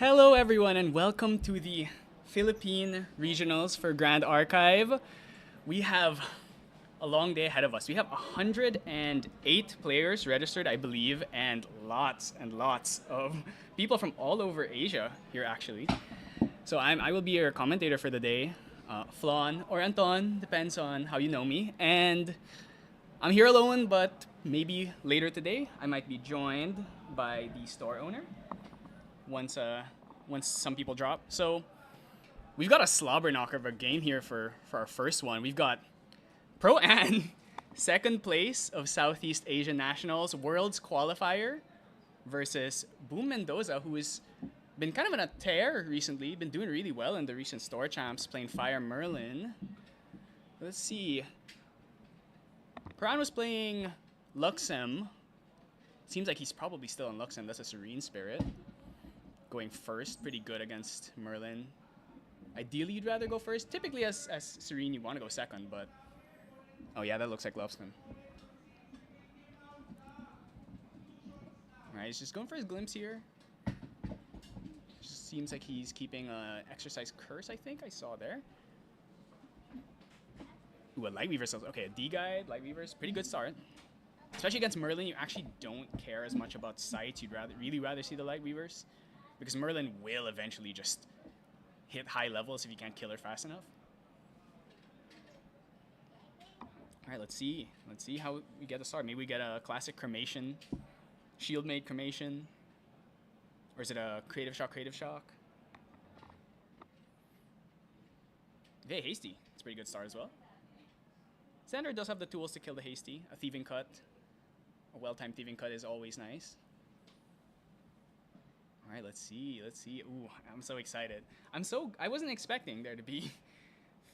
Hello, everyone, and welcome to the Philippine Regionals for Grand Archive. We have a long day ahead of us. We have 108 players registered, I believe, and lots of people from all over Asia here, actually. So I will be your commentator for the day. Flan or Anton, depends on how you know me. And I'm here alone, but maybe later today I might be joined by the store owner once some people drop. So we've got a slobber knocker of a game here for our first one. We've got Pro An, second place of Southeast Asian Nationals Worlds qualifier versus Boom Mendoza, who has been kind of on a tear recently, been doing really well in the recent store champs, playing Fire Merlin. Let's see. Pro An was playing Luxem. Seems like he's probably still in Luxem. That's a Serene Spirit. Going first, pretty good against Merlin. Ideally, you'd rather go first. Typically, as Serene, you want to go second, but... Oh yeah, that looks like Luxem. Alright, he's just going for his glimpse here. Just seems like he's keeping Exercise Curse, I think I saw there. Ooh, a Lightweaver sells. Okay, a D-Guide, Lightweaver's pretty good start. Especially against Merlin, you actually don't care as much about sights. You'd really rather see the Lightweavers. Because Merlin will eventually just hit high levels if you can't kill her fast enough. Alright, let's see. Let's see how we get the start. Maybe we get a classic Cremation. Shield Maid Cremation. Or is it a Creative Shock, Creative Shock? Okay, Hasty. It's a pretty good start as well. Xander does have the tools to kill the Hasty. A Thieving Cut. A well-timed Thieving Cut is always nice. All right, let's see. Ooh, I'm so excited. I wasn't expecting there to be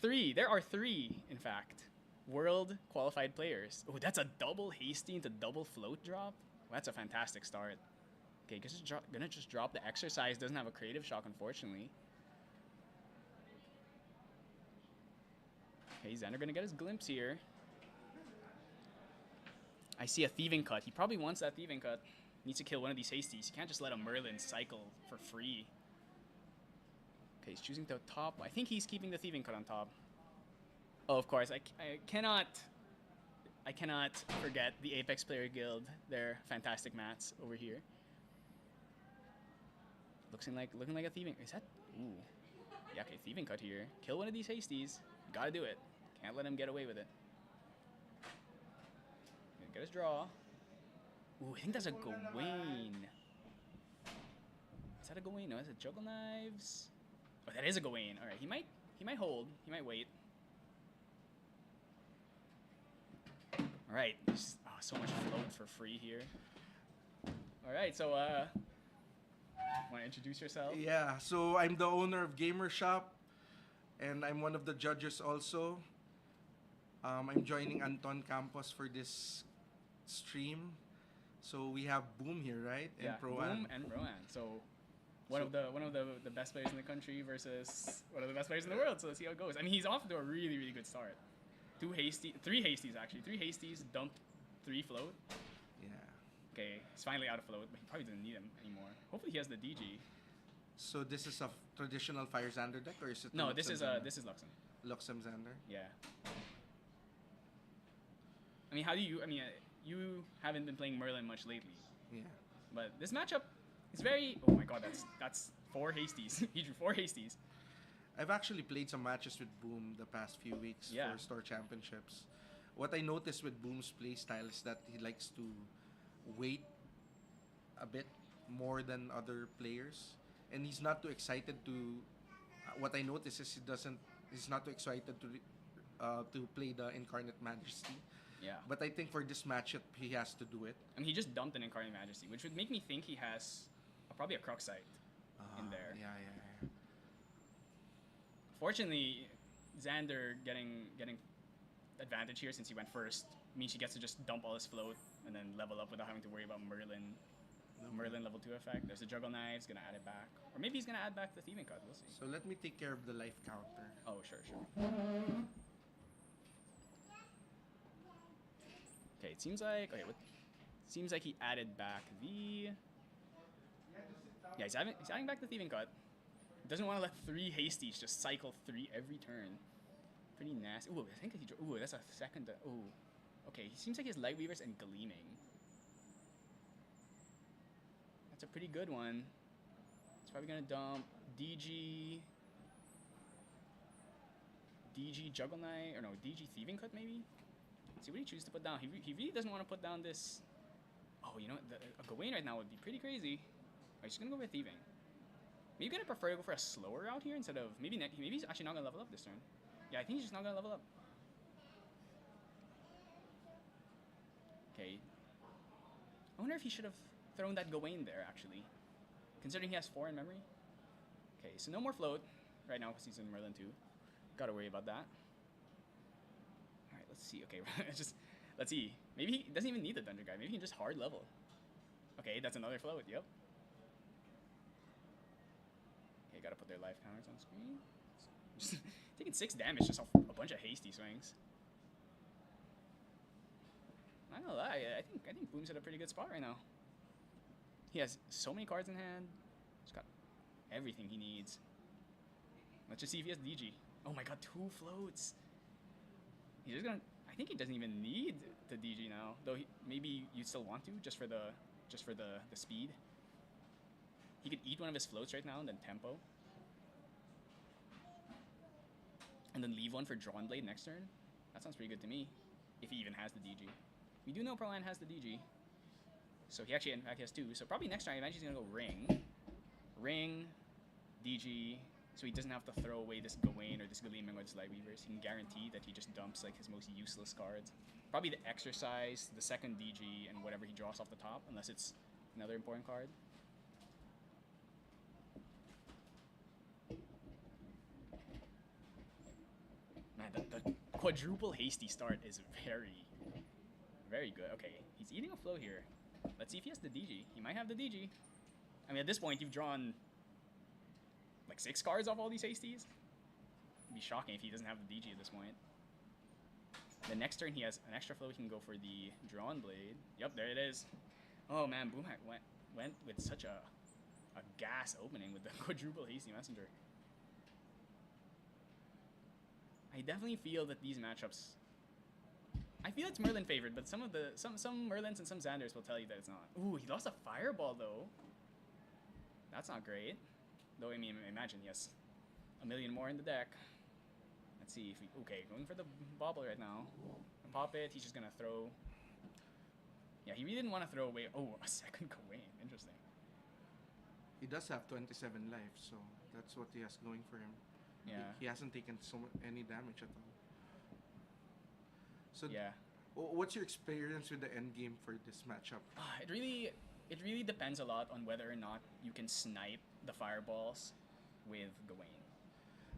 three. There are three, in fact, world qualified players. Oh, that's a double Hasty into double float drop. Well, that's a fantastic start. Okay, gonna just drop the Exercise. Doesn't have a Creative Shock, unfortunately. Okay, Xander gonna get his glimpse here. I see a Thieving Cut. He probably wants that Thieving Cut. Needs to kill one of these Hasties. You can't just let a Merlin cycle for free. Okay, he's choosing the top. I think he's keeping the Thieving Cut on top. Oh, of course. I cannot forget the Apex Player Guild. Their fantastic mats over here. Looking like a Thieving. Is that? Ooh. Yeah, okay, Thieving Cut here. Kill one of these Hasties. Gotta do it. Can't let him get away with it. Get his draw. Ooh, I think that's a Gawain. Is that a Gawain? No, it's a Juggle Knives. Oh, that is a Gawain. All right, he might hold. He might wait. All right, so much float for free here. All right, so want to introduce yourself? Yeah, so I'm the owner of Gamer Shop, and I'm one of the judges also. I'm joining Anton Campos for this stream. So we have Boom here, right? Yeah, and Boom and Pro-An. So one of the best players in the country versus one of the best players in the world. So let's see how it goes. I mean, he's off to a really good start. Three Hasties actually. 3 Hasties, dumped 3 float. Yeah. Okay, he's finally out of float, but he probably doesn't need him anymore. Hopefully he has the DG. So this is a traditional Fire Xander deck, or is it? No, this is Luxem. Luxem Xander. Yeah. I mean, you haven't been playing Merlin much lately. Yeah. But this matchup is very... Oh my god, that's 4 Hasties. He drew 4 Hasties. I've actually played some matches with Boom the past few weeks for store championships. What I noticed with Boom's playstyle is that he likes to wait a bit more than other players, and he's not too excited to... what I noticed is he's not too excited to play the Incarnate Majesty. Yeah. But I think for this matchup, he has to do it. And he just dumped an Incarnate Majesty, which would make me think he has probably a Crux Sight in there. Yeah. Fortunately, Xander getting advantage here since he went first means he gets to just dump all his float and then level up without having to worry about Merlin. Merlin level 2 effect. There's the Juggle Knives, gonna add it back. Or maybe he's gonna add back the Thieving Cut, we'll see. So let me take care of the life counter. Oh, sure. Okay, it seems like... Okay, what... Seems like he added back the... Yeah, he's adding back the Thieving Cut. Doesn't want to let 3 Hasties just cycle 3 every turn. Pretty nasty. Ooh, I think ooh, that's a second. Ooh. Okay, he seems like he has Light Weavers and Gleaming. That's a pretty good one. He's probably gonna dump DG Juggle Knight, or no, DG Thieving Cut maybe? Let's see what he chooses to put down. He really doesn't want to put down this. Oh, you know what? A Gawain right now would be pretty crazy. Oh, he's just gonna go with Thieving. Maybe you're gonna prefer to go for a slower route here instead of maybe he's actually not gonna level up this turn. Yeah, I think he's just not gonna level up. Okay. I wonder if he should have thrown that Gawain there actually, considering he has 4 in memory. Okay, so no more float right now because he's in Merlin 2. Gotta worry about that. Alright, let's see. Okay, let's see. Maybe he doesn't even need the Dungeon Guy. Maybe he can just hard level. Okay, that's another float, yep. Okay, gotta put their life counters on screen. Just taking 6 damage just off a bunch of hasty swings. Not gonna lie, I think Boom's at a pretty good spot right now. He has so many cards in hand. He's got everything he needs. Let's just see if he has DG. Oh my god, 2 floats. He's just gonna. I think he doesn't even need the DG now, though. Maybe you still want to just for the speed. He could eat one of his floats right now and then tempo, and then leave one for Drawn Blade next turn. That sounds pretty good to me. If he even has the DG, we do know Pro-An has the DG, so he actually in fact has 2. So probably next turn, eventually he's gonna go ring, DG. So he doesn't have to throw away this Gawain or this Gleaming or this Light Weavers. He can guarantee that he just dumps like his most useless cards. Probably the Exercise, the second DG, and whatever he draws off the top, unless it's another important card. Man, the quadruple hasty start is very, very good. Okay, he's eating a flow here. Let's see if he has the DG. He might have the DG. I mean, at this point, you've drawn like 6 cards off all these hasties. It'd be shocking if he doesn't have the DG at this point. The next turn he has an extra flow. He can go for the Drawn Blade. Yep, there it is. Oh man, Boomhack went with such a gas opening with the quadruple hasty messenger. I definitely feel that these matchups. I feel it's Merlin favored, but some Merlins and some Xanders will tell you that it's not. Ooh, he lost a Fireball though. That's not great. Though, I mean, imagine he has a million more in the deck. Let's see if we... Okay, going for the Bobble right now. Pop it, he's just gonna throw... Yeah, he really didn't want to throw away... Oh, a second Gawain. Interesting. He does have 27 life, so that's what he has going for him. Yeah. He hasn't taken any damage at all. So, yeah. What's your experience with the end game for this matchup? It really depends a lot on whether or not you can snipe the Fireballs with Gawain.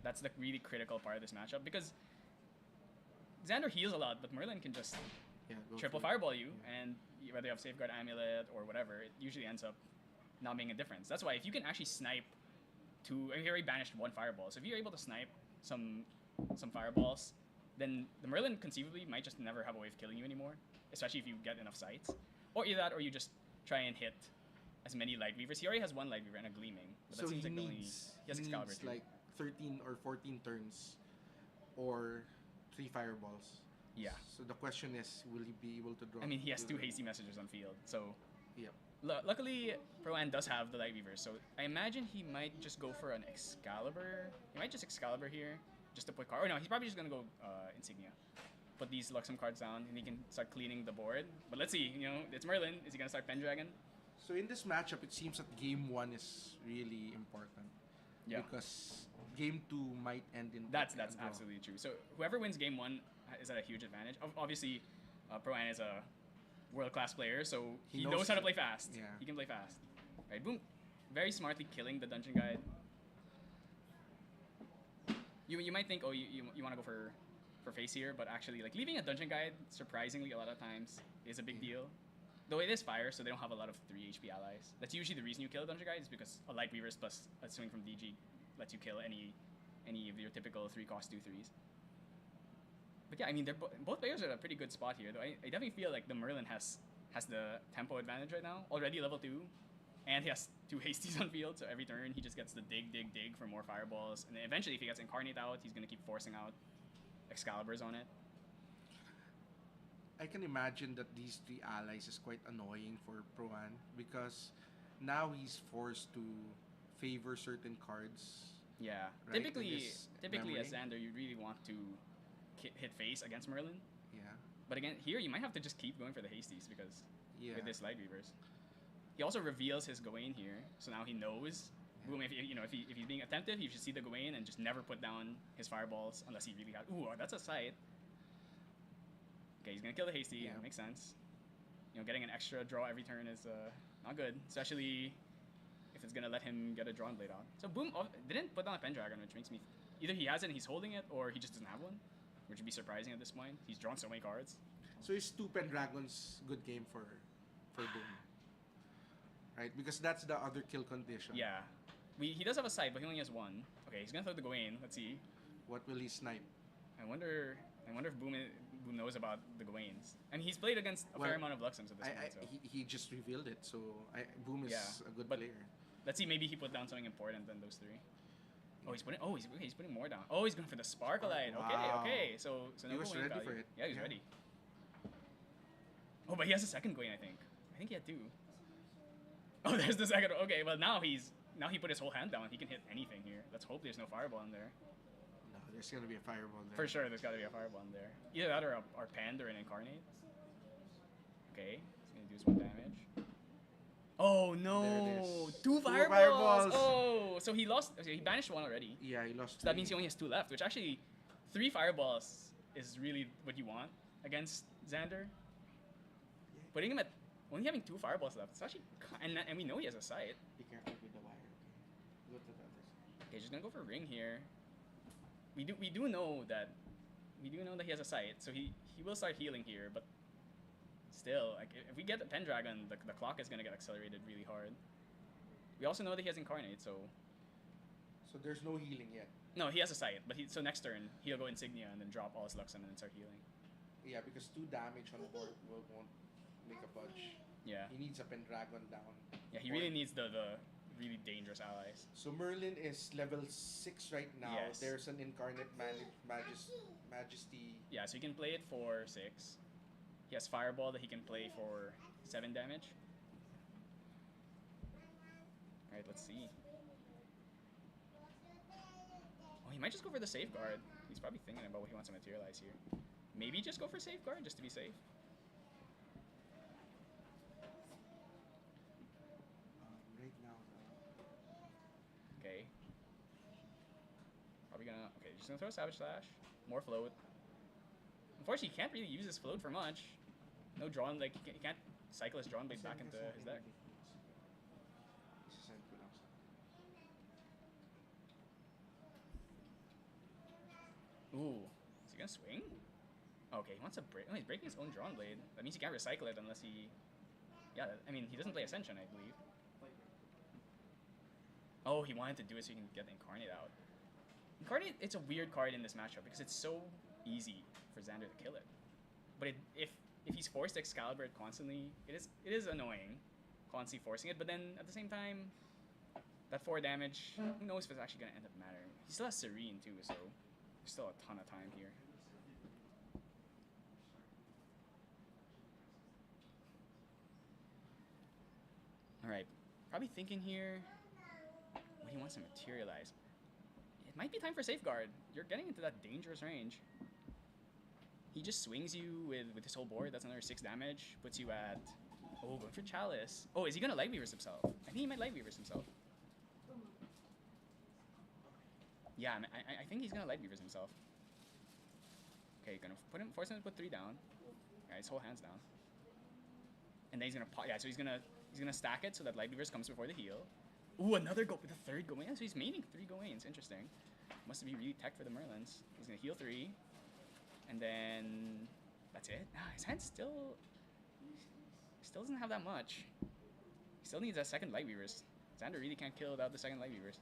That's the really critical part of this matchup, because Xander heals a lot, but Merlin can just triple Fireball you, and whether you have Safeguard Amulet or whatever, it usually ends up not making a difference. That's why if you can actually snipe he already banished 1 Fireball, so if you're able to snipe some Fireballs, then the Merlin conceivably might just never have a way of killing you anymore, especially if you get enough sights. Or either that, or you just try and hit as many Light Weavers. He already has 1 Light Weaver and a Gleaming, but so that seems he like needs Excalibur like 13 or 14 turns or 3 Fireballs. Yeah. So the question is, will he be able to draw? I mean, he has 2 hasty messengers on field, so... Yep. Luckily, Pro-An does have the Light Weavers, so I imagine he might just go for an Excalibur. He might just Excalibur here, just to put card. Oh no, he's probably just gonna go Insignia. Put these Luxem cards down, and he can start cleaning the board. But let's see, it's Merlin. Is he gonna start Pendragon? So in this matchup, it seems that game 1 is really important. Yeah. Because game 2 might end in... That's absolutely true. So whoever wins game 1 is at a huge advantage. Obviously, Pro-An is a world-class player, so he knows how to play fast. Yeah. He can play fast. Right, Boom. Very smartly killing the Dungeon Guide. You might think, oh, you want to go for face here, but actually, like, leaving a Dungeon Guide, surprisingly, a lot of times, is a big deal. Though it is fire, so they don't have a lot of 3 HP allies. That's usually the reason you kill a Dungeon Guide, is because a Light Weavers plus a swing from DG lets you kill any of your typical 3-cost 2/3s. But yeah, I mean, both players are at a pretty good spot here, though. I definitely feel like the Merlin has the tempo advantage right now. Already level 2. And he has 2 hasties on field, so every turn he just gets the dig for more fireballs. And then eventually, if he gets Incarnate out, he's going to keep forcing out Excaliburs on it. I can imagine that these 3 allies is quite annoying for Proan because now he's forced to favor certain cards. Yeah. Right? Typically Memory. as Xander, you really want to hit face against Merlin. Yeah. But again, here you might have to just keep going for the hasties because Yeah. with this Light Weavers. He also reveals his Gawain here, so now he knows. Boom! If he's being attentive, he should see the Gawain and just never put down his fireballs unless he really has. Ooh, that's a sight. Okay, he's gonna kill the hasty. Yeah. Makes sense. Getting an extra draw every turn is not good, especially if it's gonna let him get a drawn blade out. So Boom didn't put down a Pendragon, which makes me either he has it and he's holding it, or he just doesn't have one, which would be surprising at this point. He's drawn so many cards. So his 2 Pendragons, good game for Boom. Right? Because that's the other kill condition. Yeah. He does have a sight, but he only has 1. Okay, he's gonna throw the Gawain. Let's see. What will he snipe? I wonder if Boom knows about the Gawains. And he's played against a fair amount of Luxems at this point. So. He just revealed it, so Boom is a good but player. Let's see, maybe he put down something important than those 3. Oh, he's putting more down. Oh, he's going for the Sparkleite. Wow. Okay. So He no was Gawain ready value. for it. Yeah, he was ready. Oh, but he has a second Gawain, I think. I think he had 2. Oh, there's the second. Okay, well now he put his whole hand down. He can hit anything here. Let's hope there's no fireball in there. No, there's gonna be a fireball there. For sure, there's got to be a fireball in there. Either that or Pand or an Incarnate. Okay, he's gonna do his 1 damage. Oh no! There it is. 2 2 fireballs! Oh, so he lost. Okay, he banished 1 already. Yeah, he lost. So that means he only has 2 left. Which actually, 3 fireballs is really what you want against Xander. Putting him at only having 2 fireballs left. It's actually, and we know he has a sight. Be careful with the wire. Okay. Go to the other side. Okay, just gonna go for ring here. We do know that he has a sight, so he will start healing here, but still, like if we get the Pendragon, the clock is gonna get accelerated really hard. We also know that he has Incarnate, so there's no healing yet. no, he has a sight, but so next turn he'll go Insignia and then drop all his Luxem and then start healing. Yeah, because 2 damage on the board won't make a budge. Yeah. He needs a Pendragon down. Yeah, he really needs the really dangerous allies. So Merlin is level 6 right now. Yes. There's an Incarnate Majesty. Yeah, so he can play it for 6. He has Fireball that he can play for 7 damage. Alright, let's see. Oh, he might just go for the Safeguard. He's probably thinking about what he wants to materialize here. Maybe just go for Safeguard just to be safe. Right now. Okay. Probably gonna... Okay, just gonna throw a Savage Slash. More float. Unfortunately, he can't really use his float for much. No drawn, like, he can't cycle his drawn blade back into his deck. Ooh. Is he gonna swing? Okay, he wants to break... Oh, he's breaking his own drawn blade. That means he can't recycle it unless he... Yeah, I mean, he doesn't play Ascension, I believe. Oh, he wanted to do it so he can get the Incarnate out. Incarnate, it's a weird card in this matchup because it's so easy for Xander to kill it. But if he's forced to Excalibur it constantly, it is annoying, constantly forcing it. But then at the same time, that 4 damage, who knows if it's actually gonna end up mattering. He still has Serene too, so there's still a ton of time here. All right, probably thinking here what he wants to materialize. It might be time for Safeguard. You're getting into that dangerous range. He just swings you with his whole board. That's another 6 damage. Puts you at... Oh, going for Chalice. Oh, is he going to Light Weavers himself? I think he might Light Weavers himself. Yeah, I think he's going to Light Weavers himself. Okay, gonna force him to put 3 down. Yeah, his whole hand's down. And then he's going to... Yeah, so he's going to stack it so that Light Weavers comes before the heal. Ooh, another go with the 3rd Gawain. So he's maining 3 Gawains. Interesting. Must be really tech for the Merlins. He's going to heal 3. And then that's it. Nah, his hand still doesn't have that much. He still needs that second Light Weavers. Xander really can't kill without the second Light Weavers.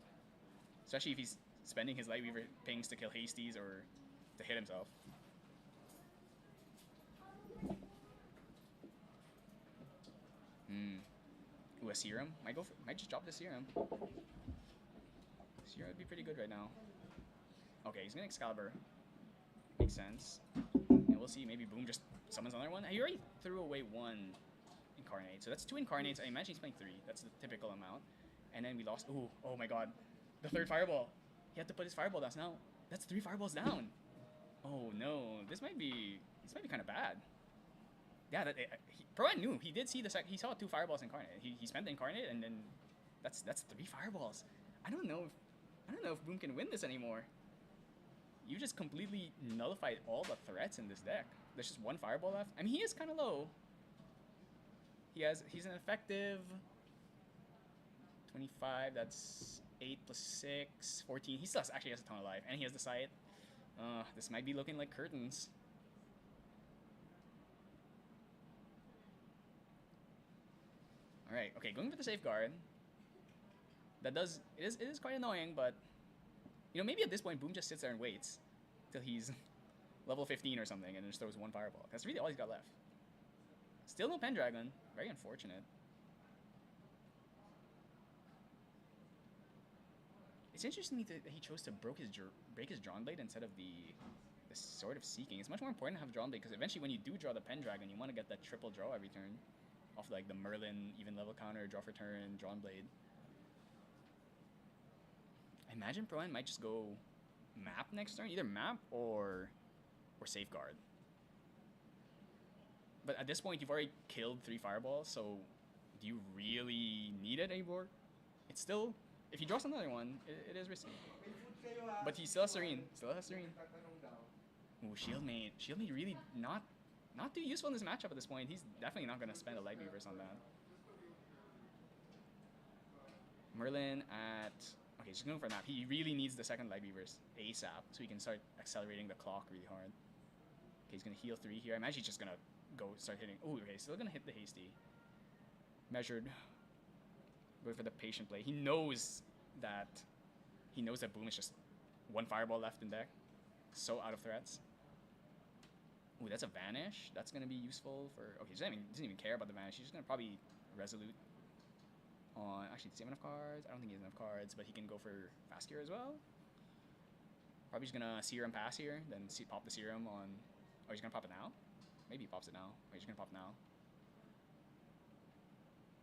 Especially if he's spending his Light Weaver pings to kill Hasties or to hit himself. Ooh, a serum. Might just drop the serum. Serum would be pretty good right now. Okay, he's gonna Excalibur. Makes sense. And we'll see. Maybe Boom just summons another one. He already threw away one Incarnate, so that's 2 Incarnates. I imagine he's playing 3. That's the typical amount. And then we lost. Ooh, oh my God, the 3rd Fireball. He had to put his Fireball down. Now that's 3 Fireballs down. Oh no, this might be kind of bad. Yeah, Pro knew. He did see he saw 2 Fireballs Incarnate. He spent the Incarnate, and then that's 3 Fireballs. I don't know if Boom can win this anymore. You just completely nullified all the threats in this deck. There's just 1 Fireball left. I mean, he is kind of low. He's an effective 25. That's 8 plus 6, 14. He still actually has a ton of life, and he has the sight. This might be looking like curtains. All right. Okay, going for the safeguard. It is quite annoying, but maybe at this point Boom just sits there and waits till he's level 15 or something, and just throws 1 Fireball. That's really all he's got left. Still no Pendragon. Very unfortunate. It's interesting that he chose to break his Drawn Blade instead of the Sword of Seeking. It's much more important to have Drawn Blade, because eventually when you do draw the Pendragon, you want to get that triple draw every turn off like the Merlin even level counter, draw for turn, Drawn Blade. I imagine Pro might just go map next turn, either map or safeguard. But at this point, you've already killed 3 Fireballs, so do you really need it anymore? It's still, if he draws another one, it is risky. But he still has Serene. Ooh, Shieldmate. Shieldmate really not too useful in this matchup at this point. He's definitely not going to spend a Light Weavers on that. Merlin at... Okay, just going for a map. He really needs the 2nd Light Weavers ASAP, so he can start accelerating the clock really hard. Okay, he's going to heal 3 here. I imagine he's just going to start hitting. Oh, okay, still going to hit the Hasty. Measured. Going for the patient play. He knows that Boom is just 1 Fireball left in deck. So out of threats. Ooh, that's a Vanish. That's going to be useful for... Okay, he doesn't even care about the Vanish. He's just going to probably Resolute on... Actually, does he have enough cards? I don't think he has enough cards, but he can go for Fast Cure as well. Probably just going to Serum Pass here, then pop the Serum on... Oh, he's going to pop it now? Maybe he pops it now. Oh, he's just going to pop it now.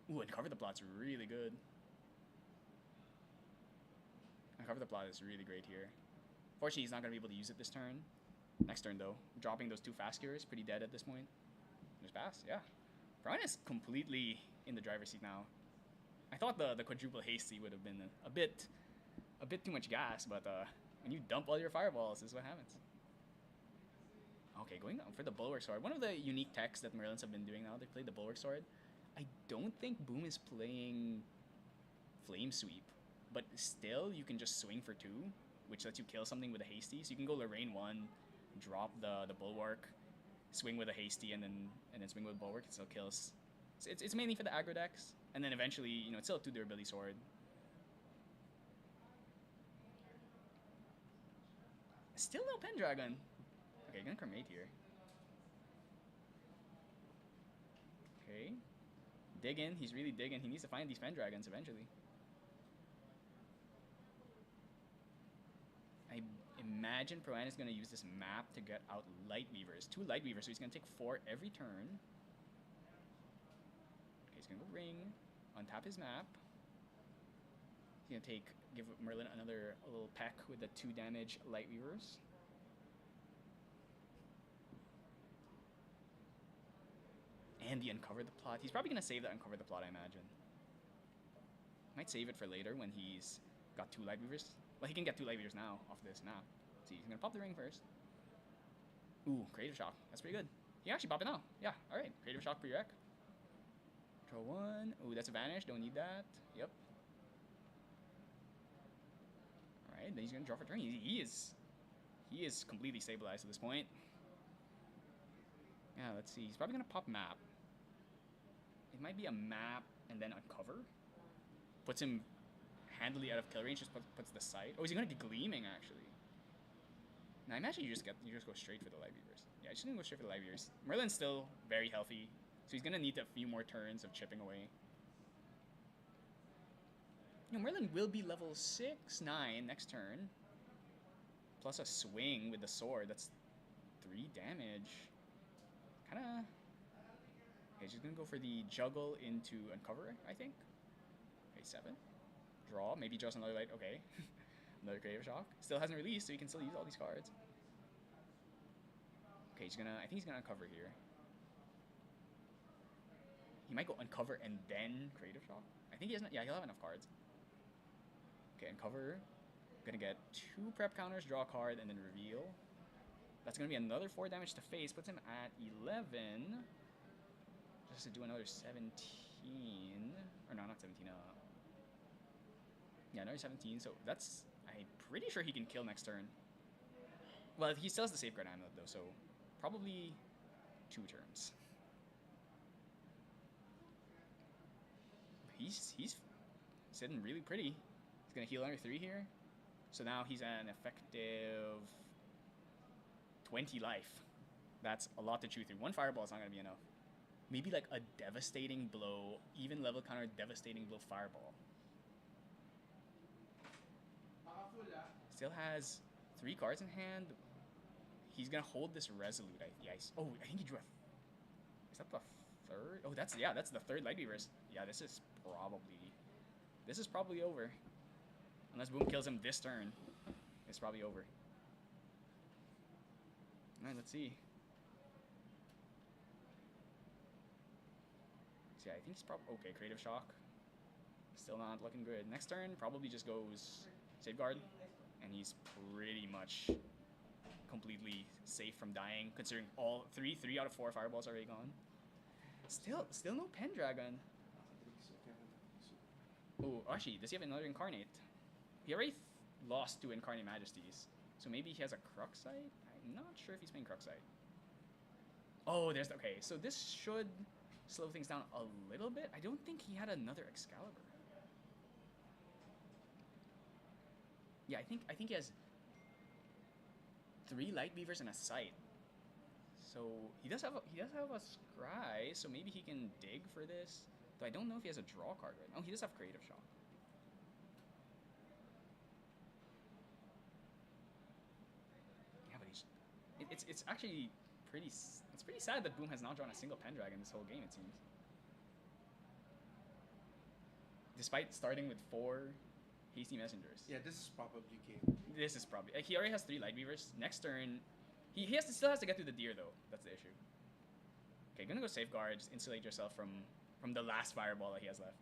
Ooh, and Cover the Plot's really good. And Cover the Plot is really great here. Fortunately, he's not going to be able to use it this turn. Next turn, though. Dropping those 2 Fast Cures, pretty dead at this point. There's Pass, yeah. Brian is completely in the driver's seat now. I thought the quadruple Hasty would have been a bit too much gas, but when you dump all your Fireballs, this is what happens. Okay, going for the Bulwark Sword. One of the unique techs that Merlins have been doing now, they played the Bulwark Sword. I don't think Boom is playing Flame Sweep, but still you can just swing for 2, which lets you kill something with a Hasty. So you can go Lorraine 1, drop the Bulwark, swing with a Hasty, and then swing with Bulwark. It still kills. It's mainly for the aggro decks, and then eventually, it's still a 2 durability sword. Still no Pendragon. Okay, gonna Cremate here. Okay. Digging. He's really digging. He needs to find these Pendragons eventually. I imagine Pro is going to use this map to get out Light Weavers. 2 Light Weavers, so he's going to take 4 every turn. Okay, he's going to go Ring, untap his map. He's going to give Merlin a little peck with the 2 damage Light Weavers. And the Uncover the Plot. He's probably going to save that Uncover the Plot, I imagine. Might save it for later when he's got 2 Light Weavers. Well, he can get 2 Light Weavers now off this map. See, he's going to pop the Ring first. Ooh, Creative Shock. That's pretty good. He actually pop it now. Yeah, alright. Creative Shock per Rec. Draw 1. Ooh, that's a Vanish. Don't need that. Yep. Alright, then he's going to draw for turn. He is completely stabilized at this point. Yeah, let's see. He's probably going to pop Map. It might be a Map and then Uncover. Puts him handily out of kill range, just puts the sight. Oh, is he going to be Gleaming, actually? Now, I imagine you just go straight for the Light Weavers. Yeah, he's just going to go straight for the Light Weavers. Merlin's still very healthy, so he's going to need a few more turns of chipping away. Merlin will be level 6, 9 next turn. Plus a swing with the sword. That's 3 damage. Kinda... Okay, she's gonna go for the juggle into uncover, I think. Okay, 7. Draw. Maybe draws another light. Okay. Another creative shock. Still hasn't released, so you can still use all these cards. Okay, he's gonna... I think he's gonna uncover here. He might go uncover and then creative shock. I think he has... Yeah, he'll have enough cards. Okay, uncover. Gonna get 2 prep counters, draw a card, and then reveal. That's gonna be another 4 damage to face. Puts him at 11. Just to do another 17. Or no, not 17. Yeah, another 17. So that's... I'm pretty sure he can kill next turn. Well, he still has the safeguard amulet though, so probably 2 turns. He's sitting really pretty. He's gonna heal under 3 here. So now he's at an effective 20 life. That's a lot to chew through. 1 fireball is not gonna be enough. Maybe like a devastating blow, even level counter, devastating blow, fireball. Still has 3 cards in hand. He's gonna hold this resolute. Oh, I think he drew a... Is that the 3rd? Oh, that's the 3rd light weavers. Yeah, this is probably over. Unless Boom kills him this turn, it's probably over. Alright, let's see. So yeah, I think he's probably... Okay, creative shock. Still not looking good. Next turn, probably just goes safeguard. And he's pretty much completely safe from dying, considering all 3 out of 4 fireballs are already gone. Still no Pendragon. Oh, actually, does he have another Incarnate? He already lost 2 Incarnate Majesties, so maybe he has a Cruxite? I'm not sure if he's playing Cruxite. Oh, there's... Okay, so this should slow things down a little bit. I don't think he had another Excalibur. Yeah, I think he has 3 Light Beavers and a Sight. So he does have a Scry, so maybe he can dig for this. Though I don't know if he has a draw card right now. Oh, he does have Creative Shock. Yeah, but it's actually pretty sad that Boom has not drawn a single Pendragon this whole game, it seems. Despite starting with 4 Hasty Messengers. Yeah, this is probably game. This is probably... Like, he already has 3 Light Beavers. Next turn... He still has to get through the deer, though. That's the issue. Okay, gonna go Safeguard. Just insulate yourself from the last Fireball that he has left.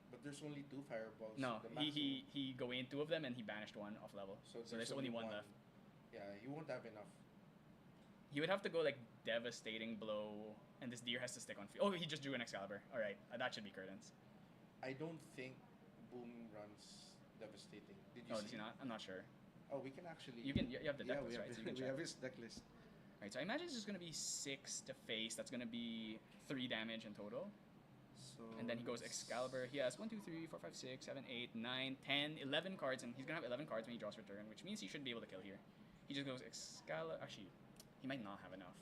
But there's only 2 Fireballs. No, he go in 2 of them, and he banished 1 off level. So there's only 1 left. Yeah, he won't have enough. He would have to go, like, Devastating Blow, and this deer has to stick on... Oh, he just drew an Excalibur. Alright, that should be curtains. I don't think Boom runs Devastating. Did you see? Does he not? I'm not sure. Oh, we can actually... You have the deck list, right? So you can we check. have his deck list. Alright, so I imagine it's just going to be 6 to face. That's going to be 3 damage in total. So And then he goes Excalibur. He has 1, 2, 3, 4, 5, 6, 7, 8, 9, 10, 11 cards. And he's going to have 11 cards when he draws return, which means he should be able to kill here. He just goes Excalibur. Actually, he might not have enough.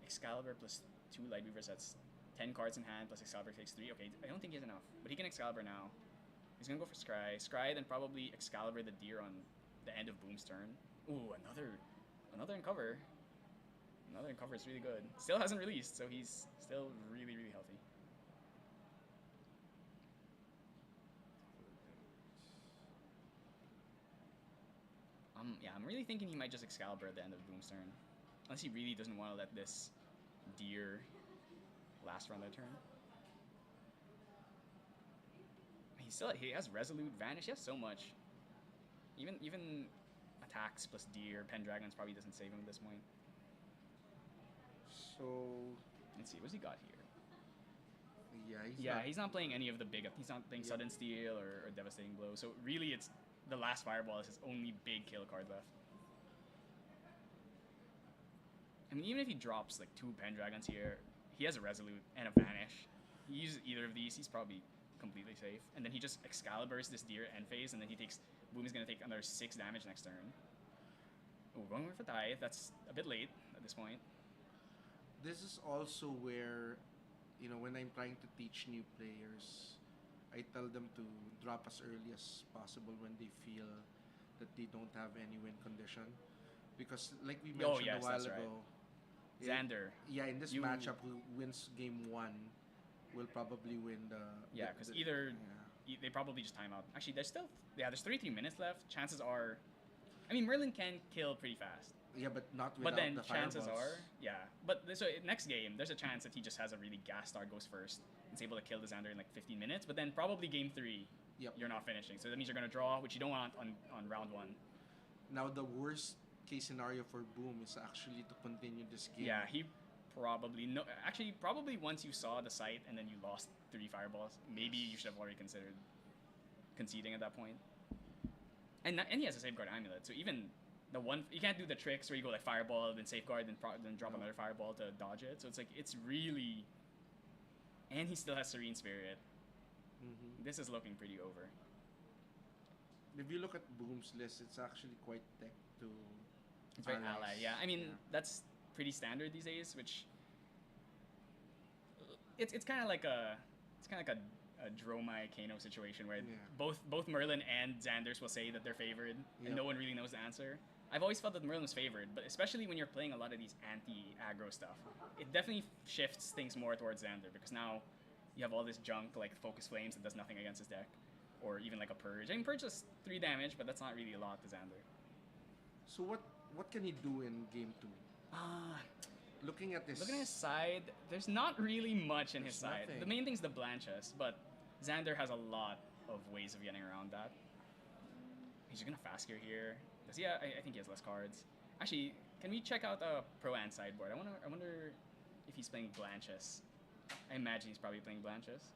Excalibur plus 2 Light Weavers, that's 10 cards in hand, plus Excalibur takes 3. Okay, I don't think he has enough. But he can Excalibur now. He's going to go for Scry. Scry, then probably Excalibur the deer on the end of Boom's turn. Ooh, another Uncover. Another Uncover is really good. Still hasn't released, so he's still really, really healthy. Yeah, I'm really thinking he might just Excalibur at the end of Boom's turn. Unless he really doesn't want to let this deer last around their turn. He has Resolute, Vanish, he has so much. Even attacks plus deer, Pendragons probably doesn't save him at this point. So let's see, what's he got here? Yeah, he's not playing any of the big... He's not playing Sudden Steel or Devastating Blow. So really, it's the last Fireball is his only big kill card left. I mean, even if he drops like 2 Pendragons here, he has a Resolute and a Vanish. He uses either of these, he's probably completely safe. And then he just Excaliburs this deer end phase, and then he takes... Boom is going to take another 6 damage next turn. Oh, going for Tithe. That's a bit late at this point. This is also where, when I'm trying to teach new players, I tell them to drop as early as possible when they feel that they don't have any win condition. Because, like we Oh mentioned a yes, while that's right. ago, Xander. yeah, in this You matchup, who wins game one will probably win the. Yeah, because either Yeah. they probably just time out. Actually, there's 33 minutes left. Chances are, I mean, Merlin can kill pretty fast. Yeah, but not But without then the chances fireballs. are, yeah. But so next game, there's a chance that he just has a really gas start, goes first, and is able to kill the Xander in like 15 minutes. But then probably game three, Yep. you're not finishing. So that means you're gonna draw, which you don't want on round one. Now the worst case scenario for Boom is actually to continue this game. Yeah, he probably no. Actually, probably once you saw the site and then you lost 3 fireballs, maybe you should have already considered conceding at that point. And he has a safeguard amulet, so even the one you can't do the tricks where you go like fireball, then safeguard, then drop another fireball to dodge it. So it's like it's really, and he still has Serene Spirit. Mm-hmm. This is looking pretty over. If you look at Boom's list, it's actually quite tech to. It's very allies. ally, yeah. I mean that's pretty standard these days, which it's kind of like a Dromai Kano situation where both Merlin and Xanders will say that they're favored, and no one really knows the answer. I've always felt that Merlin was favored, but especially when you're playing a lot of these anti-aggro stuff, it definitely shifts things more towards Xander because now you have all this junk like Focus Flames that does nothing against his deck, or even like a Purge. I mean, Purge does 3 damage, but that's not really a lot to Xander. So what can he do in game two? Looking at Looking at his side, there's not really much in his side. Nothing. The main thing's the Blanchess, but Xander has a lot of ways of getting around that. He's just gonna fast gear here. Does he? I think he has less cards. Actually, can we check out the Pro Ant sideboard? I wonder if he's playing Blanchess. I imagine he's probably playing Blanchess.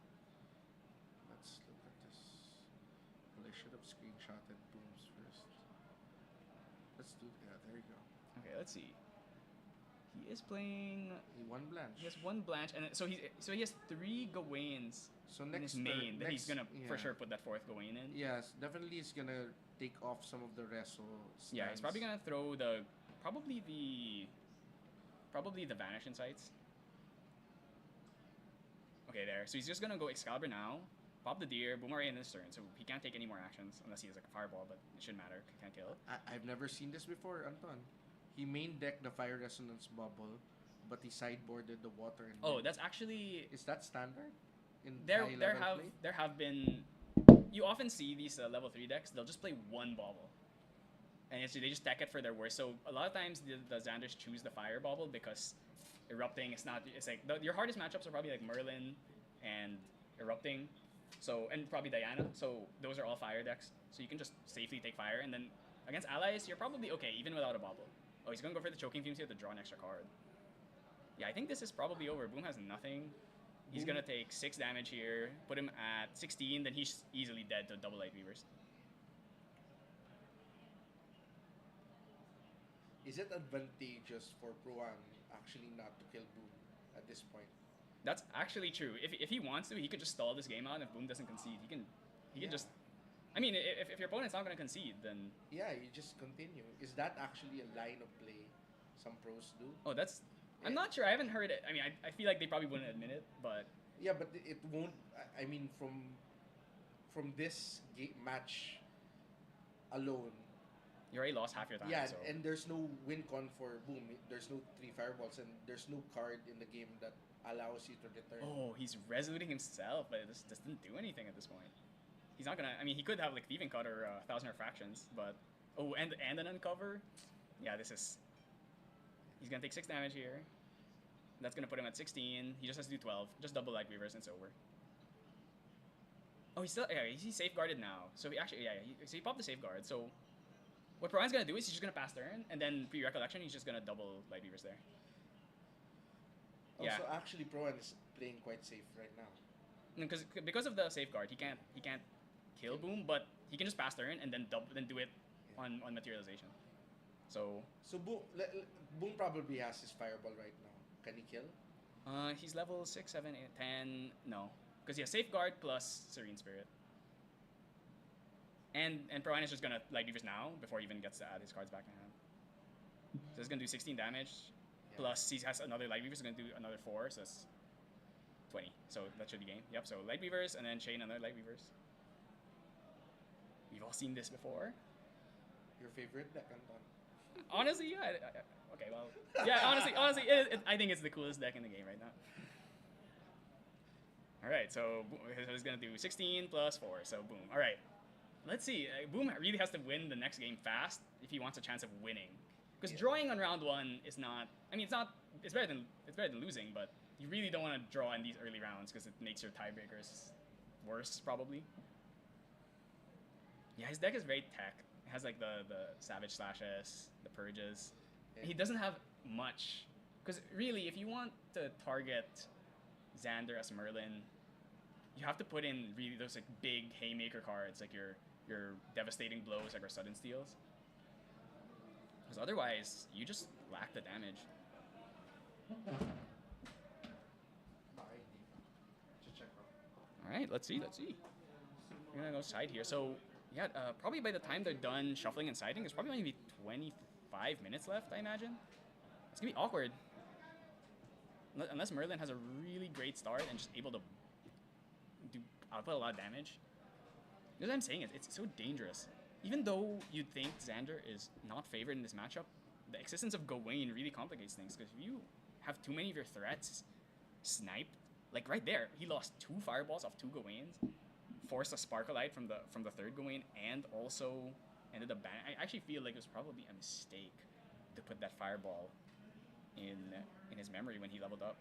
Let's look at this. Well, I should have screenshotted Booms first. Let's do that. There you go. Okay, let's see. He is playing. He won Blanche. He has 1 Blanche, and so he has 3 Gawains So in next his main that he's gonna for yeah. sure put that 4th Gawain in. Yes, definitely he's gonna take off some of the reso. Yeah, he's probably gonna throw probably the Vanish Insights. Okay, there. So he's just gonna go Excalibur now, pop the Deer, Boomerang in this turn, so he can't take any more actions unless he has like a Fireball, but it shouldn't matter. He can't kill it. I've never seen this before, Anton. He main decked the Fire Resonance Bubble, but he sideboarded the Water and Oh, that's actually is that standard? In there high there level have play? there have been you often see these level 3 decks. They'll just play 1 Bauble, and they just deck it for their worst. So a lot of times the Xanders choose the Fire Bauble because Erupting it's not. It's like your hardest matchups are probably like Merlin and Erupting, so and probably Diana. So those are all fire decks. So you can just safely take fire, and then against allies you're probably okay even without a Bauble. Oh, he's gonna go for the Choking Fumes here to draw an extra card. Yeah, I think this is probably over. Boom has nothing. He's gonna take 6 damage here, put him at 16, then he's easily dead to double Light Weavers. Is it advantageous for Pruan actually not to kill Boom at this point? That's actually true. If he wants to, he could just stall this game out, and if Boom doesn't concede, he can just. I mean, if your opponent's not gonna concede, then Yeah, you just continue. Is that actually a line of play some pros do? oh, that's. I'm not sure. I haven't heard it. I mean, I feel like they probably wouldn't admit it, but Yeah, but it won't. I mean, from this match alone, you already lost half your time. yeah, So. and there's no win con for Boom. There's no 3 fireballs, and there's no card in the game that allows you to return. Oh, he's resoluting himself, but it just didn't do anything at this point. He's not gonna. I mean, he could have like Thieving Cut or 1,000 Refractions, but and an Uncover. Yeah, this is. He's gonna take 6 damage here. That's gonna put him at 16. He just has to do 12. Just double Light Weavers and it's over. Oh, he's safeguarded now. So he actually so he popped the safeguard. So what Brian's gonna do is he's just gonna pass turn, and then pre-recollection he's just gonna double Light Weavers there. So actually, Pruan is playing quite safe right now. Because of the safeguard, he can't kill Boom, but he can just pass turn and then do it on materialization. So Boom probably has his fireball right now. Can he kill? He's level 6, 7, 8, 10. No, because he has safeguard plus Serene Spirit. And Proine is just gonna Light Weavers now before he even gets to add his cards back in hand. So it's gonna do 16 damage. Plus he has another Light Weavers, so gonna do another 4. So it's 20. So that should be game. Yep, so Light Weavers and then chain another Light Weavers. We've all seen this before. Your favorite deck, Anton? Honestly, yeah. Okay, well, yeah. Honestly, I think it's the coolest deck in the game right now. All right, so he's gonna do 16 plus 4. So boom. All right, let's see. Boom really has to win the next game fast if he wants a chance of winning. Because drawing on round 1 is not. I mean, it's not. It's better than losing, but you really don't want to draw in these early rounds because it makes your tiebreakers worse probably. Yeah, his deck is very tech. It has like the Savage Slashes, the Purges. Yeah. He doesn't have much. Because really, if you want to target Xander as Merlin, you have to put in really those like big haymaker cards, like your devastating blows, like our sudden steals. Because otherwise, you just lack the damage. All right, let's see. We're gonna go side here. So yeah, probably by the time they're done shuffling and siding, there's probably only be 25 minutes left, I imagine. It's gonna be awkward. Unless Merlin has a really great start and just able to output a lot of damage. That's what I'm saying. It's so dangerous. Even though you'd think Xander is not favored in this matchup, the existence of Gawain really complicates things. Because if you have too many of your threats sniped, like right there, he lost 2 fireballs off 2 Gawains, forced a Sparkleite from the third Gawain, and also ended up banning. I actually feel like it was probably a mistake to put that fireball in his memory when he leveled up.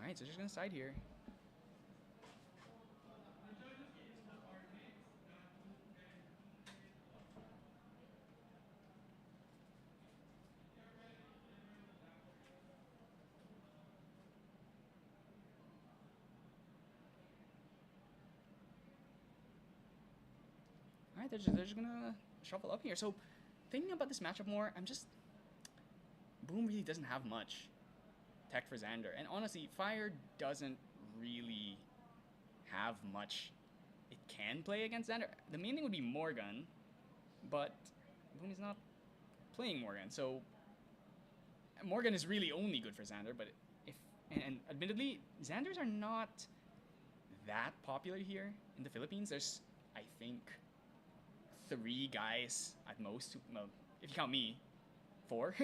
Alright, so just gonna side here. Alright, they're just gonna shuffle up here. So, thinking about this matchup more, Boom really doesn't have much tech for Xander. And honestly, Fire doesn't really have much it can play against Xander. The main thing would be Morgan, but Boom is not playing Morgan. So, Morgan is really only good for Xander, but and admittedly, Xanders are not that popular here in the Philippines. There's, I think, 3 guys at most. Well, if you count me, 4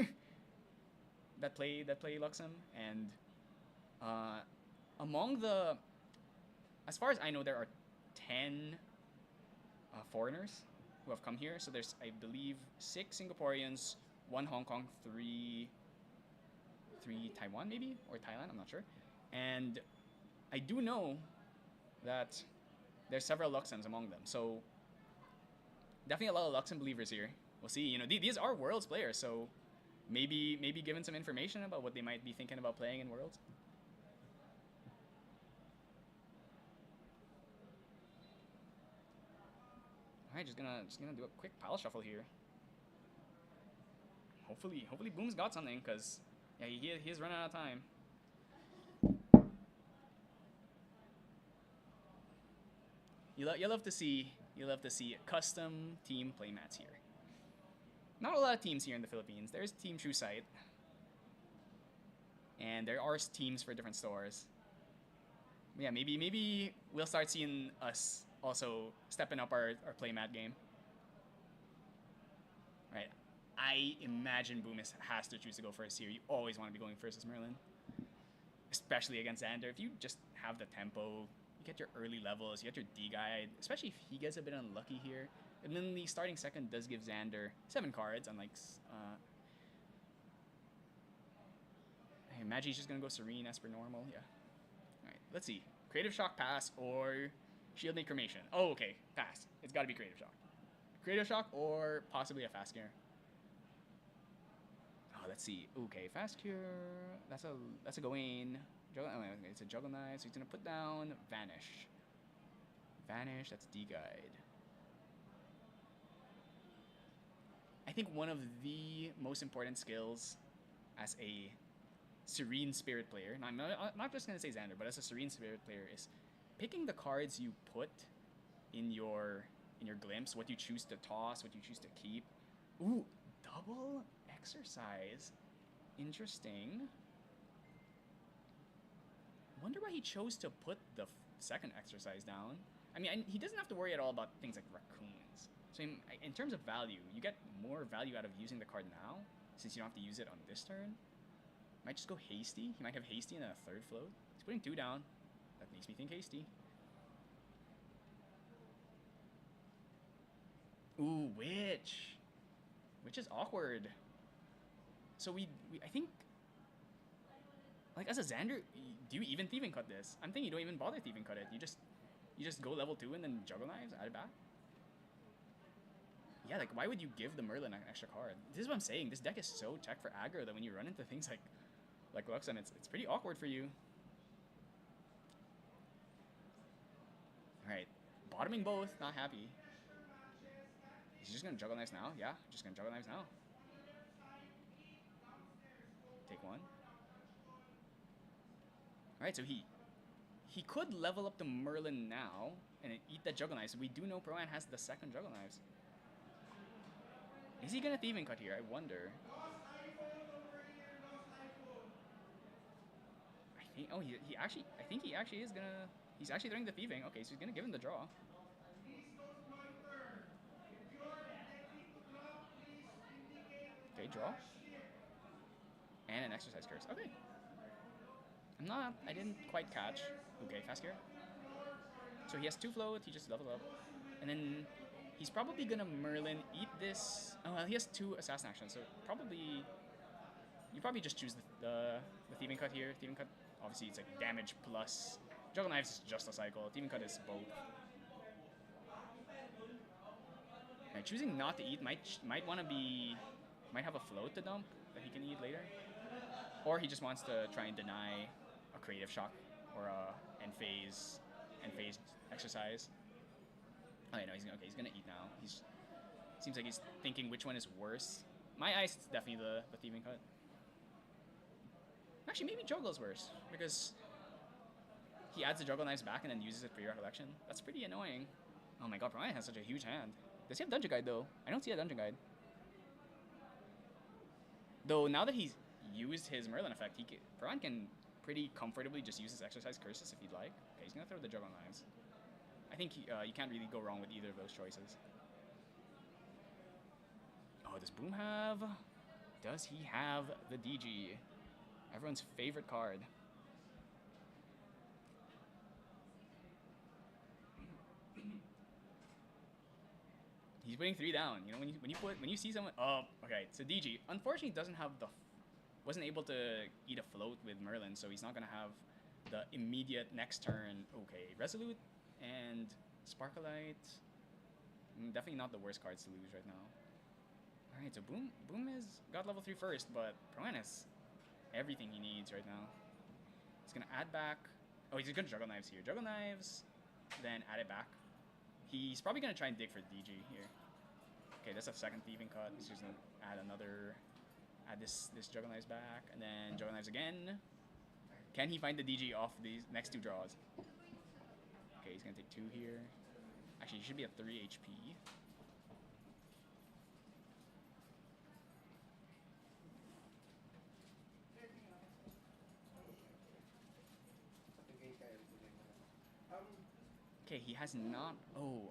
that play Luxem, and among the, as far as I know, there are 10 foreigners who have come here. So there's, I believe, 6 Singaporeans, 1 Hong Kong, 3 Taiwan maybe, or Thailand. I'm not sure. And I do know that there's several Luxems among them. So definitely a lot of Luxem believers here. We'll see. You know, these are Worlds players, so maybe given some information about what they might be thinking about playing in Worlds. All right, just gonna do a quick pile shuffle here. Hopefully Boom's got something, cause yeah, he is running out of time. You love to see custom team playmats here. Not a lot of teams here in the Philippines. There's Team True Sight, and there are teams for different stores. Yeah, maybe we'll start seeing us also stepping up our playmat game. Right. I imagine Boom has to choose to go first here. You always want to be going first as Merlin, especially against Xander. If you just have the tempo, you get your early levels, you get your D guide, especially if he gets a bit unlucky here. And then the starting second does give Xander 7 cards, unlike I imagine he's just gonna go Serene as per normal. Yeah. Alright, let's see. Creative Shock pass or Shield and Cremation. Oh, okay. Pass. It's gotta be Creative Shock. Creative Shock or possibly a Fast Cure. Oh, let's see. Okay, Fast Cure. That's a Gawain. It's a Juggle Knight, so he's gonna put down Vanish. Vanish, that's D guide. I think one of the most important skills as a Serene Spirit player, and I'm not just going to say Xander, but as a Serene Spirit player, is picking the cards you put in your glimpse, what you choose to toss, what you choose to keep. Ooh, double exercise. Interesting. Wonder why he chose to put the second exercise down. I mean, he doesn't have to worry at all about things like raccoons. So in terms of value, you get more value out of using the card now, since you don't have to use it on this turn. Might just go hasty. He might have hasty and then a third float. He's putting 2 down. That makes me think hasty. Ooh, witch. Which is awkward. So we I think, like, as a Xander, do you even thieving cut this? I'm thinking you don't even bother thieving cut it. You just go level 2 and then juggle knives, add it back. Yeah, like, why would you give the Merlin an extra card? This is what I'm saying. This deck is so tech for aggro that when you run into things like Luxon, it's pretty awkward for you. Alright, bottoming both, not happy. He's just gonna juggle knives now? Yeah, just gonna juggle knives now. Take 1. Alright, so he could level up the Merlin now and eat that juggle knives. We do know Pro-An has the second juggle knives. Is he gonna thieving cut here? I wonder. I think he actually is gonna. He's actually throwing the thieving. Okay, so he's gonna give him the draw. Okay, draw. And an exercise curse. Okay. I didn't quite catch. Okay, fast gear. So he has 2 float, he just leveled up. And then he's probably gonna Merlin eat this. Oh, well, he has 2 assassin actions, so you probably just choose the thieving cut here. Thieving cut, obviously it's like damage plus. Juggle knives is just a cycle. Thieving cut is both. Right, choosing not to eat might want to be, might have a float to dump that he can eat later, or he just wants to try and deny a creative shock or a end phase exercise. Oh, yeah, no, he's gonna eat now. Seems like he's thinking which one is worse. My eyes, it's definitely the thieving cut. Actually, maybe juggle's worse because he adds the juggle knives back and then uses it for your recollection. That's pretty annoying. Oh my god, Brian has such a huge hand. Does he have Dungeon Guide though? I don't see a Dungeon Guide. Though now that he's used his Merlin effect, Brian can pretty comfortably just use his exercise curses if he'd like. Okay, he's gonna throw the juggle knives. I think you can't really go wrong with either of those choices. Oh, does Boom have? Does he have the DG? Everyone's favorite card. He's putting 3 down. You know, when you see someone. Oh, okay. So DG unfortunately doesn't have wasn't able to eat a float with Merlin, so he's not gonna have the immediate next turn. Okay, Resolute and Sparkleite. Definitely not the worst cards to lose right now. All right, so Boom has got level 3 first, but Pro-An has everything he needs right now. He's gonna add back. Oh, he's gonna juggle knives here. Juggle knives, then add it back. He's probably gonna try and dig for DG here. Okay, that's a second thieving cut. He's just gonna add this juggle knives back, and then juggle knives again. Can he find the DG off these next 2 draws? Okay, he's gonna take 2 here. Actually, he should be at 3 HP. Okay, he has not. Oh,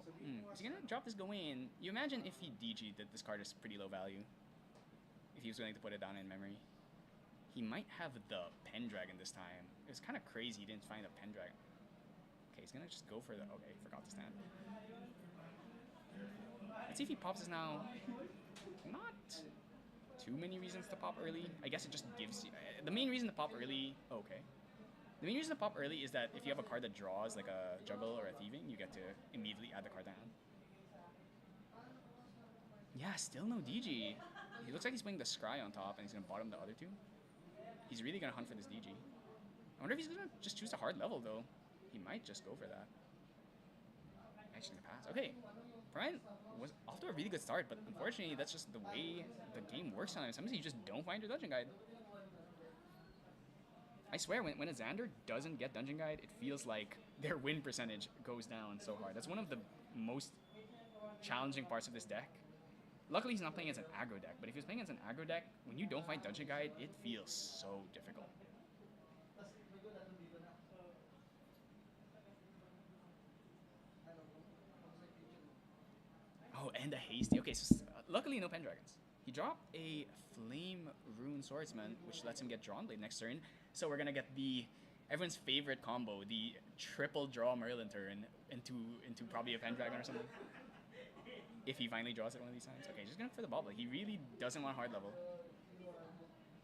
is he gonna drop this Gawain? You imagine if he DG'd that this card is pretty low value. If he was willing to put it down in memory, he might have the Pendragon this time. It was kind of crazy he didn't find a Pendragon. Okay, he's gonna just go for the. Okay, forgot to stand. Let's see if he pops this now. Not too many reasons to pop early. I guess it just gives you. The main reason to pop early. Okay. The main reason to pop early is that if you have a card that draws like a juggle or a thieving, you get to immediately add the card down. Yeah, still no DG. He looks like he's playing the Scry on top and he's gonna bottom the other 2. He's really gonna hunt for this DG. I wonder if he's gonna just choose a hard level though. He might just go for that. Actually gonna pass. Okay. Brian was off to a really good start, but unfortunately that's just the way the game works sometimes. Sometimes you just don't find your Dungeon Guide. I swear, when a Xander doesn't get Dungeon Guide, it feels like their win percentage goes down so hard. That's one of the most challenging parts of this deck. Luckily, he's not playing as an aggro deck, but if he's playing as an aggro deck, when you don't find Dungeon Guide, it feels so difficult. Oh, and a hasty. Okay, so luckily no Pendragons. He dropped a Flame Rune Swordsman, which lets him get Drawn Blade next turn. So we're gonna get the everyone's favorite combo, the triple draw Merlin turn into probably a Pendragon or something. If he finally draws it one of these times. Okay, just going for the bubble. He really doesn't want hard level.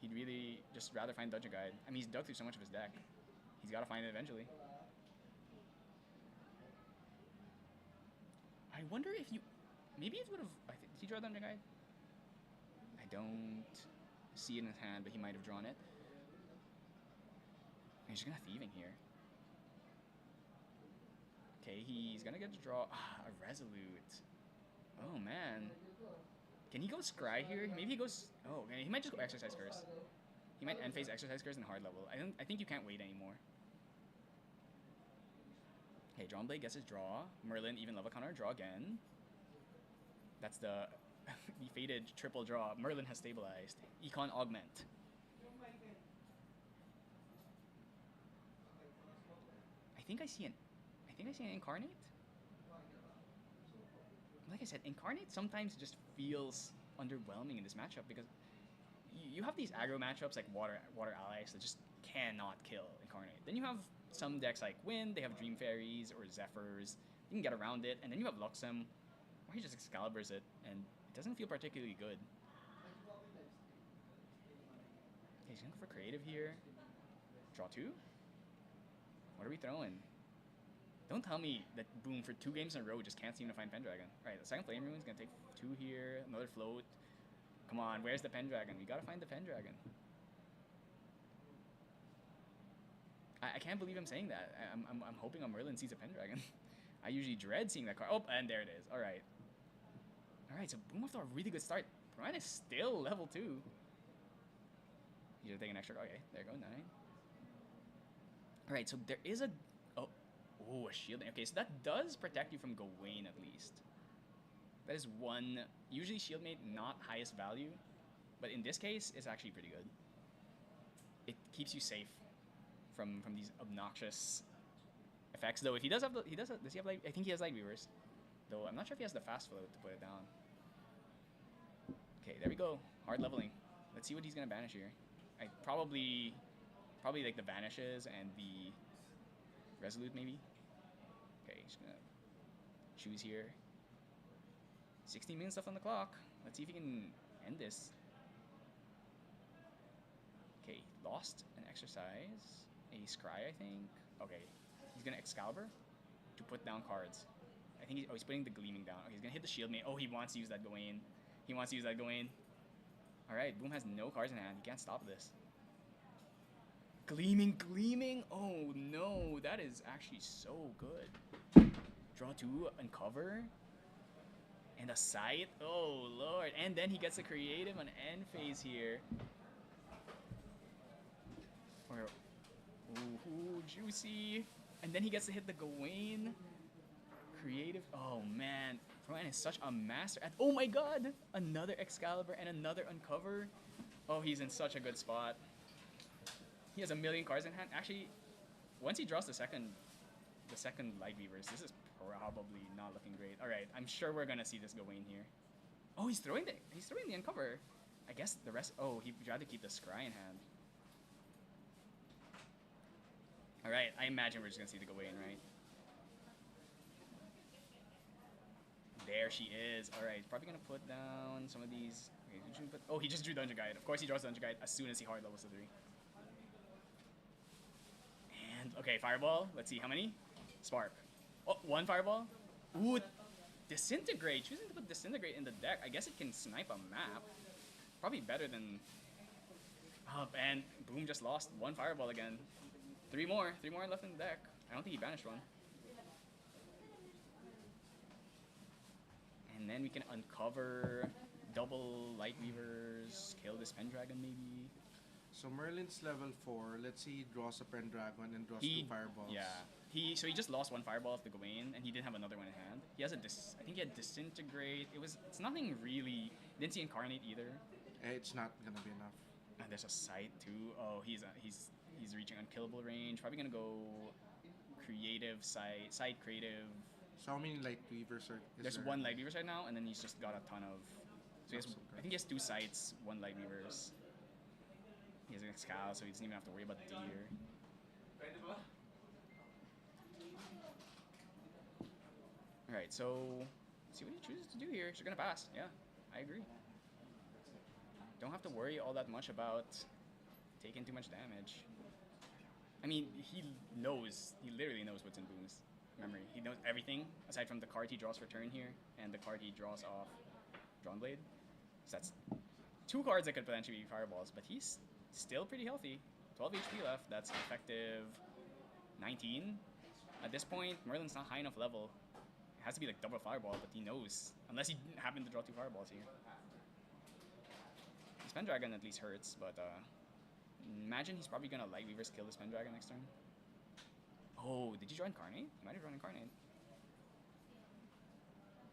He'd really just rather find Dungeon Guide. I mean, he's dug through so much of his deck. He's got to find it eventually. I wonder if you... Maybe it would have... Did he draw Dungeon Guide? I don't see it in his hand, but he might have drawn it. He's just going to Thieving here. Okay, he's going to get to draw a Resolute. Oh, man. Can he go Scry here? Maybe he goes... Oh, okay. He might just go Exercise Curse. He might end phase Exercise Curse in hard level. I think you can't wait anymore. Okay, Drawn Blade gets his draw. Merlin, even level counter, draw again. That's the the faded triple draw. Merlin has stabilized. Econ Augment. I think I see an Incarnate. Like I said, Incarnate sometimes just feels underwhelming in this matchup because you have these aggro matchups like water allies that just cannot kill Incarnate. Then you have some decks like Wind, they have Dream Fairies or Zephyrs. You can get around it, and then you have Luxem, where he just Excaliburs it, and it doesn't feel particularly good. Okay, he's going for creative here. Draw 2? What are we throwing? Don't tell me that Boom for 2 games in a row just can't seem to find Pendragon. Right, the second Flame Rune is going to take 2 here, another float. Come on, where's the Pendragon? We got to find the Pendragon. I can't believe I'm saying that. I'm hoping Merlin sees a Pendragon. I usually dread seeing that card. Oh, and there it is. All right. All right, so Boom off to a really good start. Brian is still level 2. He's going to take an extra. Okay, there you go, 9. All right, so there is a... Oh, a shielding. Okay, so that does protect you from Gawain at least. That is one... Usually Shieldmate, not highest value. But in this case, it's actually pretty good. It keeps you safe from these obnoxious effects. Though if he does have the... does he have like... I think he has Light Weavers. Though I'm not sure if he has the fast float to put it down. Okay, there we go. Hard leveling. Let's see what he's going to banish here. Probably like the Vanishes and the Resolute maybe. Okay, just gonna choose here. 16 minutes left on the clock. Let's see if he can end this. Okay, lost an Exercise. A Scry, I think. Okay, he's gonna Excalibur to put down cards. I think he's putting the Gleaming down. Okay, he's gonna hit the Shieldmate. Oh, he wants to use that Gawain. Alright, Boom has no cards in hand. He can't stop this. Gleaming. Oh no, that is actually so good. Draw 2, Uncover. And a Sight. Oh lord. And then he gets a creative on end phase here. Ooh, juicy. And then he gets to hit the Gawain. Creative. Oh man. Brian is such a master at... Oh my god! Another Excalibur and another Uncover. Oh, he's in such a good spot. He has a million cards in hand. Actually, once he draws the second Light Weavers, this is probably not looking great. All right, I'm sure we're gonna see this Gawain here. Oh, he's throwing the Uncover. I guess the rest. Oh, he'd rather keep the Scry in hand. All right, I imagine we're just gonna see the Gawain, right? There she is. All right, he's probably gonna put down some of these. Okay, oh, he just drew Dungeon Guide. Of course, he draws Dungeon Guide as soon as he hard levels to 3. And okay, Fireball. Let's see how many. Spark. Oh, 1 Fireball. Ooh, Disintegrate. Choosing to put Disintegrate in the deck. I guess it can snipe a map. Probably better than. Oh, and Boom just lost 1 Fireball again. 3 more left in the deck. I don't think he banished one. And then we can Uncover, double Light Weavers, kill this Pendragon maybe. So Merlin's level 4. Let's see, he draws a Pendragon and draws 2 Fireballs. Yeah. He just lost one fireball off the Gawain, and he didn't have another one in hand. He has I think he had disintegrate. It's nothing really. Didn't see incarnate either. It's not gonna be enough. And there's a sight too. Oh, he's reaching unkillable range. Probably gonna go creative sight creative. So how many light weavers are? There's one light weavers right now, and then he's just got a ton of. So he has, I think he has 2 sights, 1 light weavers. He has an Excal, so he doesn't even have to worry about the deer. Alright, so see what he chooses to do here. He's gonna pass. Yeah, I agree. Don't have to worry all that much about taking too much damage. I mean, he literally knows what's in Boom's memory. He knows everything aside from the card he draws for turn here and the card he draws off Drawn Blade. So that's 2 cards that could potentially be fireballs, but he's still pretty healthy. 12 HP left. That's effective 19. At this point, Merlin's not high enough level. It has to be like double fireball, but he knows. Unless he happened to draw 2 fireballs here. This Pendragon at least hurts, but imagine he's probably gonna Light Weavers kill this Pendragon next turn. Oh, did you draw Incarnate? He might have drawn Incarnate.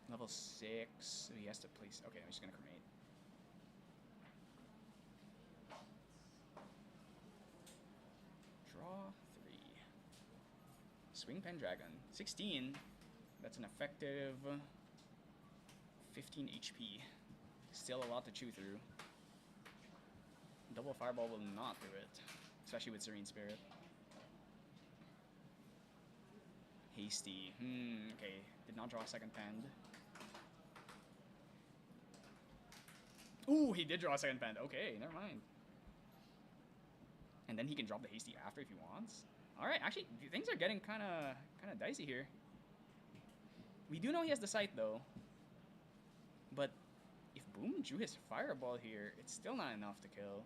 Level 6, so he has to place. Okay, I'm just gonna cremate. Draw 3. Swing Pendragon. 16. That's an effective 15 HP. Still a lot to chew through. Double Fireball will not do it, especially with Serene Spirit. Hasty. Okay. Did not draw a second Pend. Ooh, he did draw a second Pend. Okay, never mind. And then he can drop the Hasty after if he wants. Alright, actually, things are getting kind of dicey here. We do know he has the Sight, though. But if Boom drew his Fireball here, it's still not enough to kill.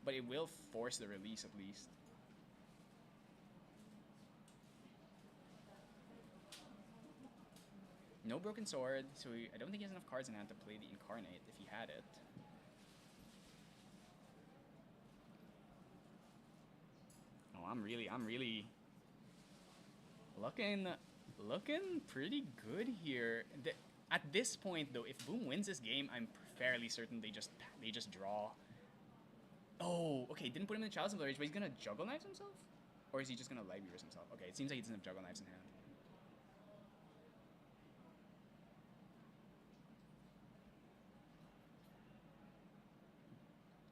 But it will force the release, at least. No Broken Sword, so I don't think he has enough cards in hand to play the Incarnate if he had it. Oh, I'm really looking pretty good here. At this point, though, if Boom wins this game, I'm fairly certain they just draw. Oh, okay, didn't put him in the Chalice of the Rage, but he's gonna Juggle Knives himself? Or is he just gonna Light Weavers himself? Okay, it seems like he doesn't have Juggle Knives in hand.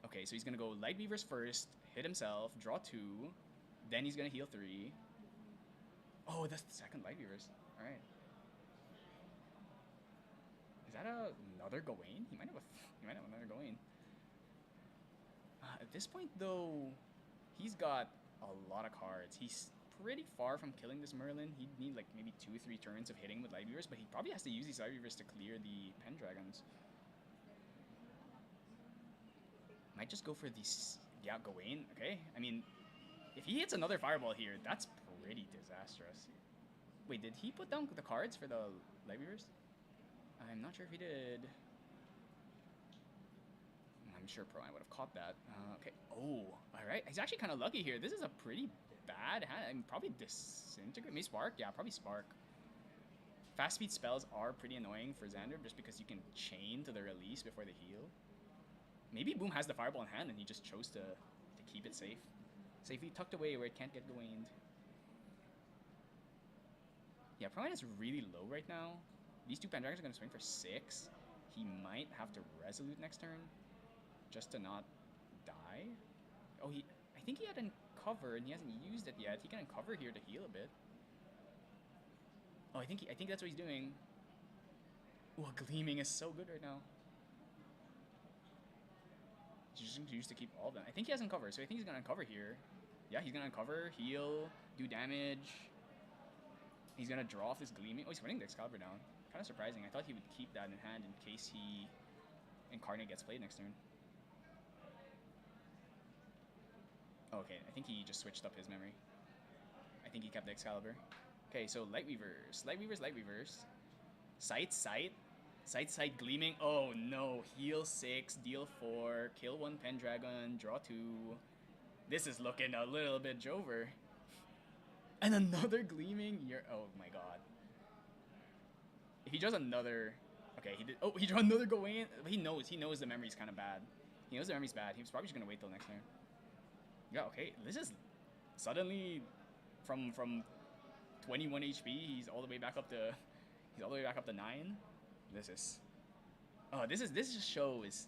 Okay, so he's gonna go Light Weavers first, hit himself, draw 2, then he's gonna heal 3. Oh, that's the second Light Weavers. Alright. Is that another Gawain? He might have another Gawain. At this point, though, he's got a lot of cards. He's pretty far from killing this Merlin. He'd need like maybe 2-3 turns of hitting with Light Weavers, but he probably has to use these Light Weavers to clear the Pendragons. Might just go for these. Yeah, Gawain. Okay. I mean, if he hits another Fireball here, that's pretty disastrous. Wait, did he put down the cards for the Light Weavers? I'm not sure if he did. I'm sure Pro would have caught that. Okay. Oh, all right. He's actually kind of lucky here. This is a pretty bad hand. I mean, probably Disintegrate. Maybe Spark? Yeah, probably Spark. Fast speed spells are pretty annoying for Xander just because you can chain to the release before they heal. Maybe Boom has the Fireball in hand and he just chose to keep it safe. Safely tucked away where it can't get Gawained. Yeah, Pro is really low right now. These 2 Pendragons are going to swing for 6. He might have to Resolute next turn just to not die. Oh, I think he had Uncover and he hasn't used it yet. He can Uncover here to heal a bit. Oh, I think that's what he's doing. Oh, Gleaming is so good right now. He's just used to keep all of them. I think he has Uncover, so I think he's going to Uncover here. Yeah, he's going to Uncover, heal, do damage. He's going to draw off this Gleaming. Oh, he's putting the Excalibur down. Kind of surprising. I thought he would keep that in hand in case he Incarnate gets played next turn. Oh, okay, I think he just switched up his memory. I think he kept the Excalibur. Okay, so Light Weavers. Light Weavers, Light Weavers. Sight, Sight. Sight, Sight, Gleaming. Oh no, heal 6, deal 4, kill 1 Pendragon, draw 2. This is looking a little bit Jover. And another gleaming. Oh my god. If he draws another, okay, he did. Oh, he drew another Gawain. He knows the memory's kind of bad. He knows the memory's bad. He was probably just gonna wait till next turn. Yeah, okay. This is suddenly from 21 HP. He's all the way back up to 9. This is. Oh, this just shows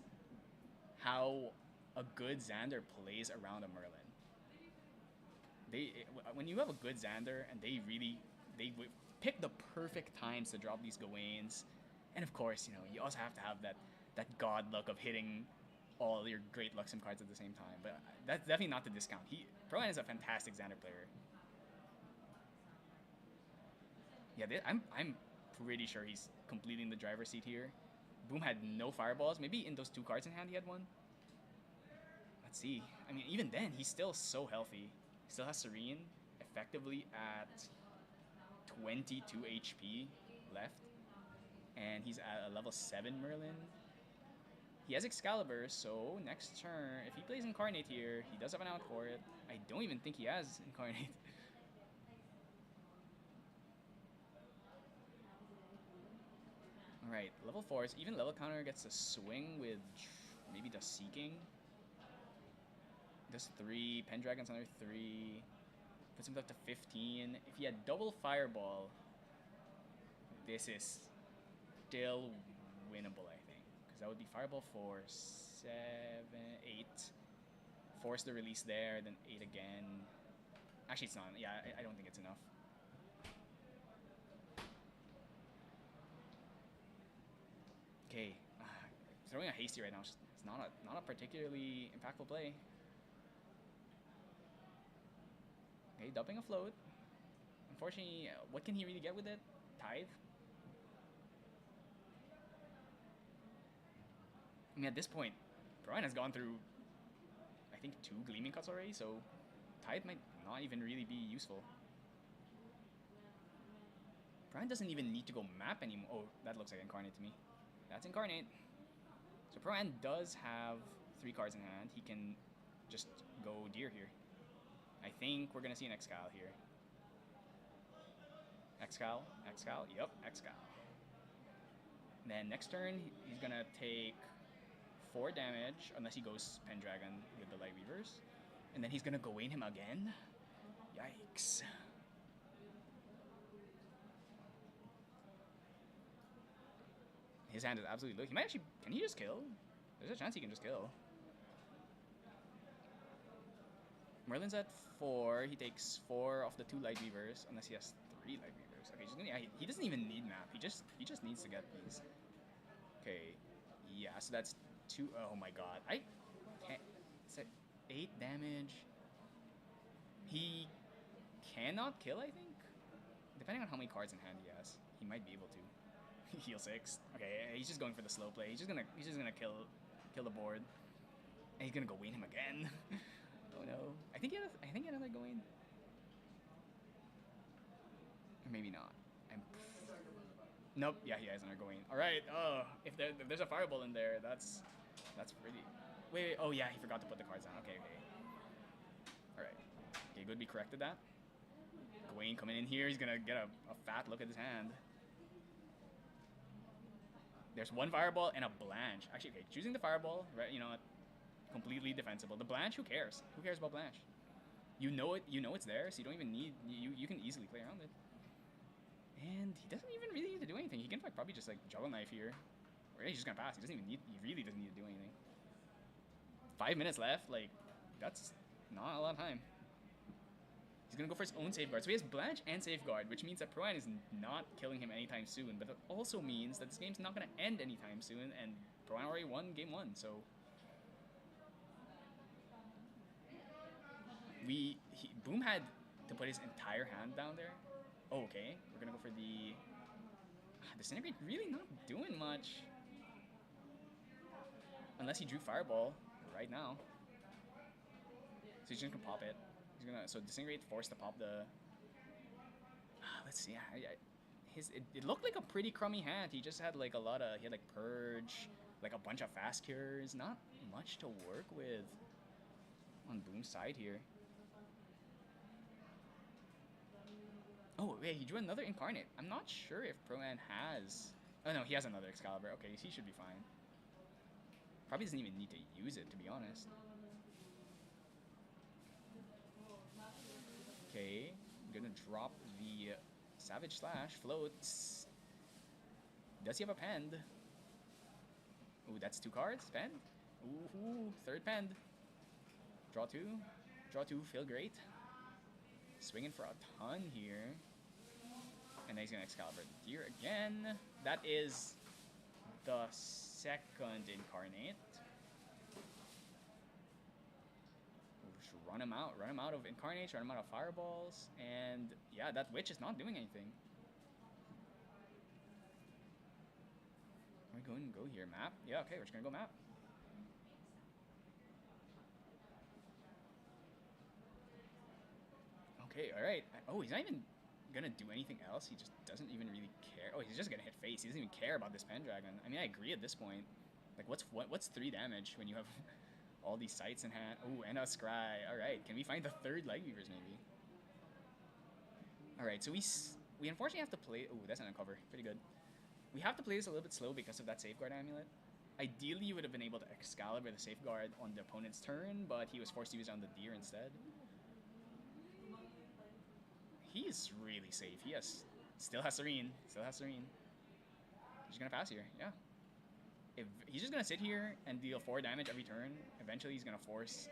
how a good Xander plays around a Merlin. When you have a good Xander and they pick the perfect times to drop these Gawains, and of course, you also have to have that god luck of hitting all your great Luxem cards at the same time. But that's definitely not the discount. Pro-An is a fantastic Xander player. Yeah, I'm pretty sure he's completing the driver's seat here. Boom had no fireballs. Maybe in those 2 cards in hand he had one. Let's see. I mean, even then, he's still so healthy. He still has Serene effectively at 22 HP left. And he's at a level 7 Merlin. He has Excalibur, so next turn, if he plays Incarnate here, he does have an out for it. I don't even think he has Incarnate. Alright, level 4s. Even level counter gets a swing with maybe the Seeking. Does 3. Pendragon's another 3. Puts him up to 15. If he had double Fireball, this is still winnable, I think. Because that would be Fireball for 7, 8. Force the release there, then 8 again. Actually, it's not. Yeah, I don't think it's enough. Okay. Throwing a Hasty right now is not a particularly impactful play. Okay, dumping a float. Unfortunately, what can he really get with it? Tithe? I mean, at this point, Brian has gone through, I think, 2 Gleaming Cuts already, so Tithe might not even really be useful. Brian doesn't even need to go map anymore. Oh, that looks like Incarnate to me. That's Incarnate. So Pro-An does have 3 cards in hand. He can just go Deer here. I think we're going to see an Excal here. Excal? Yep, Excal. Then next turn, he's going to take 4 damage, unless he goes Pendragon with the Light Weavers. And then he's going to Gawain him again. Yikes. His hand is absolutely low. He might actually... Can he just kill? There's a chance he can just kill. Merlin's at 4. He takes 4 off the 2 Light Weavers, unless he has 3 Light Weavers. Okay, he doesn't even need map. He just needs to get these. Okay, yeah. So that's 2. Oh my god, I can't. It's at 8 damage. He cannot kill, I think. Depending on how many cards in hand he has, he might be able to. Heal 6. Okay, he's just going for the slow play. He's just gonna kill the board, and he's gonna go win him again. Oh no! I think he had another Gawain, or maybe not. Nope. Yeah, he has another Gawain. All right. Oh, if there's a fireball in there, that's pretty. Wait. Oh yeah, he forgot to put the cards down. Okay. All right. Okay, good. We corrected that. Gawain coming in here. He's gonna get a fat look at his hand. There's 1 fireball and a Blanche. Actually, okay, choosing the fireball, right? Completely defensible. The Blanche, who cares? Who cares about Blanche? You know it's there, so you don't even need. You can easily play around it. And he doesn't even really need to do anything. He can probably just like Juggle Knife here, or he's just gonna pass. He really doesn't need to do anything. 5 minutes left. Like, that's not a lot of time. He's gonna go for his own Safeguard. So he has Blanche and Safeguard, which means that Pro-An is not killing him anytime soon. But it also means that this game's not gonna end anytime soon, and Pro-An already won game 1. So Boom had to put his entire hand down there. Oh, okay, we're gonna go for the Disintegrate. Really not doing much, unless he drew Fireball right now. So he's just gonna pop it. So Disintegrate forced to pop the. Let's see. It looked like a pretty crummy hand. He just had like he had like Purge, like a bunch of fast cures. Not much to work with on Boom's side here. Oh, wait, he drew another Incarnate. I'm not sure if Pro-An has... Oh, no, he has another Excalibur. Okay, he should be fine. Probably doesn't even need to use it, to be honest. Okay, I'm gonna drop the Savage Slash. Floats. Does he have a Pend? Ooh, that's 2 cards. Pend. Ooh, third Pend. Draw 2. Draw 2, feel great. Swinging for a ton here. And then he's gonna Excalibur the Deer again. That is the second Incarnate. We'll just run him out of Incarnates, run him out of Fireballs, and yeah, that Witch is not doing anything. We're going to go here, map. Yeah, okay, we're just gonna go map. Okay, alright. Oh, he's not even gonna do anything else. He just doesn't even really care. Oh, he's just gonna hit face. He doesn't even care about this Pendragon. I mean, I agree at this point. Like, what's 3 damage when you have all these sights in hand? Oh, and a Scry. Alright, can we find the third Light Weavers, maybe? Alright, so we unfortunately have to play... Oh, that's an uncover. Pretty good. We have to play this a little bit slow because of that Safeguard Amulet. Ideally, you would have been able to Excalibur the Safeguard on the opponent's turn, but he was forced to use it on the Deer instead. He's really safe. He still has Serene. Still has Serene. He's gonna pass here. Yeah. If he's just gonna sit here and deal 4 damage every turn, eventually he's gonna force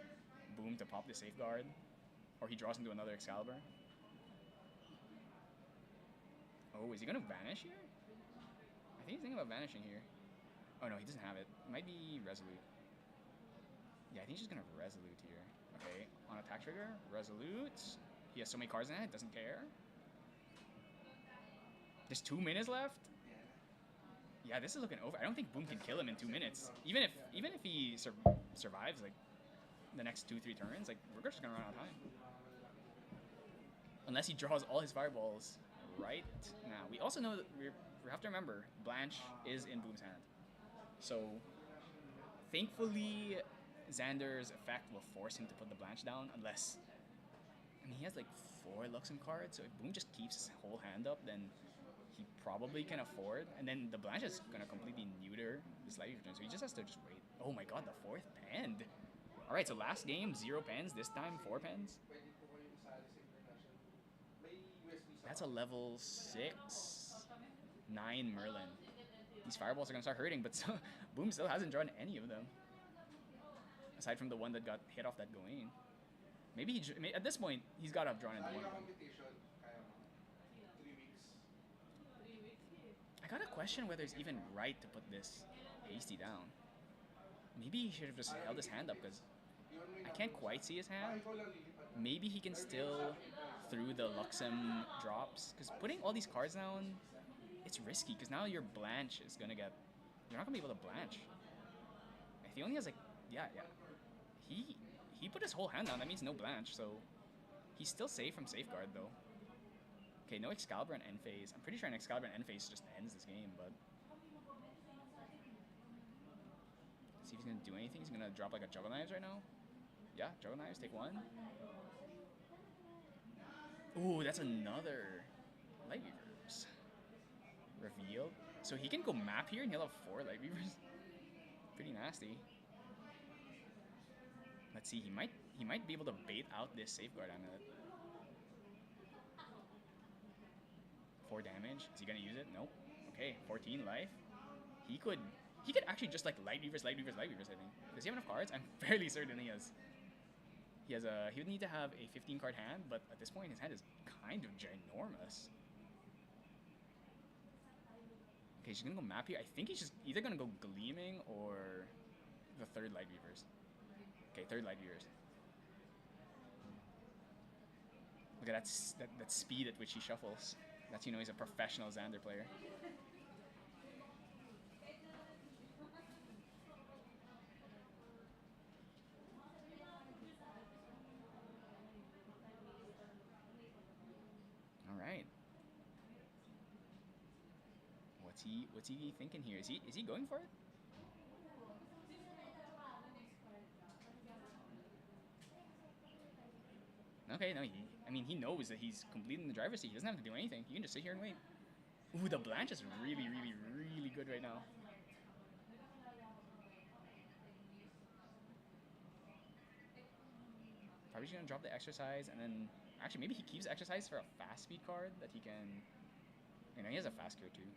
Boom to pop the Safeguard, or he draws into another Excalibur. Oh, is he gonna vanish here? I think he's thinking about vanishing here. Oh no, he doesn't have it. It might be Resolute. Yeah, I think he's just gonna Resolute here. Okay, on attack trigger, Resolute. He has so many cards in it, doesn't care. There's 2 minutes left? Yeah, this is looking over. I don't think Boom can kill him in 2 minutes. Even if he survives like the next 2-3 turns, like we're just gonna run out of time. Unless he draws all his fireballs right now. We also know that we have to remember Blanche is in Boom's hand. So thankfully Xander's effect will force him to put the Blanche down unless... I mean, he has like 4 Luxem cards, so if Boom just keeps his whole hand up, then he probably can afford. And then the Blanche is gonna completely neuter this Light Weaver, so he just has to just wait. Oh my god, the 4th Pend! Alright, so last game, 0 pens, this time 4 pens. That's a level 6, 9 Merlin. These fireballs are gonna start hurting, but Boom still hasn't drawn any of them. Aside from the one that got hit off that Gawain. Maybe at this point, he's got to have drawn into one of them. I gotta question whether it's even right to put this hasty down. Maybe he should have just held his hand up, because I can't quite see his hand. Maybe he can still through the Luxem drops, because putting all these cards down, it's risky, because now your Blanche is gonna get... You're not gonna be able to Blanche. If he only has like... Yeah. He put his whole hand down, that means no Blanche, so... He's still safe from Safeguard, though. Okay, no Excalibur and End Phase. I'm pretty sure an Excalibur and End Phase just ends this game, but... Let's see if he's gonna do anything. He's gonna drop like a Juggle Knives right now. Yeah, Juggle Knives, take 1. Ooh, that's another Light Weavers. Revealed. So he can go map here and he'll have 4 Light Weavers. Pretty nasty. Let's see, he might be able to bait out this Safeguard Amulet. 4 damage. Is he gonna use it? Nope. Okay, 14 life. He could actually just like Light Weavers, I think. Does he have enough cards? I'm fairly certain he has. He would need to have a 15 card hand, but at this point his hand is kind of ginormous. Okay, she's gonna go map here. I think he's just either gonna go Gleaming or the 3rd Light Weavers. Okay, 3rd Light Weavers. Look at that speed at which he shuffles. That's, he's a professional Xander player. All right. What's he thinking here? Is he going for it? Okay, no, I mean, he knows that he's completely in the driver's seat. He doesn't have to do anything. He can just sit here and wait. Ooh, the Blanche is really, really, really good right now. Probably just gonna drop the exercise and then actually maybe he keeps exercise for a fast speed card that he can. You know, he has a fast gear too.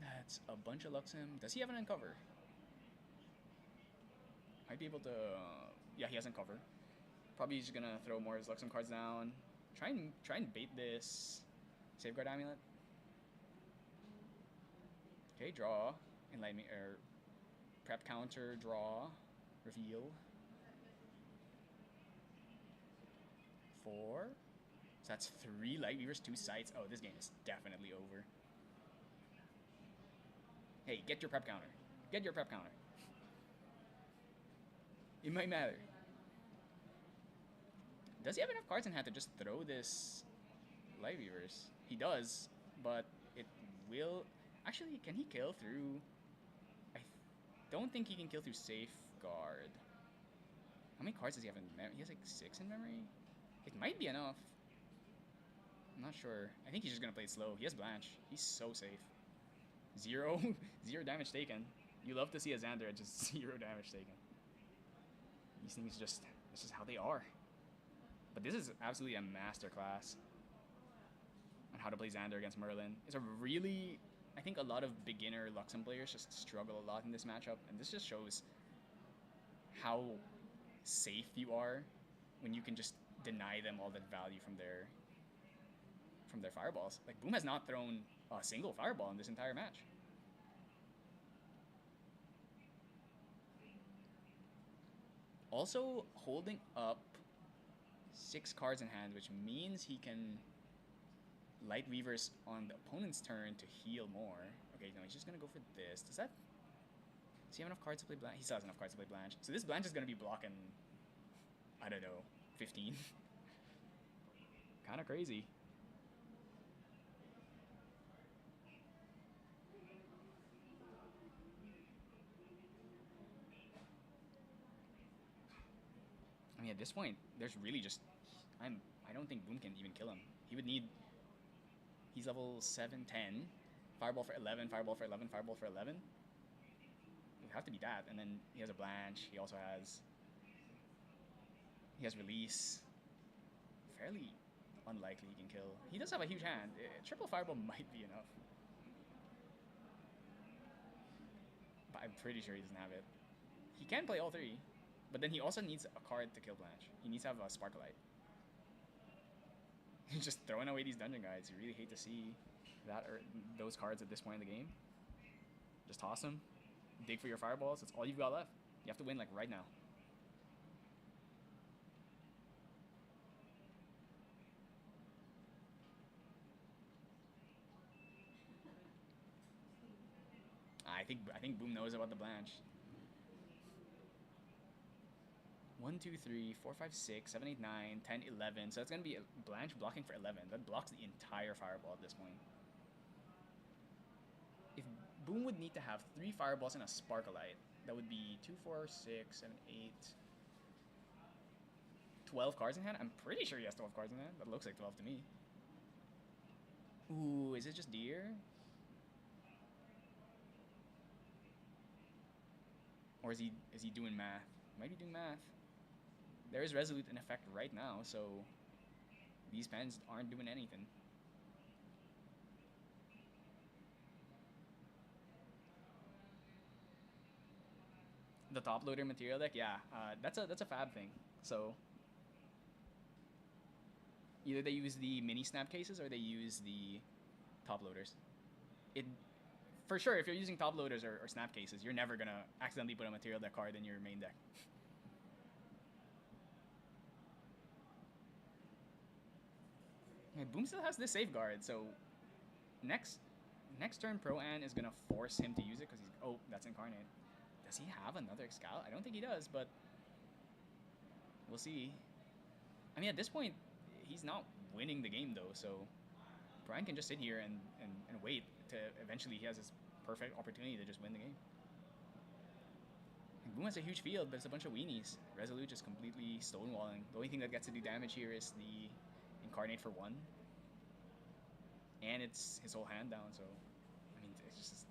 That's a bunch of Luxem. Does he have an uncover? Might be able to. Yeah, he has uncover. Probably just gonna throw more of his Luxem cards down. Try and bait this safeguard amulet. Okay, draw. Enlightenment or prep counter, draw, reveal. 4. So that's 3 light weavers, 2 sights. Oh, this game is definitely over. Hey, get your prep counter. Get your prep counter. It might matter. Does he have enough cards in hand to just throw this light weavers? He does, but it will. Actually, can he kill through? I don't think he can kill through safeguard. How many cards does he have in memory? He has like 6 in memory. It might be enough. I'm not sure. I think he's just gonna play it slow. He has Blanche. He's so safe. 0 damage taken. You love to see a Xander at just 0 damage taken. These things just, this is how they are. But this is absolutely a masterclass on how to play Xander against Merlin. It's a really, I think a lot of beginner Luxem players just struggle a lot in this matchup, and this just shows how safe you are when you can just deny them all that value from their fireballs. Like, Boom has not thrown a single fireball in this entire match. Also holding up 6 cards in hand, which means he can light weavers on the opponent's turn to heal more. Okay, no, he's just gonna go for this. Does he have enough cards to play Blanche? He still has enough cards to play Blanche. So this Blanche is gonna be blocking, I don't know, 15. Kind of crazy. I mean, at this point, there's really just I don't think Boom can even kill him. He would need. He's level 7, 10. Fireball for 11, fireball for 11, fireball for 11. It would have to be that. And then he has a Blanche. He also has. He has release. Fairly unlikely he can kill. He does have a huge hand. Triple fireball might be enough. But I'm pretty sure he doesn't have it. He can play all 3. But then he also needs a card to kill Blanche. He needs to have a Sparklight. He's just throwing away these dungeon guides. You really hate to see that or those cards at this point in the game. Just toss them. Dig for your fireballs. That's all you've got left. You have to win like right now. I think Boom knows about the Blanche. 1, 2, 3, 4, 5, 6, 7, 8, 9, 10, 11. So it's going to be a Blanche blocking for 11. That blocks the entire fireball at this point. If Boom would need to have 3 fireballs and a Sparklight, that would be 2, 4, 6, 7, 8, 12 cards in hand. I'm pretty sure he has 12 cards in hand. That looks like 12 to me. Ooh, is it just Deer? Or is he doing math? Might be doing math. There is Resolute in effect right now, so these pens aren't doing anything. The top loader material deck, yeah, that's a fab thing. So either they use the mini snap cases or they use the top loaders. It for sure, if you're using top loaders or snap cases, you're never gonna accidentally put a material deck card in your main deck. Boom still has this safeguard, so next turn Pro An is gonna force him to use it because he's that's Incarnate. Does he have another Excal? I don't think he does, but we'll see. I mean, at this point, he's not winning the game though, so Brian can just sit here and wait to eventually he has his perfect opportunity to just win the game. Boom has a huge field, but it's a bunch of weenies. Resolute just completely stonewalling. The only thing that gets to do damage here is the Incarnate for 1. And it's his whole hand down, so I mean it's just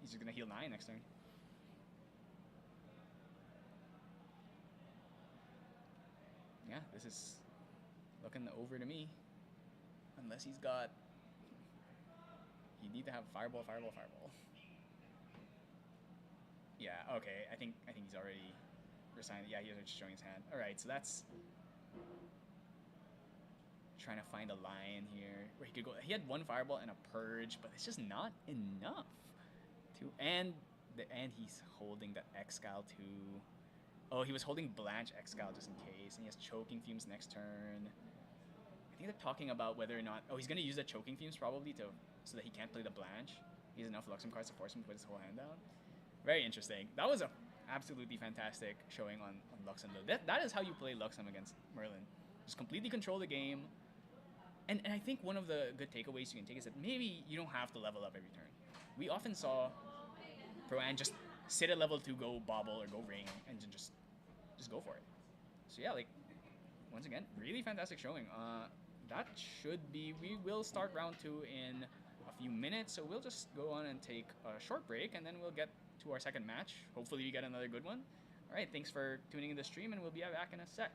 he's just gonna heal 9 next turn. Yeah, this is looking over to me. Unless he's got, you need to have fireball, fireball, fireball. Yeah, okay. I think he's already resigned. Yeah, he's just showing his hand. All right, so that's trying to find a line here where he could go. He had 1 fireball and a purge, but it's just not enough to. And he's holding the Excal too. Oh, he was holding Blanche Excal just in case, and he has choking fumes next turn. I think they're talking about whether or not. Oh, he's gonna use the choking fumes probably to so that he can't play the Blanche. He has enough Luxem cards to force him to put his whole hand down. Very interesting. That was a absolutely fantastic showing on Luxem. That is how you play Luxem against Merlin. Just completely control the game. And I think one of the good takeaways you can take is that maybe you don't have to level up every turn. We often saw Pro-An just sit at level 2, go bobble or go ring, and just go for it. So yeah, like, once again, really fantastic showing. That should be, we will start round 2 in a few minutes, so we'll just go on and take a short break, and then we'll get to our second match. Hopefully we get another good one. All right, thanks for tuning in the stream, and we'll be back in a sec.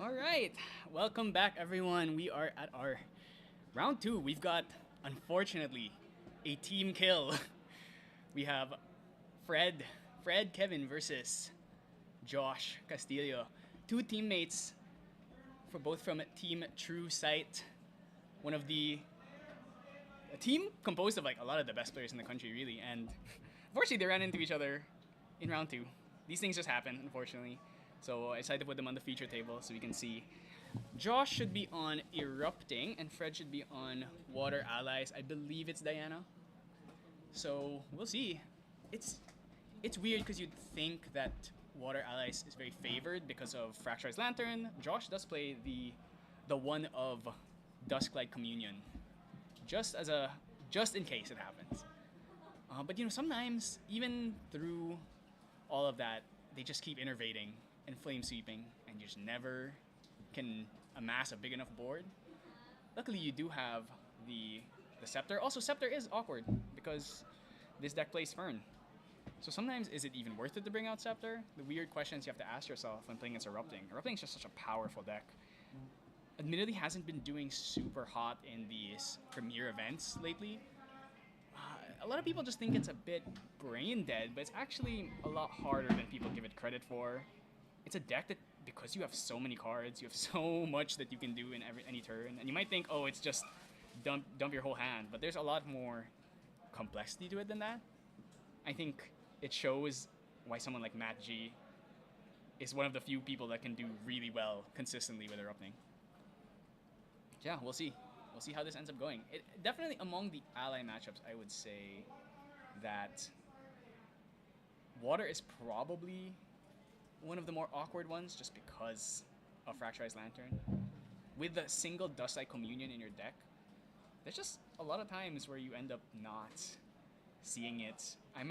All right, welcome back, everyone. We are at our round two. We've got, unfortunately, a team kill. We have Fred, Kevin versus Josh Castillo, two teammates for both from Team True Sight, one of a team composed of like a lot of the best players in the country, really. And unfortunately, they ran into each other in round two. These things just happen, unfortunately. So I decided to put them on the feature table so we can see. Josh should be on Erupting, and Fred should be on Water Allies. I believe it's Diana. So we'll see. It's weird because you'd think that Water Allies is very favored because of Fracturized Lantern. Josh does play the one of Dusklight Communion, just in case it happens. But sometimes even through all of that, they just keep innervating and flame sweeping, and you just never can amass a big enough board. Luckily, you do have the Scepter. Also, Scepter is awkward because this deck plays Fern. So sometimes, is it even worth it to bring out Scepter? The weird questions you have to ask yourself when playing against Erupting. Erupting is just such a powerful deck. Admittedly, hasn't been doing super hot in these premier events lately. A lot of people just think it's a bit brain dead, but it's actually a lot harder than people give it credit for. It's a deck that, because you have so many cards, you have so much that you can do in any turn, and you might think, oh, it's just dump your whole hand, but there's a lot more complexity to it than that. I think it shows why someone like Matt G is one of the few people that can do really well consistently with Erupting. Yeah, we'll see. We'll see how this ends up going. Definitely among the ally matchups, I would say that Water is probably one of the more awkward ones just because of Fracturized Lantern. With the single Dusklight Communion in your deck, there's just a lot of times where you end up not seeing it. I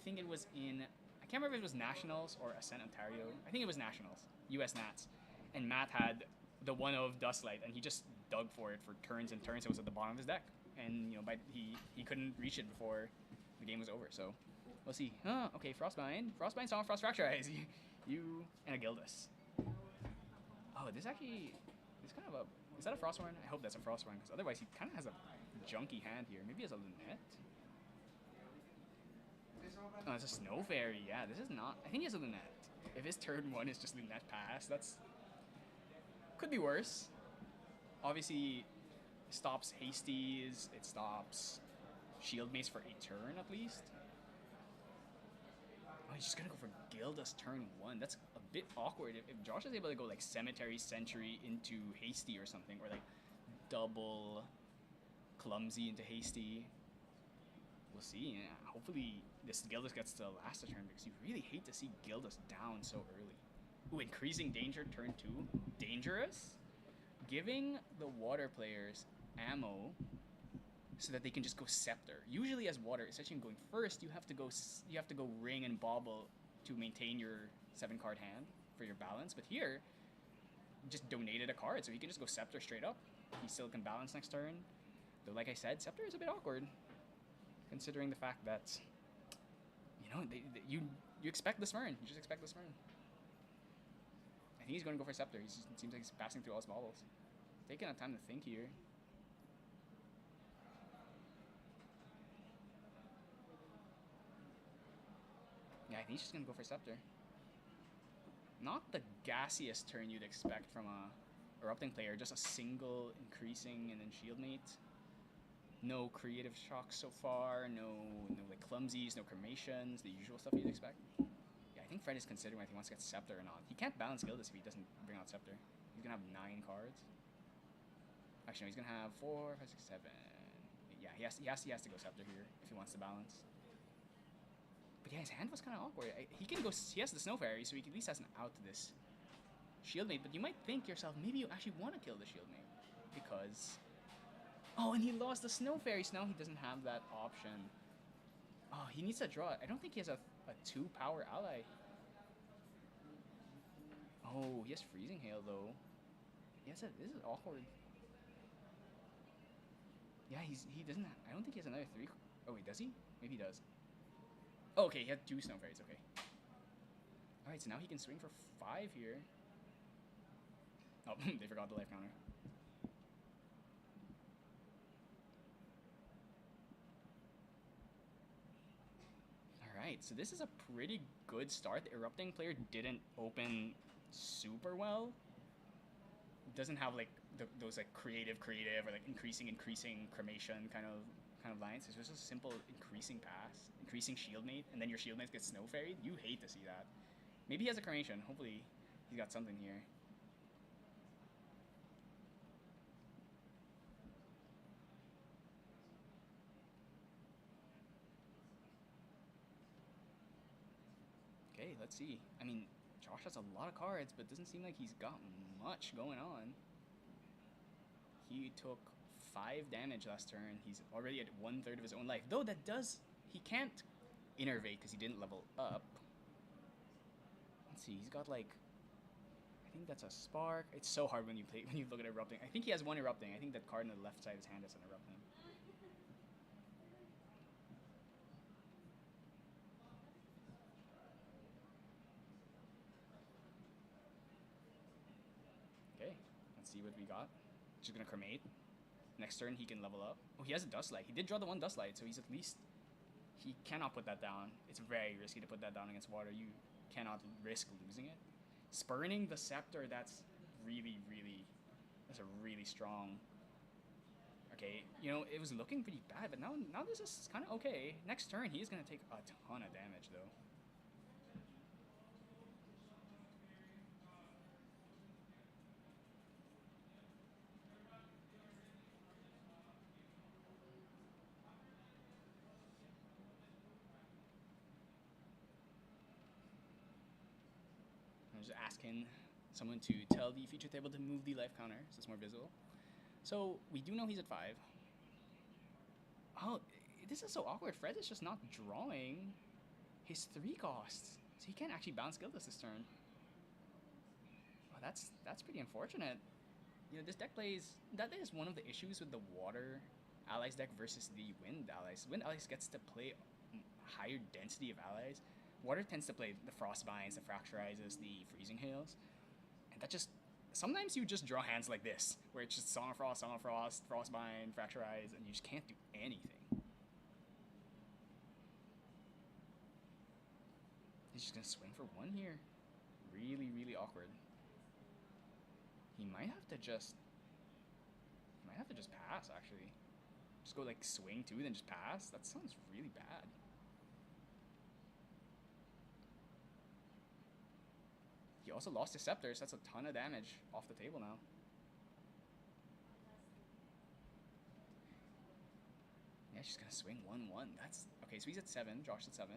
think it was I can't remember if it was Nationals or Ascent Ontario. I think it was Nationals, US Nats. And Matt had the one of Dusklight, and he just dug for it for turns and turns. It was at the bottom of his deck, and he couldn't reach it before the game was over. So we'll see. Okay, Frostbind, Song, Frost Fracturize. you and a Gildas. Oh, this kind of is that a Frostborn? I hope that's a Frostborn, because otherwise he kind of has a junky hand here. Maybe he has a Lunette. Oh, it's a Snow Fairy. Yeah, this is not. I think he has a Lunette. If his turn one is just Lunette pass, that's could be worse. Obviously, it stops Hasties. It stops Shield Mace for a turn at least. Oh, he's just gonna go for Gildas turn one. That's a bit awkward. If Josh is able to go like Cemetery Sentry into Hasty or something, or like double Clumsy into Hasty, we'll see. Yeah, hopefully this Gildas gets to last a turn, because you really hate to see Gildas down so early. Ooh, Increasing Danger turn 2. Dangerous? Giving the Water players ammo so that they can just go Scepter. Usually as Water, especially in going first, you have to go Ring and Bauble to maintain your 7-card hand for your balance. But here, just donated a card, so he can just go Scepter straight up. He still can balance next turn. Though, like I said, Scepter is a bit awkward, considering the fact that you expect the Smurn. You just expect the Smurn. I think he's going to go for Scepter. It seems like he's passing through all his baubles. Taking a time to think here. Yeah, I think he's just going to go for Scepter. Not the gassiest turn you'd expect from a Erupting player. Just a single Increasing and then Shieldmate. No Creative Shocks so far. No like Clumsies, no Cremations. The usual stuff you'd expect. Yeah, I think Fred is considering if he wants to get Scepter or not. He can't balance Gildas if he doesn't bring out Scepter. He's going to have 9 cards. Actually, no, he's going to have 4, 5, 6, 7. Yeah, he has to go Scepter here if he wants to balance. But yeah, his hand was kind of awkward. He has the Snow Fairy, so he at least has an out to this Shieldmate. But you might think to yourself, maybe you actually want to kill the Shieldmate, because... Oh, and he lost the Snow Fairy, so now he doesn't have that option. Oh, he needs to draw it. I don't think he has a 2-power ally. Oh, he has Freezing Hail, though. This is awkward. Yeah, he doesn't... I don't think he has another 3... Oh, wait, does he? Maybe he does. Oh, okay, he had 2 Snow Fairies, okay. Alright, so now he can swing for 5 here. Oh, they forgot the life counter. Alright, so this is a pretty good start. The erupting player didn't open super well. Doesn't have like those like creative or like increasing cremation kind of lines. It's just a simple increasing pass, increasing shield mate, and then your shield mates get snow ferried. You hate to see that. Maybe he has a cremation. Hopefully he's got something here. Okay, let's see. I mean, Josh has a lot of cards, but doesn't seem like he's got much going on. He took 5 damage last turn. He's already at 1/3 of his own life. Though that does... He can't innervate because he didn't level up. Let's see, he's got like... I think that's a spark. It's so hard when you look at erupting. I think he has one erupting. I think that card on the left side of his hand is an erupting. Okay, let's see what we got. Just gonna cremate. Next turn he can level up. Oh, he has a dust light. He did draw the one dust light, so he's at least... He cannot put that down. It's very risky to put that down against water. You cannot risk losing it. Spurning the scepter, that's really, that's a really strong... Okay, you know, it was looking pretty bad, but now this is kind of okay. Next turn, he's going to take a ton of damage, though. I'm just asking someone to tell the feature table to move the life counter so it's more visible. So we do know he's at 5. Oh, this is so awkward. Fred is just not drawing his 3 costs, so he can't actually bounce Gildas this turn. Oh, that's pretty unfortunate. You know, this deck plays... That is one of the issues with the water allies deck versus the wind allies. Wind allies gets to play higher density of allies. Water tends to play the Frostbinds, the Fracturizes, the Freezing Hails. And that just... Sometimes you just draw hands like this, where it's just Song of Frost, Frostbind, Fracturize, and you just can't do anything. He's just gonna swing for 1 here. Really awkward. He might have to just... pass, actually. Just go, like, swing 2, then just pass? That sounds really bad. He also lost his scepters. That's a ton of damage off the table now. Yeah, she's gonna swing 1/1. That's... Okay, so he's at 7. Josh at 7.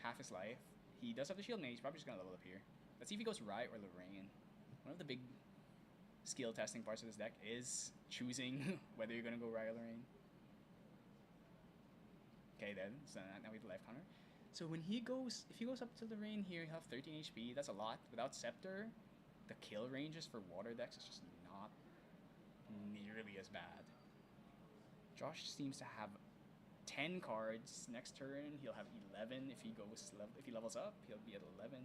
Half his life. He does have the shield mage. He's probably just gonna level up here. Let's see if he goes Riot or Lorraine. One of the big skill testing parts of this deck is choosing whether you're gonna go Riot or Lorraine. Okay, then. So now we have the life counter. So when he goes, if he goes up to the rain here, he'll have 13 HP. That's a lot. Without Scepter, the kill ranges for water decks is just not nearly as bad. Josh seems to have 10 cards. Next turn, he'll have 11. If he levels up, he'll be at 11.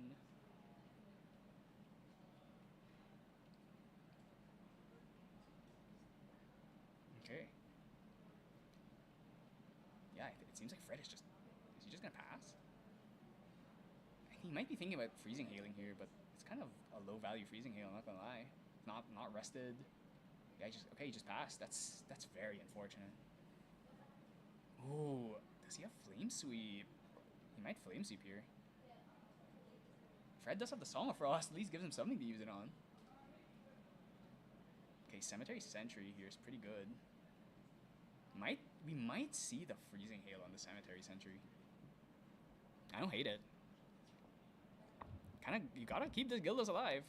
Okay. Yeah, it seems like Fred is he just gonna pass? He might be thinking about freezing hailing here, but it's kind of a low value freezing hail, not gonna lie. Not rested. Yeah, he just passed. That's very unfortunate. Ooh, does he have flame sweep? He might flame sweep here. Fred does have the Song of Frost, at least gives him something to use it on. Okay, Cemetery Sentry here is pretty good. We might see the freezing hail on the Cemetery Sentry. I don't hate it. You gotta keep the Gildas alive.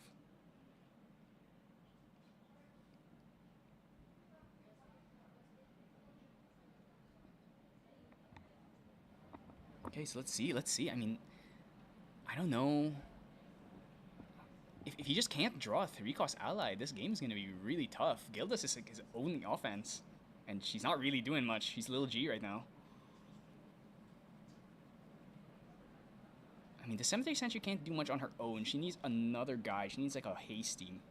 Okay, so let's see. I mean, I don't know. If he just can't draw a 3-cost ally, this game is gonna be really tough. Gildas is like his only offense, and she's not really doing much. She's Lil G right now. I mean, the Cemetery Sentry can't do much on her own. She needs another guy. She needs like a Hasty.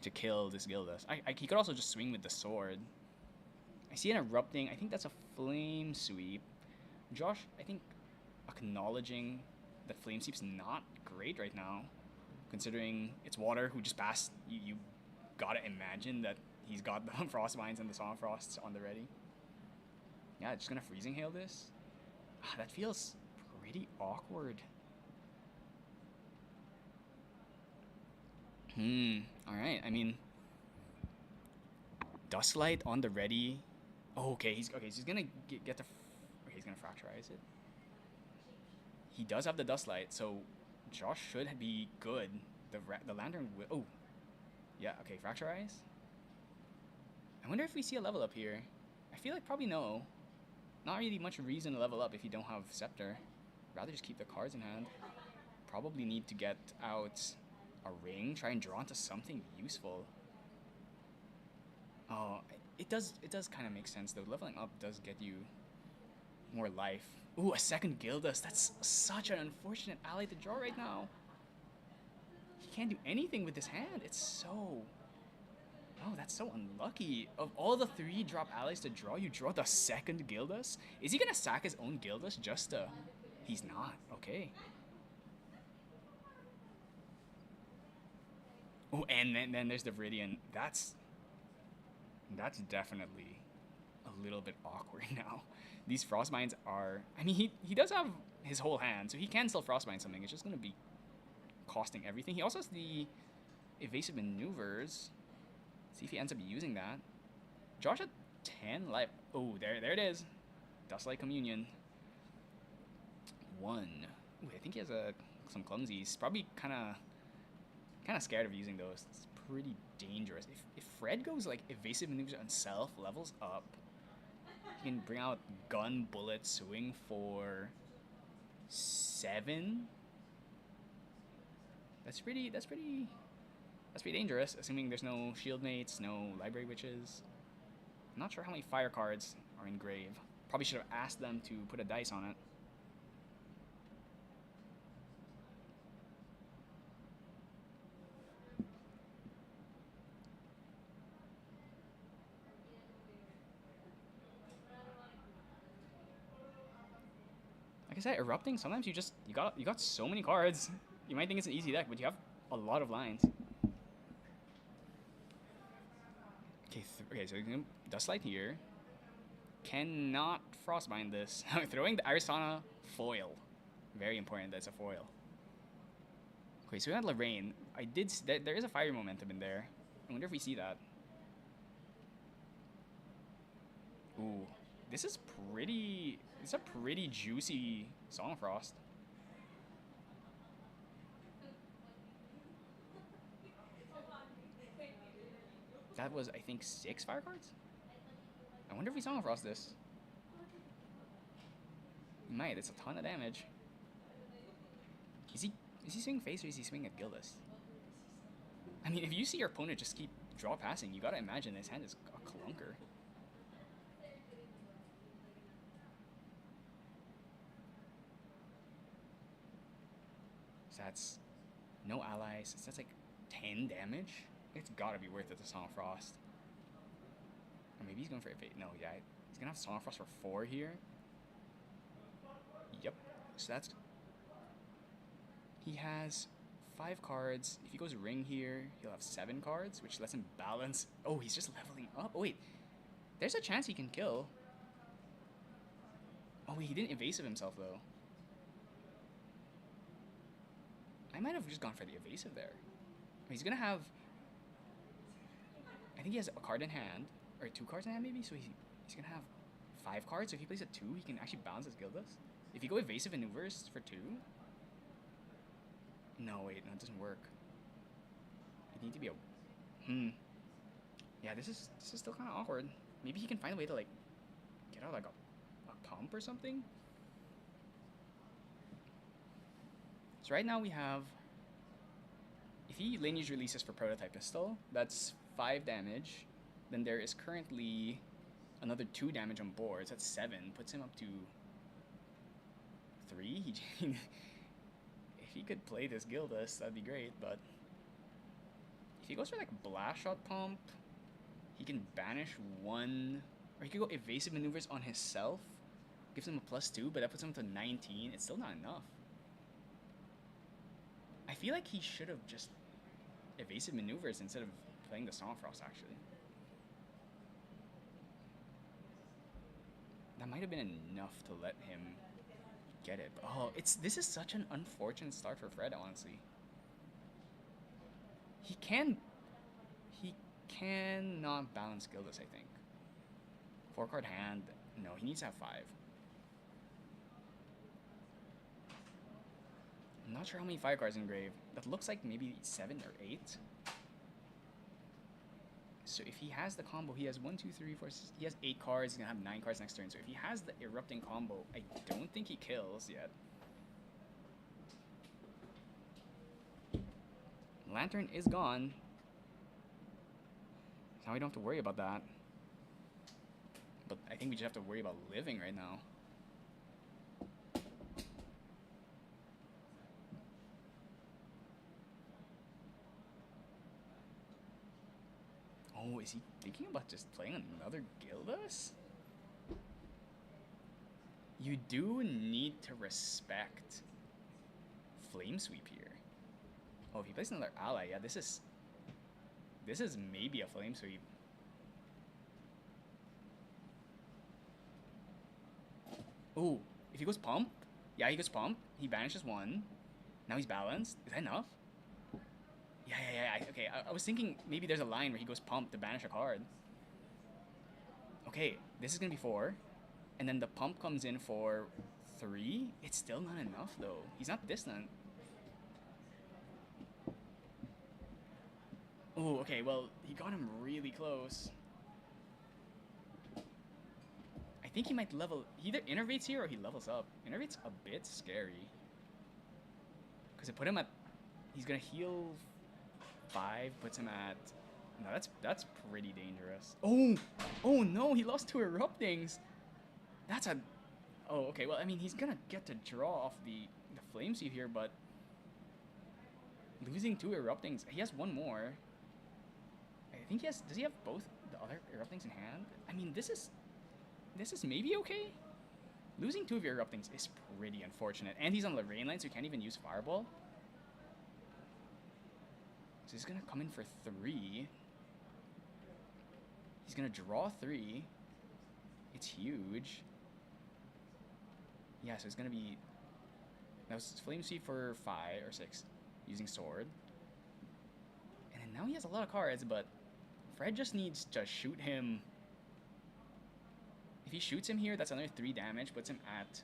to kill this Gildas. He could also just swing with the sword. I see an erupting. I think that's a flame sweep. Josh, I think acknowledging that flame sweep's not great right now, considering it's water who just passed. You gotta imagine that he's got the Frostbinds and the Song of Frosts on the ready. Yeah, just gonna freezing hail this. That feels pretty awkward. Alright, I mean, Dustlight on the ready. Oh, okay, he's gonna get the. Okay, he's gonna fracturize it. He does have the Dustlight, so Josh should be good. The Lantern will. Oh, yeah. Okay, fracturize. I wonder if we see a level up here. I feel like probably no. Not really much reason to level up if you don't have Scepter. Rather just keep the cards in hand. Probably need to get out a ring, try and draw into something useful. Oh, it does kind of make sense though. Leveling up does get you more life. Ooh, a second Gildas. That's such an unfortunate ally to draw right now. He can't do anything with his hand. It's so... Oh, that's so unlucky. Of all the 3-drop allies to draw, you draw the second Gildas? Is he gonna sack his own Gildas just to... He's not. Okay. Oh, and then there's the Viridian. That's definitely a little bit awkward now. These Frostbinds are... I mean, he does have his whole hand, so he can still Frostbind something. It's just going to be costing everything. He also has the Evasive Maneuvers. See if he ends up using that. Josh at 10 life. Oh, there it is. Dustlight Communion. 1. Ooh, I think he has some clumsies. Probably kind of scared of using those. It's pretty dangerous. If Fred goes like Evasive Maneuvers on self, levels up, he can bring out Gun, Bullet, Swing for 7. That's pretty dangerous, assuming there's no Shield Mates, no Library Witches. I'm not sure how many fire cards are in Grave. Probably should have asked them to put a dice on it. Like I said, Erupting, sometimes you got so many cards. You might think it's an easy deck, but you have a lot of lines. Okay, so Dustlight here. Cannot Frostbind this. Throwing the Arisana foil. Very important that it's a foil. Okay, so we had Lorraine. There is a fire momentum in there. I wonder if we see that. Ooh, this is pretty... It's a pretty juicy Song of Frost. That was, I think, 6 fire cards? I wonder if we Song of Frost this. He might, it's a ton of damage. Is he swinging face or is he swinging at Gildas? I mean, if you see your opponent just keep draw passing, you gotta imagine his hand is a clunker. So that's no allies. So that's like 10 damage. It's gotta be worth it to Song of Frost. Or maybe he's going for a fate. No, yeah. He's gonna have Song of Frost for 4 here. Yep. So that's... He has 5 cards. If he goes ring here, he'll have 7 cards, which lets him balance. Oh, he's just leveling up. Oh, wait. There's a chance he can kill. Oh, wait, he didn't evasive himself, though. I might have just gone for the evasive there. He's gonna have... I think he has a card in hand, or 2 cards in hand maybe, so he's gonna have 5 cards, so if he plays a 2, he can actually balance his Gildas. If you go evasive maneuvers for 2... No, wait, no, it doesn't work. It need to be a... Yeah, this is still kind of awkward. Maybe he can find a way to, like, get out, like, a pump or something? So right now we have... If he lineage releases for Prototype Pistol, that's 5 damage. Then there is currently another 2 damage on board. So that's 7. Puts him up to 3. If he could play this Gildas, that'd be great, but If he goes for like Blast Shot Pump, he can banish one, or he could go Evasive Maneuvers on himself. Gives him a +2, but that puts him to 19. It's still not enough. I feel like he should have just Evasive Maneuvers instead of playing the Songfrost, actually. That might have been enough to let him get it. But, oh, this is such an unfortunate start for Fred, honestly. He cannot balance Gildas, I think. 4-card hand. No, he needs to have 5. I'm not sure how many 5 cards in grave. That looks like maybe 7 or 8. So if he has the combo, he has 1, 2, 3, 4, 6. He has 8 cards. He's gonna have 9 cards next turn. So if he has the erupting combo, I don't think he kills yet. Lantern is gone. So now we don't have to worry about that. But I think we just have to worry about living right now. Oh, is he thinking about just playing another Gildas? You do need to respect Flame Sweep here. Oh, if he plays another ally, yeah, this is maybe a Flame Sweep. Oh, if he goes Pump, yeah, he goes Pump. He banishes 1. Now he's balanced. Is that enough? Yeah. Okay, I was thinking maybe there's a line where he goes Pump to banish a card. Okay, this is gonna be 4. And then the Pump comes in for 3. It's still not enough, though. He's not distant. Oh, okay, well, he got him really close. I think he might level... He either Innervates here or he levels up. Innervate's a bit scary. Because it put him at... He's gonna heal 5, puts him at... No, that's pretty dangerous. Oh no, he lost 2 Eruptings. That's a... Oh, okay, well, I mean, he's gonna get to draw off the Flame Sweep here, but... Losing 2 Eruptings... He has 1 more. I think he has... Does he have both the other Eruptings in hand? I mean, this is maybe okay? Losing 2 of your Eruptings is pretty unfortunate. And he's on the rain line, so he can't even use Fireball. So he's gonna come in for 3. He's gonna draw 3. It's huge. Yeah, so it's gonna be... That was Flame Sweep for 5 or 6, using Sword. And then now he has a lot of cards, but Fred just needs to shoot him. If he shoots him here, that's another 3 damage, puts him at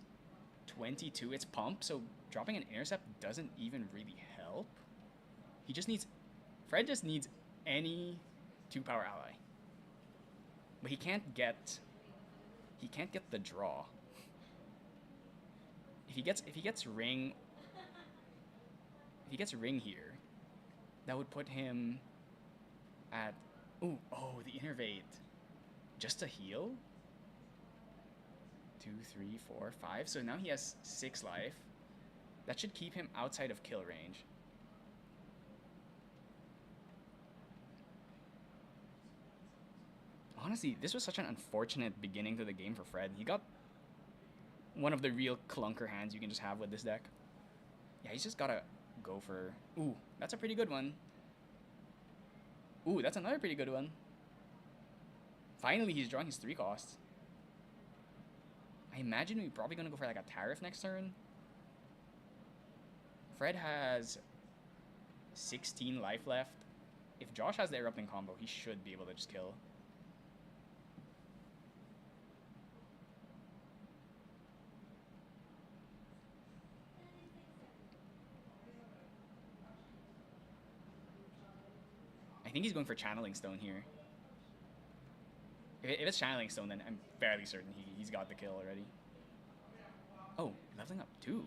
22. It's Pump, so dropping an Intercept doesn't even really help. He just needs... Fred just needs any 2-power ally. But he can't get the draw. If he gets Ring here, that would put him at oh, the Innervate. Just to heal? 2, 3, 4, 5. So now he has 6 life. That should keep him outside of kill range. Honestly, this was such an unfortunate beginning to the game for Fred. He got one of the real clunker hands you can just have with this deck. Yeah, he's just gotta go for... Ooh, that's a pretty good one. Ooh, that's another pretty good one. Finally, he's drawing his 3 costs. I imagine we're probably gonna go for like a Tariff next turn. Fred has 16 life left. If Josh has the Erupting combo, he should be able to just kill. I think he's going for Channeling Stone here. If it's Channeling Stone, then I'm fairly certain he's got the kill already. Oh, leveling up 2?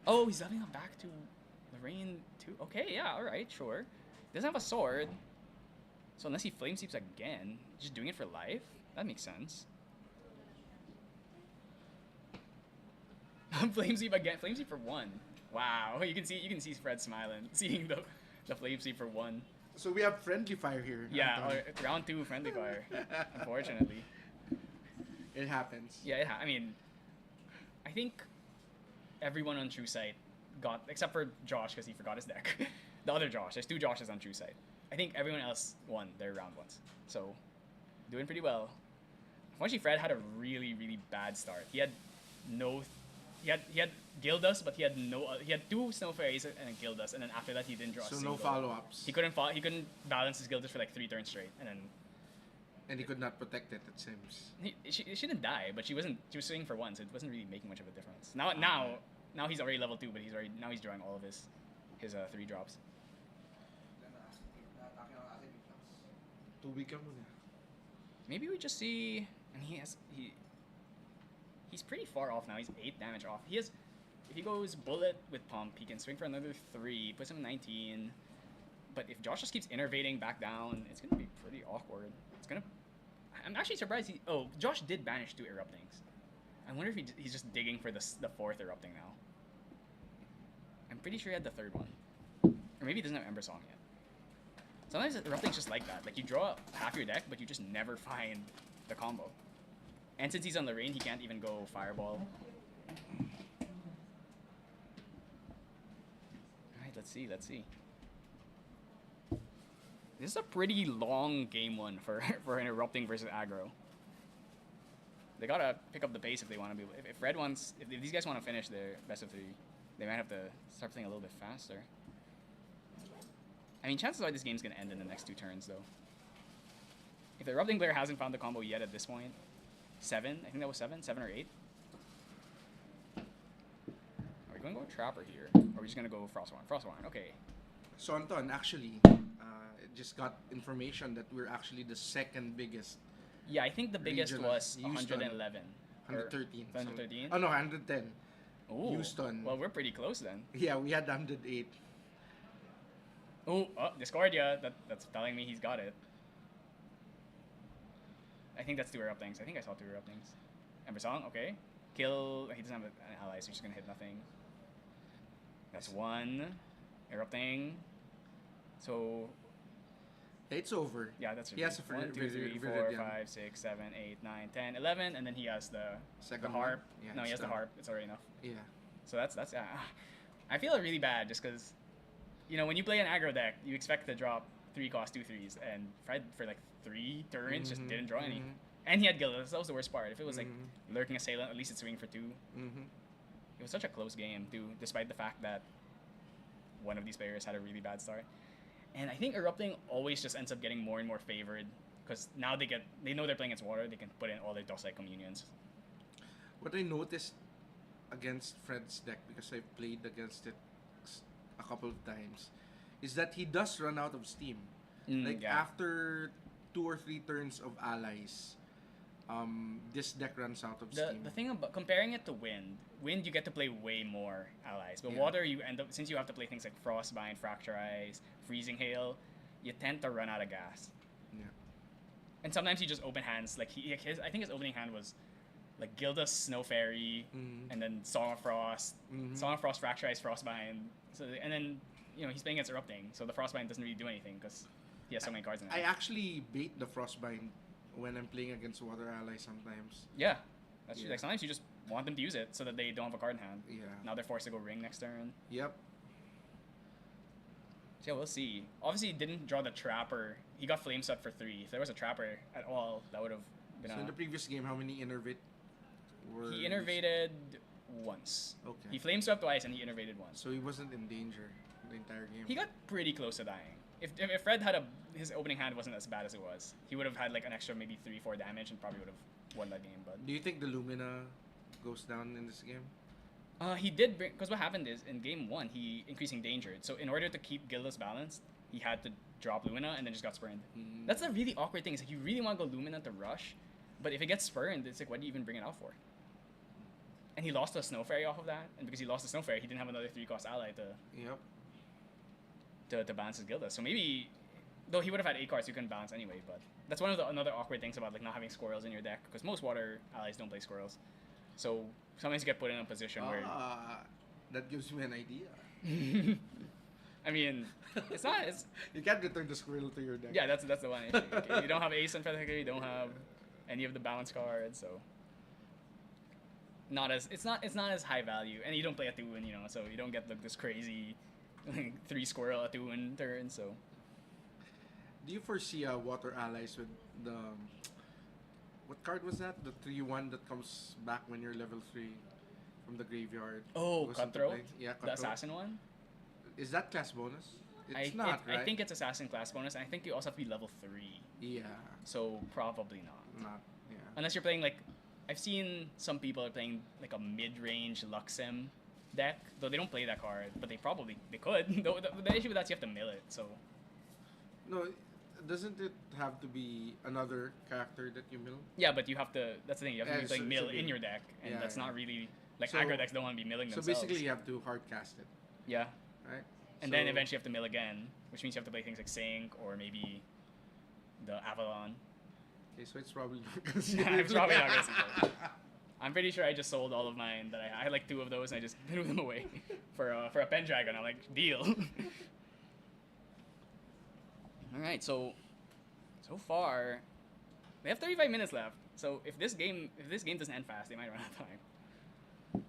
Oh, he's leveling up back to the Rain 2? Okay, yeah, alright, sure. Doesn't have a sword. So unless he Flame Sweeps again, just doing it for life? That makes sense. Flame Sweep again. Flame Sweep for 1. Wow, you can see Fred smiling, seeing the the Flame Sweep for 1. So we have friendly fire here. Yeah, Anton. round 2 friendly fire. Unfortunately. It happens. Yeah, I mean, I think everyone on True Sight got, except for Josh because he forgot his deck. The other Josh, there's 2 Joshes on True Sight. I think everyone else won their round 1s. So, doing pretty well. Unfortunately, Fred had a really, really bad start. He had no, he had Gildas, but he had 2 Snow Fairies and a Gildas, and then after that he didn't draw a So single. no follow-ups. He couldn't balance his Gildas for like 3 turns straight, and then And he could not protect it, it seems. she didn't die, but she was swinging for 1, so it wasn't really making much of a difference. Now he's already level 2, but he's drawing all of his 3 drops. Tubig ka muna. Maybe we just see, and he's pretty far off now. He's 8 damage off. If he goes bullet with pump, he can swing for another 3, puts him 19. But if Josh just keeps innervating back down, it's gonna be pretty awkward. I'm actually surprised Josh did banish 2 Eruptings. I wonder if he's just digging for the 4th Erupting now. I'm pretty sure he had the 3rd one. Or maybe he doesn't have Ember Song yet. Sometimes Erupting's just like that. Like, you draw half your deck, but you just never find the combo. And since he's on Lorraine, he can't even go Fireball. Alright, let's see. This is a pretty long game 1 for an Erupting versus aggro. They gotta pick up the pace if they want to be. If Red wants, if these guys want to finish their best of 3, they might have to start playing a little bit faster. I mean, chances are this game's gonna end in the next 2 turns, though. If the Erupting player hasn't found the combo yet at this point, 7, I think that was 7 or 8. Are we going to go Trapper here? Or are we just gonna go Frostwarn? Frostwarn, okay. So Anton, actually, just got information that we're actually the 2nd biggest. Yeah, I think the biggest Regional. was Houston. 111. 113. 113? Oh no, 110. Ooh. Houston. Well, we're pretty close then. Yeah, we had 108. Oh, Discordia. That's telling me he's got it. I think that's 2 Eruptings. I think I saw 2 Eruptings. Ember Song, okay. Kill. He doesn't have an ally, so he's just gonna hit nothing. That's 1 Erupting. So. It's over. Yeah, that's He has a 1, 2, 3, 4, 5, 6, 7, 8, 9, 10, 11, and then he has the harp. Yeah, No, he has the harp. It's already enough. Yeah. So that's I feel really bad just because, when you play an aggro deck, you expect to drop 3 cost 2 3s, and Fred for like 3 turns just didn't draw any. And he had Gildas. That was the worst part. If it was like Lurking Assailant, at least it's swinging for 2. It was such a close game too, despite the fact that one of these players had a really bad start. And I think Erupting always just ends up getting more and more favored because now they know they're playing against water. They can put in all their Dosai communions. What I noticed against Fred's deck, because I've played against it a couple of times, is that he does run out of steam. After 2 or 3 turns of allies, this deck runs out of steam. The thing about comparing it to Wind you get to play way more allies. But Water, you end up, since you have to play things like Frostbind, Fracture Ice, Freezing Hail, you tend to run out of gas. Yeah. And sometimes he just open hands. Like I think his opening hand was like Gilda's Snow Fairy, and then Song of Frost, Song of Frost, Fracture Ice, Frostbind. So and then he's playing against Erupting, so the Frostbind doesn't really do anything because he has so many cards in it. I actually bait the Frostbind when I'm playing against Water allies sometimes. Yeah, that's true. Like sometimes you just want them to use it so that they don't have a card in hand. Yeah. Now they're forced to go Ring next turn. Yep. So yeah, we'll see. Obviously, he didn't draw the Trapper. He got Flame Swept for 3. If there was a Trapper at all, that would have been. So in the previous game, how many Innervate were? He innervated once. Okay. He Flame Swept twice and he innervated once. So he wasn't in danger the entire game. He got pretty close to dying. If Fred had his opening hand wasn't as bad as it was, he would have had like an extra maybe 3-4 damage and probably would have won that game. But do you think the Lumina goes down in this game? He did bring, because what happened is in game 1 he increasing endangered. So in order to keep Gildas balanced, he had to drop Lumina and then just got spurned. That's a really awkward thing. It's like you really want to go Lumina to rush, but if it gets spurned, it's like what do you even bring it out for? And he lost a Snow Fairy off of that, and because he lost the Snow Fairy, he didn't have another 3-cost ally to balance his Gildas. So maybe, though he would have had 8 cards, you couldn't balance anyway. But that's one of the another awkward things about like not having squirrels in your deck, because most water allies don't play squirrels. So sometimes you get put in a position where that gives me an idea. I mean, it's not. It's You can't return the squirrel to your deck. yeah. That's the one issue. Okay, you don't have ace on Featherkicker. You don't have any of the bounce cards, so not as it's not as high value, and you don't play a 2-win, so you don't get like this crazy 3 squirrel a 2-win turn. So Do you foresee water allies with the what card was that? The 3/1 that comes back when you're level 3 from the graveyard. oh, Goes into Cutthroat, play? Yeah, the Cutthroat. assassin one. Is that class bonus? It's not, right? I think it's assassin class bonus, and I think you also have to be level 3. Yeah, So probably not. not. Yeah. Unless you're playing like, I've seen some people are playing like a mid-range Luxem deck, though they don't play that card, but they could. Though the issue with that is you have to mill it. So No, doesn't it have to be another character that you mill? yeah, but you have to. That's the thing. You have to Yeah, be playing so- mill so in be- your deck, and yeah, that's yeah. not really like So- aggro decks don't want to be milling So themselves. basically, you have to hard cast it, yeah, right? and then eventually you have to mill again, which means you have to play things like Sync or maybe the Avalon. Okay, so it's probably not I'm considered. probably not gonna see those. I'm pretty sure I just sold all of mine. That I had like 2 of those, and I just threw them away for a Pendragon. I'm like, deal. All right, so far, they have 35 minutes left. So if this game doesn't end fast, they might run out of time.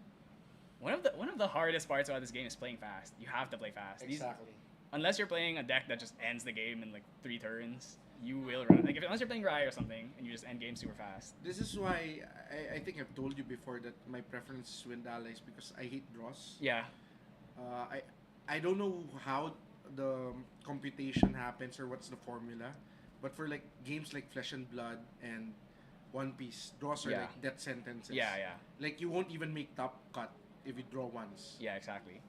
One of the hardest parts about this game is playing fast. You have to play fast. Exactly. Unless you're playing a deck that just ends the game in like 3 turns, you will run. Like unless you're playing Rai or something, and you just end game super fast. This is why I think I've told you before that my preference is Wind Allies because I hate draws. Yeah. I don't know how the computation happens or what's the formula, but for like games like Flesh and Blood and One Piece, draws are Yeah. like death sentences. Yeah, yeah. Like you won't even make top cut if you draw once. Yeah, exactly.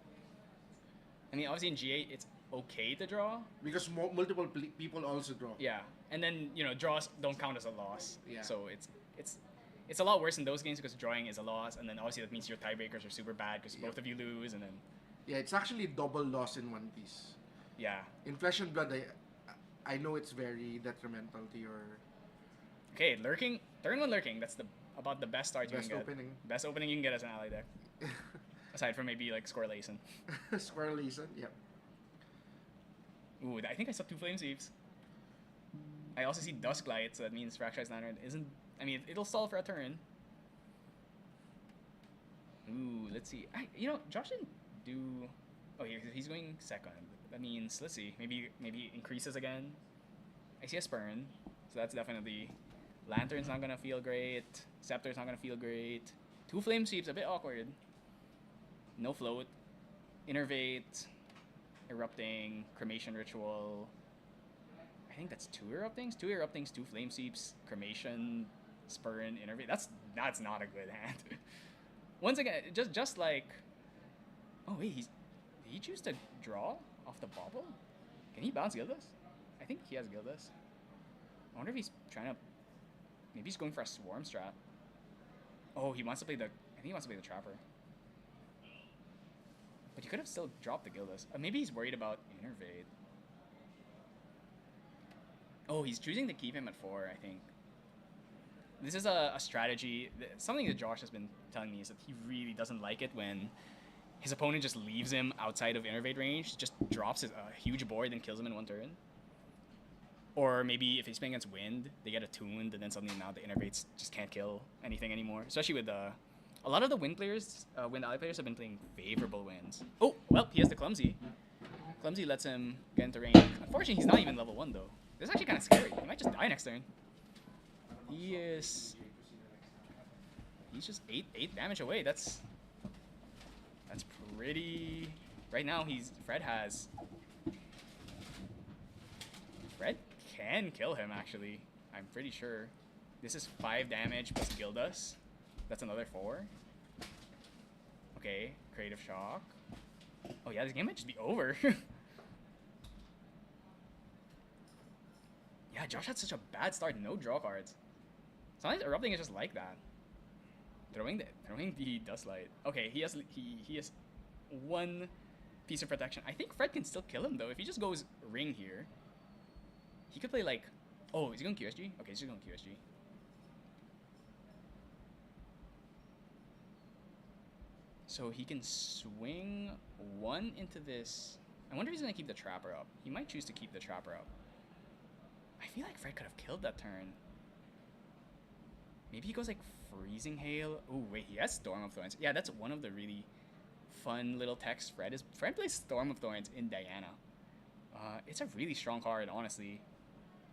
I mean, obviously in GA, it's okay to draw. Because multiple people also draw. Yeah, and then draws don't count as a loss. Yeah. So it's a lot worse in those games because drawing is a loss, and then obviously that means your tiebreakers are super bad because both of you lose, and then Yeah, it's actually double loss in One Piece. yeah. In Flesh and Blood, I know it's very detrimental to your Okay, lurking, turn 1 lurking. That's about the best start you best can get. opening. Best opening you can get as an ally deck, aside from maybe like Scorelason. Square Leeson, yep. Ooh, I think I saw 2 Flame Sweeps. I also see Dusklight, so that means Fracturized Lantern isn't. I mean, it'll stall for a turn. Ooh, let's see. Josh didn't do. Oh, he's going second. That means let's see. Maybe increases again. I see a Spurn, so that's definitely. Lantern's not gonna feel great. Scepter's not gonna feel great. 2 Flame Sweeps, a bit awkward. No float. Innervate. Erupting, Cremation Ritual. I think that's 2 Eruptings. 2 Eruptings, 2 Flame Sweeps, Cremation, Spurn, Innervate. That's not a good hand. Once again, just like. Oh wait, did he choose to draw off the bobble? Can he bounce Gildas? I think he has Gildas. I wonder if he's trying to. Maybe he's going for a Swarm strat. Oh, he wants to play the. I think he wants to play the Trapper. But he could have still dropped the Gildas. Maybe he's worried about Innervate. Oh, he's choosing to keep him at 4, I think. This is a strategy. Something that Josh has been telling me is that he really doesn't like it when his opponent just leaves him outside of Innervate range, just drops a huge board and kills him in 1 turn. Or maybe if he's playing against Wind, they get attuned, and then suddenly now the Innervates just can't kill anything anymore. Especially with a lot of the Wind players, Wind ally players have been playing favorable Winds. Oh, well, he has the Clumsy. Clumsy lets him get into range. Unfortunately, he's not even level 1, though. This is actually kind of scary. He might just die next turn. He's just 8 damage away. That's pretty. Right now, Fred can kill him, actually. I'm pretty sure. This is 5 damage plus Gildas. That's another 4. Okay, Creative Shock. Oh yeah, this game might just be over. Yeah, Josh had such a bad start. No draw cards. Sometimes Erupting is just like that. Throwing the Dustlight. Okay, he has 1 piece of protection. I think Fred can still kill him though. If he just goes Ring here, he could play like. Oh, is he going QSG? Okay, he's just going QSG. So he can swing 1 into this I wonder if he's gonna keep the Trapper up. He might choose to keep the Trapper up. I feel like Fred could have killed that turn. Maybe he goes like Freezing Hail. Oh wait, he has Storm of Thorns. Yeah, that's one of the really fun little techs Fred plays Storm of Thorns in Diana. It's a really strong card, honestly.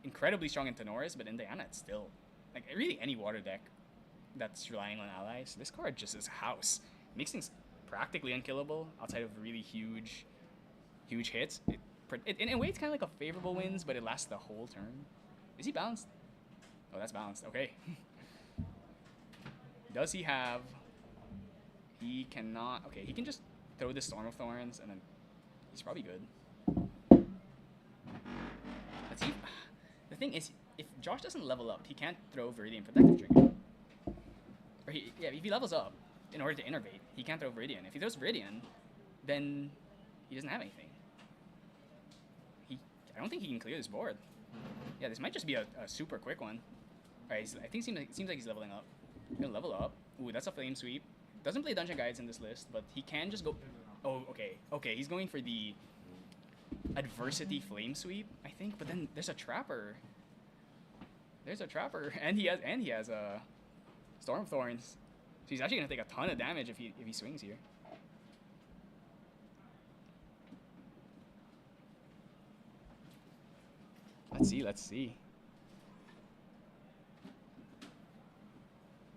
Incredibly strong in Tenoris, but in Diana it's still like really any water deck that's relying on allies. This card just is house. Makes things practically unkillable outside of really huge hits. In a way, it's kind of like a favorable wins, but it lasts the whole turn. Is he balanced? Oh, that's balanced. Okay. Does he have... He cannot... Okay, he can just throw the Storm of Thorns, and then he's probably good. Let's see. The thing is, if Josh doesn't level up, he can't throw Viridian Protective Trigger. Or if he levels up, in order to innervate, he can't throw Viridian. If he throws Viridian, then he doesn't have anything. I don't think he can clear this board. Yeah, this might just be a super quick one. Alright, I think it seems like he's leveling up. He's gonna level up. Ooh, that's a Flame Sweep. Doesn't play Dungeon Guides in this list, but he can just go... Oh, okay. Okay, he's going for the Adversity Flame Sweep, I think. But then there's a Trapper. There's a Trapper, and he has a Storm of Thorns. So he's actually gonna take a ton of damage if he swings here. Let's see.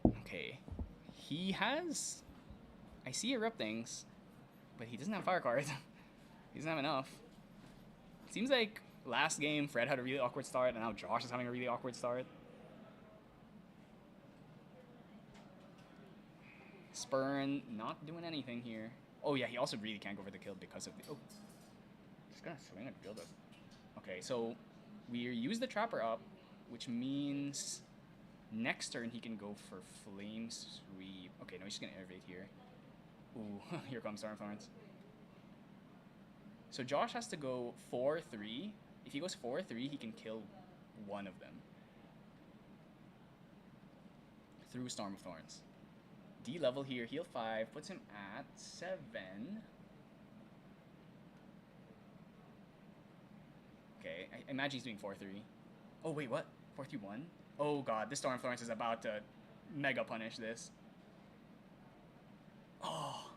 Okay. He has... I see Eruptings, but he doesn't have Fire cards. He doesn't have enough. Seems like last game, Fred had a really awkward start, and now Josh is having a really awkward start. Spurn, not doing anything here. Oh yeah, he also really can't go for the kill because of the... Oh. Just gonna swing at Gilda. Okay, so... We use the Trapper up, which means next turn he can go for Flame Sweep. Okay, no, he's just gonna innervate here. Ooh, here comes Storm of Thorns. So Josh has to go 4-3. If he goes 4-3, he can kill one of them through Storm of Thorns. D level here, heal 5, puts him at 7. Okay, I imagine he's doing 4-3. Oh, wait, what? 4-3-1? Oh, God, this Storm of Thorns is about to mega punish this. Oh.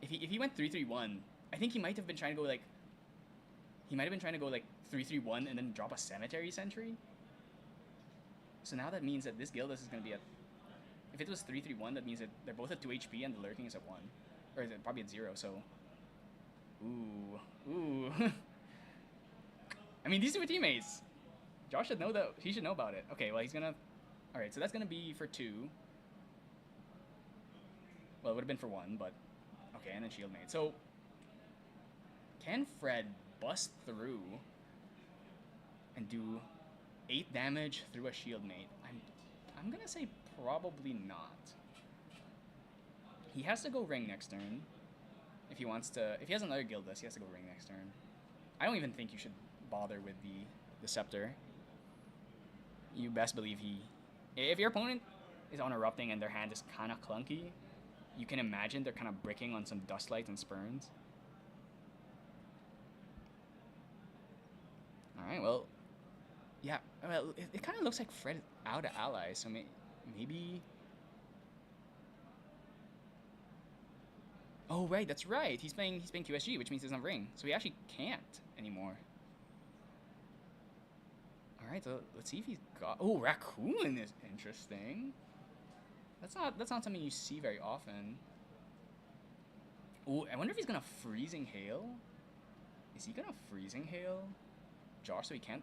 If he went 3-3-1, I think he might have been trying to go, like... He might have been trying to go, like, 3-3-1 and then drop a Cemetery Sentry. So now that means that this Gildas is going to be at... If it was 3-3-1, that means that they're both at 2 HP and the Lurking is at 1. Or probably at 0, so... Ooh. I mean, these two are teammates. Josh should know that. He should know about it. Okay, well, he's gonna... Alright, so that's gonna be for 2. Well, it would have been for 1, but... Okay, and then Shield Mate. So... Can Fred bust through and do 8 damage through a Shield Mate? I'm gonna say probably not. He has to go Ring next turn. If he wants to... If he has another Gildas, he has to go Ring next turn. I don't even think you should bother with the Scepter. You best believe if your opponent is on Erupting and their hand is kind of clunky, you can imagine they're kind of bricking on some Dustlights and Spurns. Alright, well, yeah, well, it kind of looks like Fred is out of allies, so maybe... Oh, right, that's right. He's playing QSG, which means there's no Ring, so he actually can't anymore. Alright, so let's see if he's got... Oh, Raccoon is interesting. That's not something you see very often. Oh, I wonder if he's gonna Freezing Hail. Is he gonna Freezing Hail Josh so he can't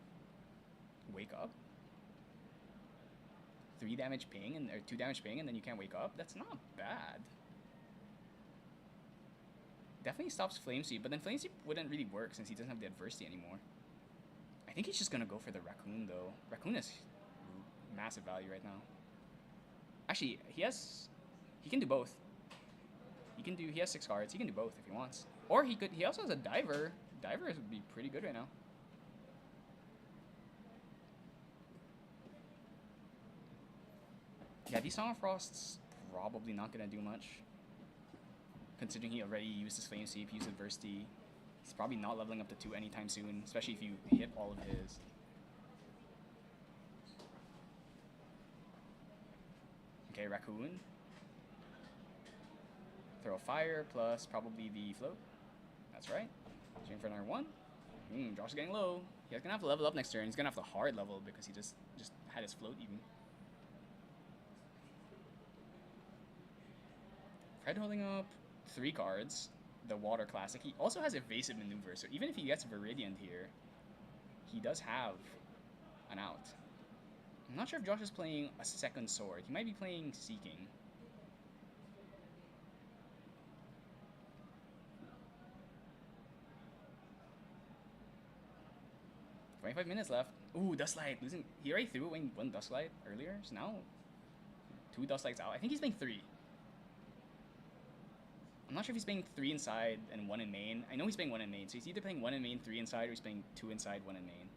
wake up? 3 damage ping or 2 damage ping and then you can't wake up? That's not bad. Definitely stops Flame Sweep, but then Flame Sweep wouldn't really work since he doesn't have the adversity anymore. I think he's just gonna go for the Raccoon though. Raccoon is massive value right now. Actually, he can do both. He has 6 cards. He can do both if he wants. Or he also has a Diver. Diver would be pretty good right now. Yeah, these Song of Frost's probably not gonna do much. considering he already used his Flame Sweep, used Adversity. He's probably not leveling up to 2 anytime soon, especially if you hit all of his. Okay, Raccoon. Throw Fire plus probably the Float. That's right. Swing for another one. Josh is getting low. He's gonna have to level up next turn. He's gonna have to hard level because he just had his float even. Fred holding up 3 cards. The Water Classic. He also has Evasive Maneuver, so even if he gets Viridian here, he does have an out. I'm not sure if Josh is playing a second sword. He might be playing Seeking. $25 left. Ooh, Dustlight. Losing. He already threw away 1 Dustlight earlier, so now 2 Dustlights out. I think he's playing 3. I'm not sure if he's playing 3 inside and 1 in main. I know he's playing 1 in main, so he's either playing 1 in main, 3 inside, or he's playing 2 inside, 1 in main.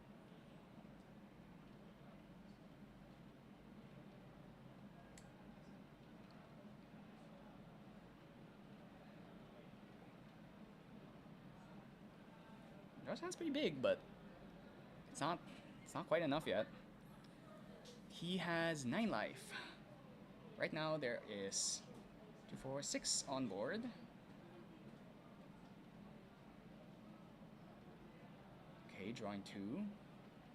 Josh's hand's pretty big, but it's not quite enough yet. He has 9 life. Right now there is 2, 4, 6 on board. Okay, drawing 2.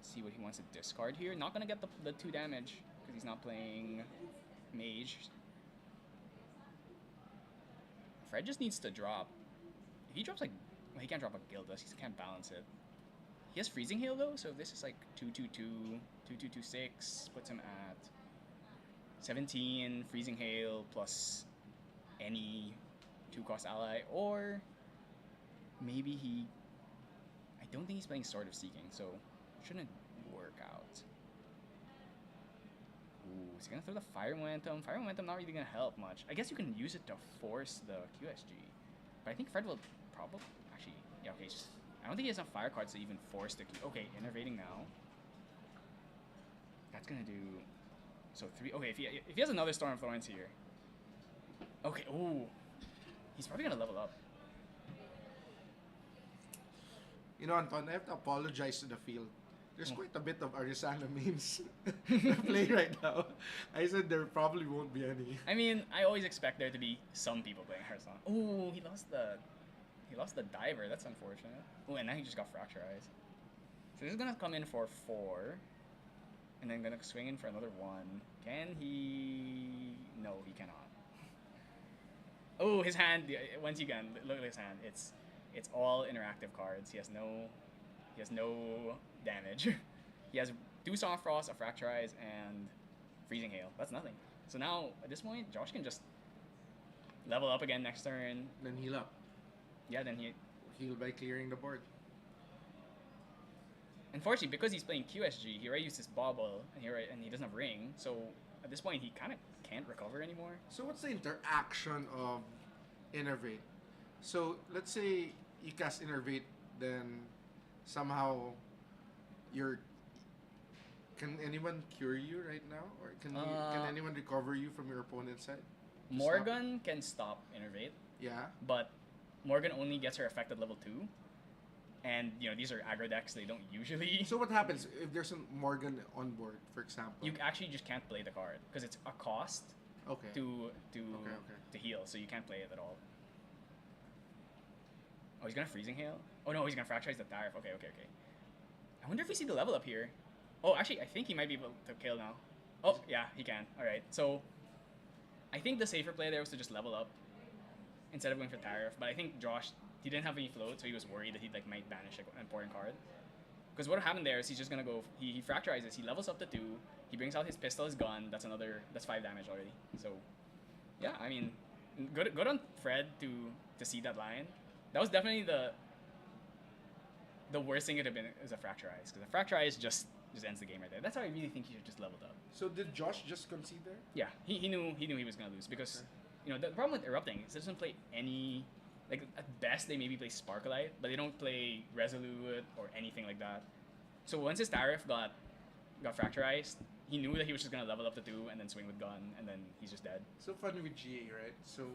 See what he wants to discard here. Not gonna get the 2 damage because he's not playing Mage. Fred just needs to drop. If he drops like, well, he can't drop a Gildas. He can't balance it. He has Freezing Hail though, so if this is like 2/2/2, 2/2/2/6, puts him at 17 Freezing Hail plus any 2-cost ally, or maybe he. I don't think he's playing Sword of Seeking, so shouldn't work out. Ooh, is he gonna throw the Fire Momentum? Fire Momentum not really gonna help much. I guess you can use it to force the QSG, but I think Fred will probably actually. Yeah, okay. I don't think he has enough fire cards to even force the Q. Okay, Innervating now. That's gonna do. So 3. Okay, if he has another Storm of Thorns here. Okay. Ooh, he's probably gonna level up. You know, Anton, I have to apologize to the field. There's quite a bit of Arizana memes playing right now. I said there probably won't be any. I mean, I always expect there to be some people playing Arizana. Ooh, he lost the Diver. That's unfortunate. Oh, and now he just got Fracturized. So he's gonna come in for 4, and then gonna swing in for another 1. Can he? No, he cannot. Oh, his hand. Once again, look at his hand. It's all interactive cards. He has no damage. He has 2 Song of Frost, a Fracturize, and Freezing Hail. That's nothing. So now, at this point, Josh can just level up again next turn. Then heal up. Yeah, then he... Heal by clearing the board. Unfortunately, because he's playing QSG, he already used his Bauble, and he doesn't have Ring, so at this point, he kind of can't recover anymore. So what's the interaction of Innervate? So, let's say you cast Innervate, then somehow you're... Can anyone cure you right now? Or can anyone recover you from your opponent's side? Morgan can stop Innervate. Yeah. But Morgan only gets her effect at level 2. And, these are aggro decks, they don't usually... So what happens if there's a Morgan on board, for example? You actually just can't play the card, because it's a cost to heal, so you can't play it at all. Oh, he's gonna Freezing Hail? Oh no, he's gonna Fracturize the Tariff. Okay. I wonder if we see the level up here. Oh, actually, I think he might be able to kill now. Oh, yeah, he can. Alright, so... I think the safer play there was to just level up instead of going for Tariff, but I think Josh... He didn't have any float, so he was worried that he might banish an important card. Because what happened there is he's just gonna go. He Fracturizes. He levels up to 2. He brings out his pistol, his gun. That's 5 damage already. So, yeah, I mean, good on Fred to see that line. That was definitely the worst thing it would have been is a Fracturize, because a Fracturize just ends the game right there. That's how I really think he should just leveled up. So did Josh just concede there? Yeah, he knew he was gonna lose because the problem with Erupting is it doesn't play any. Like, at best, they maybe play Sparkleite, but they don't play Resolute or anything like that. So once his Tariff got Fracturized, he knew that he was just going to level up to 2 and then swing with gun, and then he's just dead. So funny with GA, right? So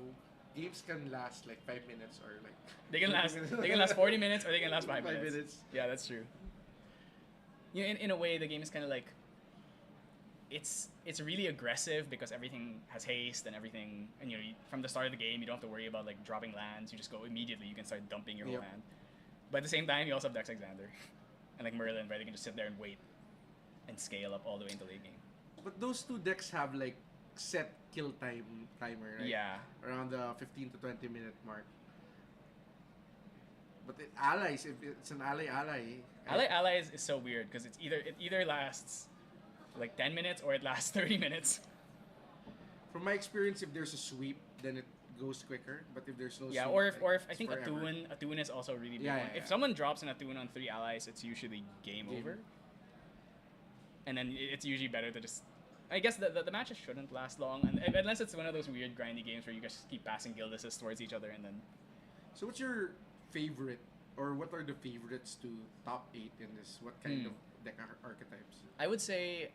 games can last like 5 minutes or like they can last 40 minutes or they can last 5 minutes. 5 minutes. Yeah, that's true. You know, in a way, the game is kind of like it's really aggressive because everything has haste and everything, and you know from the start of the game you don't have to worry about like dropping lands. You just go immediately. You can start dumping your whole Yep. hand. But at the same time, you also have Dex Alexander and like Merlin, right? They can just sit there and wait and scale up all the way into late game. But those two decks have like set kill timer, right? Yeah. Around the 15 to 20 minute mark. But allies, if it's an ally, Ally is so weird because it either lasts like 10 minutes or it lasts 30 minutes. from my experience, if there's a sweep, then it goes quicker. But if there's no Yeah, sweep, or if I it's think forever. Attune is also a really big Yeah, one. yeah, If yeah. someone drops an Attune on 3 allies, it's usually game over. And then it's usually better to just. I guess the matches shouldn't last long, and unless it's one of those weird grindy games where you just keep passing guild assists towards each other, and then So what's your favorite, or what are the favorites to top 8 in this? What kind of deck archetypes? I would say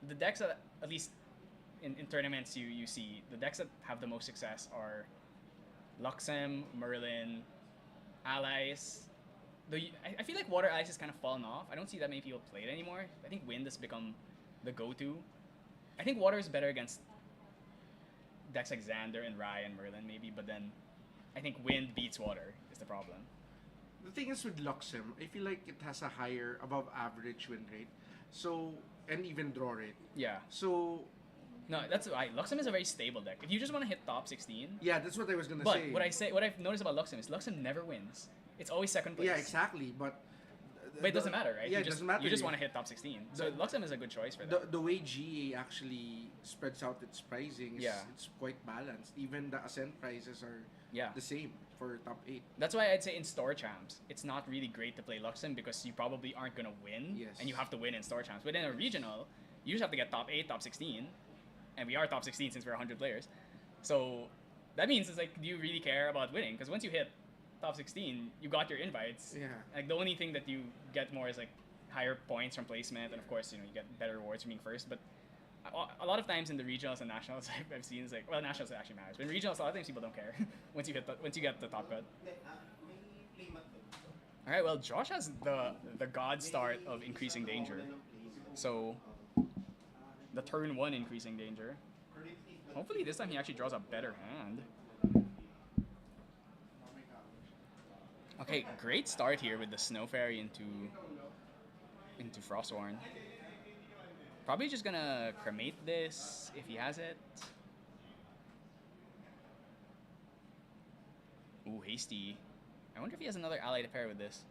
the decks that, at least in tournaments you see, the decks that have the most success are Luxem, Merlin, Allies. I feel like Water Allies has kind of fallen off. I don't see that many people play it anymore. I think Wind has become the go-to. I think Water is better against decks like Xander and Rai and Merlin maybe, but then I think Wind beats Water is the problem. The thing is with Luxem, I feel like it has a higher, above average win rate. So, and even draw rate. Yeah. So, No, that's why Luxem is a very stable deck. If you just want to hit top 16, yeah, that's what I was gonna but say. what I've noticed about Luxem is Luxem never wins. It's always second place. Yeah, exactly. But But it doesn't matter, right? Yeah, you it just, doesn't matter. You just want to hit top 16. So Luxem is a good choice for that. The way GA actually spreads out its pricing, it's quite balanced. Even the Ascent prices are the same for top 8. That's why I'd say in store champs, it's not really great to play Luxem because you probably aren't going to win. Yes. And you have to win in store champs. But in a regional, you just have to get top 8, top 16. And we are top 16 since we're 100 players. So that means it's like, do you really care about winning? Because once you hit top 16, you got your invites. Yeah. Like the only thing that you get more is like higher points from placement, and of course you get better rewards from being first. But a lot of times in the regionals and nationals, I've seen is like, well, nationals actually matters, but in regionals a lot of times people don't care once you get the top cut. All right, well Josh has the god start of increasing danger, so the turn 1 increasing danger. Hopefully this time he actually draws a better hand. Okay, great start here with the Snow Fairy into Frostworn. Probably just gonna cremate this if he has it. Ooh, Hasty. I wonder if he has another ally to pair with this.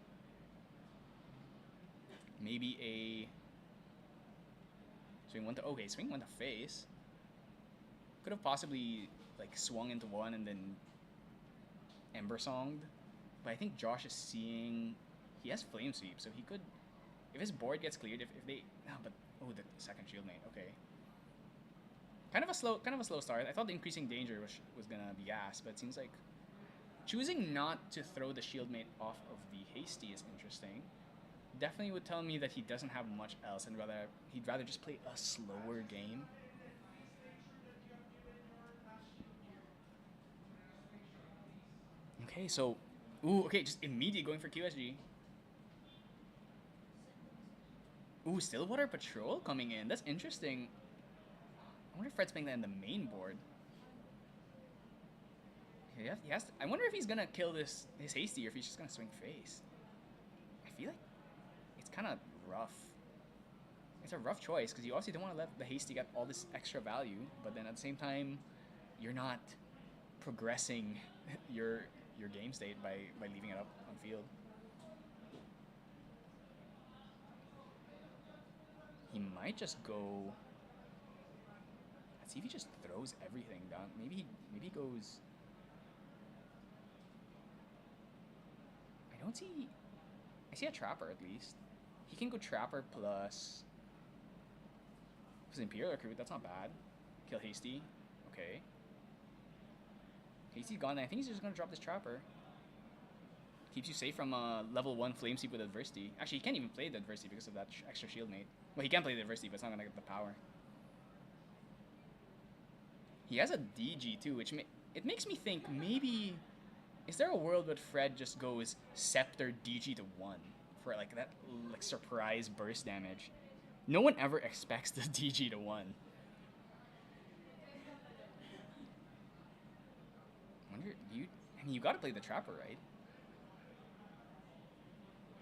Maybe a swing one to swing one to face. Could have possibly like swung into one and then Ember Songed. But I think Josh is seeing he has Flame Sweep, so he could, if his board gets cleared, if they the second shield mate, okay. Kind of a slow start. I thought the increasing danger was gonna be gas, but it seems like choosing not to throw the shield mate off of the Hasty is interesting. Definitely would tell me that he doesn't have much else and he'd rather just play a slower game. Okay, so just immediately going for QSG. Ooh, Stillwater Patrol coming in. That's interesting. I wonder if Fred's playing that in the main board. Okay, he has to, I wonder if he's gonna kill his Hasty or if he's just gonna swing face. I feel like it's kind of rough. It's a rough choice because you obviously don't want to let the Hasty get all this extra value, but then at the same time, you're not progressing your game state by leaving it up on field. He might just go. Let's see if he just throws everything down. Maybe he goes. I see a Trapper at least. He can go Trapper plus. His Imperial Recruit. That's not bad. Kill Hasty. Okay. Hasty's gone. I think he's just gonna drop this Trapper. Keeps you safe from level 1 Flame Sweep with Adversity. Actually, he can't even play the Adversity because of that extra shield mate. Well, he can play the Adversity, but it's not gonna get the power. He has a DG too, which it makes me think maybe is there a world where Fred just goes Scepter DG to 1 for like that like surprise burst damage? No one ever expects the DG to 1. Wonder I mean you gotta play the Trapper, right?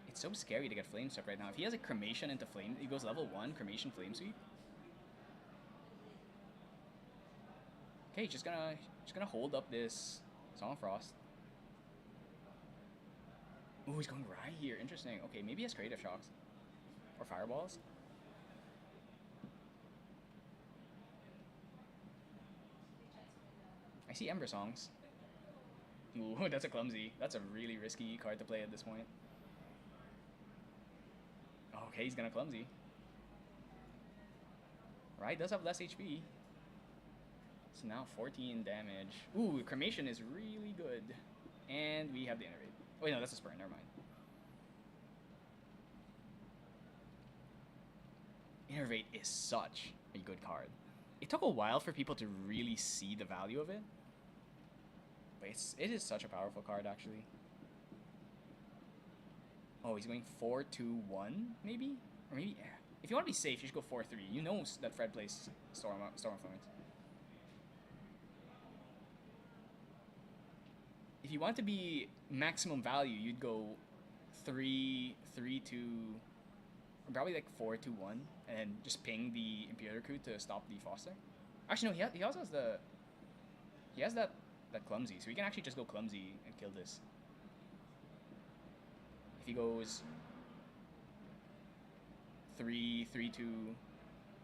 It's so scary to get Flame Sweep right now. If he has a Cremation into Flame, he goes level 1, Cremation Flame Sweep. Okay, just gonna hold up this Song of Frost. Ooh, he's going right here. Interesting. Okay, maybe he has Creative Shocks. Or Fireballs. I see Ember Songs. Ooh, that's a clumsy. That's a really risky card to play at this point. Okay, he's gonna clumsy. Right, does have less HP. So now 14 damage. Ooh, Cremation is really good. And we have the Innervate. Oh, wait, no, that's a Spurn. Never mind. Innervate is such a good card. It took a while for people to really see the value of it. But it is such a powerful card, actually. Oh, he's going 4-2-1, maybe? Or maybe, yeah. If you want to be safe, you should go 4-3. You know that Fred plays Storm of Thorns. If you want to be maximum value, you'd go 3-2, or probably like 4-2-1, and just ping the Imperator Crew to stop the Foster. Actually, no, he also has he has that clumsy, so he can actually just go clumsy and kill this. If he goes 3-3-2,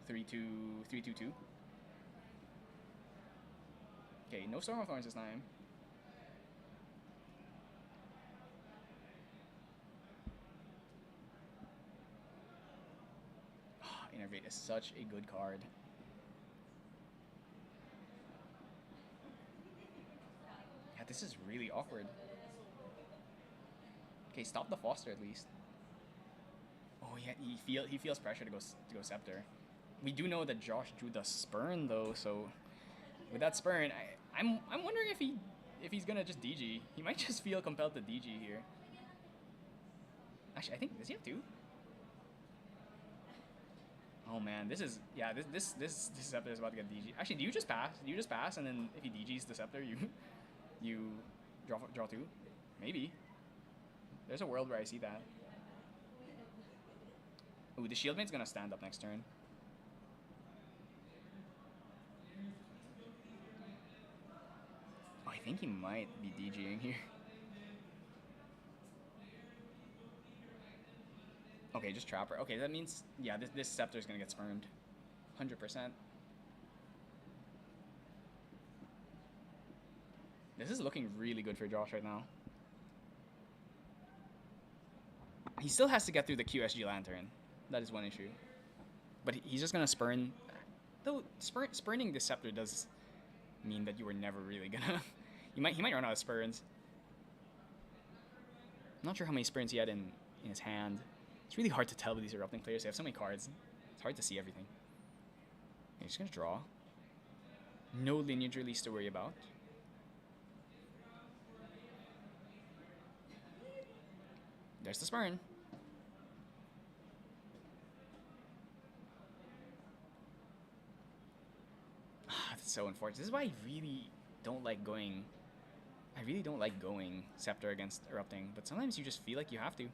3-2, 3-2-2. Okay, no Storm of Thorns this time. Innervate is such a good card. Yeah, this is really awkward. Okay, stop the Foster at least. Oh yeah, he feels pressure to go Scepter. We do know that Josh drew the Spurn though, so with that Spurn, I'm wondering if he's gonna just DG. He might just feel compelled to DG here. Actually, I think does he have 2? Oh man, this Scepter is about to get DG. Actually, do you just pass? Do you just pass and then if he DGs the Scepter, you draw 2? Maybe. There's a world where I see that. Ooh, the Shieldmate's gonna stand up next turn. Oh, I think he might be DGing here. Okay, just Trapper. Okay, that means, yeah, this Scepter's gonna get spurned. 100%. This is looking really good for Josh right now. He still has to get through the QSG Lantern. That is one issue. But he's just gonna spurn. Though spurning the Scepter does mean that you were never really gonna... he might run out of spurns. I'm not sure how many spurns he had in his hand. It's really hard to tell with these Erupting players. They have so many cards. It's hard to see everything. Okay, just gonna draw. No lineage release to worry about. There's the Spurn. That's so unfortunate. This is why I really don't like going Scepter against Erupting, but sometimes you just feel like you have to.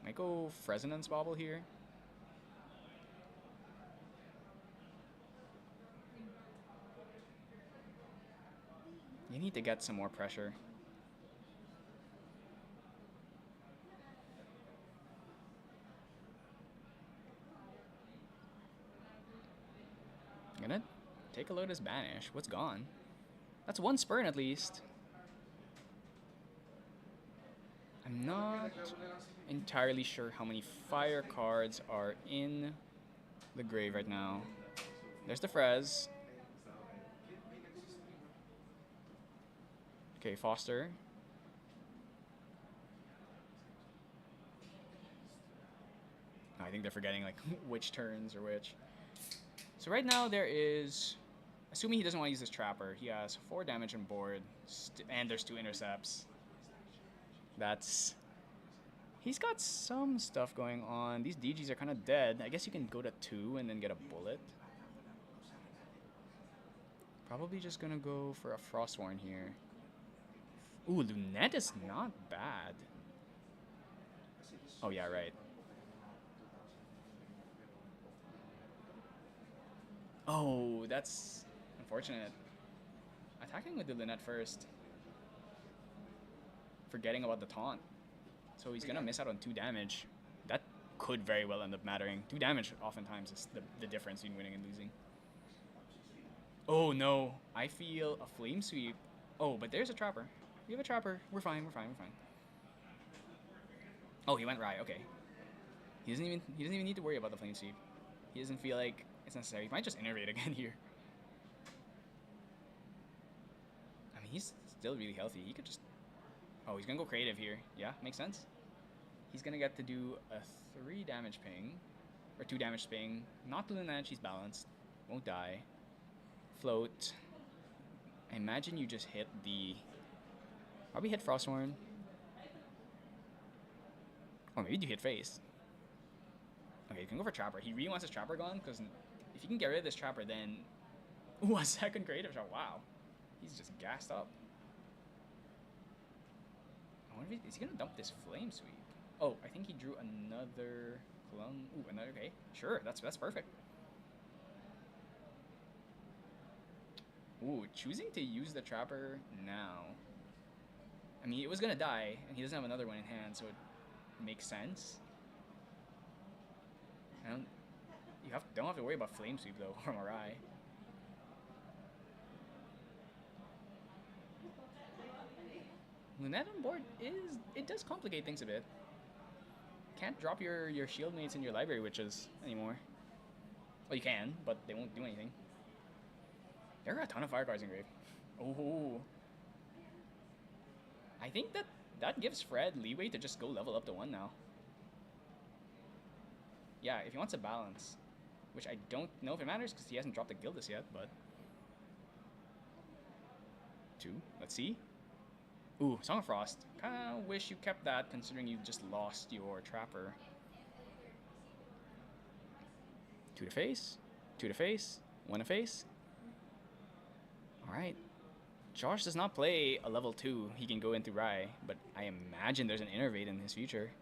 Might go Resonance Bobble here. You need to get some more pressure. I'm gonna take a Lotus Banish. What's gone? That's one Spurn at least. I'm not entirely sure how many fire cards are in the grave right now. There's the Frez. Okay, Foster. I think they're forgetting like which turns or which. So right now there is, assuming he doesn't want to use this trapper, he has 4 damage on board, and there's 2 intercepts. That's... He's got some stuff going on. These DGs are kind of dead. I guess you can go to 2 and then get a bullet. Probably just gonna go for a Frostwarn here. Ooh, Lunette is not bad. Oh yeah, right. Oh, that's unfortunate. Attacking with the Lunette first. Forgetting about the taunt. So he's gonna miss out on 2 damage. That could very well end up mattering. 2 damage oftentimes is the difference between winning and losing. Oh no, I feel a flame sweep. Oh, but there's a trapper. We have a trapper. We're fine, we're fine, we're fine. Oh, he went Rye, okay. He doesn't even need to worry about the flame sweep. He doesn't feel like it's necessary. He might just innervate again here. I mean, he's still really healthy. He could just... Oh, he's gonna go creative here. Yeah, makes sense. He's gonna get to do a 3 damage ping. Or 2 damage ping. Not doing that, she's balanced. Won't die. Float. I imagine you just hit the... Probably hit Frostwarn. Or maybe you hit face. Okay, you can go for Trapper. He really wants his Trapper gone, because if you can get rid of this Trapper, then... Ooh, a second creative shot. Wow. He's just gassed up. I wonder if is he going to dump this Flame Sweep? Oh, I think he drew another... Ooh, another... Okay, sure. That's perfect. Ooh, choosing to use the Trapper now. I mean, it was going to die, and he doesn't have another one in hand, so it makes sense. Don't have to worry about Flame Sweep, though, from Arai. Lunette on board it does complicate things a bit. Can't drop your shield mates in your library witches anymore. Well, you can, but they won't do anything. There are a ton of fire cards in grave. Oh. I think that gives Fred leeway to just go level up to 1 now. Yeah, if he wants a balance. Which I don't know if it matters because he hasn't dropped the Gildas yet, but... 2. Let's see. Ooh, Song of Frost. Kinda wish you kept that considering you just lost your Trapper. 2 to face. 2 to face. 1 to face. Alright. Josh does not play a level 2. He can go into Rai, but I imagine there's an Innervate in his future.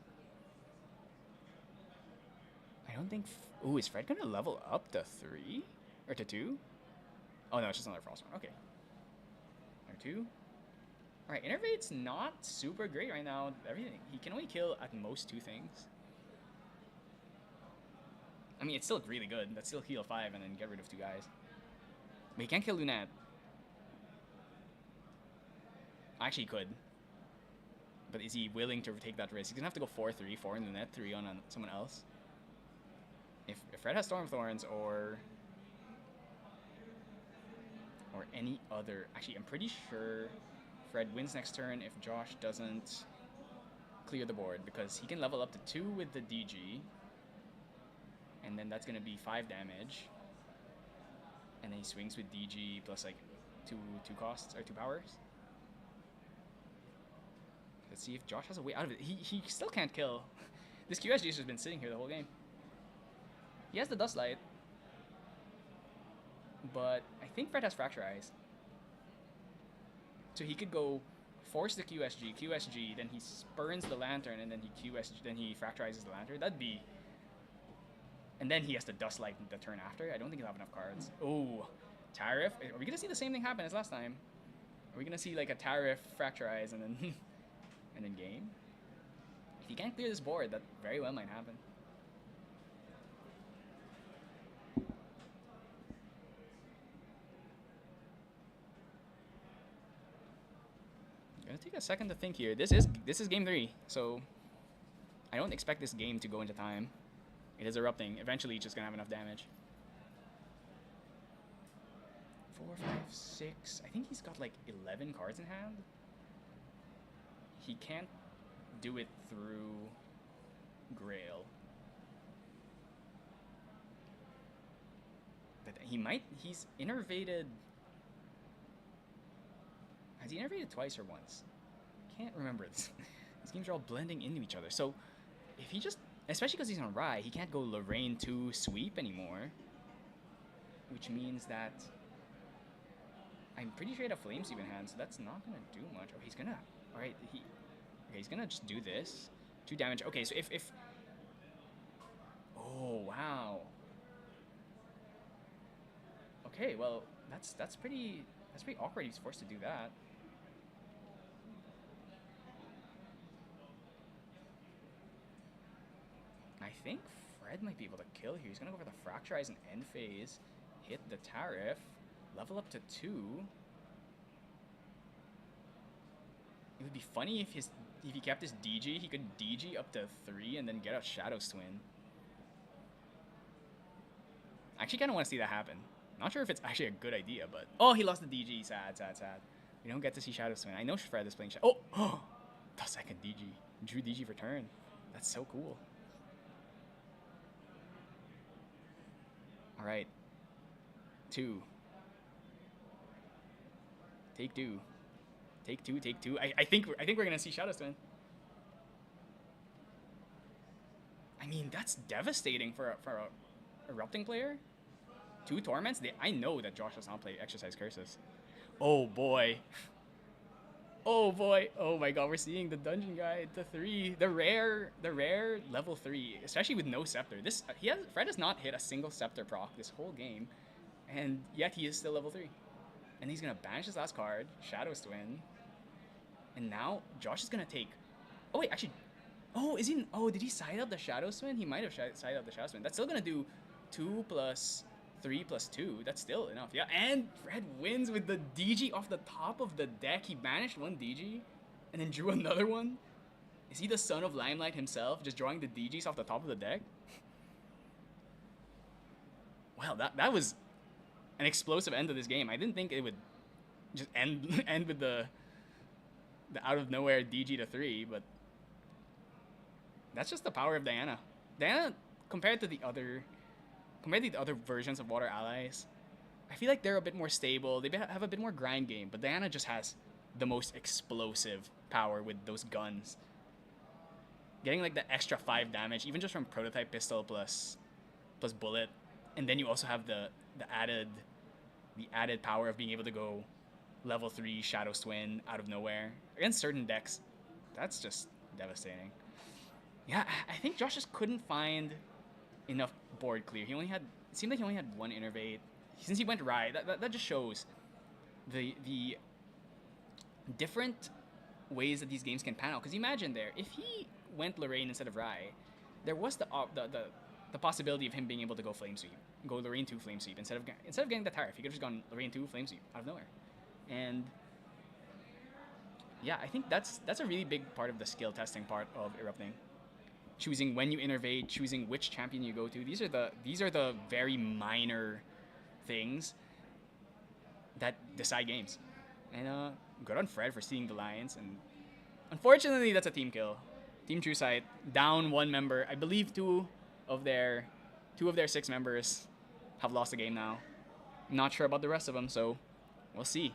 I don't think... Ooh, is Fred gonna level up to 3? Or to 2? Oh no, it's just another Frost one. Okay. Or 2. Alright, Innervate's not super great right now. Everything. He can only kill at most 2 things. I mean, it's still really good. That's still heal 5 and then get rid of 2 guys. But he can't kill Lunette. Actually, he could. But is he willing to take that risk? He's gonna have to go 4-3, 4 in Lunette, 3 on someone else. If Fred has Stormthorns or any other... Actually, I'm pretty sure Fred wins next turn if Josh doesn't clear the board, because he can level up to 2 with the DG, and then that's going to be 5 damage, and then he swings with DG plus like 2 costs, or 2 powers. Let's see if Josh has a way out of it. He still can't kill. This QSG has just been sitting here the whole game. He has the Dust Light, but I think Fred has Fracture Eyes. So he could go force the QSG, then he spurns the Lantern, and then he Fracturizes the Lantern. That'd be... And then he has to Dust Light the turn after. I don't think he'll have enough cards. Oh, Tariff. Are we going to see the same thing happen as last time? Are we going to see like a Tariff, Fracturize, and then and then game? If he can't clear this board, that very well might happen. Gonna take a second to think here. This is game 3, so I don't expect this game to go into time. It is erupting. Eventually, it's just gonna have enough damage. 4, 5, 6. I think he's got like 11 cards in hand. He can't do it through Grail. He's innervated. Has he innervated twice or once? Can't remember. These games are all blending into each other. So if he just, especially because he's on Rye, he can't go Lorraine 2 sweep anymore. Which means that I'm pretty sure he had a flame sweep in hand, so that's not gonna do much. Oh, he's gonna. All right, he's gonna just do this. 2 damage. Okay, so if. Oh wow. Okay, well that's pretty awkward. He's forced to do that. I think Fred might be able to kill here. He's gonna go for the Fracturize and end phase, hit the Tariff, level up to 2. It would be funny if he kept his DG, he could DG up to 3 and then get a Shadow Twin. I actually kind of want to see that happen. Not sure if it's actually a good idea, but... Oh, he lost the DG. Sad. We don't get to see Shadow Twin. I know Fred is playing Shadow... Oh! The second DG. Drew DG for turn. That's so cool. Alright. 2. Take 2. Take two. I think we're gonna see Shadow Twin. I mean, that's devastating for a Erupting player. 2 Torments? I know that Josh does not play Exercise Curses. Oh boy. Oh boy. Oh my god, we're seeing the Dungeon Guide, the 3. The rare level 3, especially with no Scepter. Fred has not hit a single Scepter proc this whole game, and yet he is still level 3. And he's gonna banish his last card, Shadow Twin. And now Josh is gonna take. Oh wait, actually. Oh, is he? Oh, did he side up the Shadow Twin? He might have side up the Shadow Twin. That's still gonna do 2 plus 3 plus 2. That's still enough. Yeah, and Fred wins with the DG off the top of the deck. He banished 1 DG, and then drew another one. Is he the son of Limelight himself, just drawing the DGs off the top of the deck? Wow, that was an explosive end to this game. I didn't think it would just end with the out of nowhere DG to 3, but that's just the power of Diana. Diana, compared to the other versions of Water Allies, I feel like they're a bit more stable. They have a bit more grind game, but Diana just has the most explosive power with those guns. Getting like the extra 5 damage, even just from Prototype Pistol plus Bullet, and then you also have the added power of being able to go level 3 Shadow Twin out of nowhere against certain decks. That's just devastating. Yeah, I think Josh just couldn't find enough board clear. It seemed like he only had 1 Innervate. Since he went Rye, that just shows the different ways that these games can pan out. Because imagine if he went Lorraine instead of Rye, there was the possibility of him being able to go Flame Sweep, go Lorraine 2 Flame Sweep instead of getting the Tariff. He could have just gone Lorraine 2 Flame Sweep out of nowhere. And yeah, I think that's a really big part of the skill testing part of Erupting. Choosing when you innervate, choosing which champion you go to. These are the very minor things that decide games. And good on Fred for seeing the lines. And unfortunately, that's a team kill. Team True Sight down 1 member. I believe 2 of their 6 members have lost the game now. I'm not sure about the rest of them, so we'll see.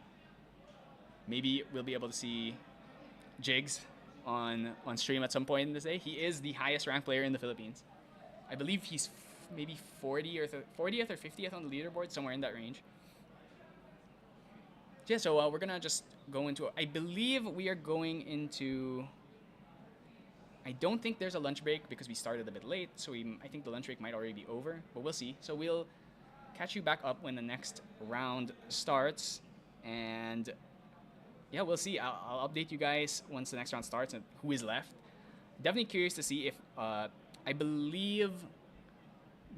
Maybe we'll be able to see Jiggs on stream at some point in this day. He is the highest ranked player in the Philippines. I believe he's maybe 40th or 50th on the leaderboard, somewhere in that range. Yeah, so we're gonna just go into. I believe we are going into. I don't think there's a lunch break because we started a bit late, so I think the lunch break might already be over, but we'll see. So we'll catch you back up when the next round starts, and yeah, we'll see. I'll update you guys once the next round starts and who is left. Definitely curious to see if I believe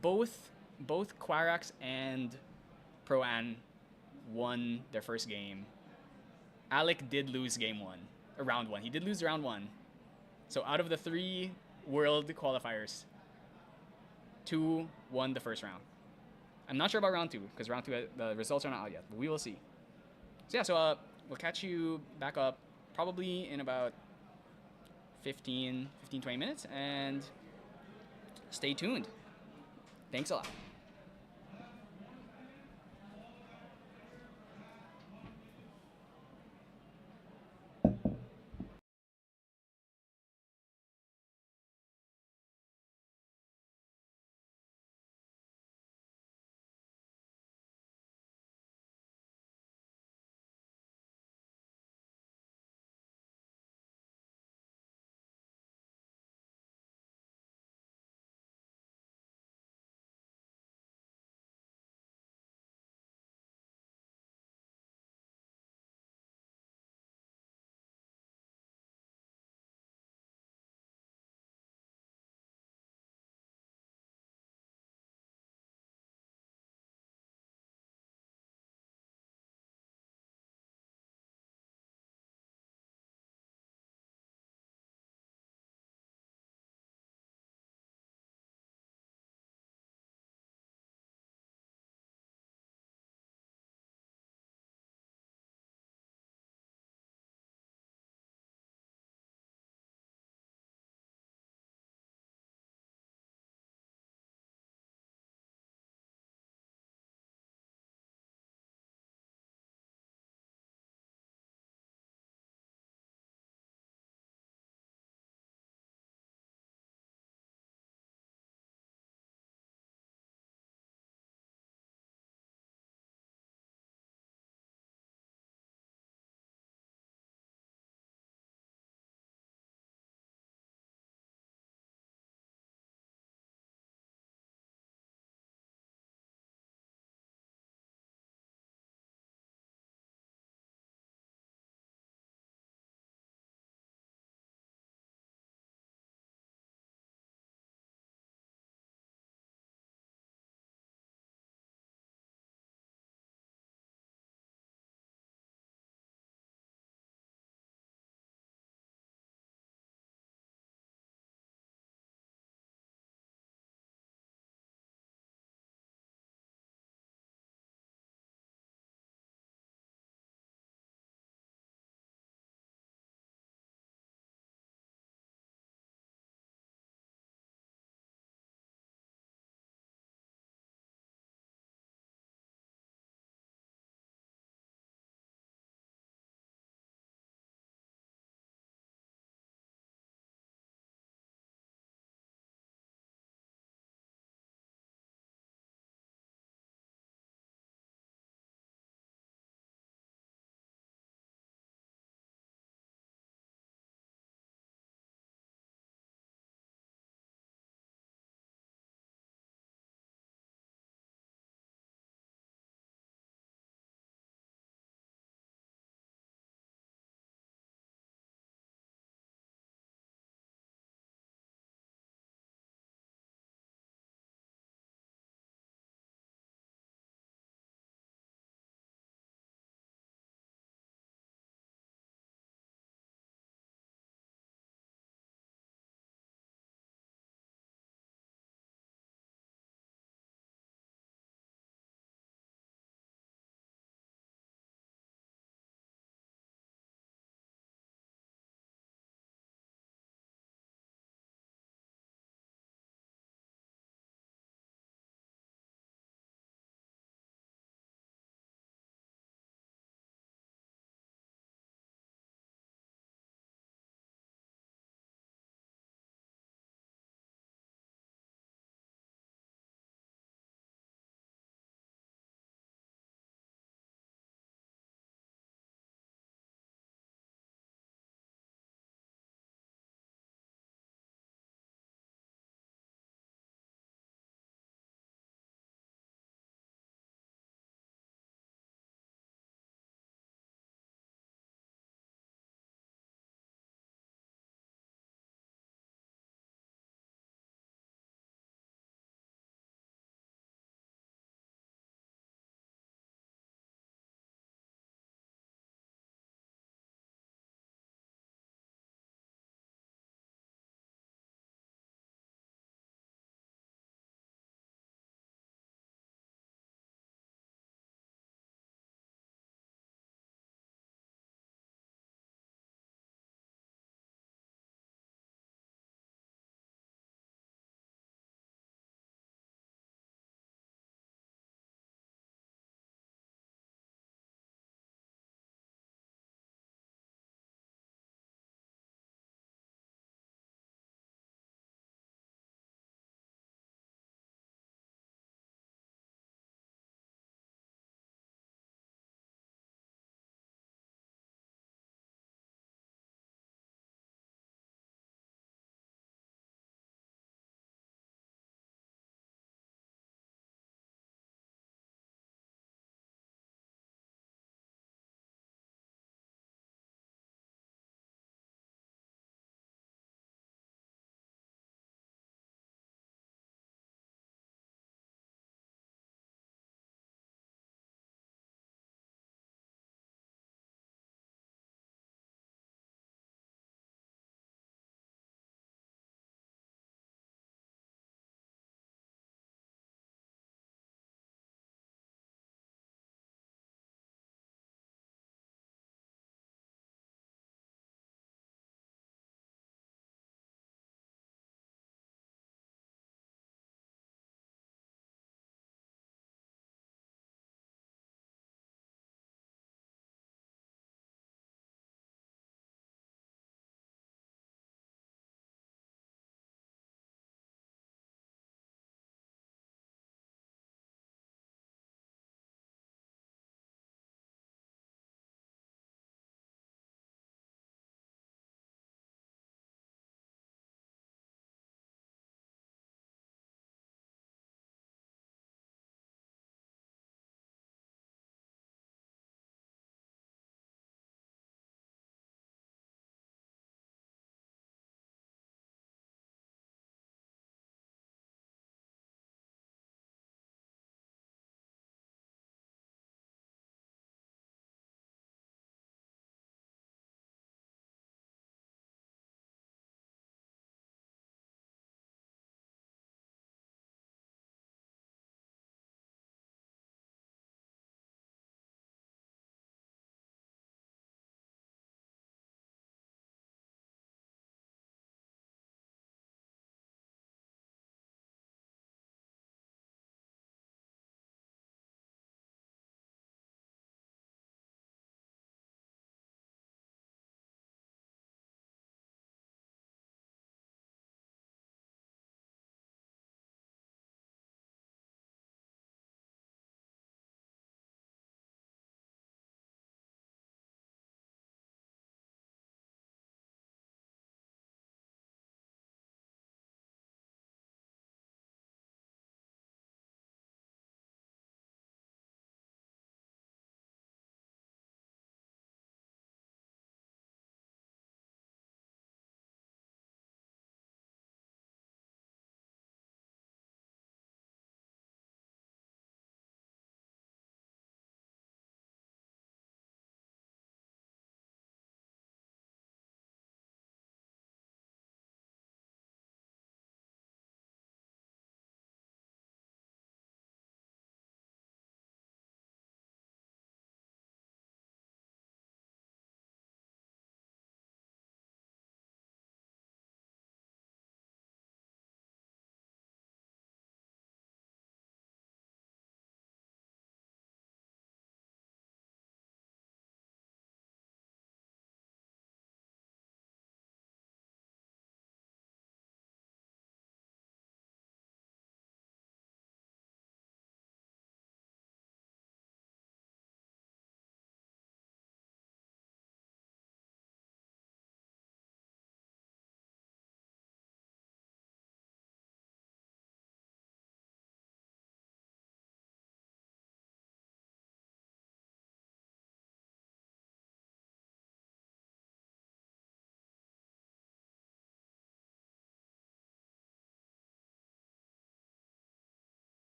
both Quarax and Pro-An won their first game. Alec did lose game 1, or round 1. He did lose round 1. So out of the 3 world qualifiers, 2 won the first round. I'm not sure about round 2 because round 2 the results are not out yet, but we will see. So yeah, so we'll catch you back up probably in about 20 minutes, and stay tuned. Thanks a lot.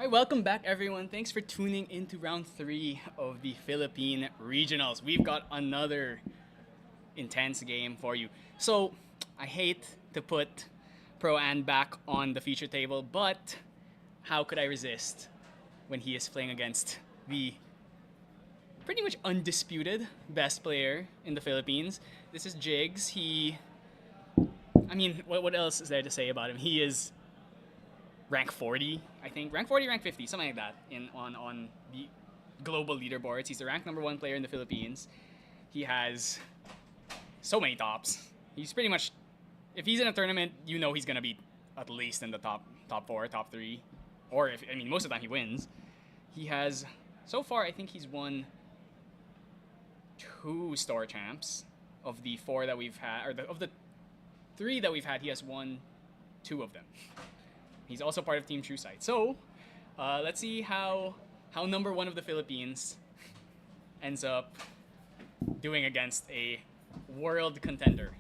Hi, welcome back, everyone. Thanks for tuning into round 3 of the Philippine Regionals. We've got another intense game for you. So, I hate to put Pro An back on the feature table, but how could I resist when he is playing against the pretty much undisputed best player in the Philippines? This is Jiggs. I mean, what else is there to say about him? He is rank 40, I think. Rank 40, rank 50, something like that on the global leaderboards. He's the rank number 1 player in the Philippines. He has so many tops. He's pretty much, if he's in a tournament, you know he's going to be at least in the top 4, top 3. Or, most of the time he wins. He has, so far, I think he's won 2 store champs of the 4 that we've had, or of the 3 that we've had, he has won 2 of them. He's also part of Team True Sight. So, let's see how number 1 of the Philippines ends up doing against a world contender.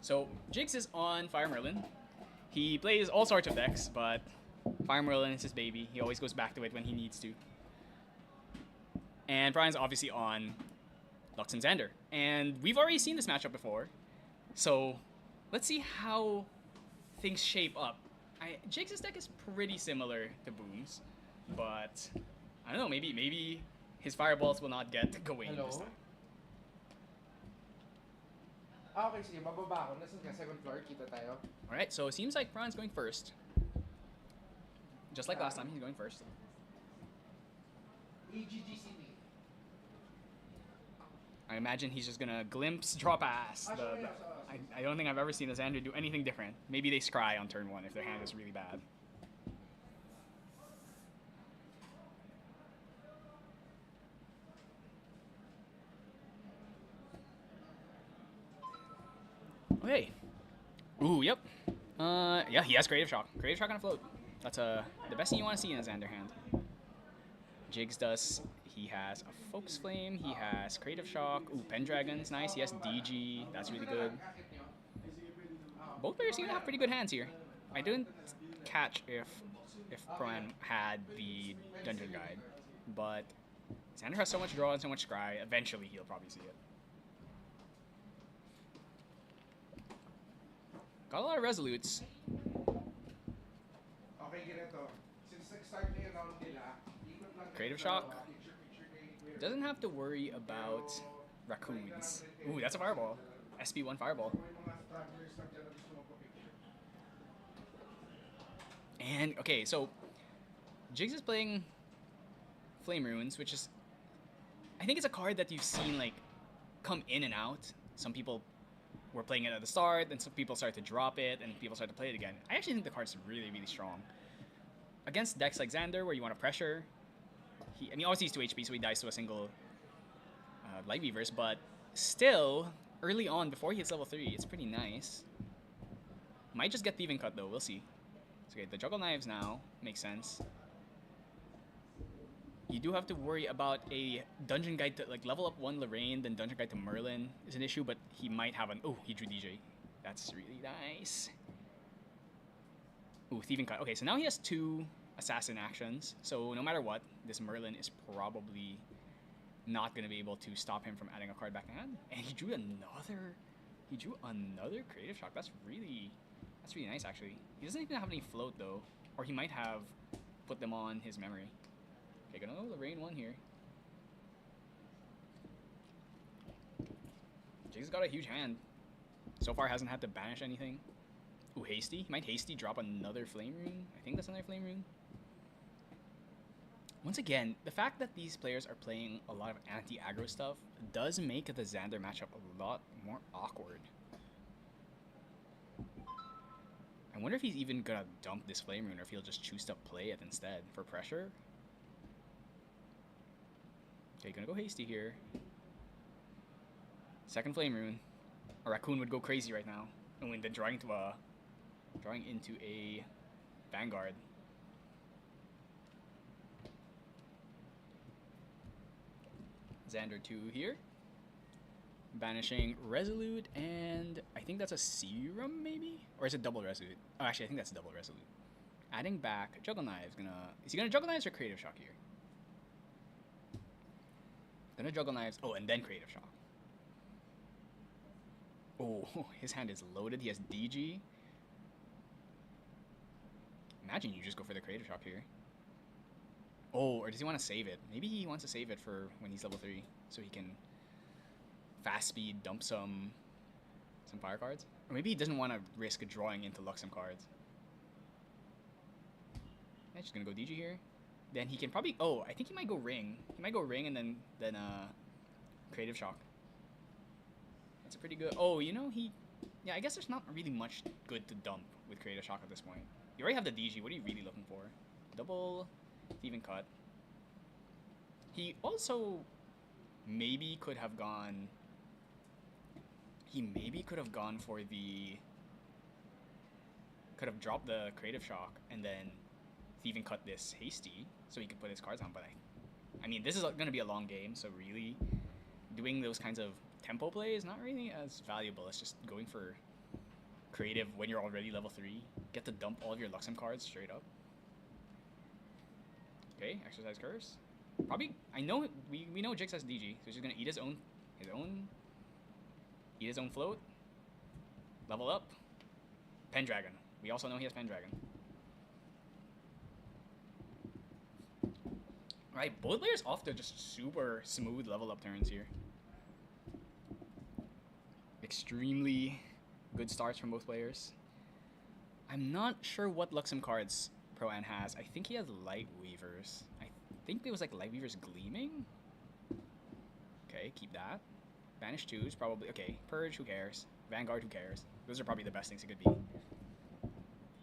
So, Jiggs is on Fire Merlin. He plays all sorts of decks, but Fire Merlin is his baby. He always goes back to it when he needs to. And Brian's obviously on Lux and Xander. And we've already seen this matchup before. So let's see how things shape up. Jiggs' deck is pretty similar to Boom's, but I don't know, maybe his fireballs will not get going this time. Okay, sige, bababa ako. Nasaan ka? Second floor, kita tayo. Alright, so it seems like Brian's going first. Just like last time, he's going first. EGGCT. I imagine he's just gonna glimpse drop ass. I don't think I've ever seen the Xander do anything different. Maybe they scry on turn 1 if their hand is really bad. Okay. Ooh, yep. Yeah, he has Creative Shock. Creative Shock on a float. That's the best thing you want to see in a Xander hand. Jiggs does. He has a Focus Flame. He has Creative Shock. Ooh, Pendragon's nice. He has DG. That's really good. Both players seem to have pretty good hands here. I didn't catch if Pro-Am had the Dungeon Guide, but Xander has so much draw and so much scry. Eventually, he'll probably see it. Got a lot of Resolutes. Creative Shock. Doesn't have to worry about raccoons. Ooh, that's a fireball. SB1 fireball. And, okay, so Jiggs is playing Flame Runes, which is, I think it's a card that you've seen, like, come in and out. Some people were playing it at the start, and some people started to drop it, and people started to play it again. I actually think the card's really, really strong. Against decks like Xander, where you want to pressure, obviously he's 2 HP, so he dies to a single Light Weavers, but still, early on, before he hits level 3, it's pretty nice. Might just get Thieving Cut, though. We'll see. So, okay, the Juggle Knives now makes sense. You do have to worry about a Dungeon Guide to, like, level up 1 Lorraine, then Dungeon Guide to Merlin is an issue, but he might have an... Oh, he drew DJ. That's really nice. Ooh, Thieving Cut. Okay, so now he has 2 Assassin actions, so no matter what, this Merlin is probably not going to be able to stop him from adding a card back in hand. And he drew another Creative Shock. That's really nice, actually. He doesn't even have any float, though, or he might have put them on his memory. Okay, gonna go Lorraine 1 here. Jiggs got a huge hand. So far hasn't had to banish anything. Ooh, Hasty. He might Hasty drop another Flame Rune. I think that's another Flame Rune. Once again, the fact that these players are playing a lot of anti-aggro stuff does make the Xander matchup a lot more awkward. I wonder if he's even gonna dump this Flame Rune or if he'll just choose to play it instead for pressure. Okay, gonna go Hasty here. Second Flame Rune. A Raccoon would go crazy right now. And when they're drawing into a Vanguard. Xander 2 here. Banishing Resolute, and I think that's a Serum, maybe? Or is it double Resolute? Oh, actually, I think that's double Resolute. Adding back, Juggle Knives gonna... Is he gonna Juggle Knives or Creative Shock here? Gonna Juggle Knives. Oh, and then Creative Shock. Oh, his hand is loaded. He has DG. Imagine you just go for the Creative Shock here. Oh, or does he want to save it? Maybe he wants to save it for when he's level 3, so he can fast speed dump some fire cards. Or maybe he doesn't want to risk drawing into Luxem cards. I'm just gonna go DG here. Then he can probably... Oh, I think he might go Ring. He might go Ring and then Creative Shock. That's a pretty good... Oh, you know, he... Yeah, I guess there's not really much good to dump with Creative Shock at this point. You already have the DG. What are you really looking for? Double Even Cut. He also maybe could have gone... He maybe could have gone for the... Could have dropped the Creative Shock and then even cut this Hasty so he could put his cards on. But I mean, this is going to be a long game, so really doing those kinds of tempo plays not really as valuable as just going for creative when you're already level 3. Get to dump all of your Luxem cards straight up. Okay, Exercise Curse. Probably, I know, we know Jiggs has DG, so he's just going to eat his own float. Level up. Pendragon. We also know he has Pendragon. Right, both players off to just super smooth level up turns here. Extremely good starts from both players. I'm not sure what Luxem cards Pro-An has. I think he has Light Weavers. I think it was like Light Weavers Gleaming. Okay, keep that. Banish 2s, probably. Okay, Purge, who cares? Vanguard, who cares? Those are probably the best things it could be.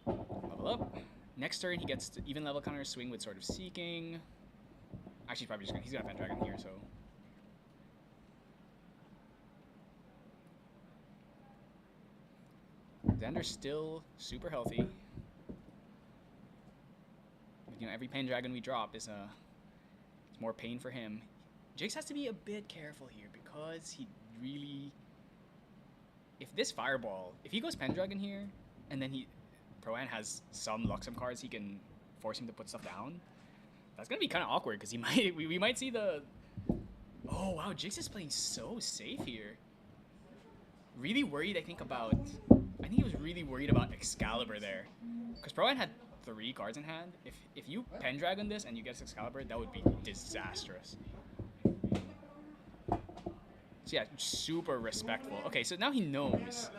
Level up. Next turn, he gets to even level counter swing with Sword of Seeking. Actually, he's probably just gonna... He's got a Pendragon here, so... Xander's still super healthy. But, you know, every Pendragon we drop is it's more pain for him. Jiggs has to be a bit careful here because he really... If this Fireball... If he goes Pendragon here, and then Pro-An has some Luxem cards, he can force him to put stuff down. That's gonna be kind of awkward because we might see the... Oh wow, Jiggs is playing so safe here. Really worried, I think he was really worried about Excalibur there, because Pro-An had 3 cards in hand. If you Pendragon this and you get Excalibur, that would be disastrous. So yeah, super respectful. Okay, so now he knows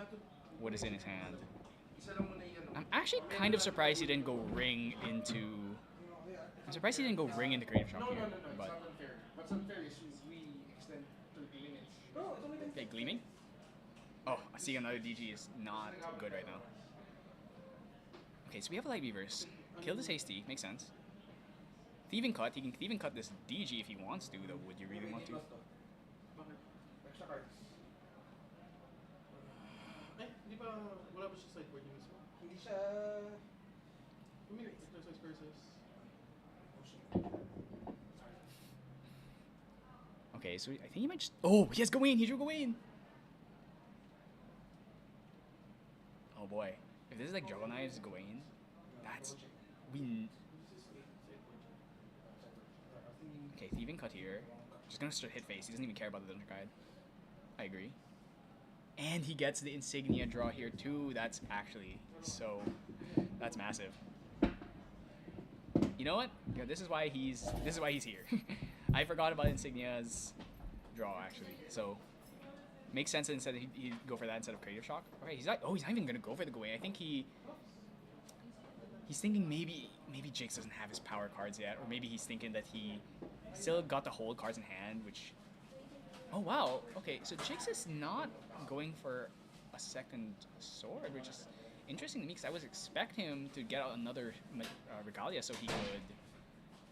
what is in his hand. I'm actually kind of surprised he didn't go Ring into... I'm surprised he didn't go Ring into Creative Shock here. But... What's unfair is we extend to limits. Okay, Gleaming? Oh, I see another DG is not good right now. Okay, so we have Light Weavers. Kill this Hasty, makes sense. Thieving Cut, he can even cut this DG if he wants to, though. Would you really want to? Extra cards. Di ba wala ba siya sideboard yung mismo? Hindi siya... Exercise Curses. Okay, so I think he might just... Oh, he has Gawain! He drew Gawain! Oh boy. If this is like Juggle Knives, Gawain, that's... Okay, Thieving Cut here. Just gonna start hit face. He doesn't even care about the Dungeon Guide. I agree. And he gets the Insignia draw here too. That's actually so... That's massive. You know what? You know, this is why he's here. I forgot about Insignia's draw actually. So makes sense that instead he'd go for that instead of Creative Shock. Okay, he's not even gonna go for the Gawain. I think he's thinking maybe Jiggs doesn't have his power cards yet, or maybe he's thinking that he still got the hold cards in hand, which... Oh wow, okay, so Jiggs is not going for a second sword, which is interesting to me because I was expect him to get out another Regalia so he could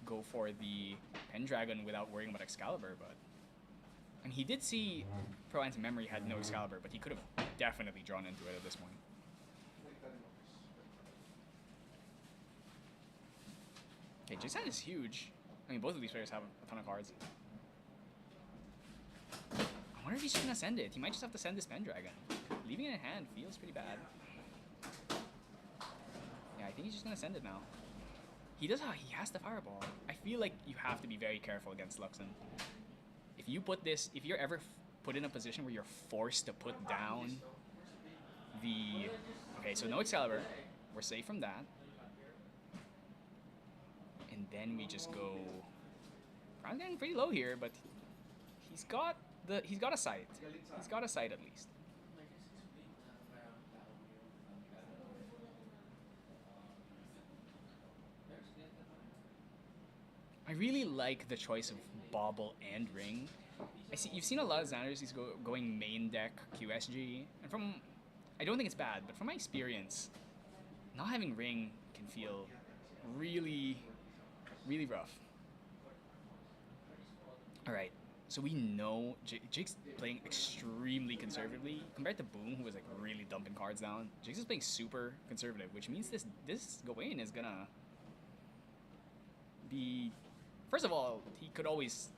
go for the Pendragon without worrying about Excalibur, but... And he did see Pro-An's memory had no Excalibur, but he could have definitely drawn into it at this point. Okay, Jiggs' hand is huge. I mean, both of these players have a ton of cards. I wonder if he's just gonna send it. He might just have to send this Pendragon. Leaving it in hand feels pretty bad. Yeah, I think he's just gonna send it now. He has the Fireball. I feel like you have to be very careful against Luxon. If you're ever put in a position where you're forced to put down the... Okay, so no Excalibur. We're safe from that. And then we just go... Brown's getting pretty low here, but he's got a sight. He's got a sight at least. I really like the choice of Bauble and Ring. You've seen a lot of Xanders. He's going main deck QSG, and I don't think it's bad, but from my experience, not having Ring can feel really, really rough. All right, so we know Jiggs playing extremely conservatively compared to Boom, who was like really dumping cards down. Jiggs is playing super conservative, which means this Gawain is gonna be. First of all, he could always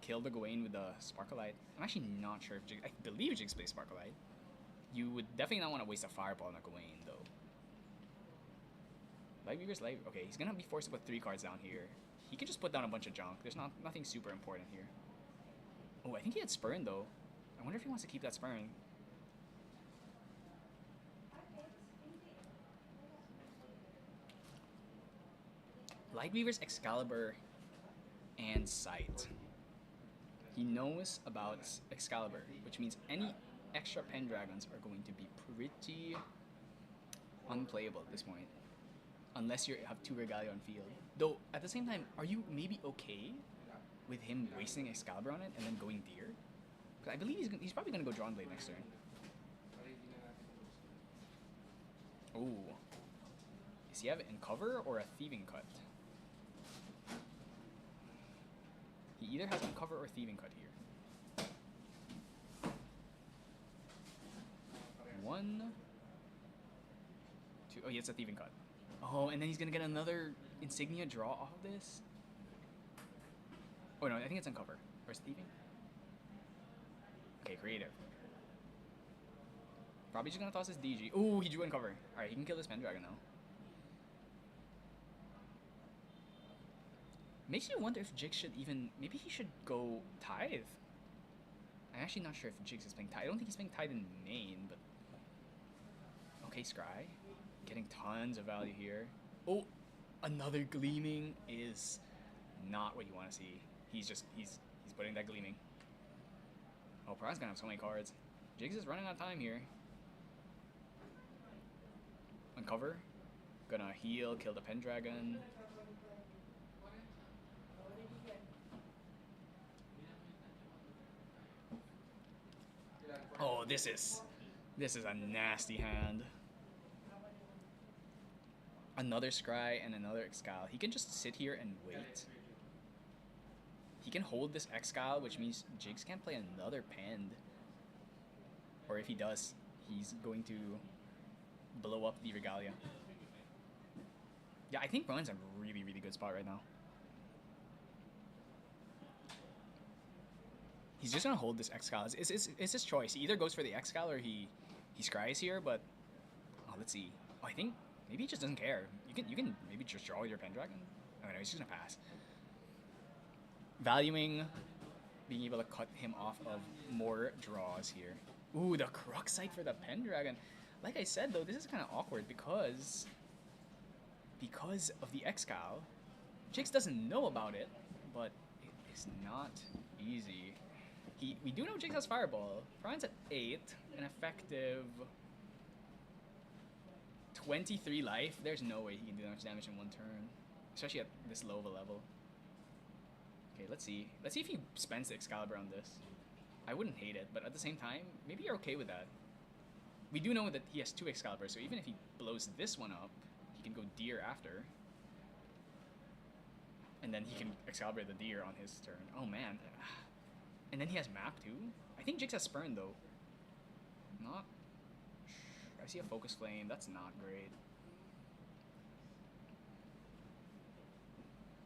kill the Gawain with the Sparkleite. I'm actually not sure if Jiggs... I believe Jiggs plays Sparkleite. You would definitely not want to waste a Fireball on a Gawain, though. Lightweaver's Light... Okay, he's going to be forced to put 3 cards down here. He can just put down a bunch of junk. There's nothing super important here. Oh, I think he had Spurn, though. I wonder if he wants to keep that Spurn. Lightweaver's Excalibur and Sight. He knows about Excalibur, which means any extra Pendragons are going to be pretty unplayable at this point. Unless you have 2 Regalia on field. Though, at the same time, are you maybe okay with him wasting Excalibur on it and then going Deer? Because I believe he's probably going to go Drawn Blade next turn. Oh. Does he have it in cover or a Thieving Cut? He either has Uncover or Thieving Cut here. 1, 2. Oh, he has a Thieving Cut. Oh, and then he's gonna get another Insignia draw off of this? Oh no, I think it's Uncover. Or is it Thieving? Okay, creative. Probably just gonna toss his DG. Oh, he drew Uncover. Alright, he can kill this Pendragon now. Makes you wonder if Jiggs should even... Maybe he should go Tithe. I'm actually not sure if Jiggs is playing Tithe. I don't think he's playing Tithe in main, but... Okay, Scry. Getting tons of value here. Oh! Another Gleaming is not what you want to see. He's putting that Gleaming. Oh, Piranha's gonna have so many cards. Jiggs is running out of time here. Uncover. Gonna heal, kill the Pendragon. Oh, this is a nasty hand. Another Scry and another Excal. He can just sit here and wait. He can hold this Excal, which means Jiggs can't play another Pend. Or if he does, he's going to blow up the Regalia. Yeah, I think Brian's in a really, really good spot right now. He's just gonna hold this Excal. It's his choice. He either goes for the Excal or he scries here, but let's see. Oh, I think maybe he just doesn't care. You can maybe just draw your Pendragon. Oh no, he's just gonna pass. Valuing being able to cut him off of more draws here. Ooh, the Cruxite for the Pendragon. Like I said though, this is kind of awkward because of the Excal. Jiggs doesn't know about it, but it is not easy. We do know Jiggs has Fireball. Brian's at 8, an effective 23 life. There's no way he can do that much damage in 1 turn, especially at this low of a level. Okay, let's see. Let's see if he spends the Excalibur on this. I wouldn't hate it, but at the same time, maybe you're okay with that. We do know that he has 2 Excalibur, so even if he blows this one up, he can go Deer after. And then he can Excalibur the Deer on his turn. Oh man. And then he has Map too? I think Jiggs has Spurn though. Not... I see a Focus Flame. That's not great.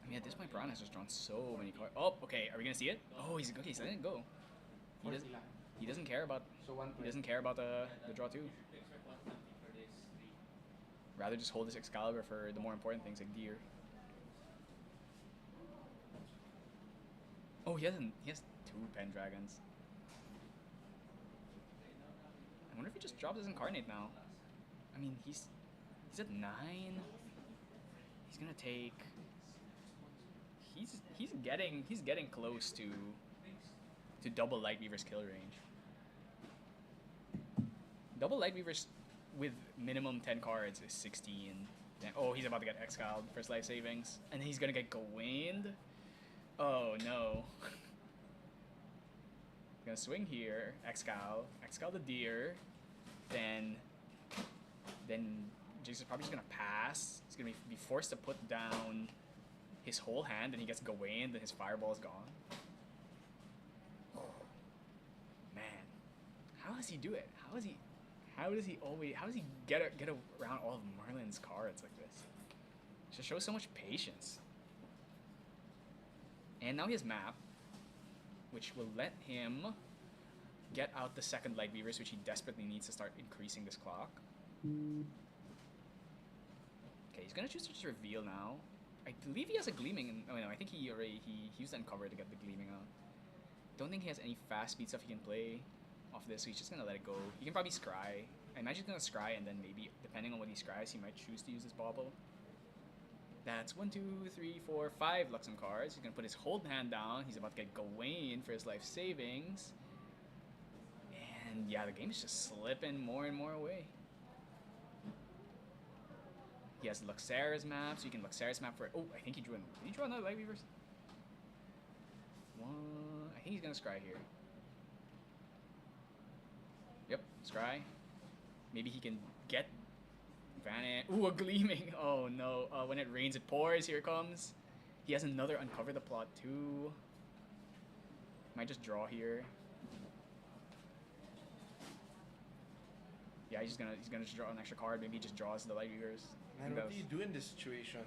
I mean, at this point, Piranha has just drawn so many cards. Oh, okay. Are we going to see it? Oh, he's letting it go. He doesn't care about. So one He point. doesn't care about the draw too. Rather just hold his Excalibur for the more important things like deer. Oh, he has 2 Pendragons. I wonder if he just drops his Incarnate now. I mean, he's at 9. He's gonna take. He's getting close to double Light Weaver's kill range. Double Light Weaver's with minimum 10 cards is 16. Oh, he's about to get Excaled first life savings, and he's gonna get Gawained. Oh no. Gonna swing here, Excal the deer, then Jiggs is probably just gonna pass. He's gonna be forced to put down his whole hand, and he gets Gawain, then his fireball is gone. Man, how does he do it? How does he get around all of Merlin's cards like this? Just shows so much patience. And now he has map, which will let him get out the second Light Weavers, which he desperately needs to start increasing this clock. Okay, he's gonna choose to just reveal now. I believe he has a Gleaming. Oh no, I think he used Uncover to get the Gleaming out. Don't think he has any fast speed stuff he can play off this, so he's just gonna let it go. He can probably scry. I imagine he's gonna scry, and then maybe depending on what he scries, he might choose to use his bauble. That's 1, 2, 3, 4, 5 Luxem cards. He's gonna put his hold hand down. He's about to get Gawain for his life savings. And yeah, the game's just slipping more and more away. He has Luxera's map, so you can Luxera's map for it. Oh, I think he drew Did he draw another Light Weavers? One. I think he's gonna scry here. Yep, scry. Maybe he can get Vanish. Ooh, a Gleaming. Oh no. When it rains, it pours. Here it comes. He has another Uncover the Plot too. Might just draw here. Yeah, he's gonna just draw an extra card. Maybe he just draws the Light Weavers. Man, what do you do in this situation?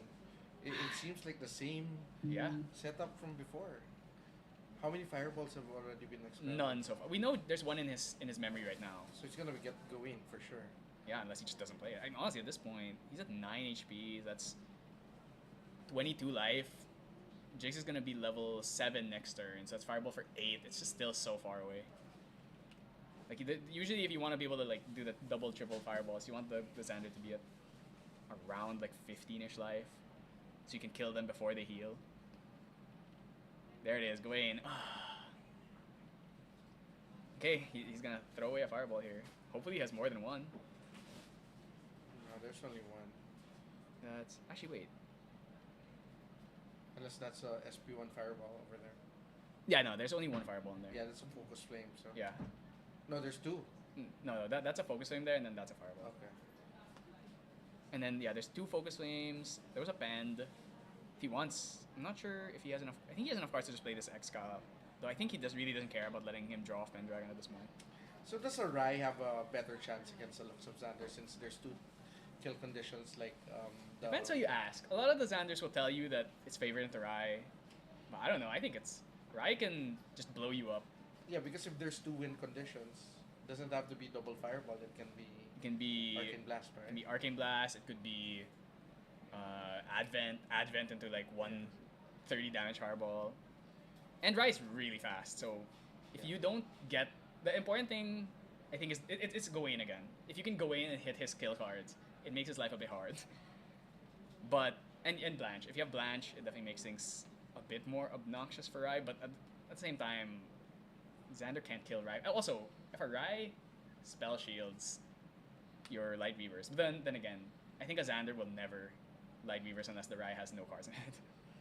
It seems like the same setup from before. How many fireballs have already been expelled? None so far. We know there's one in his memory right now. So he's gonna get Gawain for sure. Yeah, unless he just doesn't play it. I mean, honestly, at this point, he's at 9 HP. That's 22 life. Jiggs is gonna be level 7 next turn, so that's fireball for 8. It's just still so far away. Like usually, if you want to be able to like do the double, triple fireballs, you want the Xander to be at around like 15ish life, so you can kill them before they heal. There it is, Gawain. Okay, he's gonna throw away a fireball here. Hopefully, he has more than one. No, there's only one. That's actually wait. Unless that's a SP1 fireball over there. Yeah, no, there's only one fireball in there. Yeah, that's a focus flame. So Yeah. no, there's 2. No, that's a focus flame there, and then that's a fireball. Okay. And then yeah, there's 2 focus flames. There was a bend. If he wants, I'm not sure if he has enough. I think he has enough cards to just play this Excal. Though I think he really doesn't care about letting him draw off Pendragon at this point. So does a Rai have a better chance against the Lux of Xander since there's 2 kill conditions like the... Depends how you ask. A lot of the Xanders will tell you that it's favored into Rai. But I don't know. I think it's Rai can just blow you up. Yeah, because if there's 2 win conditions, it doesn't have to be double fireball. It can be Arcane Blast, right? It can be Arcane Blast. It could be Advent into like 130 damage fireball. And Rai is really fast, so if you don't get... The important thing, I think, is it's Gawain again. If you can Gawain and hit his kill cards, it makes his life a bit hard. But, and Blanche. If you have Blanche, it definitely makes things a bit more obnoxious for Rai, but at the same time, Xander can't kill Rai. Also, if a Rai spell shields your Light Weavers, but then again, I think a Xander will never Light Weavers unless the Rai has no cards in it.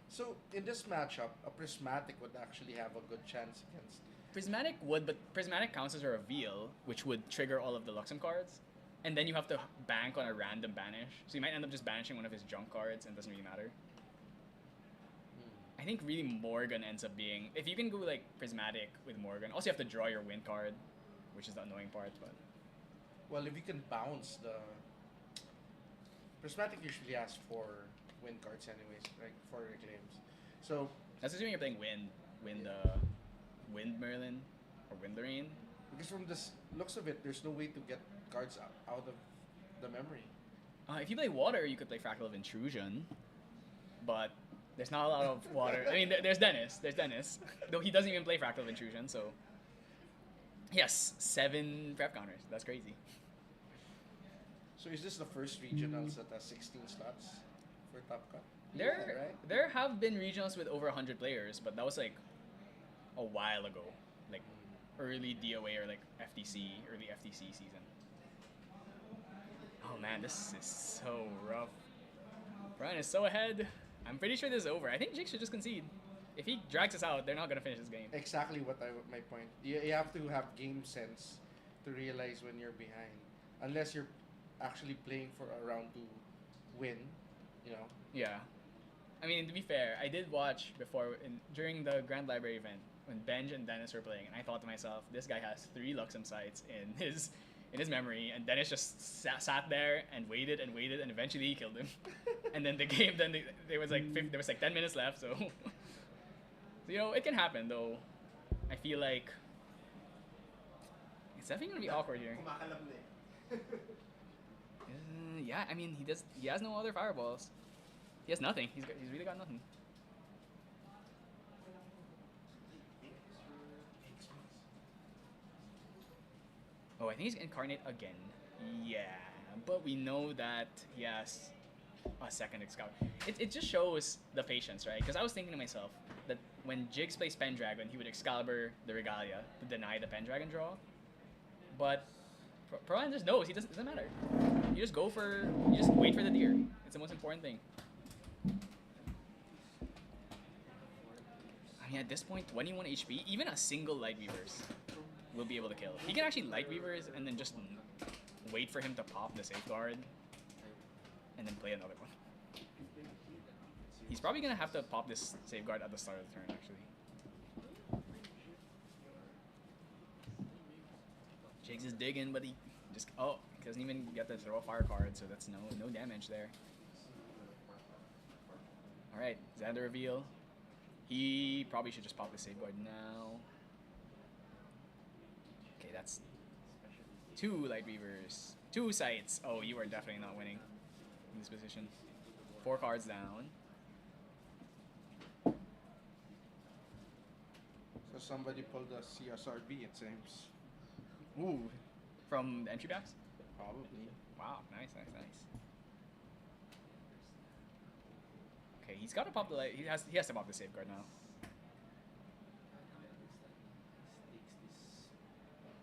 So, in this matchup, a Prismatic would actually have a good chance against... Prismatic would, but Prismatic counts as a reveal, which would trigger all of the Luxem cards. And then you have to bank on a random banish. So you might end up just banishing one of his junk cards, and it doesn't really matter. I think really Morgan ends up being... If you can go like Prismatic with Morgan, also you have to draw your win card, which is the annoying part, but... Well, if you can bounce the... Prismatic usually asks for win cards anyways, like for reclaims. So... That's assuming you're playing Wind Merlin. or win the rain. Because from the looks of it, there's no way to get cards out of the memory. If you play water, you could play Fractal of Intrusion, but there's not a lot of water. I mean, there's Dennis. There's Dennis, though he doesn't even play Fractal of Intrusion. So, yes, 7 prep counters. That's crazy. So is this the first regionals that has 16 slots for Top Cut? There have been regionals with over 100 players, but that was like a while ago, like early DOA or like early FTC season. Oh man, this is so rough. Brian is so ahead. I'm pretty sure this is over. I think Jiggs should just concede. If he drags us out, they're not gonna finish this game. Exactly my point. You have to have game sense to realize when you're behind, unless you're actually playing for a round to win, you know. Yeah. I mean, to be fair, I did watch before during the Grand Library event when Benj and Dennis were playing, and I thought to myself, this guy has 3 Luxem sites in his memory, and Dennis just sat there and waited, and eventually he killed him. And then the game, there was like 10 minutes left, so so you know it can happen though. I feel like it's definitely gonna be awkward here. Yeah, I mean he has no other fireballs. He has nothing. He's really got nothing. Oh, I think he's incarnate again. Yeah, but we know that he has a second Excalibur. It just shows the patience, right? Because I was thinking to myself that when Jiggs plays Pendragon, he would Excalibur the Regalia to deny the Pendragon draw. But Proan just knows. It doesn't matter. You just wait for the deer. It's the most important thing. I mean, at this point, 21 HP, even a single Light Weavers will be able to kill. He can actually Light Weavers and then just wait for him to pop the Safeguard and then play another one. He's probably going to have to pop this Safeguard at the start of the turn, actually. Jiggs is digging, but he doesn't even get to throw a fire card, so that's no damage there. Alright, Xander reveal. He probably should just pop the Safeguard now. Okay, that's 2 Light Weavers. 2 sites. Oh, you are definitely not winning in this position. 4 cards down. So somebody pulled a CSRB, it seems. Ooh, from the entry backs? Probably. Wow, nice. Okay, he's got to pop the light. He has to pop the Safeguard now.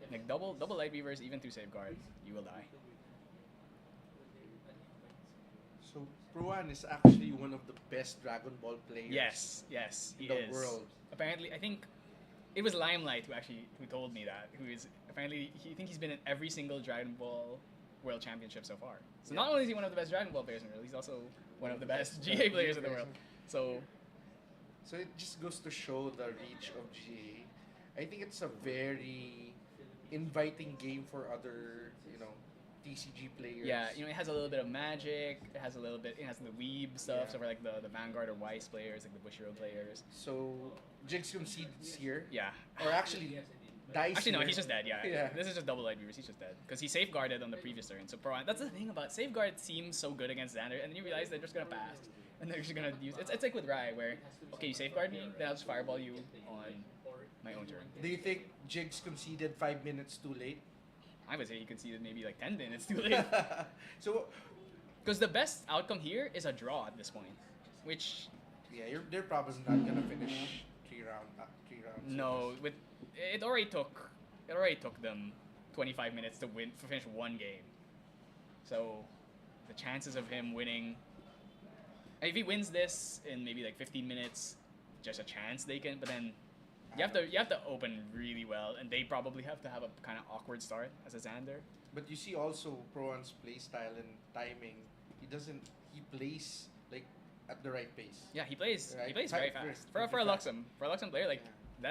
Like double Light Weavers, even through Safeguard, you will die. So Proan is actually one of the best Dragon Ball players. Yes, he in the is. world. Apparently, I think it was Limelight who told me that. He's been in every single Dragon Ball World Championship so far. So not only is he one of the best Dragon Ball players in the world, he's also one of the best GA players in the world. So it just goes to show the reach of GA. I think it's a very inviting game for other, TCG players. Yeah, it has a little bit of magic. It has the weeb stuff. So for like the Vanguard or Weiss players, like the Bushiroad players. So Jiggs concedes here. Yeah. Or actually dies. Actually, no, here. he's just dead. Yeah. This is just double Light Weavers. He's just dead because he safeguarded on the previous turn. So that's the thing about safeguard seems so good against Xander, and then you realize they're just gonna pass, and they're just gonna use. It's like with Rai, where okay, you safeguard me, then I'll just fireball you on my own turn. Do you think Jiggs conceded 5 minutes too late? I would say he conceded maybe like 10 minutes too late. So, because the best outcome here is a draw at this point, which they're probably not gonna finish 3 rounds. No, it already took them 25 minutes to finish one game. So the chances of him winning, if he wins this in maybe like 15 minutes, just a chance they can. But then you have to open really well, and they probably have to have a kind of awkward start as a Xander. But you see also Proan's play style and timing. He plays like at the right pace. Yeah, he plays right? very fast. For a Luxem player, like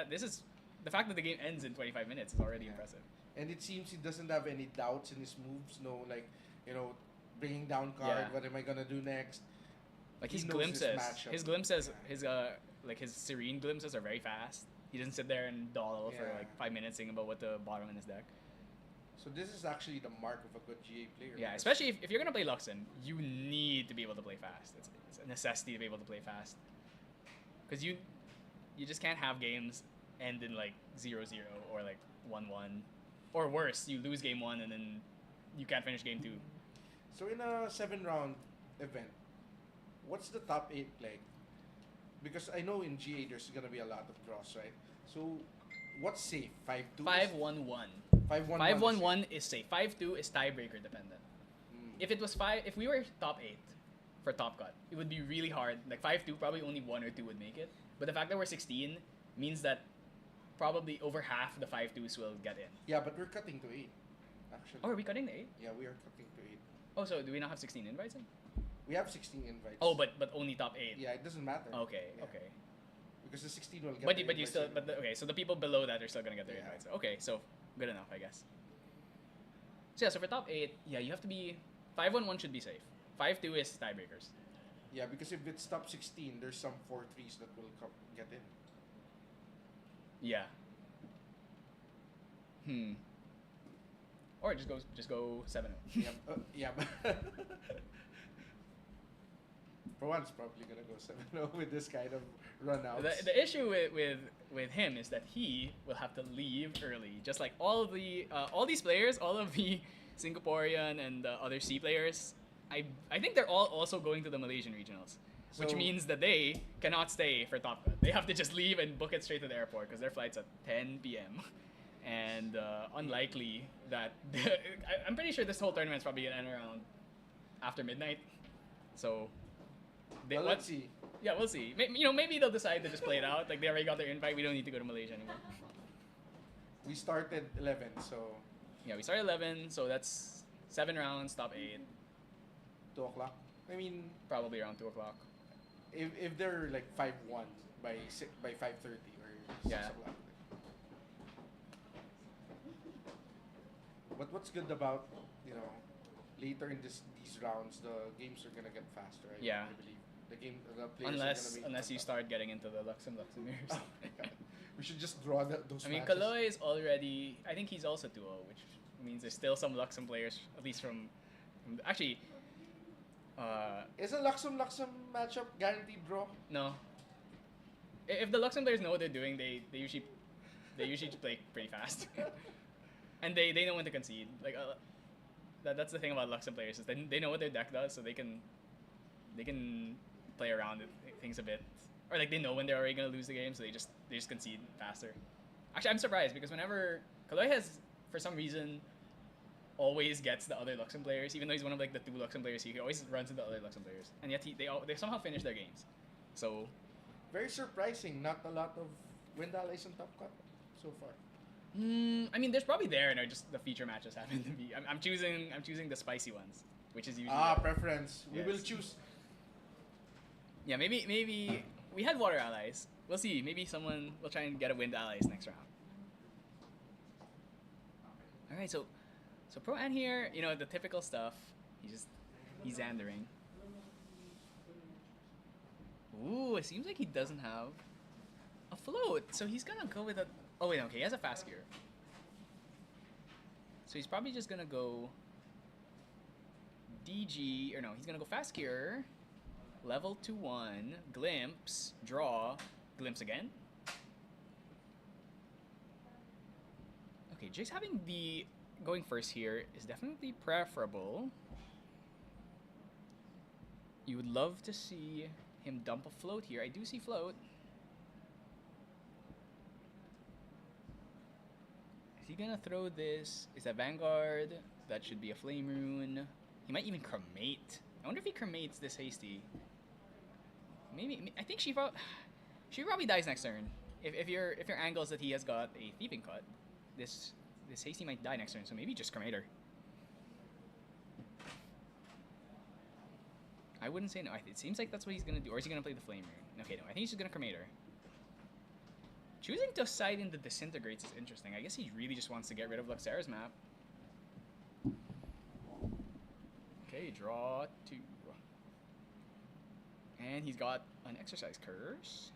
this is the fact that the game ends in 25 minutes is already impressive. And it seems he doesn't have any doubts in his moves. No, bringing down card. Yeah. What am I gonna do next? Like He his knows glimpses, matchup. his glimpses, his serene glimpses are very fast. He doesn't sit there and dawdle for Yeah. like 5 minutes thinking about what to bottom in his deck. So this is actually the mark of a good GA player. Yeah, because- especially if you're gonna play Luxon, you need to be able to play fast. It's a necessity to be able to play fast. Because you just can't have games end in like 0-0 or like 1-1. Or worse, you lose game 1 and then you can't finish game 2. So in a 7-round event, what's the top 8 like? Because I know in GA there's gonna be a lot of draws, right? So what's safe? 5-2? 5-1-1. 5-1-1. 5-1-1 is safe. 5-2 is tiebreaker dependent. Mm. If we were top 8 for top cut, it would be really hard. Like 5-2, probably only 1 or 2 would make it. But the fact that we're 16 means that probably over half the 5-2s will get in. Yeah, but we're cutting to 8, actually. Oh, are we cutting the 8? Yeah, we are cutting to 8. Oh, so do we not have 16 invites in? We have 16 invites. Oh, but only top 8. Yeah, it doesn't matter. Okay, Yeah. okay. Because the 16 will get But their you invites still anyway. okay, so the people below that are still gonna get their Yeah. invites. Okay, so good enough, I guess. So yeah, so for top 8, yeah, you have to be 5-1-1 should be safe. 5-2 is tiebreakers. Yeah, because if it's top 16, there's some 4-3s that will get in. Yeah. Or just go 7-0. Yeah, yeah. For one, it's probably gonna go 7-0 with this kind of runouts. The issue with him is that he will have to leave early, just like all these players, all of the Singaporean and the other C players. I think they're all also going to the Malaysian regionals, which So- means that they cannot stay for Top Cut. They have to just leave and book it straight to the airport because their flight's at 10 p.m. And unlikely that I'm pretty sure this whole tournament's probably gonna end around after midnight. So Well, let's see. yeah, we'll see. Maybe they'll decide to just play it out. Like they already got their invite. We don't need to go to Malaysia anymore. We started 11, so Yeah, we started 11, so that's 7 rounds, top 8, 2 o'clock. I mean, probably around 2 o'clock. if they're like 5-1 by 5:30 or 6 Yeah. o'clock. But what's good about, later in these rounds, the games are gonna get faster, right? Yeah. I believe the players are gonna be Unless you start getting into the Luxembourgers. Oh my God. We should just draw those I mean, matches. Kaloy is already. I think he's also 2-0, which means there's still some Luxem players, at least from actually. Is a Luxem matchup guaranteed draw? No. If the Luxem players know what they're doing, they usually play pretty fast, and they know when to concede. Like that's the thing about Luxem players is they know what their deck does, so they can play around with things a bit, or like they know when they're already gonna lose the game, so they just concede faster. Actually, I'm surprised because whenever Kaloy has, for some reason, always gets the other Luxem players, even though he's one of like the 2 Luxem players, he always runs into the other Luxem players, and yet they somehow finish their games. So Very surprising. Not a lot of Wendalies on top cut so far. I mean, there's probably there, and just the feature matches happen to be. I'm choosing the spicy ones, which is usually Preference. We Yes. will choose. yeah. Maybe we had water allies. We'll see. Maybe someone will try and get a wind allies next round. All right, so Pro An here, the typical stuff. He's Xandering. Ooh, it seems like he doesn't have a float, so he's gonna go with a. Oh wait, okay, he has a fast gear. So he's probably just gonna go DG, or no, he's gonna go fast gear, level 2-1, glimpse, draw, glimpse again. Okay, Jiggs having the going first here is definitely preferable. You would love to see him dump a float here. I do see float. Is he gonna throw this? Is that Vanguard? That should be a Flame Rune. He might even cremate. I wonder if he cremates this hasty. Maybe. I think she probably dies next turn. If your angle is that he has got a Thieving Cut, this hasty might die next turn. So maybe just cremate her. I wouldn't say no. It seems like that's what he's gonna do. Or is he gonna play the Flame Rune? Okay, no. I think he's just gonna cremate her. Choosing to side into Disintegrates is interesting. I guess he really just wants to get rid of Luxera's map. Okay, draw 2. And he's got an Exercise Curse.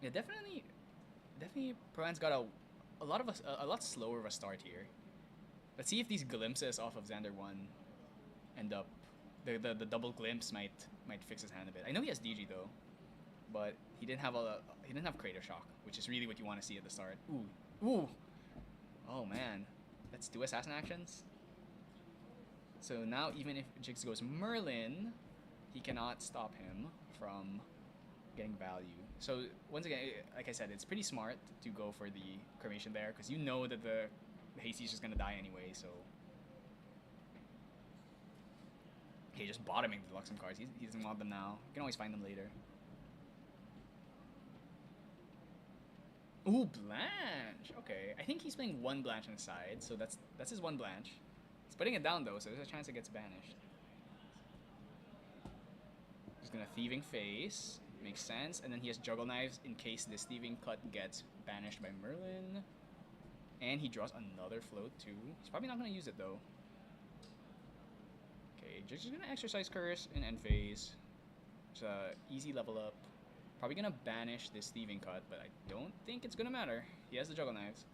Yeah, definitely. Proan's got a lot slower of a start here. Let's see if these glimpses off of Xander 1 end up the double glimpse might fix his hand a bit. I know he has DG though, but he didn't have Crater Shock, which is really what you want to see at the start. Ooh. Oh man, that's 2 assassin actions. So now even if Jiggs goes Merlin, he cannot stop him from getting value. So once again, like I said, it's pretty smart to go for the cremation there because you know that the Hasty is just gonna die anyway. So okay, just bottoming the Luxem cards. He doesn't want them now. You can always find them later. Ooh, Blanche. Okay, I think he's playing 1 Blanche on the side, so that's his 1 Blanche. He's putting it down though, so there's a chance it gets banished. He's gonna Thieving Face. Makes sense. And then he has Juggle Knives in case this Thieving Cut gets banished by Merlin. And he draws another float too. He's probably not gonna use it though. Okay, just gonna Exercise Curse in end phase. It's a easy level up. Probably gonna banish this Thieving Cut, but I don't think it's gonna matter. He has the Juggle Knives.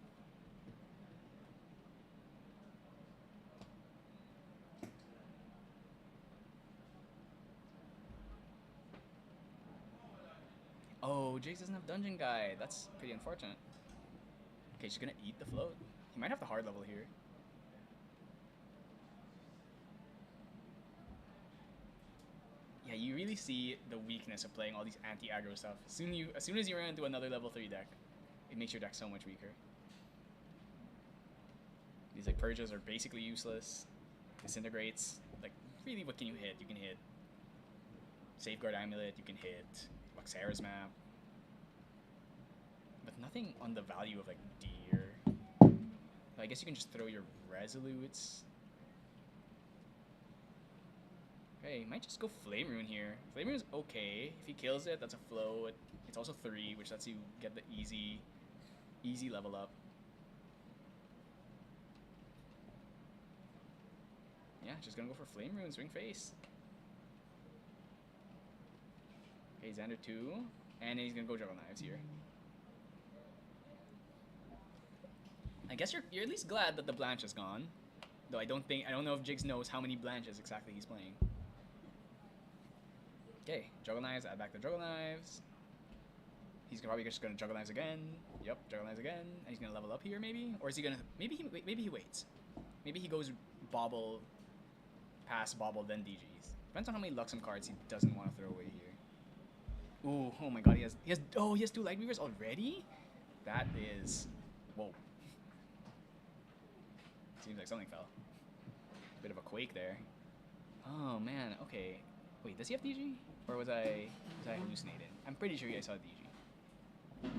Oh, Jiggs doesn't have Dungeon Guide. That's pretty unfortunate. Okay, she's gonna eat the float. He might have the hard level here. Yeah, you really see the weakness of playing all these anti-aggro stuff. As soon as you run into another level 3 deck, it makes your deck so much weaker. These like purges are basically useless. Disintegrates, like really what can you hit? You can hit Safeguard Amulet, you can hit Luxera's map. But nothing on the value of like Deer. I guess you can just throw your Resolutes. Okay, might just go Flame Rune here. Flame Rune's okay. If he kills it, that's a float. It's also 3, which lets you get the easy level up. Yeah, just gonna go for Flame Rune, Swing Face. Okay, Xander 2, and he's gonna go Juggle Knives here. I guess you're at least glad that the Blanche is gone. Though I don't know if Jiggs knows how many Blanches exactly he's playing. Okay, Juggle Knives, add back the Juggle Knives. He's probably just gonna Juggle Knives again. Yep, Juggle Knives again. And he's gonna level up here maybe? Or is he gonna, maybe he waits. Maybe he goes Bobble, pass Bobble, then DGs. Depends on how many Luxem cards he doesn't want to throw away here. Ooh, oh my god, he has 2 Light Weavers already? That is, whoa. Seems like something fell. Bit of a quake there. Oh man, okay. Wait, does he have DG? Or was I hallucinating? I'm pretty sure I saw DG.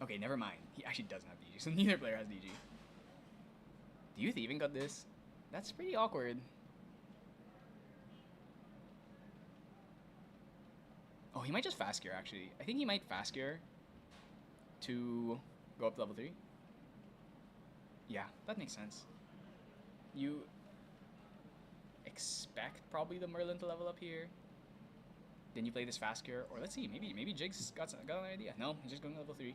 Okay, never mind. He actually doesn't have DG, so neither player has DG. Do you even got this? That's pretty awkward. Oh, he might just Fast Gear, actually. I think he might Fast Gear to go up to level 3. Yeah, that makes sense. You expect probably the Merlin to level up here. Then you play this Fast Gear, or let's see, maybe Jiggs got an idea. No, he's just going to level 3.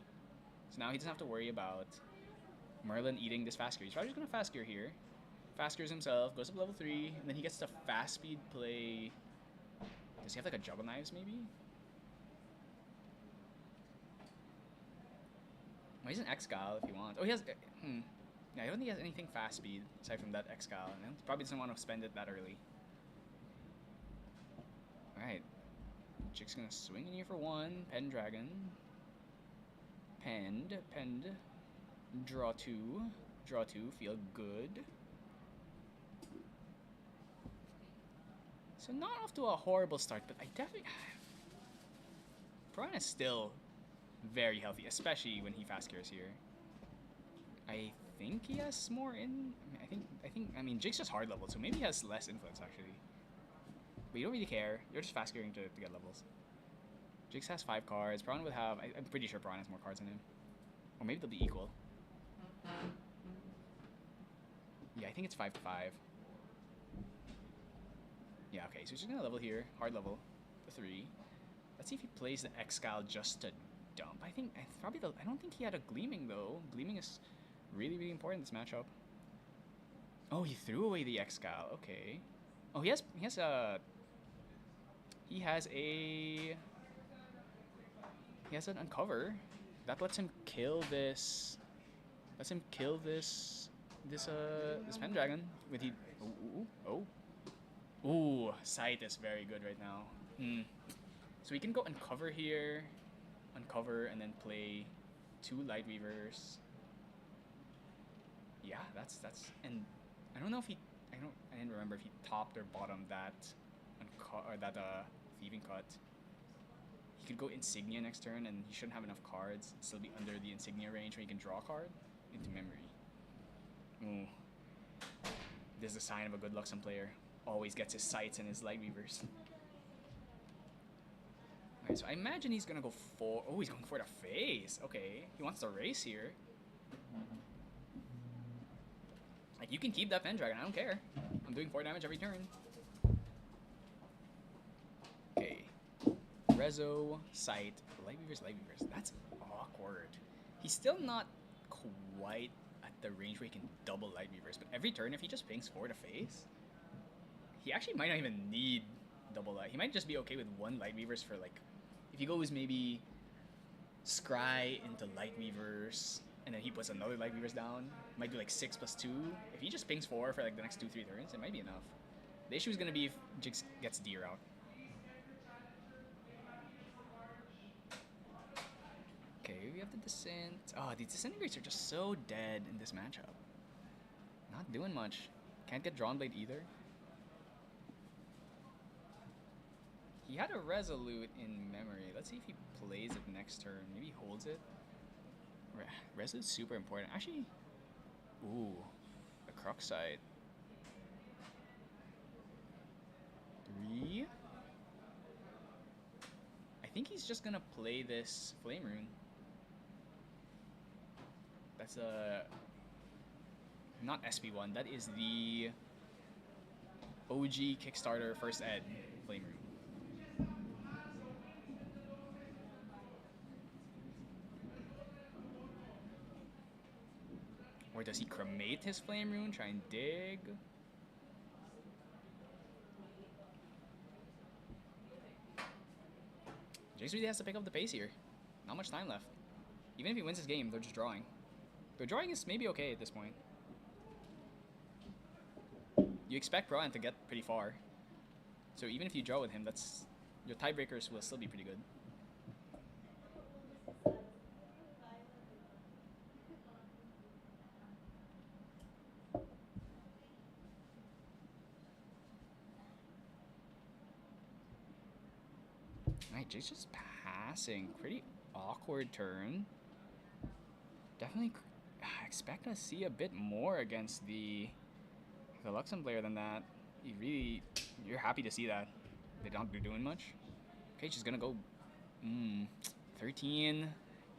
So now he doesn't have to worry about Merlin eating this Fast Gear. He's probably just going to Fast Gear here. Fast Gears himself, goes up level 3, and then he gets to Fast Speed play. Does he have like a Juggle Knives maybe? Well, he's an X-Gal if he wants. Oh, he has. Yeah, I don't think he has anything fast speed aside from that X-Gal, and he probably doesn't want to spend it that early. Alright. Jiggs gonna swing in here for 1. Pendragon. Penned. Draw 2. Draw 2. Feel good. So not off to a horrible start, but I definitely... Piranha is still very healthy, especially when he Fast Gears here. I think he has more in... I mean, Jiggs just hard leveled, so maybe he has less influence, actually. But you don't really care. You're just Fast Gearing to get levels. Jiggs has 5 cards. Piranha would have... I'm pretty sure Piranha has more cards than him. Or maybe they'll be equal. Yeah, I think it's 5-5. Yeah, okay, so he's just gonna level here. Hard level. The 3. Let's see if he plays the Excal just to dump. I think probably the. I don't think he had a Gleaming though. Gleaming is really really important in this matchup. Oh, he threw away the Excal. Okay. Oh, he has a. He has an Uncover. That lets him kill this. Lets him kill this Pendragon with he. Ooh, Sight is very good right now. So we can go Uncover here, Uncover, and then play 2 Lightweavers. Yeah, that's and I don't know if I didn't remember if he topped or bottomed that Thieving Cut. He could go Insignia next turn, and he shouldn't have enough cards. Still be under the Insignia range where he can draw a card into memory. Ooh. This is a sign of a good Luxem player. Always gets his Sights and his Lightweavers. Alright, so I imagine he's gonna go for. Oh, he's going for the face. Okay, he wants to race here. Like, you can keep that Pendragon. I don't care. I'm doing 4 damage every turn. Okay. Rezo, Sight, Lightweavers. That's awkward. He's still not quite at the range where he can double Lightweavers, but every turn, if he just pings for the face, he actually might not even need double Light. He might just be okay with 1 Lightweavers for, like, if he goes maybe Scry into Lightweavers, and then he puts another Lightweavers down, might do like 6 + 2. If he just pings 4 for like the next 2-3 turns, it might be enough. The issue is going to be if Jiggs gets Deer out. Okay, we have the Descent. Oh, the Disintegrates are just so dead in this matchup. Not doing much. Can't get Drawn Blade either. He had a Resolute in memory. Let's see if he plays it next turn. Maybe he holds it. Resolute's super important. Actually, ooh, the Crux side. 3. I think he's just gonna play this Flame Rune. That's a not SP1. That is the OG Kickstarter First Ed Flame Rune. Or does he cremate his Flame Rune, try and dig? Jiggs really has to pick up the pace here. Not much time left. Even if he wins his game, they're just drawing. Their drawing is maybe okay at this point. You expect Pro Ant to get pretty far. So even if you draw with him, that's your tiebreakers will still be pretty good. Alright, Jay's just passing. Pretty awkward turn. Definitely expect to see a bit more against the Luxem player than that. You're happy to see that. They don't be doing much. Okay, she's gonna go 13.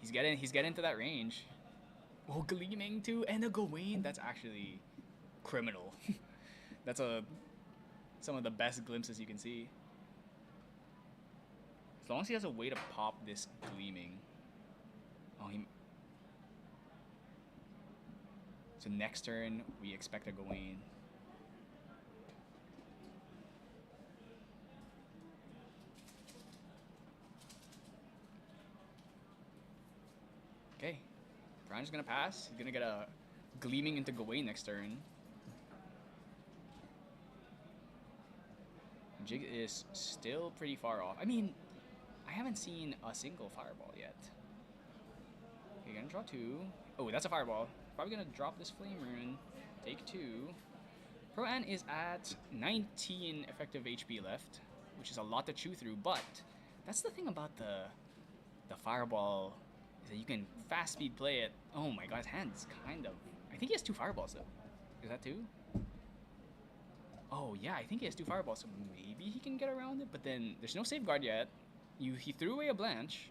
He's getting to that range. Oh, Gleaming too, and a Gawain. That's actually criminal. That's some of the best glimpses you can see. As long as he has a way to pop this Gleaming. Oh, so next turn, we expect a Gawain. Okay. Brian's gonna pass. He's gonna get a Gleaming into Gawain next turn. Jig is still pretty far off. I mean, I haven't seen a single Fireball yet. Okay, gonna draw 2. Oh, that's a Fireball. Probably gonna drop this Flame Rune. Take 2. Pro An is at 19 effective HP left, which is a lot to chew through, but that's the thing about the Fireball, is that you can fast speed play it. Oh my god, his hand's kind of... I think he has 2 Fireballs though. Is that 2? Oh yeah, I think he has 2 Fireballs, so maybe he can get around it, but then there's no Safeguard yet. He threw away a Blanche.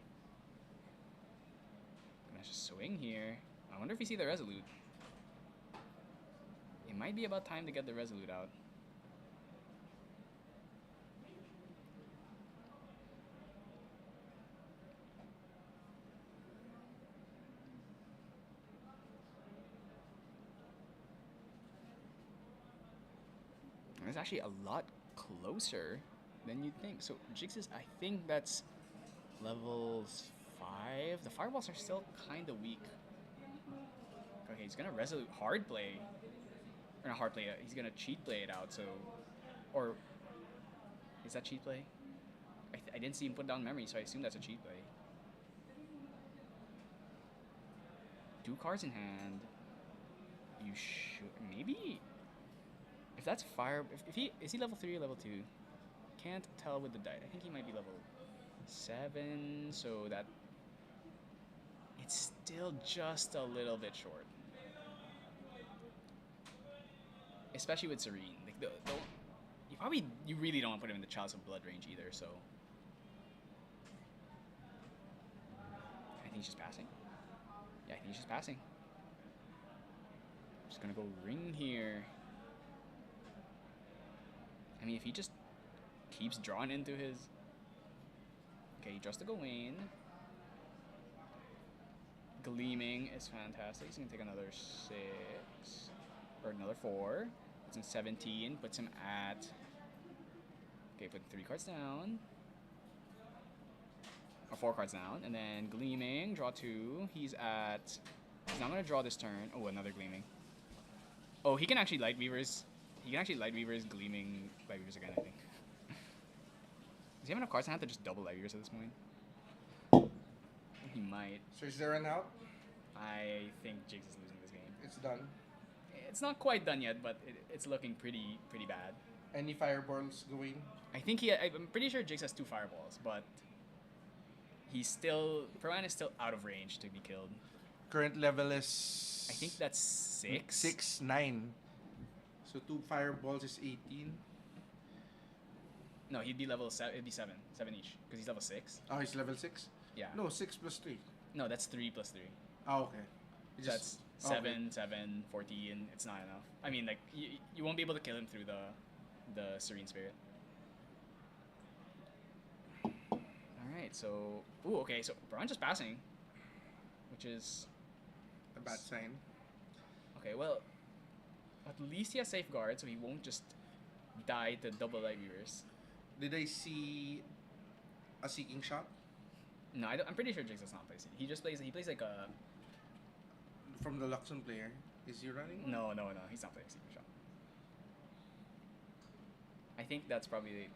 Gonna just swing here. I wonder if we see the Resolute. It might be about time to get the Resolute out. actually a lot closer than you'd think. So Jiggs is, I think that's level 5. The fireballs are still kind of weak. Okay, he's gonna resolute hard play. Or not hard play, he's gonna cheat play it out, so... Or... Is that cheat play? I didn't see him put down memory, so I assume that's a cheat play. 2 cards in hand. You should... Maybe... If that's fire... If he... Is he level 3 or level 2? Can't tell with the die. I think he might be level 7, so that... It's still just a little bit short. Especially with Serene. Like you really don't want to put him in the Chalice of Blood range either, so... I think he's just passing. Yeah, I think he's just passing. Just gonna go ring here. I mean, if he just keeps drawing into his... Okay, just to go in. Gleaming is fantastic. He's gonna take another 6. Or another 4. Puts him 17. Puts him at... Okay, put 3 cards down. Or 4 cards down. And then Gleaming, draw 2. He's at... He's not gonna draw this turn. Oh, another Gleaming. Oh, he can actually Light Weavers. He can actually Light Weavers, Gleaming, Light Weavers again, I think. Does he have enough cards in hand to just double Light Weavers at this point? He might. So is there an out? I think Jiggs is losing this game. It's done. It's not quite done yet, but it's looking pretty bad. Any fireballs going? I think I'm pretty sure Jiggs has 2 fireballs, but he's still... Proan is still out of range to be killed. Current level is... I think that's 6. 6, 9. So 2 fireballs is 18. No, he'd be level 7. It'd be 7 each, because he's level 6. Oh, he's level 6? Yeah. No, 6 plus 3. No, that's 3 plus 3. Oh, okay. So that's 7, 7, 14. It's not enough. I mean, like, you won't be able to kill him through the Serene Spirit. Alright, so... Ooh, okay, so Braun just passing. Which is... A bad sign. Okay, well... At least he has Safeguard, so he won't just die to double Light Weavers. Did I see a Seeking Shot? No, I'm pretty sure Jiggs does not play Seeking. He just plays... He plays like a... From the Luxon player. Is he running? No, he's not playing Seeking Shot. I think that's probably...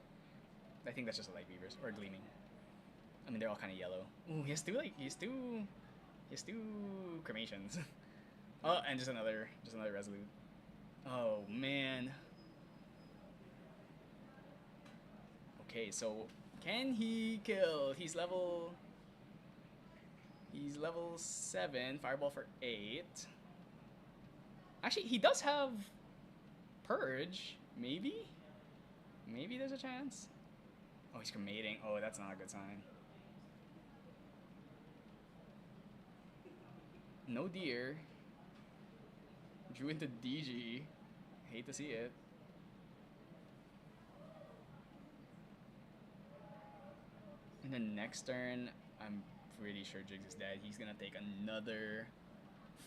I think that's just a Light Weavers, or Gleaming. I mean, they're all kind of yellow. Ooh, he has two cremations. Oh, and just another Resolute. Oh, man. Okay, so can he kill? He's level 7, Fireball for 8. Actually, he does have Purge, maybe? Maybe there's a chance. Oh, he's cremating. Oh, that's not a good sign. No deer. Drew into DG. Hate to see it. And then next turn, I'm pretty sure Jiggs is dead. He's gonna take another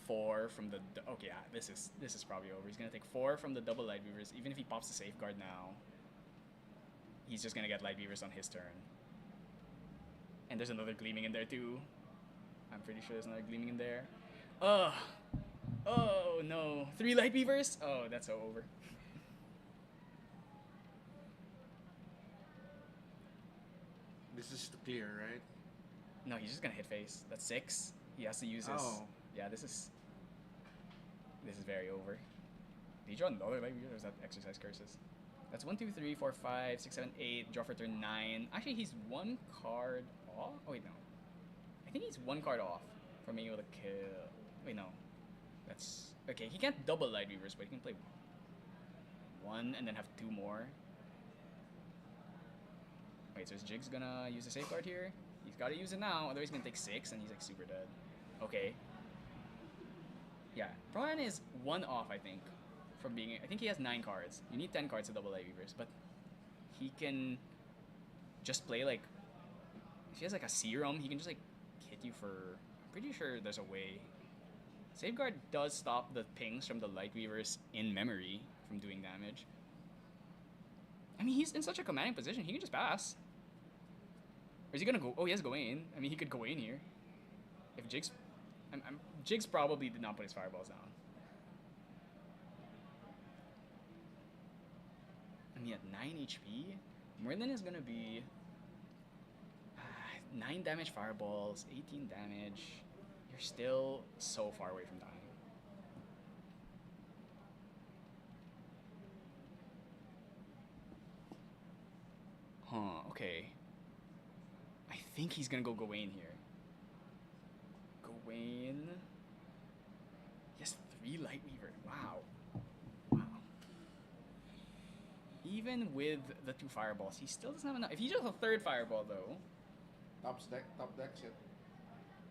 4 from the... Okay, yeah, this is probably over. He's gonna take 4 from the double Light Weavers. Even if he pops the Safeguard now, he's just gonna get Light Weavers on his turn. And there's another Gleaming in there too. I'm pretty sure there's another Gleaming in there. Ugh. Oh no. 3 Light Weavers? Oh, that's so over. This is to clear, right? No, he's just gonna hit face. That's 6. He has to use his... Oh. Yeah, this is very over. Did he draw another Light Weaver, or is that Exercise Curses? That's 1, 2, 3, 4, 5, 6, 7, 8. Draw for turn 9. Actually, he's 1 card off? Oh, wait, no. I think he's 1 card off from being able to kill... Wait, no. That's... Okay, he can't double Light Weavers, but he can play 1 and then have 2 more. Wait, so is Jiggs gonna use a Safeguard here? He's gotta use it now, otherwise he's gonna take 6 and he's like super dead. Okay. Yeah, Proan is 1 off, I think, from being... I think he has 9 cards. You need 10 cards to double Light Weavers, but he can just play like... If he has like a Serum, he can just like hit you for... I'm pretty sure there's a way. Safeguard does stop the pings from the Light Weavers in memory from doing damage. I mean, he's in such a commanding position. He can just pass. Or is he gonna go? Oh, he has Gawain. I mean, he could Gawain here. If Jiggs, Jiggs probably did not put his fireballs down. And he had 9 HP. Merlin is gonna be 9 damage fireballs, 18 damage. You're still so far away from dying. Huh, okay. I think he's gonna go Gawain here. Gawain. He has 3 Lightweaver. Wow. Wow. Even with the 2 fireballs, he still doesn't have enough. If he just has a 3rd fireball, though. Top deck shit.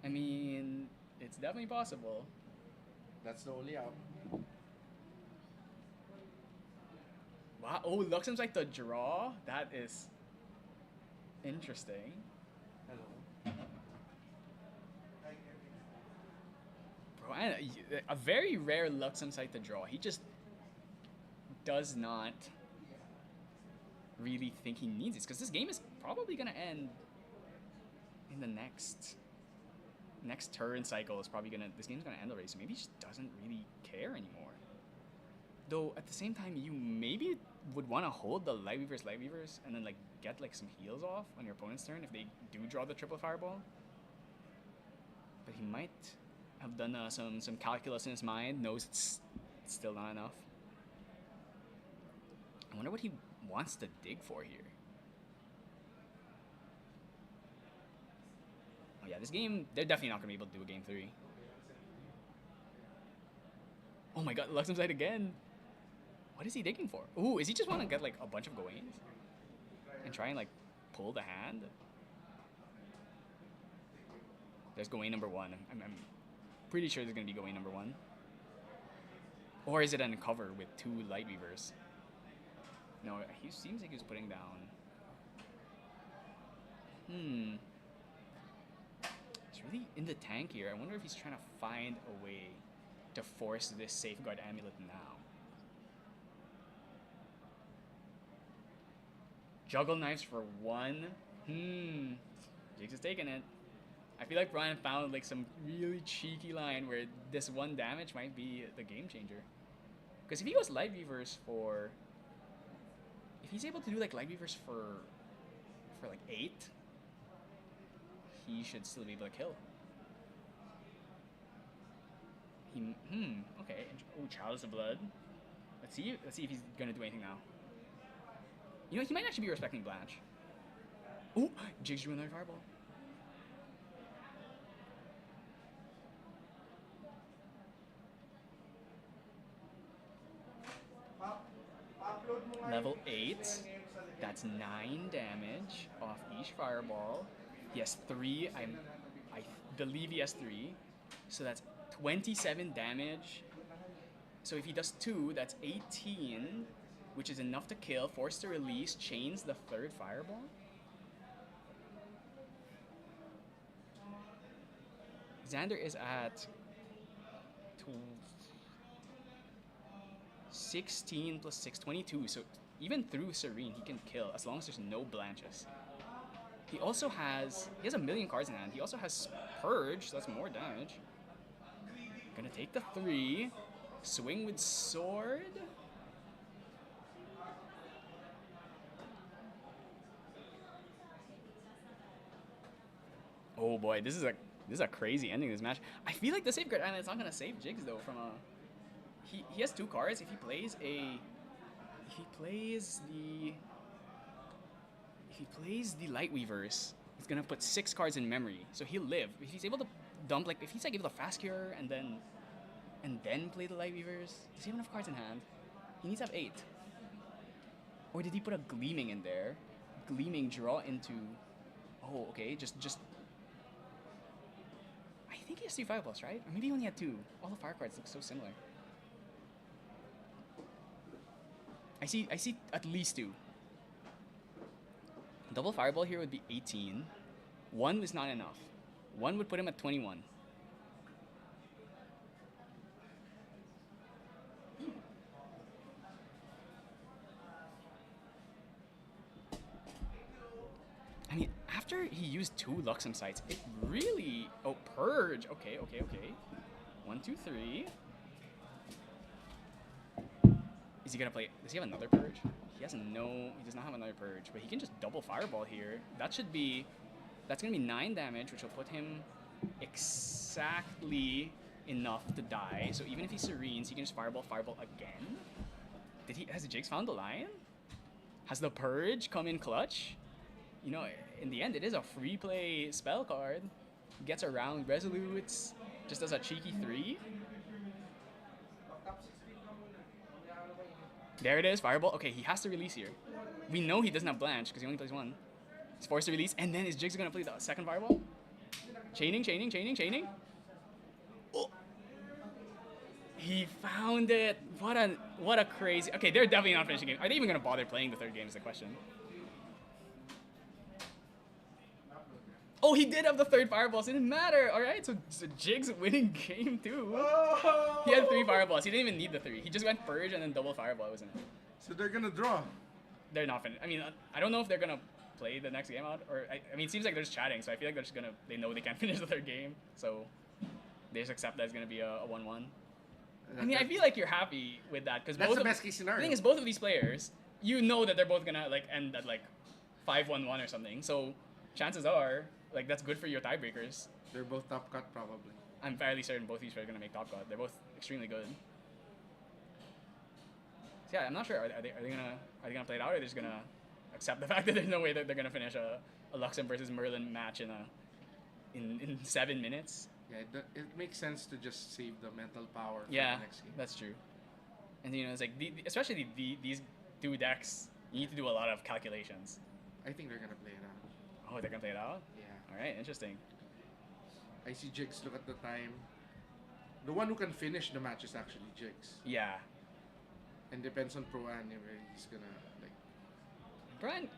I mean, it's definitely possible. That's the only out. Wow. Oh, Luxem's like the draw? That is interesting. Hello. Bro, and a very rare Luxem site to draw. He just does not really think he needs it. Because this game is probably going to end in the next turn cycle. Is probably this game's going to end already. So maybe he just doesn't really care anymore. Though, at the same time, you maybe would want to hold the Lightweavers and then, like, get, like, some heals off on your opponent's turn if they do draw the triple fireball. But he might have done some calculus in his mind, knows it's still not enough. I wonder what he wants to dig for here. Oh yeah, this game, they're definitely not going to be able to do a game 3. Oh my god, Luxem's Light again. What is he digging for? Ooh, is he just want to get like a bunch of Gawains? And try and like pull the hand? There's Gawain number 1. I'm pretty sure there's going to be Gawain number 1. Or is it an cover with 2 Lightweavers? No, he seems like he's putting down... It's really in the tank here. I wonder if he's trying to find a way to force this Safeguard Amulet now. Juggle Knives for 1. Jiggs is taking it. I feel like Brian found like some really cheeky line where this 1 damage might be the game changer. Because if he goes Lightweavers for... If he's able to do like Lightweavers for like 8, he should still be able to kill. Okay. Oh, Chalice of Blood. Let's see if he's gonna do anything now. You know, he might actually be respecting Blanche. Ooh, Jiggs drew another fireball. Level 8. That's 9 damage off each fireball. He has 3. I believe he has 3. So that's 27 damage. So if he does 2, that's 18, which is enough to kill. Forced to release, chains the 3rd fireball. Xander is at 16 plus 6, 22. So even through Serene, he can kill as long as there's no Blanches. He also has, he has a million cards in hand. He also has Purge, so that's more damage. Gonna take the 3. Swing with sword. Oh boy, this is a crazy ending to this match. I feel like the Safeguard Island is not gonna save Jiggs though from a... He has 2 cards. If he plays the Lightweavers, he's gonna put 6 cards in memory, so he'll live. If he's able to dump, like, if he's like able to fast cure and then play the Lightweavers, does he have enough cards in hand? He needs to have 8. Or did he put a Gleaming in there? Gleaming draw into... Oh, okay, just... I think he has 3 fireballs, right? Or maybe he only had 2. All the fire cards look so similar. I see at least 2. Double fireball here would be 18. 1 is not enough. 1 would put him at 21. after he used 2 Luxem sites, it really... Oh, Purge. Okay. 1, 2, 3. Is he gonna play... Does he have another Purge? He has no... He does not have another Purge, but he can just double Fireball here. That should be... That's gonna be 9 damage, which will put him exactly enough to die. So even if he Serenes, he can just Fireball again. Has the Jiggs found the line? Has the Purge come in clutch? You know, in the end, it is a free play spell card. Gets around Resolutes, just does a cheeky 3. There it is, Fireball. Okay, he has to release here. We know he doesn't have Blanche because he only plays 1. He's forced to release, and then his Jiggs are gonna play the second Fireball. Chaining. Oh. He found it. What a crazy... Okay, they're definitely not finishing the game. Are they even gonna bother playing the third game is the question. Oh, he did have the third Fireballs. It didn't matter. All right, so Jiggs winning game 2. Oh! He had 3 Fireballs. He didn't even need the 3. He just went Purge and then double Fireball, wasn't it? So they're gonna draw. They're not finished. I mean, I don't know if they're gonna play the next game out, or I mean, it seems like they're just chatting. So I feel like they're just gonna. They know they can't finish the third game, so they just accept that it's gonna be a 1-1. I mean, I feel like you're happy with that because that's the best case scenario. The thing is, both of these players, you know that they're both gonna like end at like 5-1-1 or something. So chances are, like, that's good for your tiebreakers. They're both top cut probably. I'm fairly certain both of these players are gonna make top cut. They're both extremely good. So yeah, I'm not sure. Are they gonna play it out, or they're just gonna accept the fact that there's no way that they're gonna finish a Luxem versus Merlin match in 7 minutes? Yeah, it makes sense to just save the mental power for the next game. That's true. And you know, it's like especially these 2 decks, you need to do a lot of calculations. I think they're gonna play it out. Oh, they're gonna play it out? Yeah. All right, interesting. I see Jiggs look at the time. The one who can finish the match is actually Jiggs. Yeah. And depends on Pro-An if he's gonna like. Brian,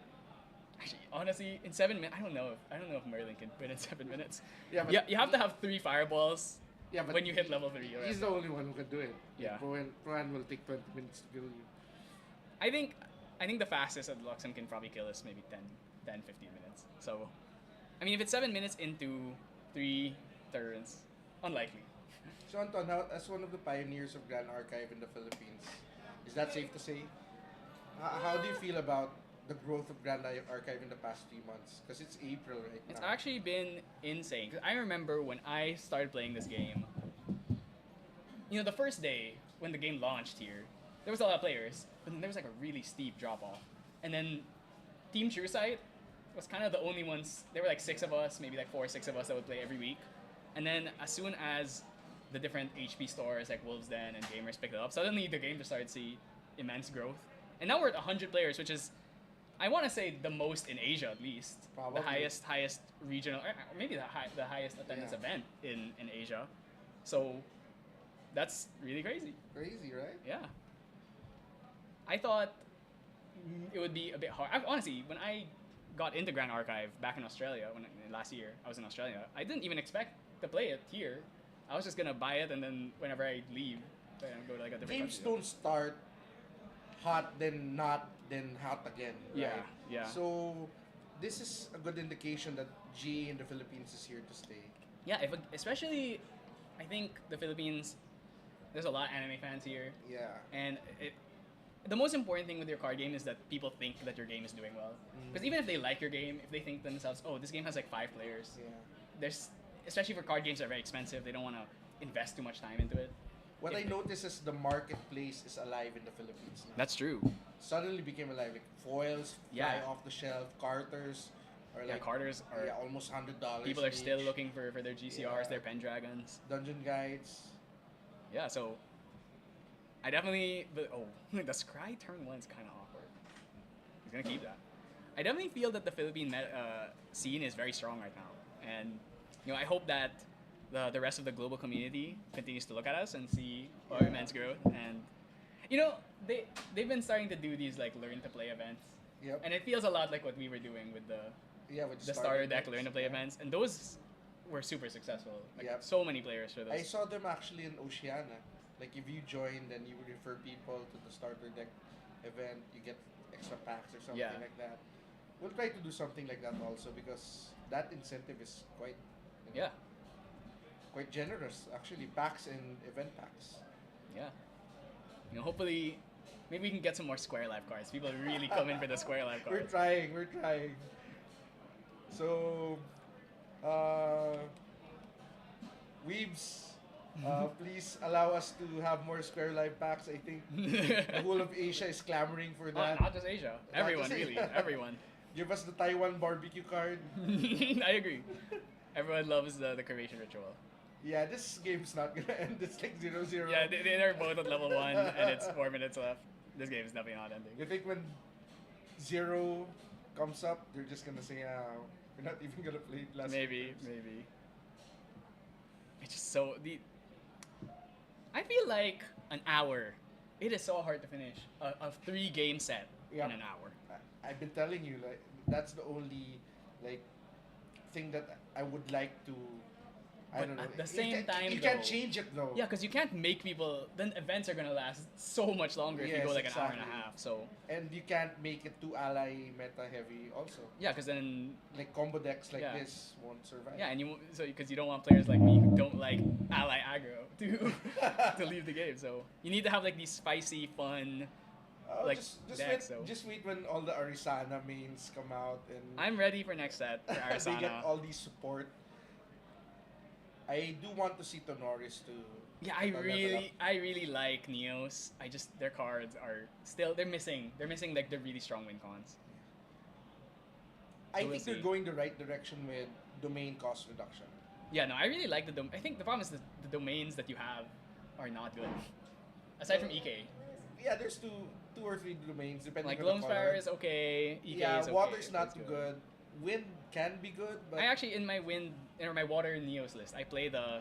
actually, honestly, in 7 minutes, I don't know if Merlin can win in 7 minutes. Yeah, but you have to have 3 Fireballs. Yeah, but when you hit level 3, right? He's the only one who can do it. Yeah. Pro-An will take 20 minutes to kill you. I think the fastest that Luxem can probably kill is maybe 10, 15 minutes. So, I mean, if it's 7 minutes into 3 turns, unlikely. So Anton, as one of the pioneers of Grand Archive in the Philippines, is that safe to say? How do you feel about the growth of Grand Archive in the past few months? Because it's April right now. It's actually been insane. 'Cause I remember when I started playing this game, you know, the first day when the game launched here, there was a lot of players, but then there was like a really steep drop off. And then Team TrueSight was kind of the only ones. There were like 6 of us, maybe like 4 or 6 of us that would play every week. And then as soon as the different HP stores like Wolves Den and Gamers picked it up, suddenly the game just started to see immense growth. And now we're at 100 players, which is, I want to say, the most in Asia at least. Probably. The highest regional, or maybe the highest attendance event in Asia. So that's really crazy. Crazy, right? Yeah. I thought it would be a bit hard. Honestly, when I got into Grand Archive back in Australia, last year I was in Australia, I didn't even expect to play it here. I was just gonna buy it, and then whenever I leave, go to like a different Games country. don't start hot, then not, then hot again. Right? Yeah. So this is a good indication that GA in the Philippines is here to stay. Yeah, especially, I think the Philippines, there's a lot of anime fans here. Yeah. And the most important thing with your card game is that people think that your game is doing well. Because even if they like your game, if they think to themselves, oh, this game has like 5 players, especially for card games that are very expensive, they don't want to invest too much time into it. What I notice is the marketplace is alive in the Philippines now. That's true. Suddenly became alive. Like foils fly off the shelf, carters are like carters are almost $100. People are each. still looking for their GCRs, their Pendragons. Dungeon guides. Yeah, so I definitely, the Scry turn 1 is kind of awkward. He's gonna keep that. I definitely feel that the Philippine scene is very strong right now, and you know, I hope that the rest of the global community continues to look at us and see our immense growth. And you know, they've been starting to do these like learn to play events. Yep. And it feels a lot like what we were doing with the starter deck learn to play events, and those were super successful. Like so many players for those. I saw them actually in Oceania. Like if you join, then you would refer people to the starter deck event. You get extra packs or something like that. we'll try to do something like that also because that incentive is quite you know, Yeah, quite generous actually. Packs and event packs. yeah. Hopefully, maybe we can get some more Square Life cards. People really come in for the Square Life We're cards. trying. We're trying. So, uh, Weebs, please allow us to have more Square Life packs. I think the whole of Asia is clamoring for Oh, that. not just Asia. Everyone, just really. Asia. Everyone. Give us the Taiwan barbecue card. I agree. Everyone loves the Croatian ritual. Yeah, this game's not gonna end. It's like 0-0. Yeah, they're both at level 1, and it's 4 minutes left. This game is definitely not ending. You think when 0 comes up, they're just gonna say, we're not even gonna play it last Maybe, few games." maybe. It's just so I feel like an hour. It is so hard to finish a 3-game set Yeah. in an hour. I've been telling you, like, that's the only, like, thing that I would like to. I But don't know. at the same time, you can't though- change it though. Yeah, because you can't make people. Then events are gonna last so much longer if you Yes, go like an hour and a exactly. half. So And you can't make it too ally meta heavy also. yeah, because then Like combo decks like Yeah. this won't survive. yeah, and because you don't want players like me who don't like ally aggro to leave the game. So you need to have like these spicy, fun. Oh, like, just decks, wait, so. just wait when all the Arisana mains come out and I'm ready for next set for they get Arisana. all these support. I do want to see Tonoris to. Yeah, level up. I really like Neos. I just their cards are still they're missing like the really strong win cons. I we'll think they're see. going the right direction with domain cost reduction. Yeah, no, I really like I think the problem is the domains that you have are not good. Aside from EK, Yeah, there's two or three domains depending like on the Lone color. Spire is okay. EK Yeah, is okay. water's not it's too good. Wind can be good, but I actually in my wind or my water Neos list, I play the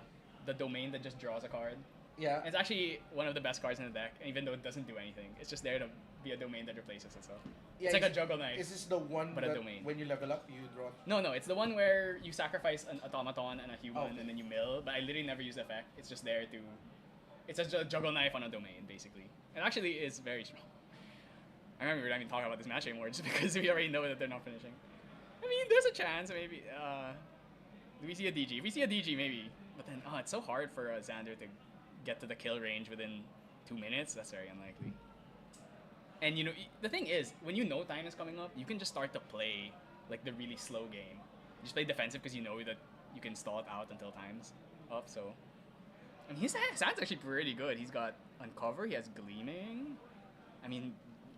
domain that just draws a card. yeah, It's actually one of the best cards in the deck, even though it doesn't do anything. It's just there to be a domain that replaces itself. yeah, It's like a is- juggle knife. Is this the one but a that domain. when you level up you draw? No, it's the one where you sacrifice an automaton and a human, Okay. and then you mill. But I literally never use the effect. It's just there to. It's a juggle knife on a domain, basically. It actually is very strong. I remember we're not even talking about this match anymore, just because we already know that they're not finishing. I mean, there's a chance, maybe. Do we see a DG? If we see a DG, maybe. But then, it's so hard for Xander to get to the kill range within 2 minutes. That's very unlikely. And the thing is, when you know time is coming up, you can just start to play like the really slow game. You just play defensive because you know that you can stall it out until time's up. So, I mean, his hand's actually pretty good. He's got Uncover. He has Gleaming. I mean,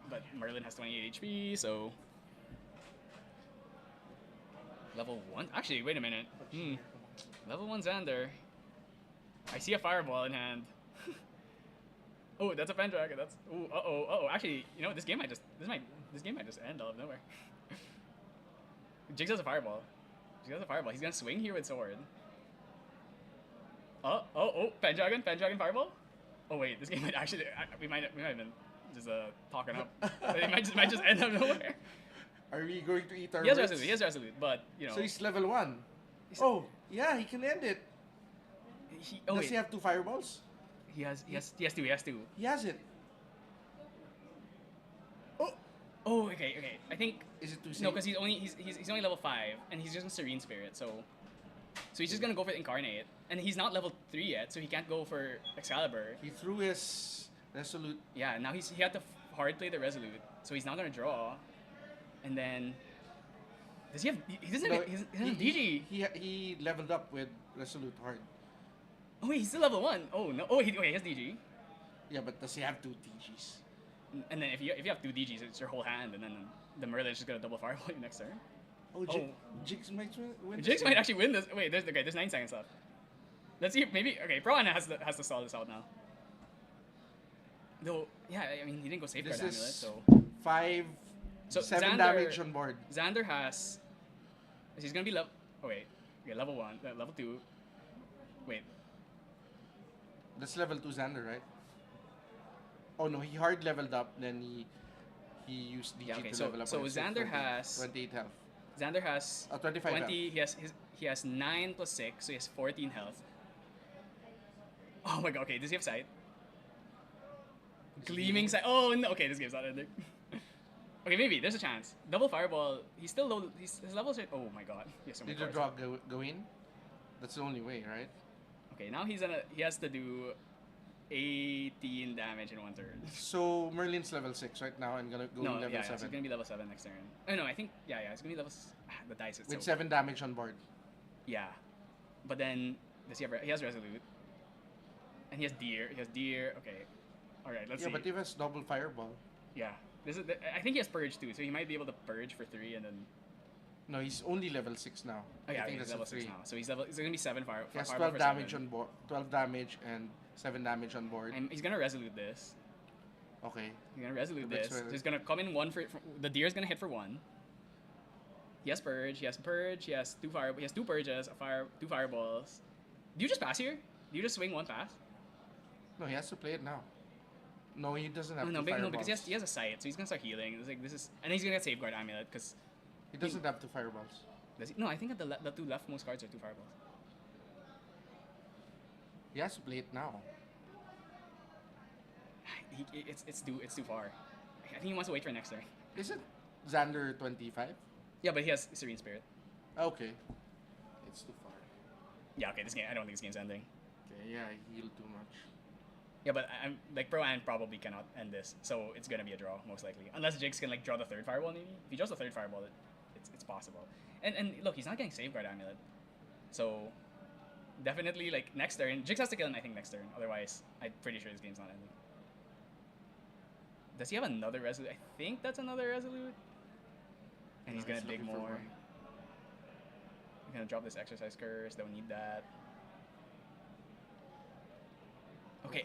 but Merlin has 28 HP, so level 1. Actually, wait a minute. Level 1 Xander. I see a Fireball in hand. Oh, that's a Pendragon. That's oh. Actually, this game might just end out of nowhere. Jiggs has a Fireball. Jiggs has a Fireball. He's gonna swing here with sword. Oh, Pendragon Fireball. Oh wait, this game might actually we might have been just talking up. It might just end out of nowhere. Are we going to eat our He has words? Resolute, but So he's level 1. Oh, yeah, he can end it. Does he have 2 fireballs? He has two. He has it. Oh, okay. I think Is it too safe? no, because he's only level 5, and he's just a Serene Spirit, so he's just gonna go for Incarnate, and he's not level 3 yet, so he can't go for Excalibur. He threw his Resolute. Yeah, now he had to hard play the Resolute, so he's not gonna draw, and then does he have? He doesn't have. He doesn't have DG. He leveled up with Resolute hard. Oh wait, he's still level 1. Oh no. Oh he has DG. Yeah, but does he have 2 DGs? And then if you have 2 DGs, it's your whole hand, and then the Merlin's just gonna double fireball you next turn. Oh, Jiggs might win. this Jiggs game. might actually win this. Wait, there's 9 seconds left. Let's see. Maybe Pro Ana has to stall this out now. Though, yeah, I mean he didn't go safeguard This amulet, is so 7 damage on board. Xander has. He's gonna be level. Oh wait, okay, level 1, level 2. Wait, That's level 2 Xander, right? Oh no, he hard leveled up, then he used DG Yeah, okay, to so- level up. so on his Xander 20 has- 28 health. Xander has 25 20. He has 9 plus 6, so he has 14 health. Oh my god. Okay, does he have sight? Gleaming sight. Oh no. Okay, this game's not ending. Okay, maybe there's a chance. Double fireball. He's still low. His levels are. Oh my god. He has so many Did the cards. draw go in? That's the only way, right? Okay, now he has to do 18 damage in 1 turn. So Merlin's level 6 right now and gonna go No, level yeah, so 7. it's gonna be level 7 next turn. Oh no, I think it's gonna be level. The dice is With so, 7 damage on board. Yeah, but then does he have? He has resolute, and he has deer. He has deer. Okay, all right. Let's Yeah, see. but he has double fireball. Yeah, this is. I think he has purge too, so he might be able to purge for 3 and then. No, he's only level 6 now. Oh yeah, I think he's that's level a 3. 6 now, so he's level. It's gonna be 7 fire. He has fireball 12 for damage 7. on board. 12 damage and 7 damage on board. And he's gonna resolute this. Okay. He's gonna resolute The next this. So one. he's gonna come in the deer's gonna hit for 1. He has purge. He has purge. He has 2 fire. He has 2 purges. 2 fireballs. Do you just pass here? Do you just swing 1 pass? No, he has to play it now. No, he doesn't have Oh, no, two no, fireballs. because he has a sight, so he's gonna start healing. It's like this is, and he's gonna get safeguard amulet because He doesn't have 2 fireballs. does he? No, I think that the 2 leftmost cards are 2 fireballs. He has to play it now. It's too far. I think he wants to wait for next turn. Is it Xander 25? Yeah, but he has Serene Spirit. Okay. It's too far. Yeah, okay. This game, I don't think this game's ending. Okay, yeah, he healed too much. Yeah, but I'm like Pro An probably cannot end this, so it's gonna be a draw most likely, unless Jiggs can like draw the 3rd fireball maybe. If he draws the 3rd fireball, it's possible. And look, he's not getting safeguard amulet, so definitely like next turn, Jiggs has to kill him I think next turn. Otherwise, I'm pretty sure this game's not ending. Does he have another resolute? I think that's another resolute. And he's No, gonna dig looking for more. one. He's gonna drop this exercise curse. Don't need that. Okay.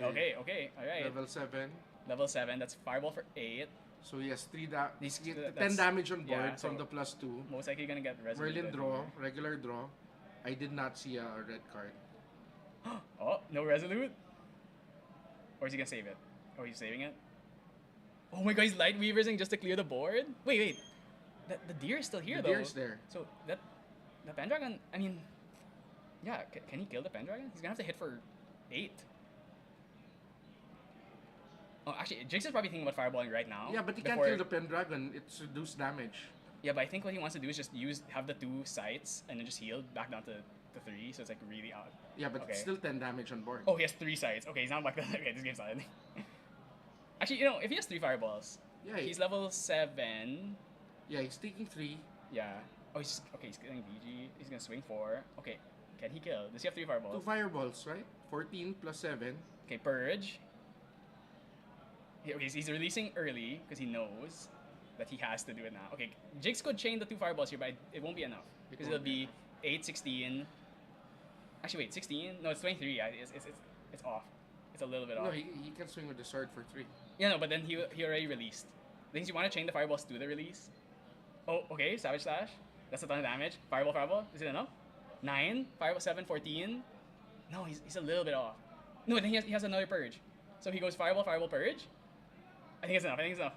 All right. Level 7. That's fireball for 8. So he has 10 that's- damage on board yeah, from so- the +2. Most likely gonna get resolute. Merlin draw, regular draw. I did not see a red card. Oh, no resolute? Or is he gonna save it? Oh, he's saving it? Oh my god, he's light weaversing just to clear the board? Wait. The deer is still here The though. deer is there. So the Pendragon, I mean, yeah, can he kill the Pendragon? He's gonna have to hit for 8. Oh, actually, Jiggs is probably thinking about fireballing right now. Yeah, but he can't kill the Pendragon. It's reduced damage. Yeah, but I think what he wants to do is just have the 2 sights and then just heal back down to 3, so it's like really out. Yeah, but Okay. it's still 10 damage on board. Oh, he has 3 sights. Okay, he's not back then. Okay, this game's not ending. Actually, if he has 3 fireballs, Yeah, he's level 7. yeah, he's taking 3. Yeah. Oh, he's getting VG. He's gonna swing 4. Okay, can he kill? Does he have 3 fireballs? 2 fireballs, right? 14 plus 7. Okay, purge. Okay, he's releasing early because he knows that he has to do it now. Okay, Jiggs could chain the 2 fireballs here, but it won't be enough because it'll be 8, 16. Actually, wait, 16? No, it's 23. Yeah, it's off. It's a little bit off. No, he can swing with the sword for 3. Yeah, no, but then he already released. Things you want to chain the fireballs to the release. Oh, okay, Savage Slash. That's a ton of damage. Fireball. Is it enough? 9, fireball 7, 14. No, he's a little bit off. No, then he has another purge. So he goes fireball, purge. I think it's enough.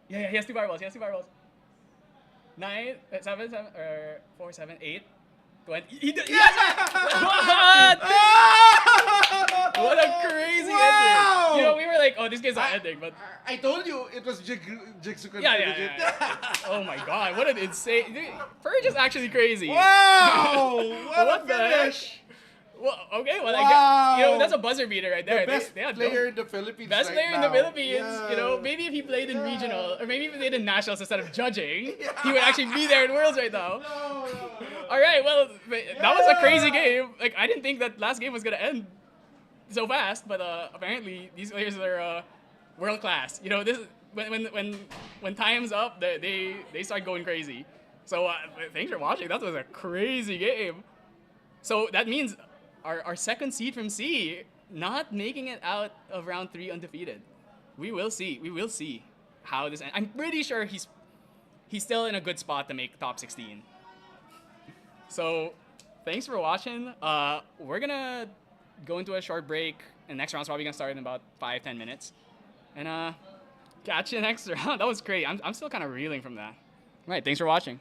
Yeah, he has 2 fireballs. 9, 7, 4, 7, 8, 20. He what? What a crazy Wow! ending! We were like, oh, this game's not ending, but I told you it was Jiggs who yeah. Oh my god, what an insane! Dude, Purge is actually crazy. Wow! What the finish! Well, okay, well, Wow! that's a buzzer beater right there. The best They had player in the Philippines. best right player in now. the Philippines. Yeah. Maybe if he played in regional, or maybe if he played in nationals instead of judging, Yeah. he would actually be there in worlds right now. No. All right, well, that was a crazy game. Like, I didn't think that last game was gonna end so fast, but apparently these players are world class. This is when time's up, they start going crazy. So thanks for watching. That was a crazy game. So that means our second seed from C not making it out of round 3 undefeated. We will see how this ends. I'm pretty sure he's still in a good spot to make top 16. So thanks for watching. We're gonna go into a short break, and next round's probably gonna start in about 5-10 minutes. And catch you next round. That was great. I'm still kind of reeling from that. All right, thanks for watching.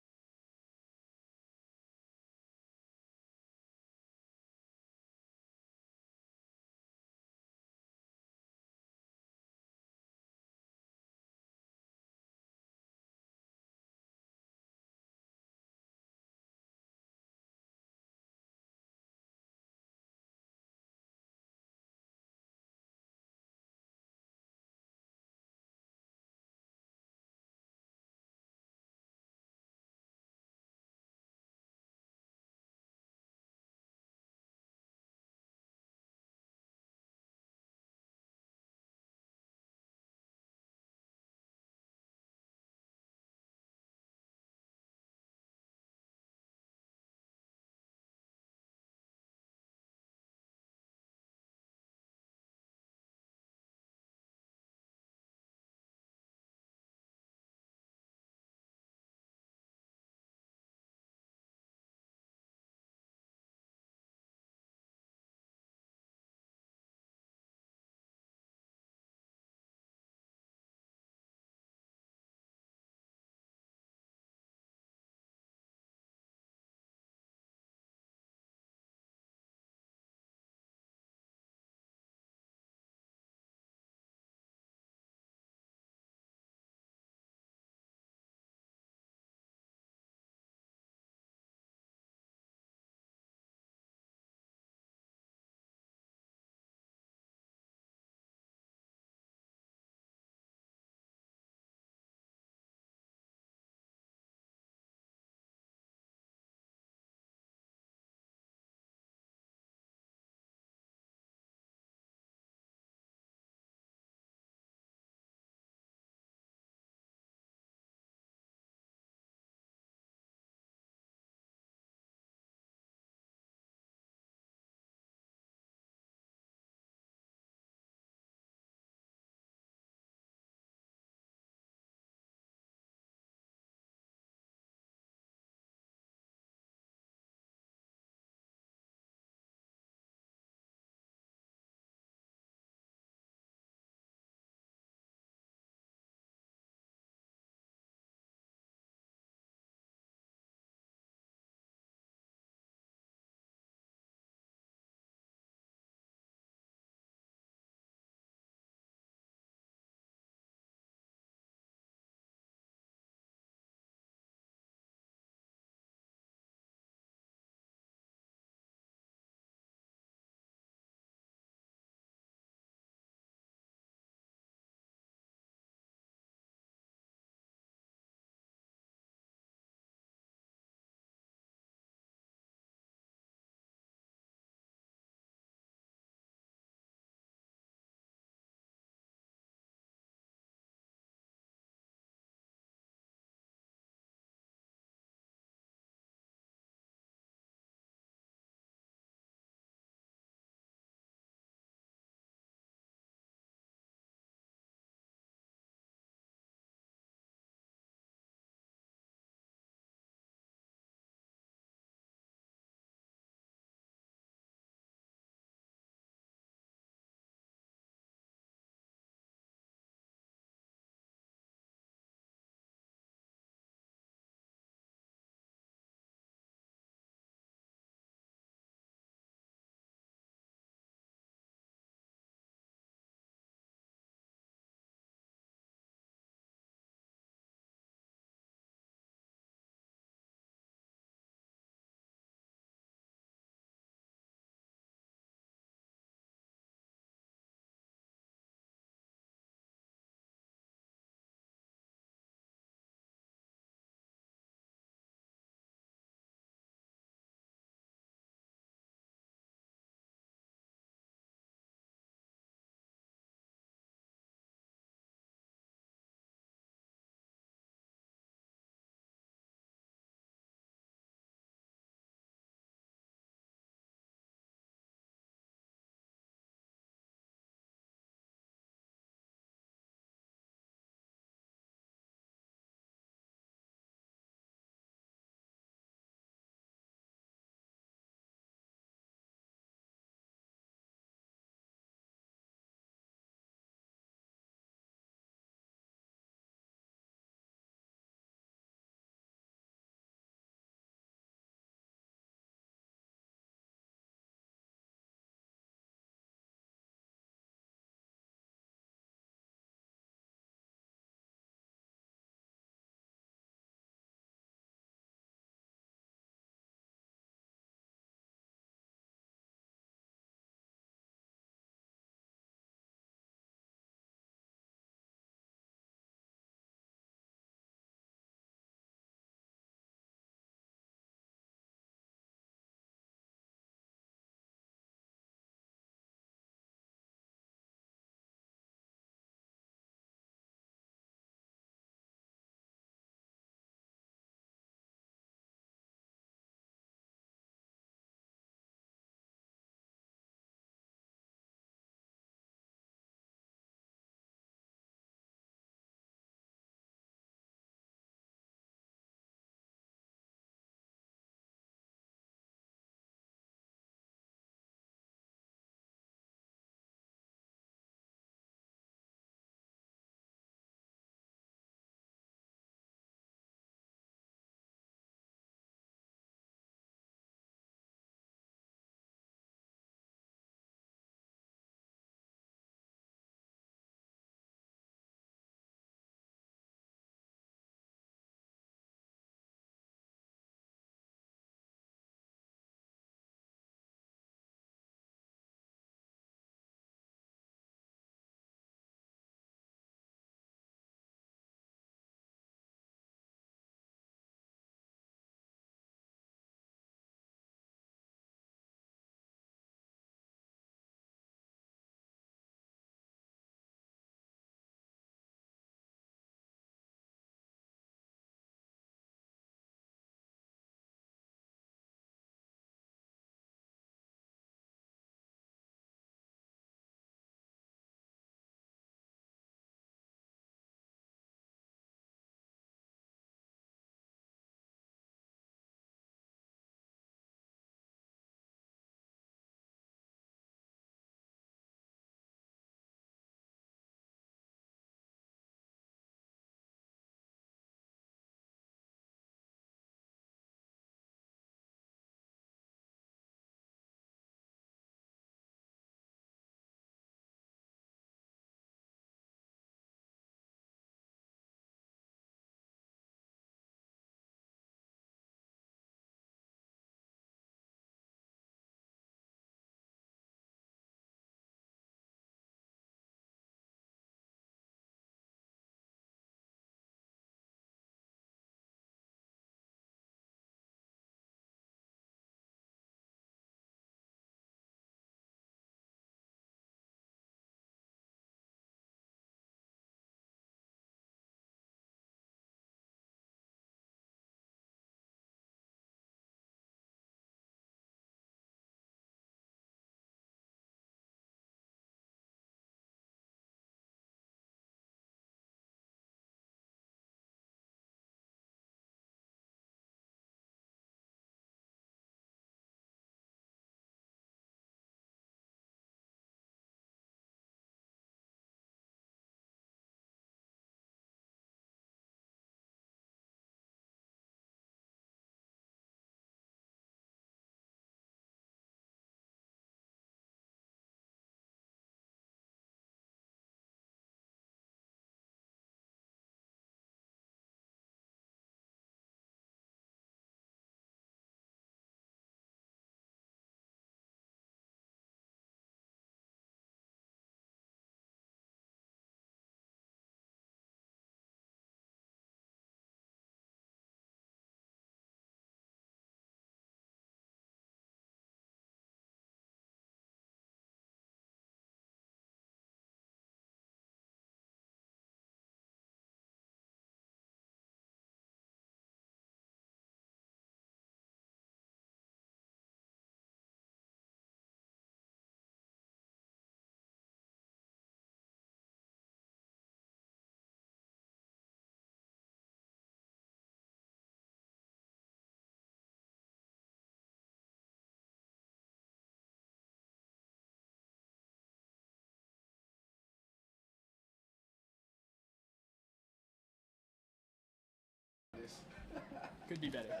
Could be better.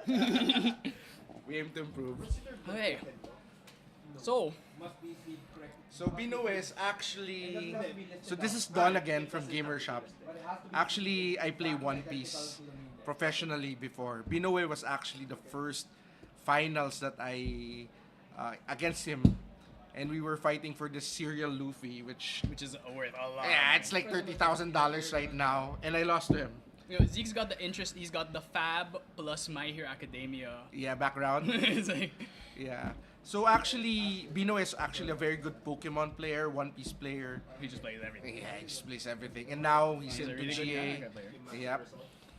We aim to improve. Okay. So, So Binoe is actually... So this is Don again from Gamer Shop. Actually, I play One Piece professionally before. Binoe was actually the first finals that I... against him. And we were fighting for this serial Luffy, which... which is worth a lot. Yeah, it's like $30,000 right now. And I lost to him. You know, Zeke's got the interest. He's got the Fab plus My Hero Academia. Yeah, background. It's like, Yeah. So actually, Bino is actually a very good Pokemon player, One Piece player. he just plays everything. Yeah, he just plays everything. And now he's He's a into really good GA. Galaga player. Yep.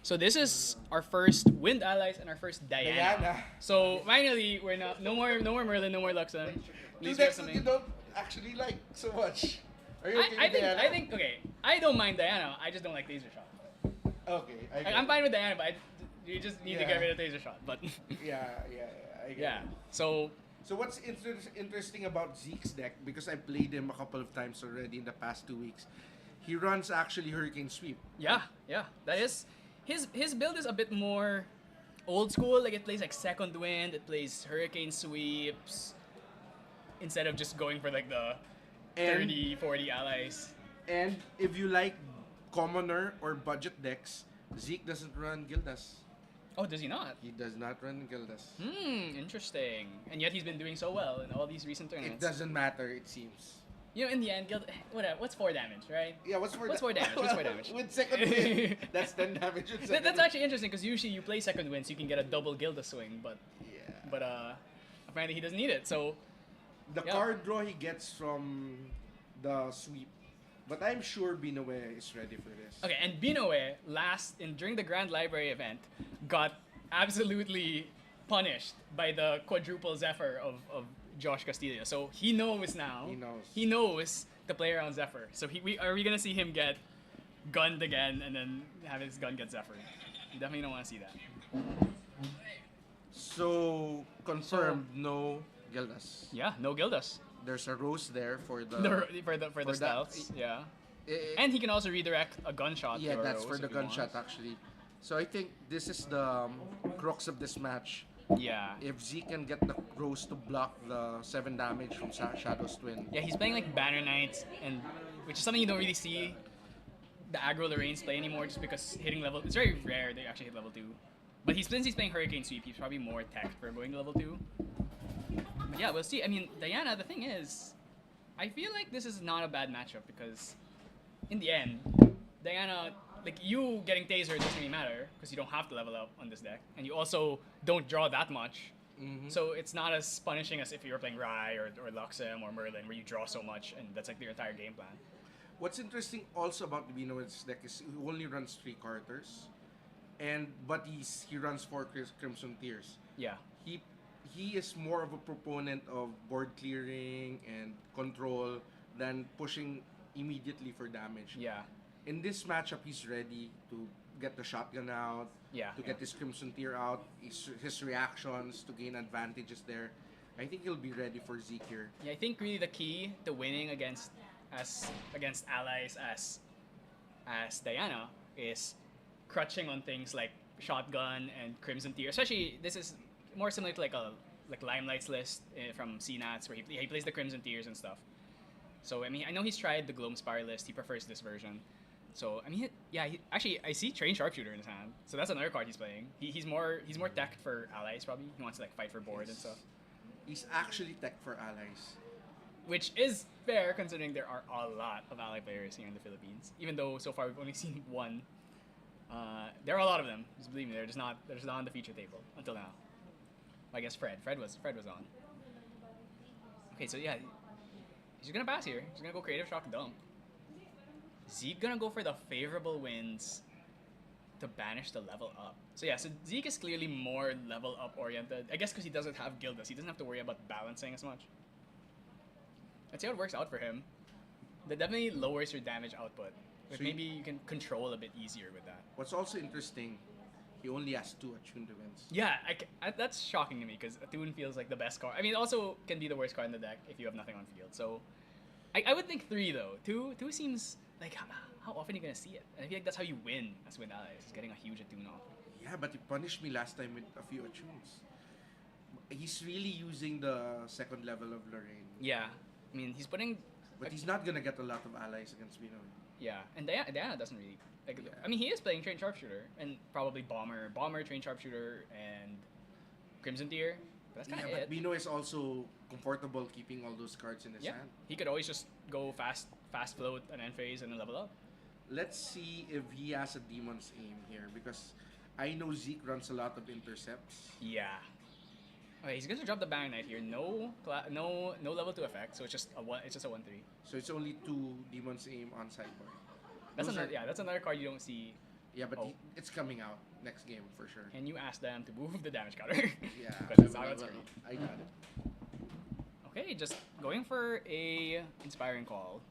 So this is our first Wind Allies and our first Diana. Diana. So finally, we're not no more Merlin, no more Luxon. At Dude, least we have that's what something. you don't actually like so much. Are you okay I with think Diana? I think okay. I don't mind Diana. I just don't like Taser Shot. Okay. I'm fine with Diana, but you just need to Yeah. get rid of Taser Shot. But Yeah. I get yeah. it. So So what's interesting about Zeke's deck, because I played him a couple of times already in the past 2 weeks, he runs actually Hurricane Sweep. yeah, that is his build is a bit more old school. Like it plays like Second Wind, it plays Hurricane Sweeps instead of just going for like the And- 30, 40 allies. And if you like commoner or budget decks, Zeke doesn't run Gildas. Oh, does he not? He does not run Gildas. Interesting. And yet he's been doing so well in all these recent It tournaments. doesn't matter, it seems. You know, in the end, what's 4 damage, right? Yeah, what's 4 What's 4 damage? What's 4 damage? With second wind, that's 10 damage with second That's wind. actually interesting because usually you play Second Wind so you can get a double Gilda swing, but Yeah. apparently he doesn't need it. So The yeah. card draw he gets from the sweep. But I'm sure Binoe is ready for this. okay, and Binoe during the Grand Library event got absolutely punished by the quadruple Zephyr of Josh Castillo. So he knows now. He knows. He knows to play around Zephyr. So are we gonna see him get gunned again and then have his gun get Zephyr? You definitely don't want to see that. So, confirmed, no Gildas. Yeah, no Gildas. There's a rose there for the... For the that- stealths, yeah. Eh, And he can also redirect a gunshot. yeah, to a that's rose for the if he gunshot wants. actually. So I think this is the crux of this match. Yeah. If Zeke can get the rose to block the 7 damage from Shadow's Twin. Yeah, he's playing like Banner Knights, and which is something you don't really see the aggro Lorraines play anymore, just because hitting level. It's very rare they actually hit level 2. But since he's playing Hurricane Sweep, he's probably more tech for going to level 2. But yeah, we'll see. I mean, Diana, the thing is, I feel like this is not a bad matchup because, in the end, Diana, like you getting Taser doesn't really matter because you don't have to level up on this deck, and you also don't draw that much. So it's not as punishing as if you were playing Rai or Luxem or Merlin, where you draw so much and that's like your entire game plan. What's interesting also about the Binoe's deck is he only runs 3 Carters, but he runs 4 Crimson Tears. Yeah. He is more of a proponent of board clearing and control than pushing immediately for damage. Yeah. In this matchup, he's ready to get the shotgun out, Yeah. to get his Crimson Tear out, his reactions to gain advantages there. I think he'll be ready for Zeke here. Yeah, I think really the key to winning against allies as Diana is crutching on things like shotgun and Crimson Tear. Especially this is more similar to like Limelight's list from CNATS where he plays the Crimson Tears and stuff. So I mean I know he's tried the Gloamspire list. He prefers this version. So I mean actually I see Trained Sharpshooter in his hand. So that's another card he's playing. He's more tech for allies probably. He wants to like fight for board and stuff. He's actually tech for allies. Which is fair considering there are a lot of ally players here in the Philippines. Even though so far we've only seen one. There are a lot of them. Just believe me, they're just not on the feature table until now. I guess Fred was on. Okay, so yeah, he's gonna pass here. He's gonna go creative shock dump. Zeke gonna go for the favorable wins to banish the level up. So yeah, so Zeke is clearly more level up oriented. I guess because he doesn't have Gildas, he doesn't have to worry about balancing as much. Let's see how it works out for him. That definitely lowers your damage output. But So maybe you can control a bit easier with that. What's also interesting, he only has 2 attuned events. Yeah, that's shocking to me because Attune feels like the best card. I mean, it also can be the worst card in the deck if you have nothing on field. So I would think 3 though. 2 seems like how often are you gonna see it? And I feel like that's how you win as Wind Allies, is getting a huge Attune off. Yeah, Yeah, but he punished me last time with a few attunes. He's really using the second level of Lorraine. Yeah, I mean he's putting. But he's not gonna get a lot of allies against Binoy. Yeah, and Diana doesn't really. Like, Yeah. I mean, he is playing trained sharpshooter and probably bomber, trained sharpshooter, and Crimson Tier. But that's kind of Yeah, it. but Bino is also comfortable keeping all those cards in his Yeah, hand. he could always just go fast float an end phase and then level up. Let's see if he has a Demon's Aim here because I know Zeke runs a lot of intercepts. Yeah. Okay, he's gonna drop the Bang Knight here. No level 2 effect, so it's just a 1/3. So it's only 2 Demon's Aim on sideboard. That's Those another are- that's another card you don't see. Yeah, but Oh. it's coming out next game for sure. Can you ask them to move the damage counter? Yeah, Because it's I not on will. screen. I got it. Okay, just going for a inspiring call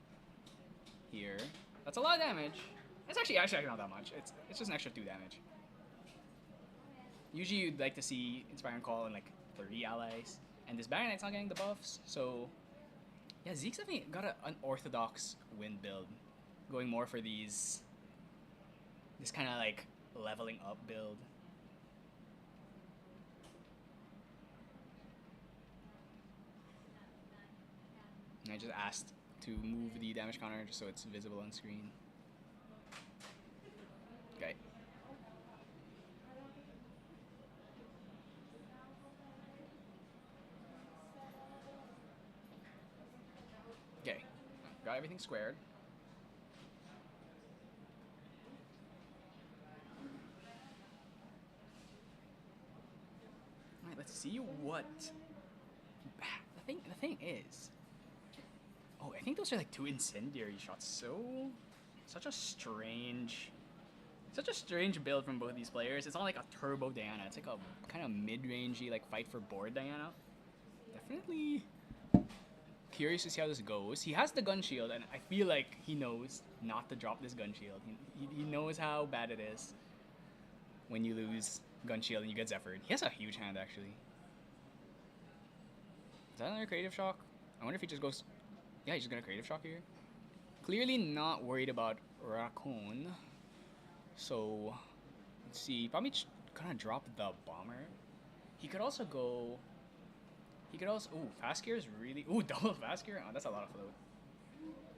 here. That's a lot of damage. It's actually not that much. It's just an extra 2 damage. Usually you'd like to see inspiring call in like 3 allies, and this Baron Knight's not getting the buffs, so yeah, Zeke's definitely got an unorthodox win build, going more for this kind of like leveling up build. I just asked to move the damage counter just so it's visible on screen. Okay. Okay. Got everything squared. Alright, let's see what the thing is. Oh, I think those are like 2 incendiary shots. Such a strange build from both these players. It's not like a turbo Diana. It's like a kind of mid-rangey, like fight for board Diana. Definitely curious to see how this goes. He has the gun shield, and I feel like he knows not to drop this gun shield. He knows how bad it is when you lose gun shield and you get Zephyred. He has a huge hand, actually. Is that another creative shock? I wonder if he just goes... Yeah, he's just gonna creative shock here. Clearly not worried about Raccoon. So, let's see. Probably gonna drop the bomber. He could also go... Ooh, fast gear is really... Ooh, double fast gear? Oh, that's a lot of float.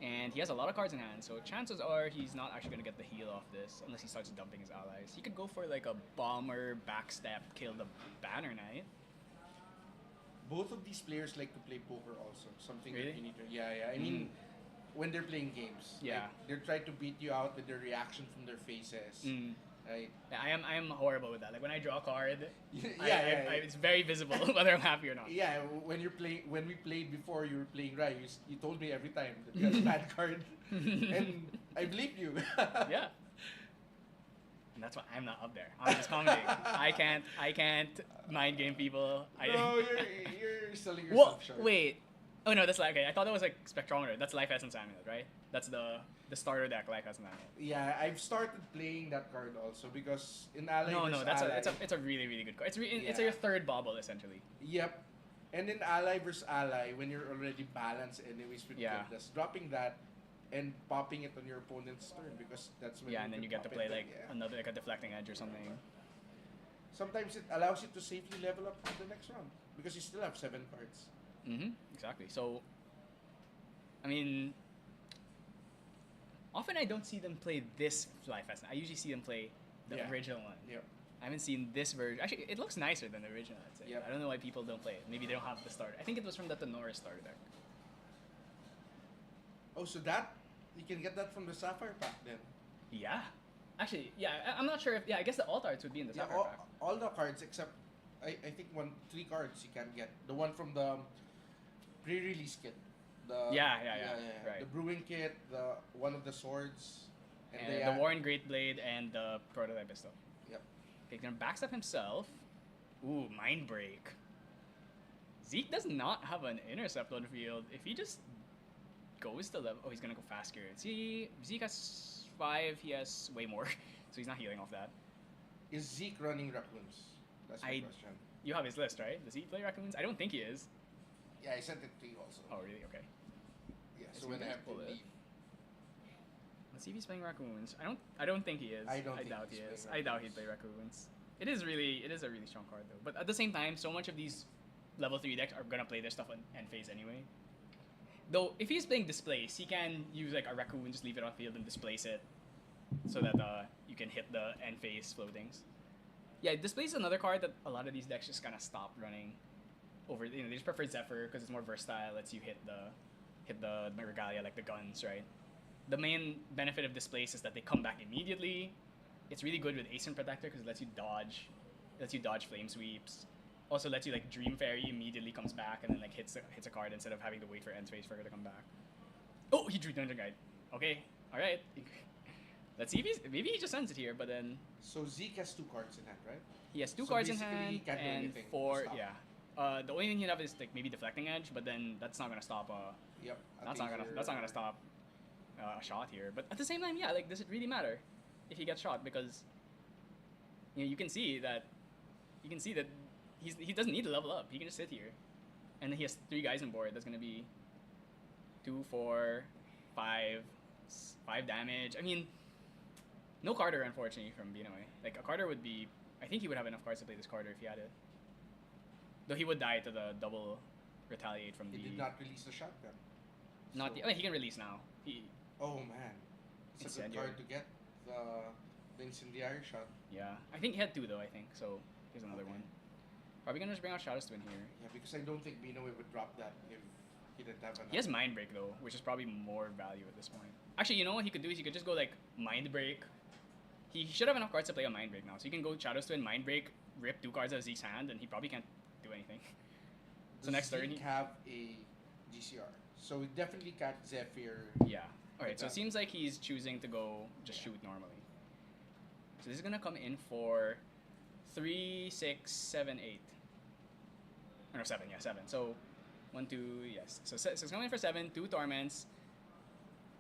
And he has a lot of cards in hand, so chances are he's not actually gonna get the heal off this unless he starts dumping his allies. He could go for like a bomber, backstep, kill the Banner Knight. Both of these players like to play poker also. Something Really? that you need to... Yeah. I mean, when they're playing games. Yeah. Like, they're trying to beat you out with their reaction from their faces. Right? Yeah, I am horrible with that. Like when I draw a card, Yeah. it's very visible whether I'm happy or not. Yeah, when we played before, you were playing right. You told me every time that you had a bad card, and I believed you. Yeah. And that's why I'm not up there. I'm just commenting. I can't mind game people. No, you're selling Well, yourself short. wait. Oh no, that's like okay. I thought that was like Spectrometer. That's Life Essence Amulet, right? That's the starter deck Life Essence Amulet. Yeah, I've started playing that card also because in Ally No, versus that's Ally, it's a really really good card. It's Yeah. your third bobble essentially. Yep. And in Ally versus Ally, when you're already balanced anyways with Yeah. Goodness, dropping that and popping it on your opponent's turn because that's when Yeah, and then you get to pop play it, like yeah. another like a deflecting edge or something. Sometimes it allows you to safely level up to the next round because you still have 7 cards. Exactly. So, I mean, often I don't see them play this Life Essence. I usually see them play the Yeah. original one. Yep. I haven't seen this version. Actually, it looks nicer than the original, I'd say. Yep. I don't know why people don't play it. Maybe they don't have the starter. I think it was from the Tenoris starter deck. Oh, so that you can get that from the Sapphire pack then. Yeah. Actually, yeah, I'm not sure if... Yeah, I guess the alt arts would be in the Yeah, Sapphire pack. all the cards except I think 3 cards you can get. The one from the pre-release kit. The Yeah, right. The brewing kit, the one of the swords, And they the add- Warren Great Blade and the Prototype Pistol. Yep. Okay, gonna backstep himself. Ooh, Mind Break. Zeke does not have an intercept on field. If he just goes to level... Oh, he's gonna go fast gear. See, Zeke has 5, he has way more. So he's not healing off that. Is Zeke running raccoons? That's my question. You have his list, right? Does he play Raccoons? I don't think he is. Yeah, I sent it to you also. Oh, really? Okay. Yeah, Let's so when I see, have to pull it. leave. Let's see if he's playing Raccoons. I don't think he is. I don't think doubt he's he is. playing I doubt he'd play Raccoons. It is a really strong card though. But at the same time, so much of these level 3 decks are gonna play their stuff on end phase anyway. Though if he's playing displace, he can use like a raccoon, just leave it off field and displace it, so that you can hit the end phase floatings. Yeah, displace is another card that a lot of these decks just kind of stop running. Over, they just prefer Zephyr because it's more versatile, lets you hit the Regalia like the guns, right? The main benefit of displace is that they come back immediately. It's really good with Ace and Protector because it lets you dodge flame sweeps. Also lets you like Dream Fairy immediately comes back and then like hits a card instead of having to wait for end phase for her to come back. Oh, he drew Dungeon Guide. Okay, all right. Let's see if maybe he just sends it here, but then So Zeke has 2 cards in hand, right? he has 2 So cards in basically, hand he can't do and anything to 4. stop. Yeah. The only thing he'd have is like maybe Deflecting Edge, but then that's not gonna stop. Yep. That's not gonna stop a shot here. But at the same time, yeah, like does it really matter if he gets shot? Because you can see that he doesn't need to level up. He can just sit here, and then he has 3 guys on board. That's gonna be 2, 4, 5 damage. I mean, no Carter unfortunately from Binoy. Like a Carter would be. I think he would have enough cards to play this Carter if he had it. Though he would die to the double retaliate from He the. did not release the shotgun. Not So- the. Oh, he can release now. Oh man, it's a good Incendiary. card to get the incendiary shot. Yeah, I think he had 2 though. I think so. Here's another Okay. one. Probably gonna just bring out Shadow's Twin here. Yeah, because I don't think Binoy would drop that if he didn't have enough. He has Mind Break though, which is probably more value at this point. Actually, you know what he could do is he could just go like Mind Break. He should have enough cards to play a Mind Break now, so he can go Shadow's Twin, Mind Break, rip 2 cards out of Zeke's hand, and he probably can't do anything. So Does next turn, Zeke he- have a GCR, so we definitely can't Zephyr. Yeah. Alright, so it seems like he's choosing to go just shoot normally. So this is gonna come in for 3, 6, 7, 8. Or no, 7, yeah, 7. So 1, 2, yes. So it's coming in for 7, 2 torments.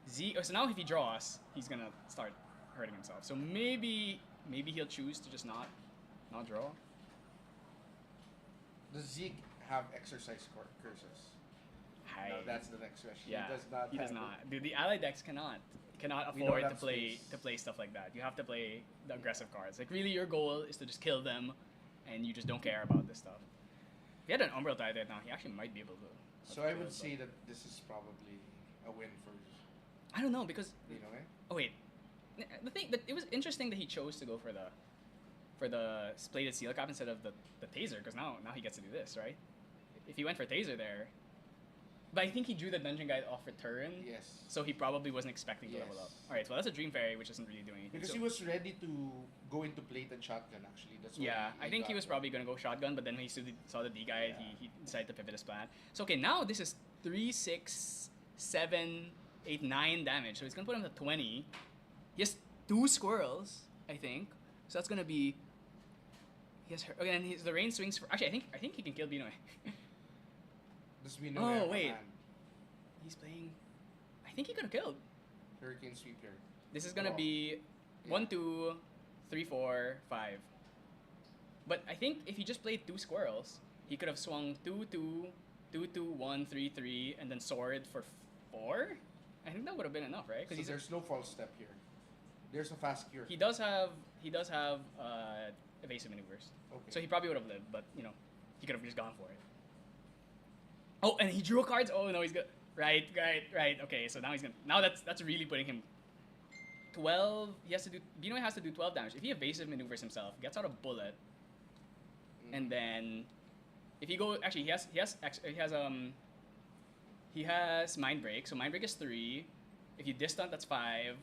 So now if he draws, he's gonna start hurting himself. So maybe he'll choose to just not draw. Does Zeke have exercise curses? No, that's the next question. Yeah, He does not. not. Dude, the allied decks cannot We don't afford have to play space. stuff like that. You have to play the aggressive cards. Like really, your goal is to just kill them, and you just don't care about this stuff. If he had an Umbral Tide right now, he actually might be able to. So I would say that this is probably a win for I don't know because Binoy. oh wait, the thing that it was interesting that he chose to go for the Plated Seal Cap instead of the Taser because now he gets to do this, right? If he went for Taser there, but I think he drew the Dungeon Guide off return. Yes. So he probably wasn't expecting to level up. Yes. Alright, well that's a Dream Fairy, which doesn't really do anything. Because So- he was ready to go into plated shotgun. Actually, that's why yeah, I think he got was that. probably gonna go shotgun, but then when he saw the D guide, Yeah. he decided to pivot his plan. So okay, now this is 3, 6, 7, 8, 9 damage. So he's gonna put him to 20. He has 2 squirrels, I think. So that's gonna be. He has okay, and the rain swings for. Actually, I think he can kill Binoy. Does Binoy Oh, have a wait. hand? He's playing. I think he could have killed. Hurricane Sweep here. This is gonna Draw. be 1, 2, 3, 4, 5. But I think if he just played 2 squirrels, he could have swung 2, 2, 2, 2, 1, 3, 3, and then sword for 4. I think that would have been enough, right? So Because there's no false step here. There's a fast cure. he does have evasive maneuvers, Okay. so he probably would have lived. But he could have just gone for it. Oh, and he drew cards. Oh no, he's good. Right. Okay, so now that's really putting him 12. He has to do. Binoy has to do 12 damage. If he evasive maneuvers himself, gets out a bullet, and then if he go actually he has Mind Break. So Mind Break is 3. If you distant, that's 5.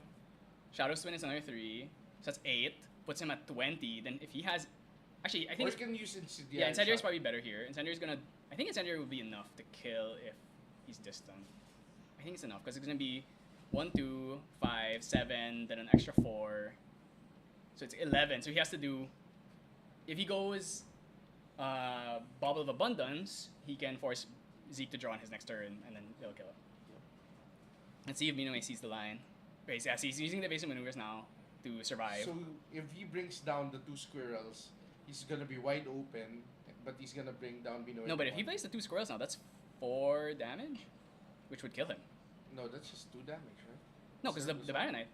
Shadow Swing is another 3. So that's 8. Puts him at 20. Then if he has, actually I think Or you can use incendiary. yeah, Incendiary is shot. probably better here. Incendiary is gonna. I think Incendiary will be enough to kill if he's distant. I think it's enough because it's gonna be 1, 2, 5, 7, then an extra 4. So it's 11. So he has to do. If he goes Bauble of Abundance, he can force Zeke to draw on his next turn, and then it'll kill him. Let's see if Binoy sees the line. Okay, so yeah, so he's using the evasive maneuvers now to survive. So if he brings down the 2 squirrels, he's gonna be wide open, but he's gonna bring down Binoy. No, but if to he 1. plays the 2 squirrels now, that's 4 damage, which would kill him. No, that's just 2 damage, right? No, because the So- Baron Knight.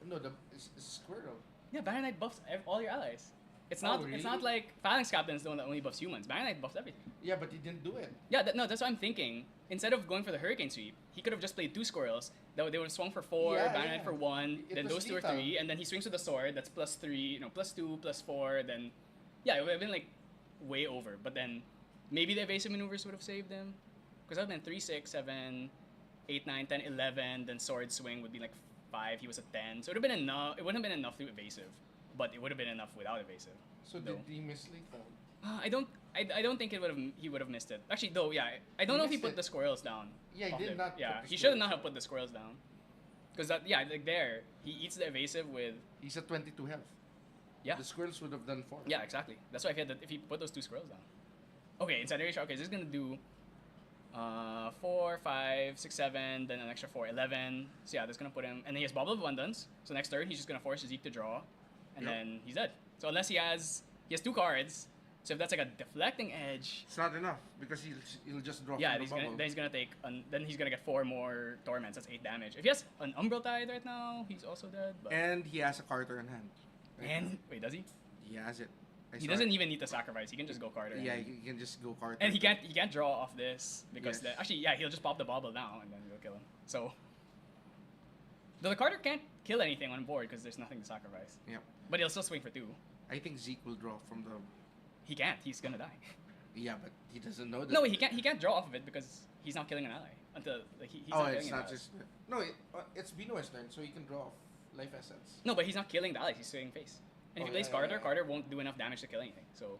No, it's squirrel. Yeah, Baron Knight buffs all your allies. It's Oh, not. really? It's not like Phalanx Captain is the one that only buffs humans. Banner Knight buffs everything. Yeah, but he didn't do it. Yeah, no, that's what I'm thinking. Instead of going for the Hurricane Sweep, he could have just played 2 squirrels. That they would have swung for 4, Yeah, Banner yeah. Knight for 1, It then was those 2 or lethal. 3, and then he swings with the sword. That's +3, +2, +4. Then, yeah, it would have been like way over. But then, maybe the evasive maneuvers would have saved him, because that would have been 3, 6, 7, 8, 9, 10, 11. Then sword swing would be like 5. He was a 10, so it would have been enough. It wouldn't have been enough to evasive, but it would have been enough without evasive. So No. did he miss lethal? I don't think he would have missed it. Actually, though, yeah, I don't He know if he missed put it. the squirrels down. Yeah, he off did the- not put Yeah, the he should squirrels not have down. put the squirrels down. Because that, yeah, like there, he eats the evasive with. He's at 22 health. Yeah. The squirrels would have done 4. Yeah, exactly. That's why if he put those 2 squirrels down. Okay, incineration. Okay, this is gonna do 4, 5, 6, 7, then an extra 4, 11. So yeah, that's gonna put him, and then he has Bubble of Abundance. So next turn, he's just gonna force Zeke to draw, and Yep. then he's dead. So unless he has 2 cards. So if that's like a deflecting edge, It's not enough because he'll just draw yeah, from he's the gonna, bubble. then he's gonna take, then he's gonna get 4 more torments. That's 8 damage. If he has an Umbral Tide right now, he's also dead. But And he has a Carter in hand. Right and now. wait, does he? He has it. I He saw doesn't it. even need to sacrifice. He can just go Carter. Yeah, and, he can just go Carter. and he can't draw off this because Yes. actually, yeah, he'll just pop the bobble now and then we'll kill him. So though the Carter can't kill anything on board because there's nothing to sacrifice. Yeah. But he'll still swing for 2. I think Zeke will draw from the. He can't. He's gonna die. Yeah, but he doesn't know that. No, he can't. He can't draw off of it because he's not killing an ally until like he's Oh, not it's killing an not ally. just. No, it's Bino's turn, so he can draw off life essence. No, but he's not killing the allies. He's swinging face. And if Oh, he plays yeah, Carter, yeah. Carter won't do enough damage to kill anything. So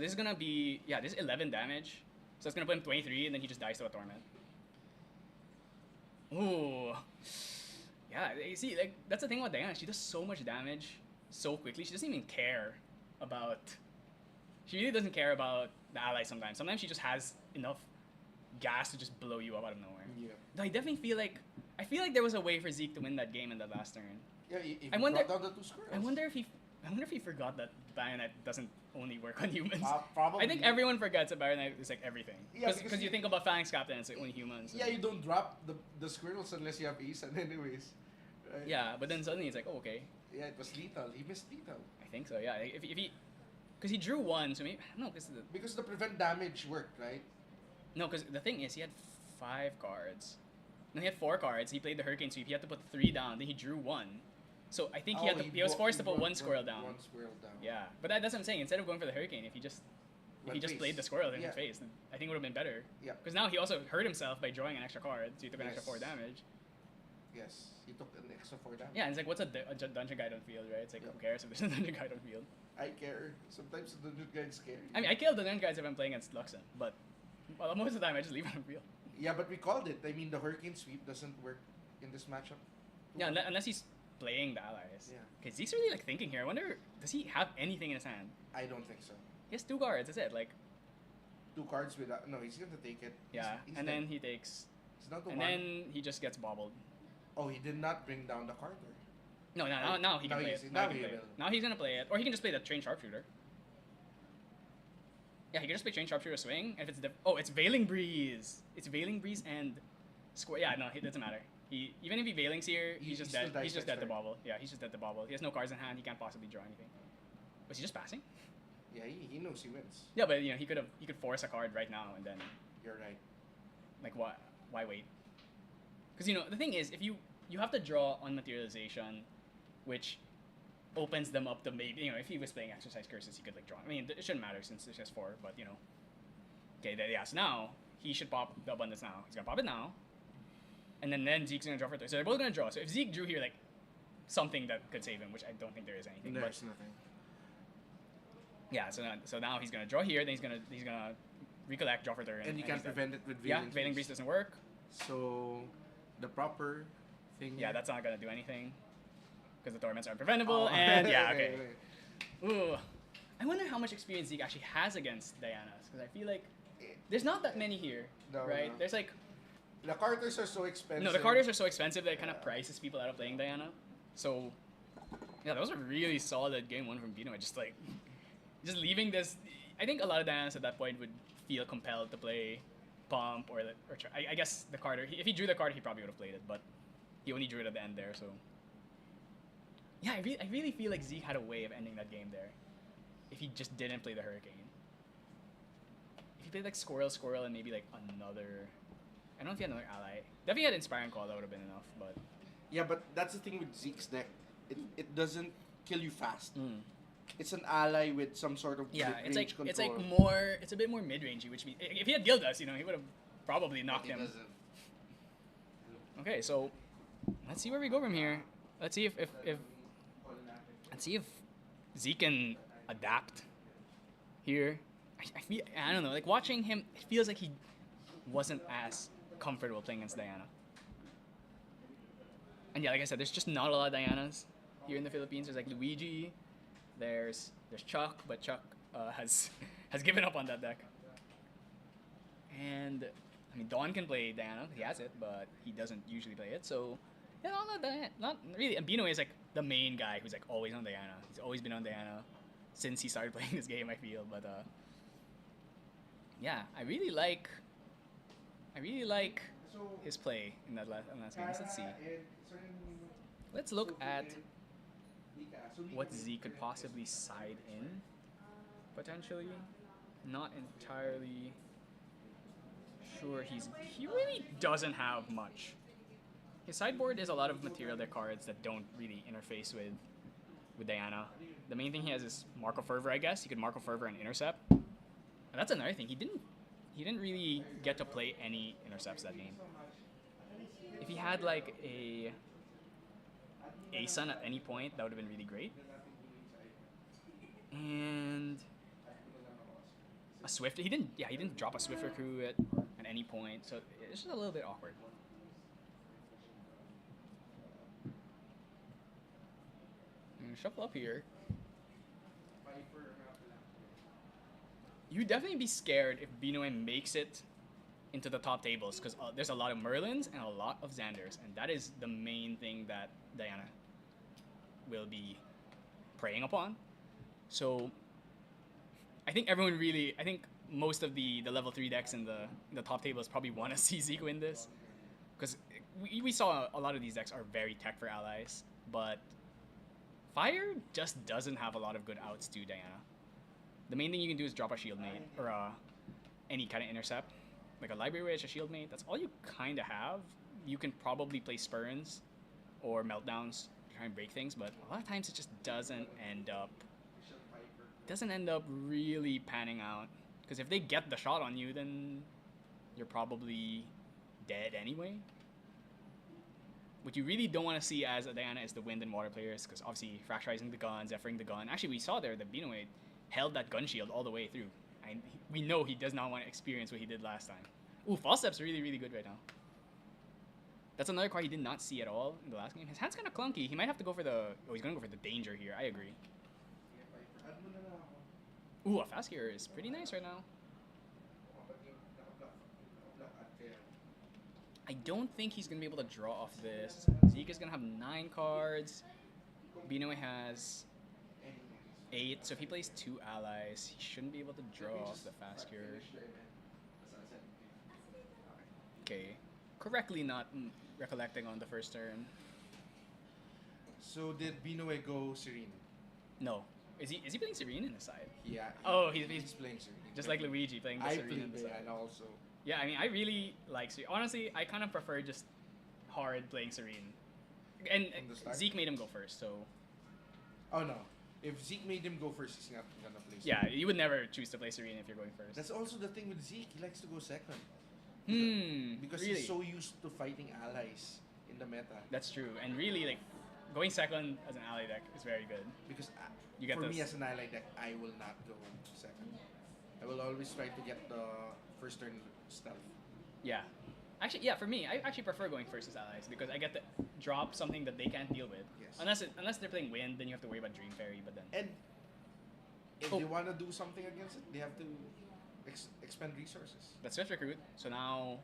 this is gonna be this is 11 damage. So it's gonna put him 23, and then he just dies to a torment. Ooh, yeah. You see, like that's the thing about Diana. She does so much damage so quickly. She doesn't even care about. She really doesn't care about the allies sometimes. Sometimes she just has enough gas to just blow you up out of nowhere. Yeah. Though I definitely feel like there was a way for Zeke to win that game in the last turn. Yeah, if I he wonder- brought down the 2 squirrels. I wonder if he forgot that Bayonet doesn't only work on humans. Probably. I think everyone forgets that Bayonet is like everything. Yeah, Because because you you- think about Phalanx Captain, it's like only humans. Yeah, you don't drop the squirrels unless you have Aesan anyways. Right? Yeah, but then suddenly it's like, oh, okay. Yeah, it was lethal. He missed lethal. I think so, yeah. If he... Because he drew 1, so maybe... No, Because the prevent damage worked, right? because the thing is, he had 5 cards. No, he had 4 cards. He played the Hurricane Sweep. He had to put 3 down. Then he drew 1. So I think he was forced to put 1 squirrel down. One squirrel down. Yeah, but that's what I'm saying. Instead of going for the Hurricane, if he just Went face. played the squirrel in Yeah. his face, I think it would have been better. Yeah. Because now he also hurt himself by drawing an extra card, so he took an extra Yes. 4 damage. Yes, he took an extra 4 damage. Yeah, and it's like, what's a dungeon guide on field, right? It's like, Yeah. who cares if there's a dungeon guide on field? I care. Sometimes the dungeon guide's scary. I mean, I kill the dungeon guides if I'm playing against Luxon, but most of the time I just leave it on field. Yeah, but we called it. I mean, the Hurricane Sweep doesn't work in this matchup. Yeah, unless he's playing the allies. Yeah. Okay, Zeke's really like thinking here. I wonder, does he have anything in his hand? I don't think so. He has 2 cards, that's it. Like, 2 cards without. No, he's gonna take it. yeah, He's and dead. then he takes, He's not the and one. then he just gets bobbled. Oh, he did not bring down the Carter. No, now he can Now play he's- it. now he he can play it. will. Now he's gonna play it, or he can just play the trained sharpshooter. Yeah, he can just play trained sharpshooter swing, and if it's it's Veiling Breeze. It's Veiling Breeze and square. Yeah, no, it doesn't matter. Even if he Veilings here, He he's just still dead. dies He's just next dead to turn. bobble. Yeah, he's just dead to bobble. He has no cards in hand. He can't possibly draw anything. Was he just passing? Yeah, he knows he wins. Yeah, but he could force a card right now and then You're right. like why wait? Because the thing is, if you have to draw on materialization, which opens them up to maybe if he was playing exercise curses, he could like draw. I mean, it shouldn't matter since there's just 4, but okay, yeah. So now he should pop the abundance now. He's gonna pop it now, and then Zeke's gonna draw for 3. So they're both gonna draw. So if Zeke drew here like something that could save him, which I don't think there is anything. but There's nothing. yeah, so now he's gonna draw here. Then he's gonna recollect, draw for 3, And you can't prevent it with Yeah, Veiling Veiling Breeze doesn't work. So, the proper thing. Yeah, that's not gonna do anything because the torments are preventable. And yeah, okay. Ooh, I wonder how much experience Zeke actually has against Diana's, because I feel like there's not that many here, No, right? no. There's like The Carters are so expensive. no, the Carters are so expensive that it kind of Yeah. prices people out of playing Diana. So yeah, that was a really solid game 1 from Bino. Just leaving this. I think a lot of Dianas at that point would feel compelled to play Pump or try. I guess the Carter. If he drew the card, he probably would have played it, but he only drew it at the end there. So Yeah, I really feel like Zeke had a way of ending that game there. If he just didn't play the Hurricane. If he played like Squirrel, and maybe like another... I don't know if he had another ally. Definitely had Inspiring Call, that would have been enough, but... Yeah, but that's the thing with Zeke's deck. It doesn't kill you fast. Mm. It's an ally with some sort of Yeah, range control. it's like more... It's a bit more mid-rangey, which means... If he had Gildas, he would have probably knocked He him. doesn't. Okay, so... Let's see where we go from here. Let's see if let's see if Zeke can adapt here. I don't know, like watching him, it feels like he wasn't as comfortable playing against Diana. And yeah, like I said, there's just not a lot of Dianas here in the Philippines. There's like Luigi, there's Chuck, but Chuck has given up on that deck. And I mean, Dawn can play Diana, he has it, but he doesn't usually play it. So yeah, not Diana, not really. And Bino is like the main guy who's like always on Diana. He's always been on Diana since he started playing this game, I feel. But yeah, I really like his play in that last game. Let's see. Let's look at what Z could possibly side in, potentially. Not entirely sure. He really doesn't have much. His sideboard is a lot of material deck cards that don't really interface with Diana. The main thing he has is Mark of Fervor, I guess. He could Mark of Fervor and Intercept. And that's another thing. He didn't really get to play any intercepts that game. If he had like a Sun at any point, that would have been really great. And a Swift. He didn't drop a Swift Recruit at any point, so it's just a little bit awkward. Shuffle up here. You'd definitely be scared if Binoy makes it into the top tables, because there's a lot of Merlins and a lot of Xanders, and that is the main thing that Diana will be preying upon. So I think most of the level 3 decks in the top tables probably want to see Zeke win this, because we saw a lot of these decks are very tech for allies, but Fire just doesn't have a lot of good outs to Diana. The main thing you can do is drop a Shield Mate, or any kind of intercept. Like a Library Witch, a Shield Mate, that's all you kind of have. You can probably play Spurns or Meltdowns to try and break things, but a lot of times it just doesn't end up really panning out. Because if they get the shot on you, then you're probably dead anyway. What you really don't want to see as a Diana is the wind and water players, because obviously fracturizing the gun, Zephyr'ing the gun. Actually, we saw there that Binoy held that gun shield all the way through. And we know he does not want to experience what he did last time. Ooh, False Step's really, really good right now. That's another card he did not see at all in the last game. His hand's kind of clunky. He might have to go for the... Oh, he's going to go for the danger here. I agree. Ooh, a fast gear is pretty nice right now. I don't think he's going to be able to draw off this. Zeke is going to have 9 cards. Binoy has 8. So if he plays 2 allies, he shouldn't be able to draw off the fast gear. Okay. Correctly not recollecting on the first turn. So did Binoy go Serene? No. Is he playing Serene in the side? Yeah. Oh, he's playing Serene. just like Luigi playing the Serene in the side. And also. Yeah, I mean, I really like Serene. Honestly, I kind of prefer just hard playing Serene. And Zeke made him go first, so... Oh, no. If Zeke made him go first, he's not gonna play Serene. Yeah, you would never choose to play Serene if you're going first. That's also the thing with Zeke. He likes to go second. Because really? he's so used to fighting allies in the meta. That's true. And really, like, going second as an ally deck is very good. Because You get for those. me as an ally deck, I will not go second. I will always try to get the first turn stuff. Yeah. Actually, yeah, for me, I actually prefer going first as allies because I get to drop something that they can't deal with. Yes. Unless they're playing Wind, then you have to worry about Dream Fairy, but then... And if they want to do something against it, they have to expend resources. That's Swift Recruit, so now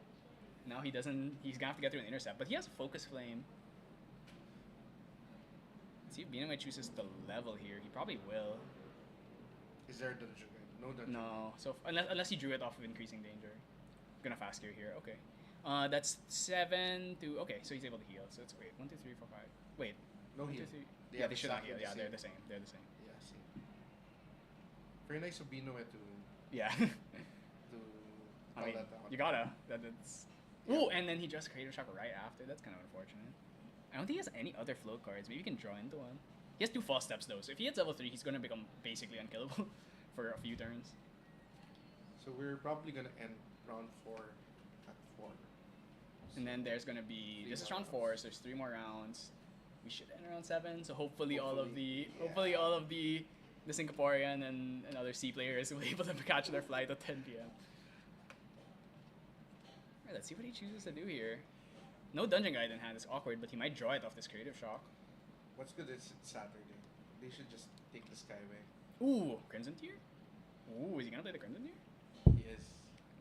he's gonna have to get through an intercept, but he has a Focus Flame. Let's see if Binoy chooses the level here. He probably will. Is there a dungeon? No dungeon. No, so unless he drew it off of Increasing Danger. Gonna fast gear here, okay. That's 7 to... Okay, so he's able to heal, so it's... Wait, 1, 2, 3, 4, 5... Wait. No 1, heal. 2, 3... Yeah, they should not exactly heal. Yeah, the they're same. the same. They're the same. Yeah, same. Very nice of Binoy to Yeah. to I call mean, that out. you gotta. That's. Yeah. Ooh, and then he draws Creative Shock right after. That's kind of unfortunate. I don't think he has any other float cards. Maybe he can draw into one. He has 2 false steps though, so if he hits level 3, he's gonna become basically unkillable for a few turns. So we're probably gonna end round 4 at 4. And then there's gonna be Three this is more round rounds. 4, so there's 3 more rounds. We should end around 7, so hopefully all of the Hopefully, all of the Singaporean and other C players will be able to catch their flight at 10 p.m. Alright, let's see what he chooses to do here. No Dungeon Guide in hand is awkward, but he might draw it off this Creative Shock. What's good is it's Saturday. They should just take the Skyway. Ooh, Crimson Tier? Ooh, is he gonna play the Crimson Tier? He is.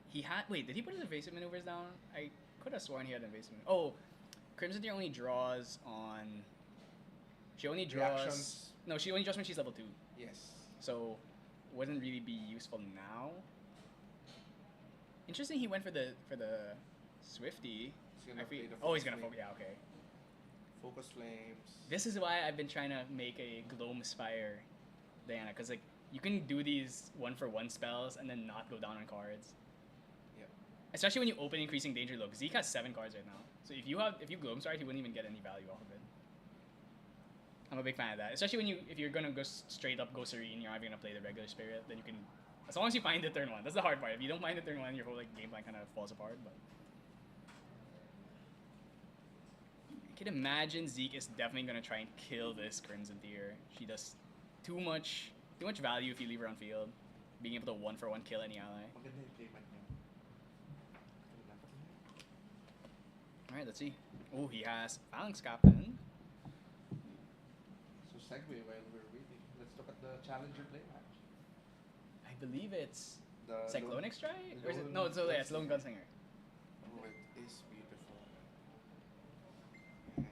He had. Wait, did he put his evasive maneuvers down? I could have sworn he had evasive. Oh, Crimson Tier only draws on. She only draws. Reactions. No, she only draws when she's level 2. Yes. So, wouldn't really be useful now. Interesting. He went for the Swifty. He's gonna play the Oh, he's Focus gonna Flame. focus. Yeah, okay. Focus Flames. This is why I've been trying to make a Gloam Spire, Diana, because like you can do these 1-for-1 spells and then not go down on cards. Yep. Especially when you open Increasing Danger Look. Zeke has 7 cards right now, so if you Gloam Spire, he wouldn't even get any value off of it. I'm a big fan of that, especially if you're gonna go straight up go Serene, you're not even gonna play the regular Spirit. Then you can, as long as you find the turn 1. That's the hard part. If you don't find the turn 1, your whole like game plan kind of falls apart. But I can imagine Zeke is definitely gonna try and kill this Crimson Tier. She does too much value if you leave her on field. Being able to 1-for-1 kill any ally. Maganda yung playmat niya. Alright, let's see. Oh, he has Phalanx Captain. So segue while we're waiting. Let's look at the Challenger play match. I believe it's The Cyclonic Strike? Or is it? Lone No, it's Lone Gunslinger. Oh, it is beautiful. And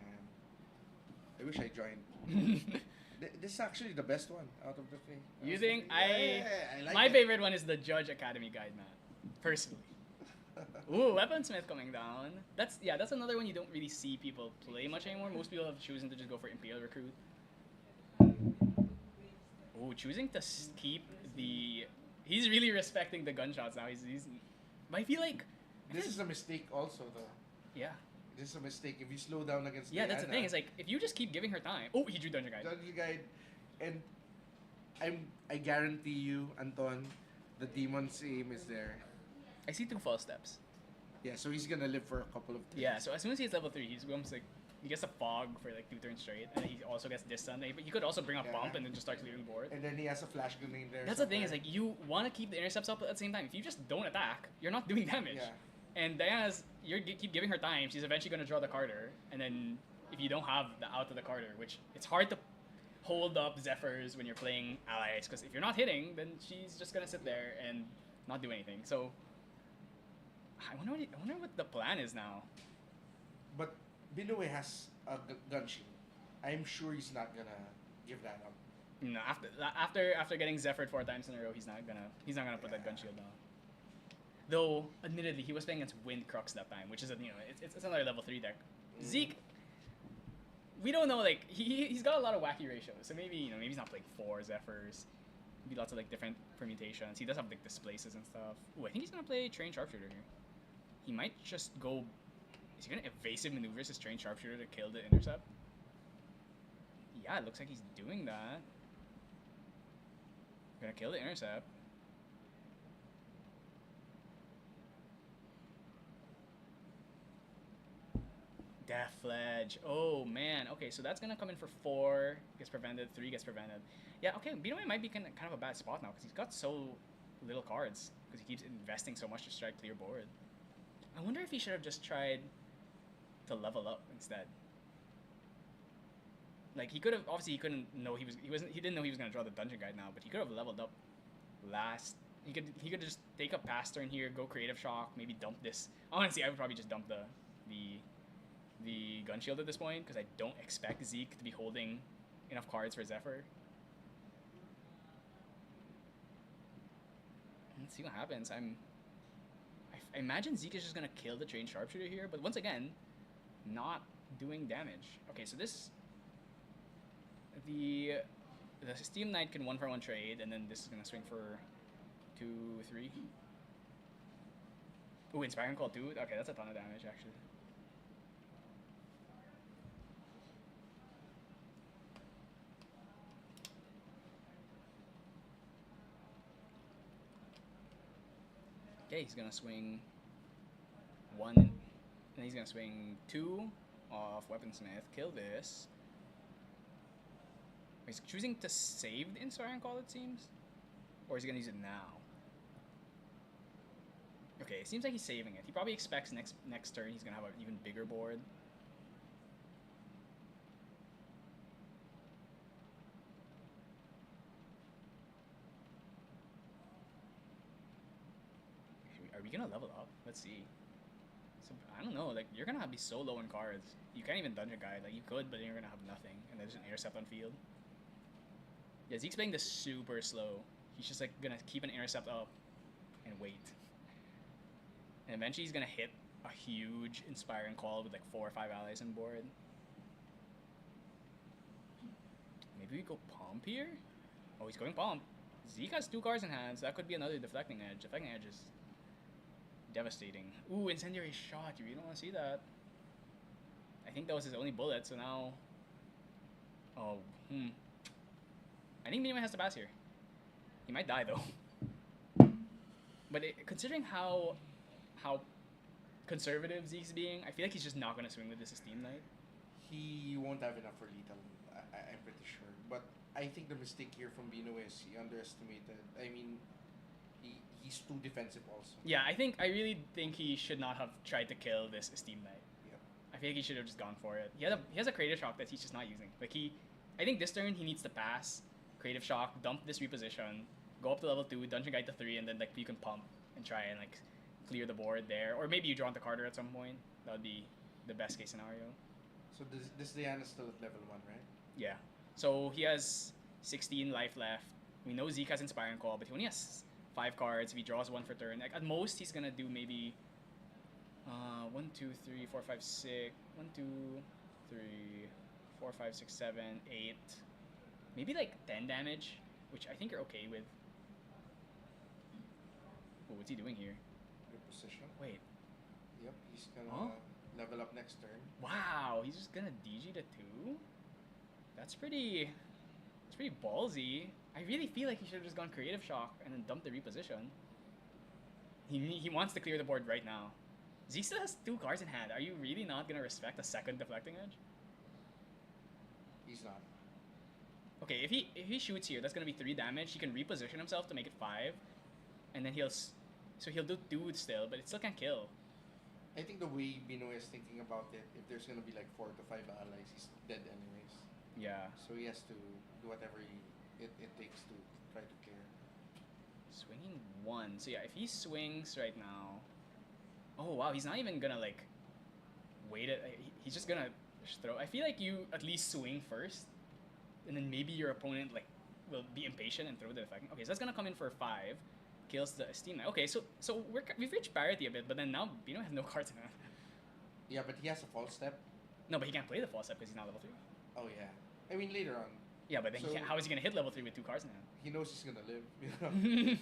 I wish I joined. This is actually the best one out of the three. You think? Yeah, I like My it. favorite one is the Judge Academy Guide, man. Personally. Ooh, Weaponsmith coming down. That's another one you don't really see people play much anymore. Most people have chosen to just go for Imperial Recruit. Ooh, choosing to keep the. He's really respecting the gunshots now. He's. But I feel like. This is a mistake also though. Yeah. This is a mistake if you slow down against Yeah, that's the Diana, thing. It's like if you just keep giving her time. Oh, he drew Dungeon Guide. Dungeon Guide, and I guarantee you, Anton, the demon's aim is there. I see 2 false steps. Yeah, so he's gonna live for a couple of turns. Yeah, so as soon as he's level 3, he's almost like he gets a fog for like 2 turns straight, and he also gets distant. But he could also bring a Yeah. bump and then just start clearing board. And then he has a flash grenade there. That's the thing, is somewhere. like you want to keep the intercepts up at the same time. If you just don't attack, you're not doing damage. Yeah. And Diana's, keep giving her time. She's eventually gonna draw the Carter, and then if you don't have the out of the Carter, which it's hard to hold up Zephyrs when you're playing allies, because if you're not hitting, then she's just gonna sit there and not do anything. So I wonder what the plan is now. But Binoy has a gun shield. I'm sure he's not gonna give that up. No, after getting Zephyred 4 times in a row, he's not gonna put that gun shield down. Though, admittedly, he was playing against Wind Crux that time, which is it's another level 3 deck. Zeke, we don't know, like he's got a lot of wacky ratios, so maybe he's not playing 4 Zephyrs. Maybe lots of like different permutations. He does have like displaces and stuff. Ooh, I think he's gonna play Trained Sharpshooter here. He might just go. Is he gonna evasive maneuvers his Trained Sharpshooter to kill the intercept? Yeah, it looks like he's doing that. Gonna kill the intercept. Death Fledge. Oh man. Okay, so that's gonna come in for 4. Gets prevented. 3 gets prevented. Yeah. Okay. Binoy might be kind of a bad spot now because he's got so little cards because he keeps investing so much to try to clear board. I wonder if he should have just tried to level up instead. Like he could have. Obviously, he didn't know he was gonna draw the Dungeon Guide now, but he could have leveled up last. He could just take a pass turn here, go Creative Shock, maybe dump this. Honestly, I would probably just dump the Gun Shield at this point because I don't expect Zeke to be holding enough cards for Zephyr. Let's see what happens. I imagine Zeke is just gonna kill the Trained Sharpshooter here, but once again, not doing damage. Okay, so this the Steam Knight can 1-for-1 trade, and then this is gonna swing for 2-3. Ooh, Inspiring Call 2? Okay, that's a ton of damage, actually. Okay, he's gonna swing 1, and he's gonna swing 2 off Weaponsmith, kill this. He's choosing to save the Inspiring Call, it seems? Or is he gonna use it now? Okay, it seems like he's saving it. He probably expects next turn he's gonna have an even bigger board. Are we gonna level up? Let's see. So, I don't know, like, you're gonna be so low in cards. You can't even Dungeon Guide. Like, you could, but then you're gonna have nothing. And there's an Intercept on field. Yeah, Zeke's playing this super slow. He's just, like, gonna keep an Intercept up and wait. And eventually he's gonna hit a huge Inspiring Call with, like, 4 or 5 allies on board. Maybe we go Pump here? Oh, he's going Pump. Zeke has 2 cards in hand, so that could be another Deflecting Edge. Deflecting Edge is devastating. Ooh, Incendiary Shot. You really don't want to see that. I think that was his only bullet, so now... Oh, I think Miniman has to pass here. He might die, though. But considering how conservative Zeke's being, I feel like he's just not going to swing with this Esteem Knight. He won't have enough for lethal, I'm pretty sure. But I think the mistake here from Bino is he underestimated. I mean, he's too defensive also. Yeah, I really think he should not have tried to kill this Esteem Knight. Yeah. I feel like he should have just gone for it. He has a Creative Shock that he's just not using. Like, I think this turn he needs to pass, Creative Shock, dump this reposition, go up to level 2, Dungeon Guide to 3, and then, like, you can pump and try and, like, clear the board there. Or maybe you draw into Carter at some point. That would be the best case scenario. So this Diana's still at level 1, right? Yeah. So he has 16 life left. We know Zeke has Inspiring Call, but he only has 5 cards. If he draws 1 for turn, like, at most he's gonna do maybe 1, 2, 3, 4, 5, 6. 1, 2, 3, 4, 5, 6, 7, 8. Maybe like 10 damage, which I think you're okay with. Oh, what's he doing here? Reposition. Wait. Yep, he's gonna level up next turn. Wow, he's just gonna DG to 2? That's pretty ballsy. I really feel like he should have just gone Creative Shock and then dumped the reposition. He wants to clear the board right now. Zeke still has 2 cards in hand. Are you really not gonna respect a second Deflecting Edge? He's not. Okay, if he shoots here, that's gonna be 3 damage. He can reposition himself to make it 5, and then he'll do 2 still, but it still can't kill. I think the way Bino is thinking about it, if there's gonna be like 4 to 5 allies, he's dead anyways. Yeah. So he has to do whatever it takes to try to clear. Swinging 1. So yeah, if he swings right now... Oh wow, he's not even gonna like wait it. He's just gonna throw. I feel like you at least swing first, and then maybe your opponent like will be impatient and throw the deflecting. Okay, so that's gonna come in for 5. Kills the Esteem Knight. Okay, so we've reached parity a bit, but then now Bino has no cards in hand. Yeah, but he has a false step. No, but he can't play the false step because he's not level 3. Oh yeah. I mean later on. Yeah, but then So- how is he gonna hit level 3 with 2 cards in hand? He knows he's gonna live. You know?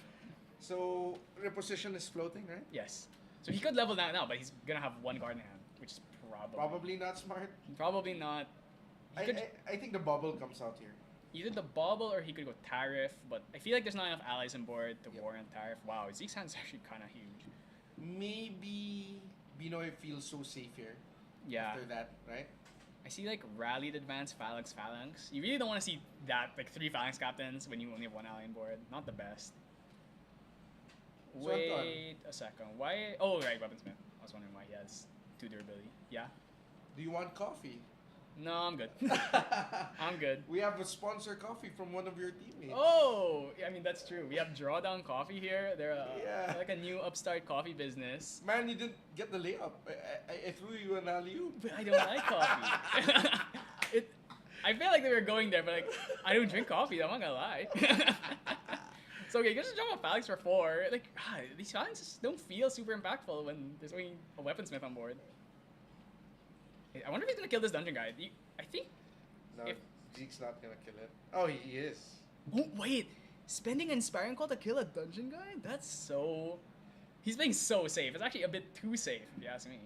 So reposition is floating, right? Yes. So he could level down now, but he's gonna have 1 card in hand, which is Probably not smart. probably not. He could I think the bubble comes out here. either the bubble or he could go Tariff, but I feel like there's not enough allies on board to Yep. warrant Tariff. Wow, Zeke's hand's actually kind of huge. Maybe Binoy feels so safe here Yeah. after that, right? I see like Rallied Advance, Phalanx. You really don't want to see that, like 3 Phalanx Captains when you only have 1 ally on board. Not the best. So, Wait a second. Why? Oh, right, Weaponsmith. I was wondering why he has 2 durability. Yeah? Do you want coffee? No, I'm good. I'm good. We have a sponsor coffee from one of your teammates. Oh, I mean, that's true. We have Drawdown Coffee here. They're Yeah. like a new upstart coffee business. Man, you didn't get the layup. I threw you an alley-oop. But I don't like coffee. I feel like they were going there, but like, I don't drink coffee. I'm not gonna lie. So okay, you can just jump on Phalanx for 4. Like, these Phalanx just don't feel super impactful when there's only a Weaponsmith on board. I wonder if he's gonna kill this Dungeon Guide. I think No, if Zeke's not gonna kill it. Oh, he is. Oh wait, spending Inspiring Call to kill a dungeon guy? That's so. He's being so safe. It's actually a bit too safe, if you ask me.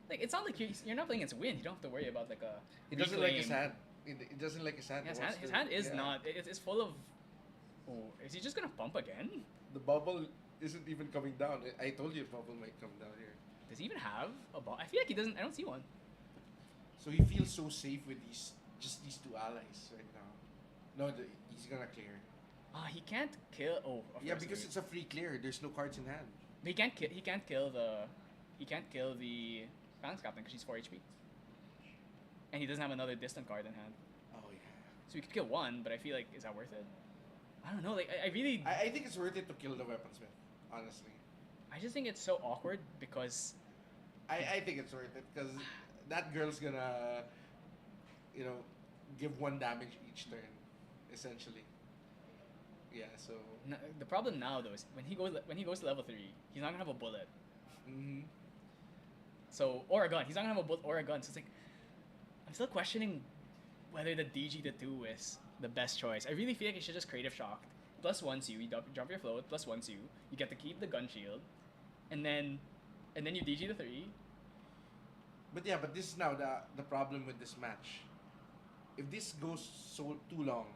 Like it's not like you're not playing against wind. You don't have to worry about like a. He doesn't like his hand. He doesn't like his hand. Yeah, his hand is not. It's full of. Oh, is he just gonna pump again? The bubble isn't even coming down. I told you, bubble might come down here. Does he even have a ball? I feel like he doesn't. I don't see one. So he feels so safe with these two allies right now. No, he's gonna clear. He can't kill. Oh, of yeah, course, because it's a free clear. There's no cards in hand. He can't kill. He can't kill the. He can't kill the Phalanx Captain because she's 4 HP. And he doesn't have another distant card in hand. Oh yeah. So he could kill one, but I feel like is that worth it? I don't know. Like I really. I think it's worth it to kill the weaponsmith. Honestly. I just think it's so awkward because. I think it's worth it because that girl's gonna, give 1 damage each turn, essentially. Yeah. So. The problem now though is when he goes to level 3, he's not gonna have a bullet. Mm-hmm. So or a gun. He's not gonna have a bullet or a gun. So it's like I'm still questioning whether the DG to 2 is the best choice. I really feel like you should just creative shock. Plus once you drop your float. Plus once you get to keep the gun shield, and then you DG the 3. But this is now the problem with this match. If this goes too long,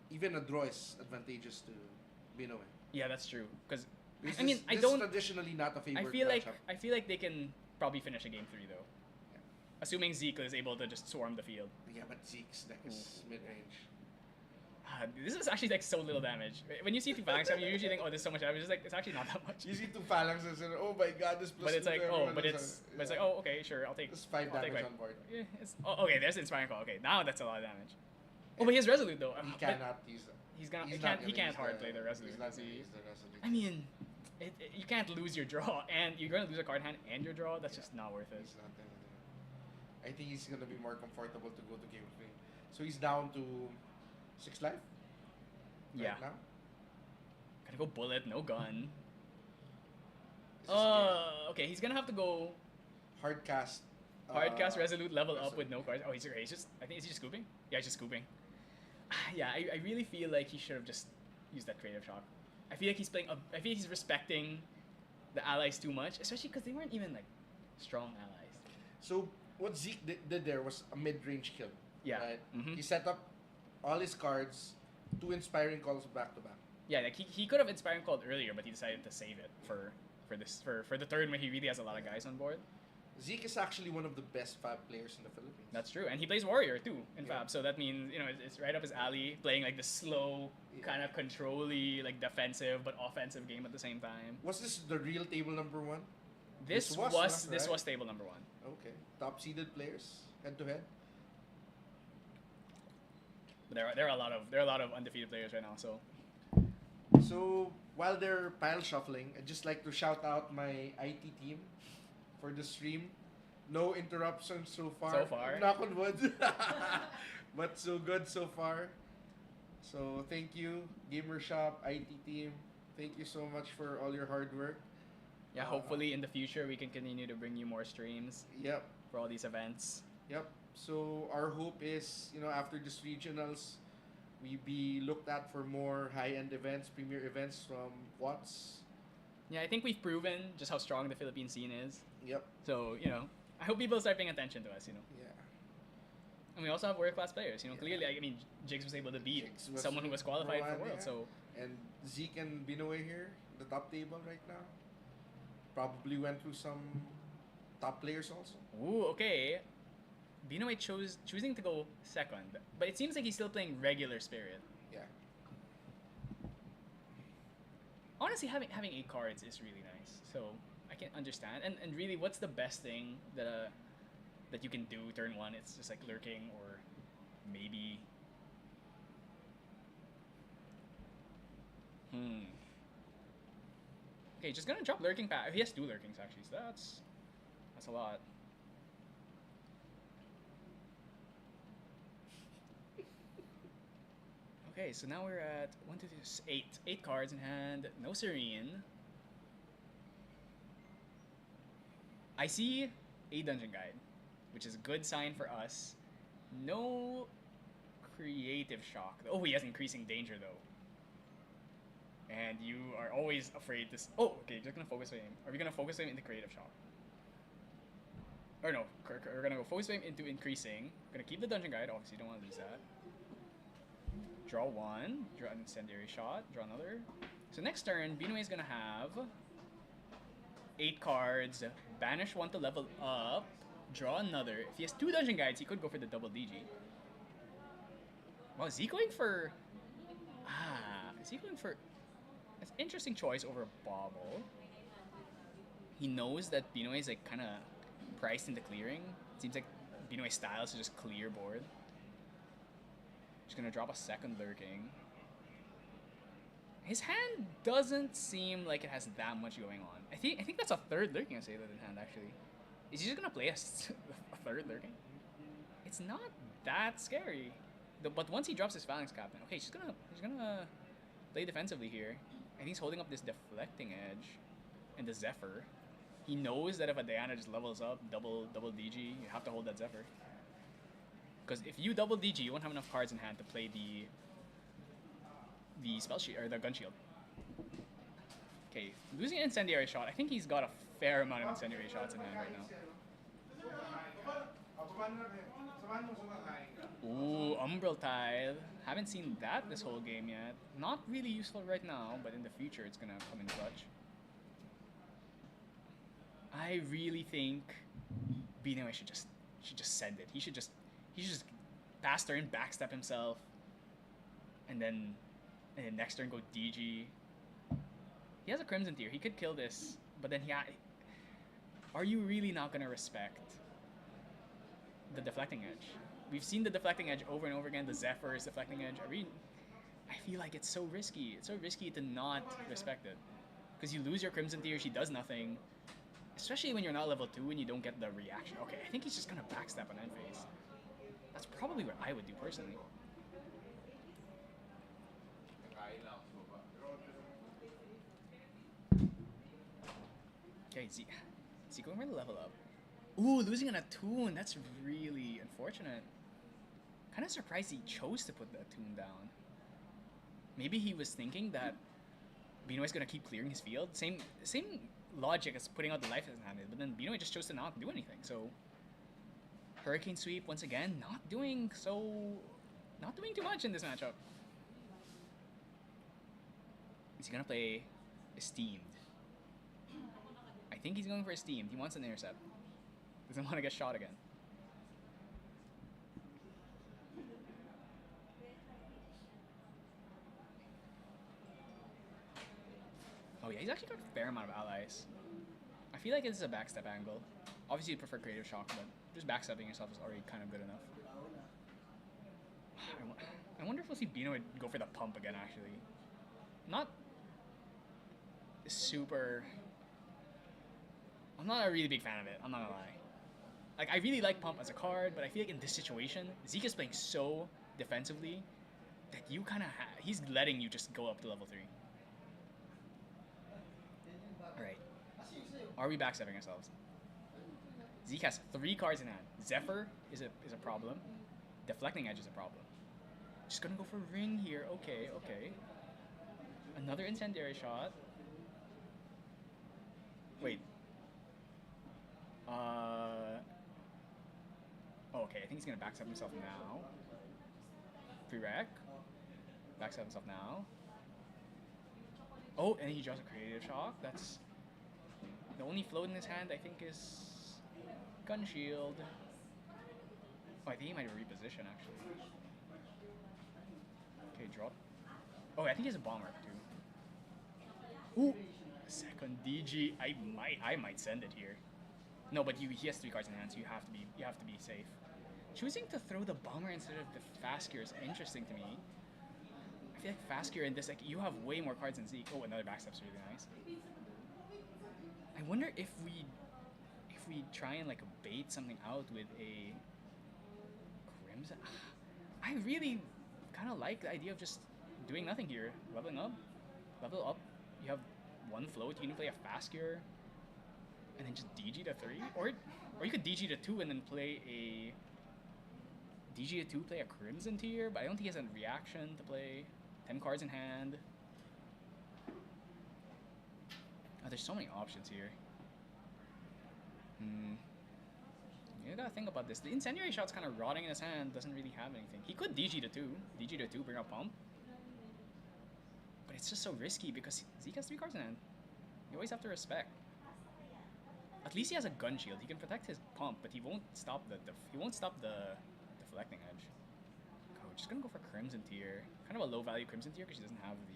even a draw is advantageous to Binoy. Yeah, that's true. Because this is traditionally not a favorite I feel matchup. like they can probably finish a game 3 though. Yeah. Assuming Zeke is able to just swarm the field. Yeah, but Zeke's deck is mid-range. This is actually like so little damage. When you see 2 phalanx, you usually think, oh, there's so much damage. It's like it's actually not that much. You see 2 phalanxes and oh my god, this plus But it's 2 like to oh, everyone but is it's on- but it's yeah. like oh, okay, sure, I'll take. There's 5 I'll take, damage like, on board. Yeah, okay. There's the Inspiring Call. Okay, now that's a lot of damage. Oh, but he has Resolute though. He but cannot use that. He can't hard play the Resolute. He's not gonna use the Resolute. I mean, you can't lose your draw, and you're gonna lose a card hand and your draw. That's just not worth it. He's not gonna do it. I think he's gonna be more comfortable to go to game 3. So he's down to 6 life. Yeah. Right now. Gotta go bullet, no gun. This is scary. Okay, he's gonna have to go Hard cast. Resolute, level up Resolute. with no cards. Oh, he's just. I think is he just scooping? Yeah, he's just scooping. Yeah, I really feel like he should have just used that creative shock. I feel like he's playing. I feel like he's respecting the allies too much, especially because they weren't even like strong allies. So what Zeke did there was a mid-range kill. Yeah. Right? Mhm. He set up all his cards, 2 inspiring calls back to back. Yeah, like he could have Inspiring Called earlier, but he decided to save it for the third when he really has a lot of guys on board. Zeke is actually one of the best Fab players in the Philippines. That's true, and he plays Warrior too in Yeah. Fab, so that means it's right up his alley, playing like the slow, kind of control-y, like defensive but offensive game at the same time. Was this the real table number 1? This was, right? table number 1. Okay. Top seeded players head to head. But there are a lot of undefeated players right now. So while they're pile shuffling, I'd just like to shout out my IT team for the stream. No interruptions so far. So far. Knock on wood. But so good so far. So thank you, Gamer Shop, IT team. Thank you so much for all your hard work. Yeah, hopefully in the future we can continue to bring you more streams Yep. for all these events. Yep. So our hope is, after this regionals, we be looked at for more high-end events, premier events from Watts. Yeah, I think we've proven just how strong the Philippine scene is. Yep. So I hope people start paying attention to us. Yeah. And we also have world-class players. Yeah. Clearly, I mean, Jiggs was able to beat Jiggs was someone who was qualified for Rowan, Worlds. yeah. So And Zeke and Binoy here, the top table right now. Probably went through some top players also. ooh, okay. Binoy choosing to go second, but it seems like he's still playing regular Spirit. Yeah. Honestly, having 8 cards is really nice. So I can understand. And really, what's the best thing that you can do turn 1? It's just like lurking or maybe. Okay, just gonna drop lurking back. He has 2 lurkings actually, so that's a lot. Okay, so now we're at 1, 2, 3, 8 cards in hand. No Serene. I see a dungeon guide, which is a good sign for us. No Creative shock. Oh, he has increasing danger though. And you are always afraid to. Oh, okay. Just gonna focus flame. Are we gonna focus flame into creative shock? Or no, we're gonna go focus flame into increasing. Gonna keep the dungeon guide. Obviously, don't want to lose that. Draw one. Draw an incendiary shot. Draw another. So next turn, Binoy is gonna have 8 cards. Banish one to level up. Draw another. If he has 2 dungeon guides, he could go for the double DG. Wow, is he going for? Is he going for? That's an interesting choice over Bobble. He knows that Binoy is like kind of priced into clearing. It seems like Binoy's style is to just clear board. Just gonna drop a second lurking. His hand doesn't seem like it has that much going on. I think that's a third lurking assailant in hand actually. Is he just gonna play a third lurking? It's not that scary. But once he drops his phalanx captain, okay, he's gonna play defensively here. I think he's holding up this deflecting edge and the Zephyr. He knows that if a Diana just levels up, double DG, you have to hold that Zephyr. Because if you double DG, you won't have enough cards in hand to play the spell shield or the gun shield. Okay, losing an incendiary shot. I think he's got a fair amount of incendiary shots in hand right now. Ooh, Umbral Tide. Haven't seen that this whole game yet. Not really useful right now, but in the future it's gonna come in clutch. I really think Binoy should just send it. He should just pass turn, backstep himself, and then next turn go DG. He has a Crimson Tier. He could kill this, but then are you really not gonna respect the deflecting edge? We've seen the deflecting edge over and over again. The Zephyr's deflecting edge. I feel like it's so risky. It's so risky to not respect it. Because you lose your Crimson Tier, she does nothing. Especially when you're not level 2 and you don't get the reaction. Okay, I think he's just gonna backstep on end phase. That's probably what I would do personally. Okay, is he going for the level up? Ooh, losing an Attune. That's really unfortunate. Kind of surprised he chose to put the Attune down. Maybe he was thinking that Binoy's gonna keep clearing his field. Same logic as putting out the life as handed, but then Binoy just chose to not do anything. So Hurricane Sweep once again, not doing too much in this matchup. Is he gonna play Esteemed? I think he's going for Esteemed. He wants an intercept. Doesn't want to get shot again. Oh yeah, he's actually got a fair amount of allies. I feel like this is a backstep angle. Obviously you prefer creative shock, but just backstepping yourself is already kind of good enough. I wonder if we'll see Bino would go for the pump again actually. Not super... I'm not a really big fan of it, I'm not gonna lie. Like, I really like Pump as a card, but I feel like in this situation, Zeke is playing so defensively that you kind of he's letting you just go up to level 3. Alright. Are we backstepping ourselves? Zeke has 3 cards in hand. Zephyr is a problem. Deflecting Edge is a problem. Just gonna go for Ring here. Okay, okay. Another Incendiary shot. Wait. Oh, okay, I think he's gonna backstep himself now. Prereq. Backstep himself now. Oh, and he draws a Creative Shock. That's the only float in his hand, I think, is Gun Shield. Oh, I think he might reposition actually. Okay, drop. Oh, I think he has a Bomber too. Ooh, second DG. I might send it here. No, but he has 3 cards in hand, so you have to be safe. Choosing to throw the Bomber instead of the Fastgear is interesting to me. I feel like Fastgear in this, like, you have way more cards than Zeke. Oh, another backstep's really nice. I wonder if we try and like bait something out with a Crimson. I really kind of like the idea of just doing nothing here. Leveling up, level up. You have 1 float. You can play a Fastgear, and then just DG to 3, or you could DG to 2 and then play a DG to 2, play a Crimson Tier, but I don't think he has a reaction to play. 10 cards in hand. Oh, there's so many options here. You gotta think about this. The Incendiary Shot's kind of rotting in his hand, doesn't really have anything. He could DG to 2. DG to 2, bring up Pump. But it's just so risky because Zeke has 3 cards in hand. You always have to respect. At least he has a gun shield. He can protect his Pump, but he won't stop the deflecting edge. Oh, we're just gonna go for Crimson Tier. Kind of a low value Crimson Tier because he doesn't have the...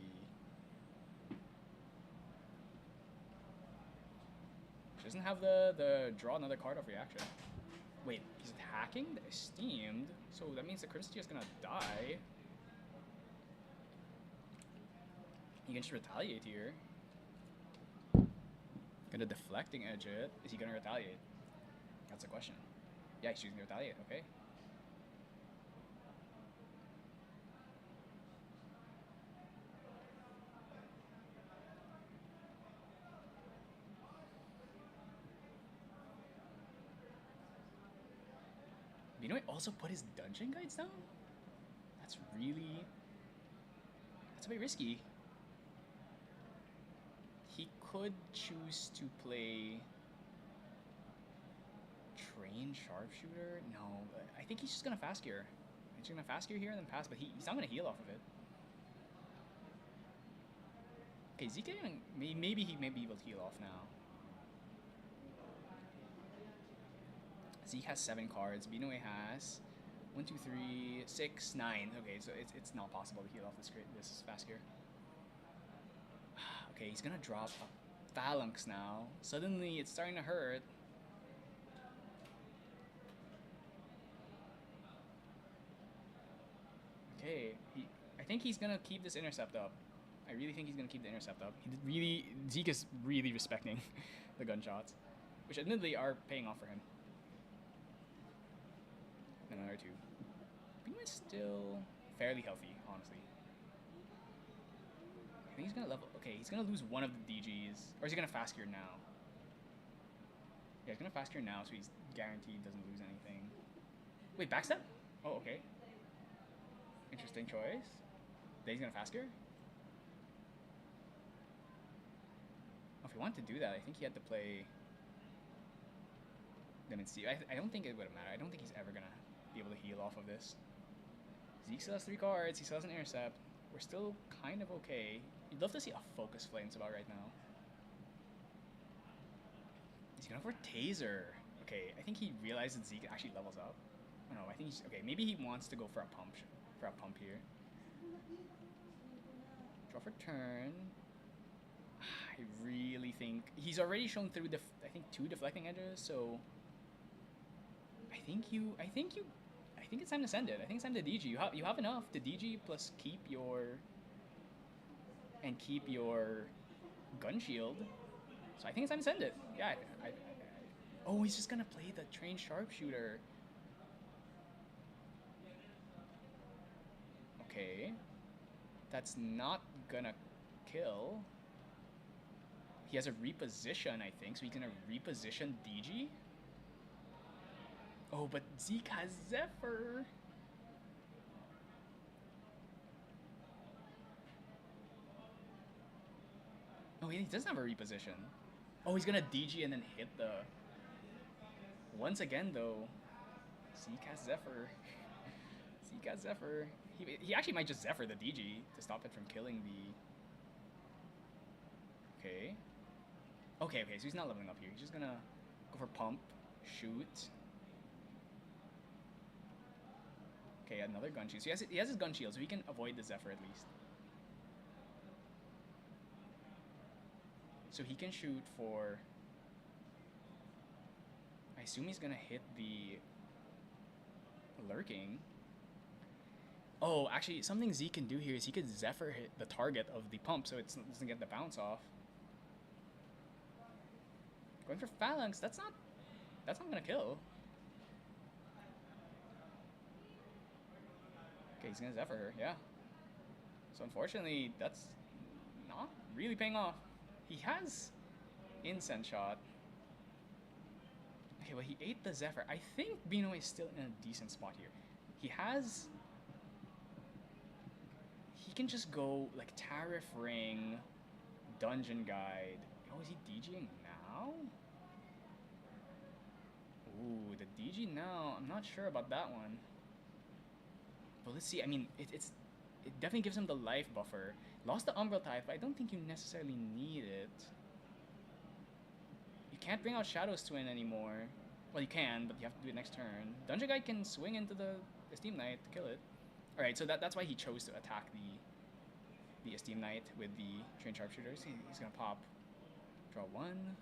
She doesn't have the draw another card off reaction. Wait, he's attacking the Esteemed, so that means the Crimson Tier is gonna die. He can just retaliate here. Gonna deflecting edge it. Is he gonna retaliate? That's the question. Yeah, he's choosing to retaliate, okay. Binoy also put his dungeon guides down? That's a bit risky. He could choose to play Train Sharpshooter. No, I think he's just gonna fast gear. He's gonna fast gear here and then pass, but he's not gonna heal off of it. Okay, Zeke maybe he may be able to heal off now. Zeke has 7 cards. Binoy has 1, 2, 3, 6, 9. Okay, so it's not possible to heal off this fast gear. Okay, he's gonna drop a Phalanx now. Suddenly, it's starting to hurt. Okay, I think he's gonna keep this intercept up. I really think he's gonna keep the intercept up. Zeke is really respecting the gunshots, which admittedly are paying off for him. And another 2. Binoy's still fairly healthy, honestly. I think he's gonna level. Okay, he's gonna lose one of the DGs, or is he gonna fast gear now? Yeah, he's gonna fast gear now, so he's guaranteed doesn't lose anything. Wait, backstep? Oh, okay. Interesting choice. Then he's gonna fast gear. Oh, if he wanted to do that, I think he had to play them in Steve. I don't think it would have mattered. I don't think he's ever gonna be able to heal off of this. Zeke still has 3 cards. He still has an intercept. We're still kind of okay. You'd love to see a Focus Flames about right now. He's going for Taser. Okay, I think he realized that Zeke actually levels up. Oh no, I think he's... Okay, maybe he wants to go for a pump here. Draw for turn. I really think... He's already shown through, I think, 2 deflecting edges, so... I think it's time to send it. I think it's time to DG. You have enough to DG plus keep your gun shield. So I think it's time to send it. Yeah. Oh, he's just gonna play the Trained Sharpshooter. Okay. That's not gonna kill. He has a reposition, I think, so he's gonna reposition DG. Oh, but Zeke has Zephyr. Oh, he doesn't have a reposition. Oh, he's gonna DG and then hit the... Once again, though, Zeke has Zephyr. Zeke has Zephyr. He actually might just Zephyr the DG to stop it from killing the... Okay. Okay, so he's not leveling up here. He's just gonna go for pump, shoot. Okay, another gun shield. So he has his gun shield, so he can avoid the Zephyr at least. So he can shoot for... I assume he's gonna hit the lurking. Oh, actually, something Zeke can do here is he could Zephyr hit the target of the pump, so it doesn't get the bounce off. Going for Phalanx, that's not gonna kill. Okay, he's gonna Zephyr her, yeah. So unfortunately, that's not really paying off. He has Incense Shot. Okay, well, he ate the Zephyr. I think Binoy is still in a decent spot here. He has... He can just go, like, Tariff Ring, Dungeon Guide. Oh, is he DGing now? Ooh, the DG now. I'm not sure about that one. But let's see. I mean, it definitely gives him the life buffer. Lost the Umbral Tithe, but I don't think you necessarily need it. You can't bring out Shadow's Twin anymore. Well, you can, but you have to do it next turn. Dungeon Guide can swing into the Esteem Knight to kill it. Alright, so that's why he chose to attack the Esteem Knight with the Trained Sharpshooters. He's gonna pop. Draw 1.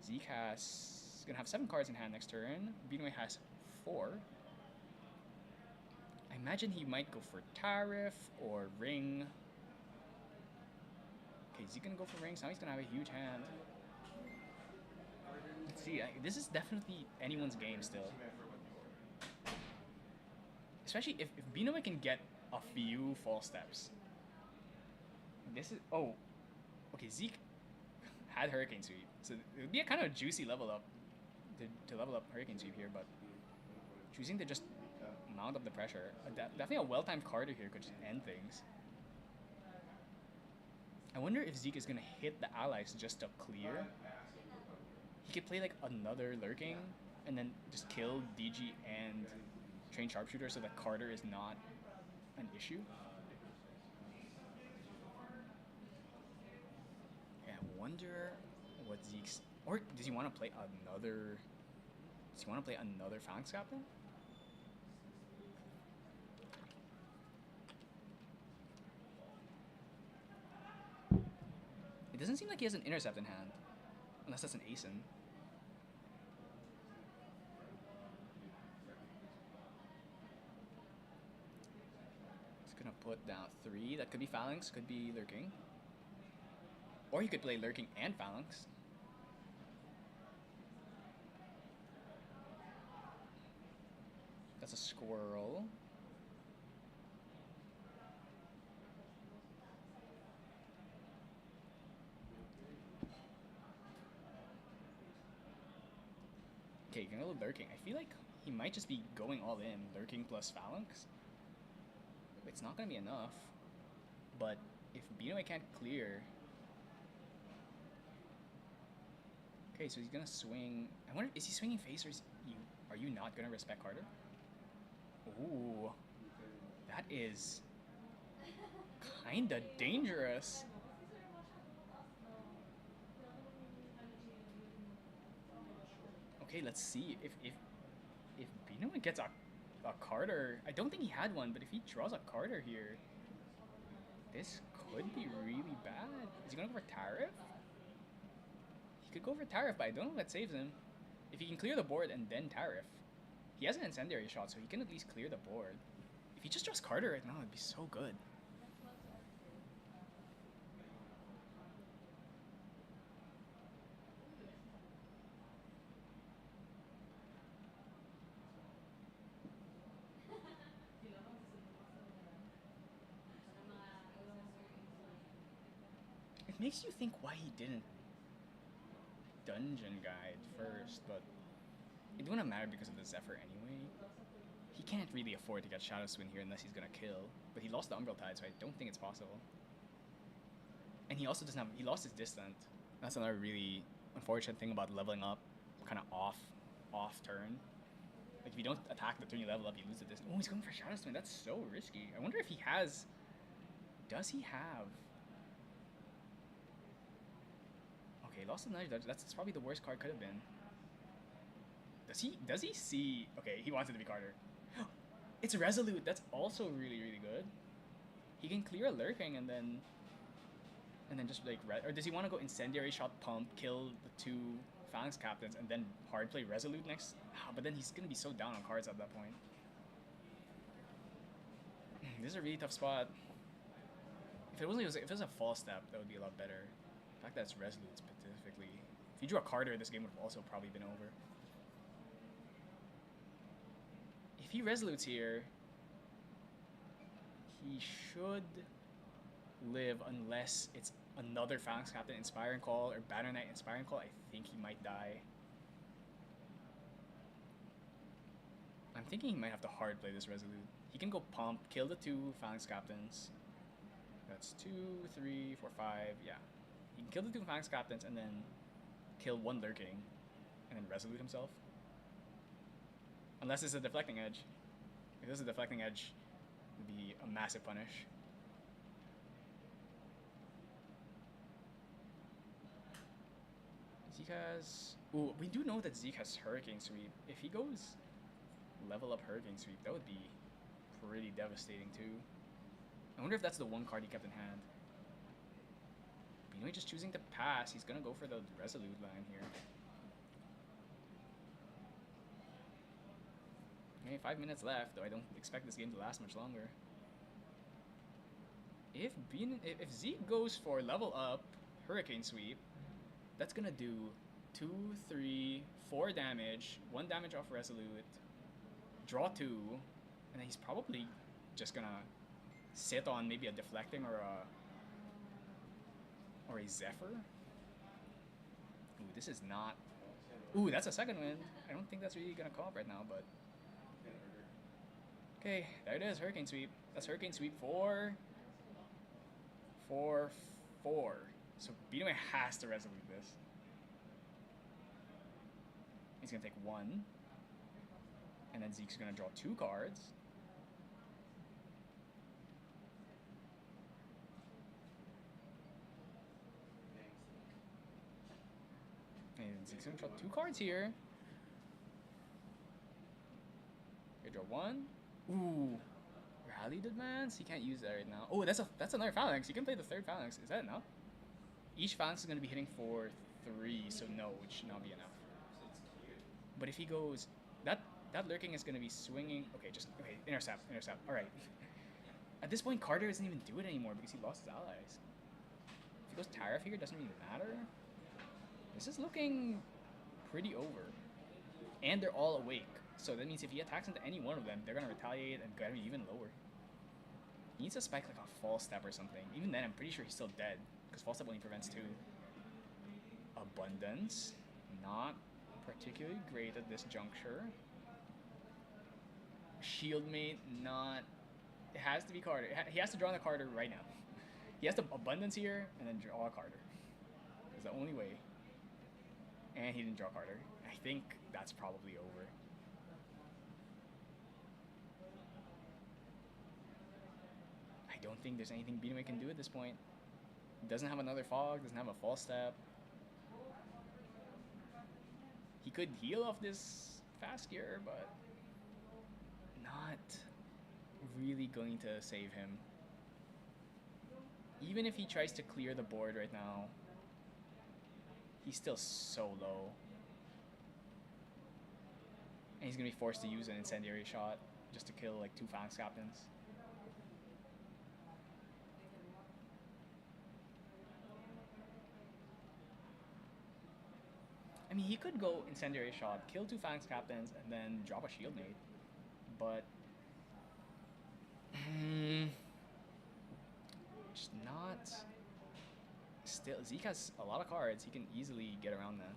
Zeke has... gonna have 7 cards in hand next turn. Beanway has 4. I imagine he might go for Tariff or Ring. Okay, Zeke gonna go for Rings. Now he's gonna have a huge hand. Let's see. This is definitely anyone's game still. Especially if Beanway can get a few false steps. This is... Oh. Okay, Zeke had Hurricane Sweep. So it would be a kind of juicy level up to level up Hurricane Sweep here, but choosing to just mount up the pressure. Definitely a well-timed Carter here could just end things. I wonder if Zeke is going to hit the allies just to clear. He could play like another Lurking and then just kill DG and Trained Sharpshooter so that Carter is not an issue. Yeah, I wonder what Zeke's... Or does he want to play another... Does he want to play another Phalanx Captain? It doesn't seem like he has an Intercept in hand. Unless that's an Asen. He's gonna put down 3. That could be Phalanx, could be Lurking. Or he could play Lurking and Phalanx. That's a Squirrel. Okay, you're gonna go Lurking. I feel like he might just be going all in. Lurking plus Phalanx. It's not gonna be enough. But if Beanway can't clear... Okay, so he's gonna swing... I wonder, is he swinging face or are you not gonna respect Carter? Ooh. That is... kinda dangerous. Okay, let's see. If Beanway gets a Carter... I don't think he had one, but if he draws a Carter here... This could be really bad. Is he gonna go for Tariff? He could go for Tariff, but I don't know if that saves him. If he can clear the board and then Tariff. He has an Incendiary shot, so he can at least clear the board. If he just draws Carter right now, it'd be so good. It makes you think why he didn't Dungeon Guide first, but it wouldn't matter because of the Zephyr anyway. He can't really afford to get Shadow Swing here unless he's gonna kill. But he lost the Umbral Tide, so I don't think it's possible. And he also doesn't have... He lost his Distant. That's another really unfortunate thing about leveling up kind of off turn. Like, if you don't attack the turn you level up, you lose the Distant. Oh, he's going for Shadow Swing. That's so risky. I wonder if he has... Does he have... Okay, lost the Knife. That's probably the worst card could have been. Does he see... Okay, he wants it to be Carter. It's Resolute. That's also really, really good. He can clear a Lurking and then just like... Or does he want to go Incendiary Shot Pump, kill the 2 Phalanx Captains, and then hard play Resolute next? But then he's going to be so down on cards at that point. This is a really tough spot. If it was a false step, that would be a lot better. The fact that it's Resolute specifically. If you drew a Carter, this game would have also probably been over. If he Resolutes here, he should live unless it's another Phalanx Captain Inspiring Call or Banner Knight Inspiring Call. I think he might die. I'm thinking he might have to hard play this Resolute. He can go pump, kill the 2 Phalanx Captains. That's 2, 3, 4, 5. Yeah. He can kill the 2 Phalanx Captains and then kill 1 Lurking and then resolute himself. Unless it's a deflecting edge. If this is a deflecting edge, it would be a massive punish. Zeke has... Ooh, we do know that Zeke has Hurricane Sweep. If he goes level up Hurricane Sweep, that would be pretty devastating too. I wonder if that's the one card he kept in hand. But anyway, just choosing to pass, he's gonna go for the Resolute line here. Okay, 5 minutes left, though I don't expect this game to last much longer. If Zeke goes for level up Hurricane Sweep, that's gonna do 2, 3, 4 damage, 1 damage off Resolute, draw 2, and then he's probably just gonna sit on maybe a deflecting or a Zephyr. Ooh, this is not. Ooh, that's a second win. I don't think that's really gonna come up right now, but. Okay, there it is, Hurricane Sweep. That's Hurricane Sweep 4. 4, 4. So Beataway has to resolute this. He's gonna take 1. And then Zeke's gonna draw 2 cards. And Zeke's gonna draw 2 cards here. Okay, draw 1. Ooh. Rallied Advance? He can't use that right now. Oh, that's another Phalanx. You can play the 3rd Phalanx. Is that enough? Each Phalanx is gonna be hitting for 3, so no, it should not be enough. But if he goes, that Lurking is gonna be swinging. Okay, intercept. All right. At this point, Carter doesn't even do it anymore because he lost his allies. If he goes Tariff here, it doesn't really matter. This is looking pretty over, and they're all awake. So that means if he attacks into any one of them, they're gonna retaliate and get him even lower. He needs to spike like a false step or something. Even then, I'm pretty sure he's still dead because false step only prevents 2. Abundance, not particularly great at this juncture. Shieldmate, not. It has to be Carter. He has to draw on the Carter right now. He has to Abundance here and then draw a Carter. It's the only way. And he didn't draw Carter. I think that's probably over. I don't think there's anything Beataway can do at this point. Doesn't have another Fog, doesn't have a false step. He could heal off this fast gear, but not really going to save him. Even if he tries to clear the board right now, he's still so low. And he's going to be forced to use an Incendiary Shot just to kill like 2 Phalanx Captains. I mean, he could go Incendiary Shot, kill 2 Phalanx Captains, and then drop a Shieldmate. But just not. Still, Zeke has a lot of cards. He can easily get around that.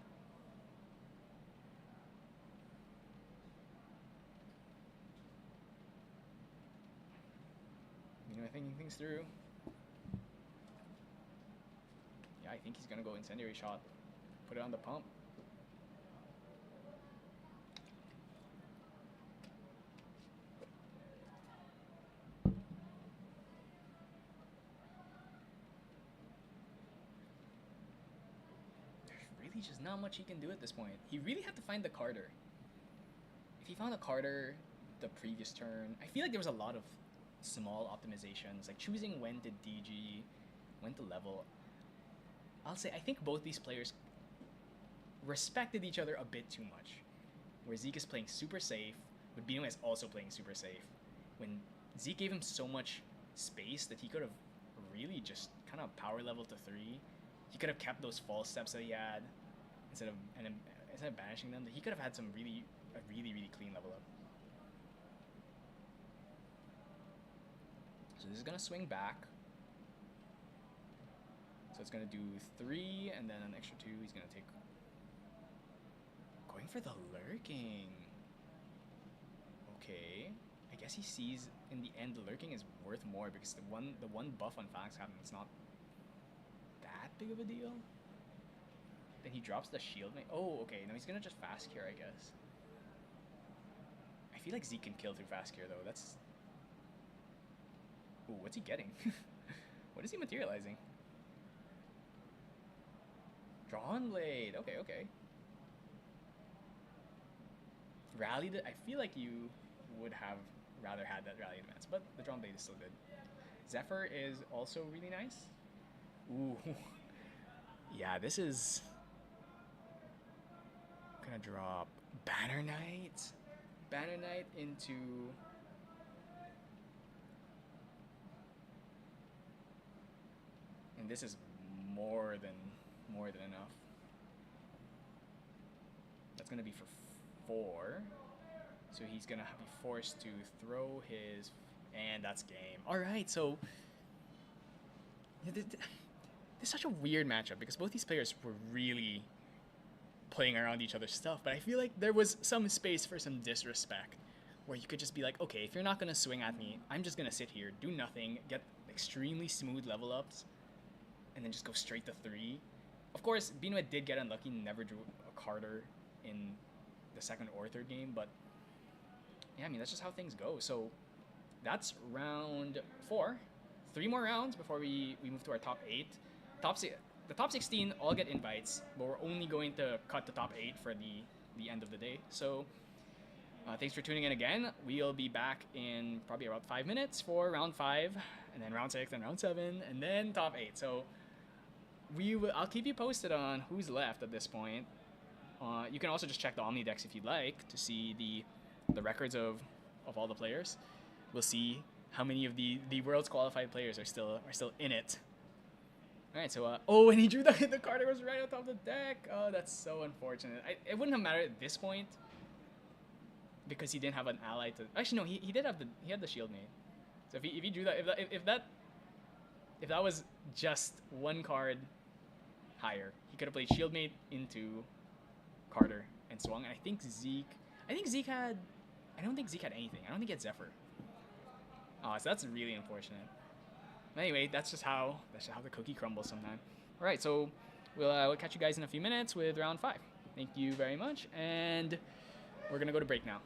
You know, thinking things through. Yeah, I think he's gonna go Incendiary Shot. Put it on the pump. Just not much he can do at this point. He really had to find the Carter. If he found a Carter the previous turn, I feel like there was a lot of small optimizations, like choosing when to DG, when to level. I'll say I think both these players respected each other a bit too much. Where Zeke is playing super safe, but Bino is also playing super safe. When Zeke gave him so much space that he could have really just kind of power leveled to 3. He could have kept those false steps that he had. Instead of banishing them, he could have had a really clean level up. So this is gonna swing back. So it's gonna do 3 and then an extra 2. He's gonna take. Going for the Lurking. Okay, I guess he sees in the end lurking is worth more because the one buff on Fax Captain is not that big of a deal. Then he drops the shield. Oh, okay. No, he's gonna just fast cure, I guess. I feel like Zeke can kill through fast cure though. That's. Ooh, what's he getting? What is he materializing? Drawn Blade. Okay, okay. Rally. I feel like you would have rather had that rally advance, but the Drawn Blade is still good. Zephyr is also really nice. Ooh. Yeah, this is gonna drop Banner Knight. Banner Knight into. And this is more than enough. That's gonna be for 4. So he's gonna be forced to throw his, and that's game. All right, so this is such a weird matchup because both these players were really playing around each other's stuff, but I feel like there was some space for some disrespect where you could just be like, okay, if you're not gonna swing at me, I'm just gonna sit here, do nothing, get extremely smooth level ups, and then just go straight to 3. Of course, Binoet did get unlucky, never drew a Carter in the second or third game, but yeah, I mean, that's just how things go. So that's round 4. 3 more rounds before we move to our top 8. The top 16 all get invites, but we're only going to cut the top 8 for the end of the day. So thanks for tuning in again. We'll be back in probably about 5 minutes for round 5, and then round 6, and round 7, and then top 8. So I'll keep you posted on who's left at this point. You can also just check the Omni decks if you'd like to see the records of all the players. We'll see how many of the world's qualified players are still in it. All right, so and he drew the card that was right on top of the deck. Oh, that's so unfortunate. It wouldn't have mattered at this point because he didn't have an ally to. Actually, no, he did have he had the shield mate. So if he drew that, if that was just one card higher, he could have played shield mate into Carter and swung. And I think Zeke had. I don't think Zeke had anything. I don't think he had Zephyr. Oh, so that's really unfortunate. Anyway, that's just how the cookie crumbles sometimes. All right, so we'll catch you guys in a few minutes with round 5. Thank you very much, and we're gonna go to break now.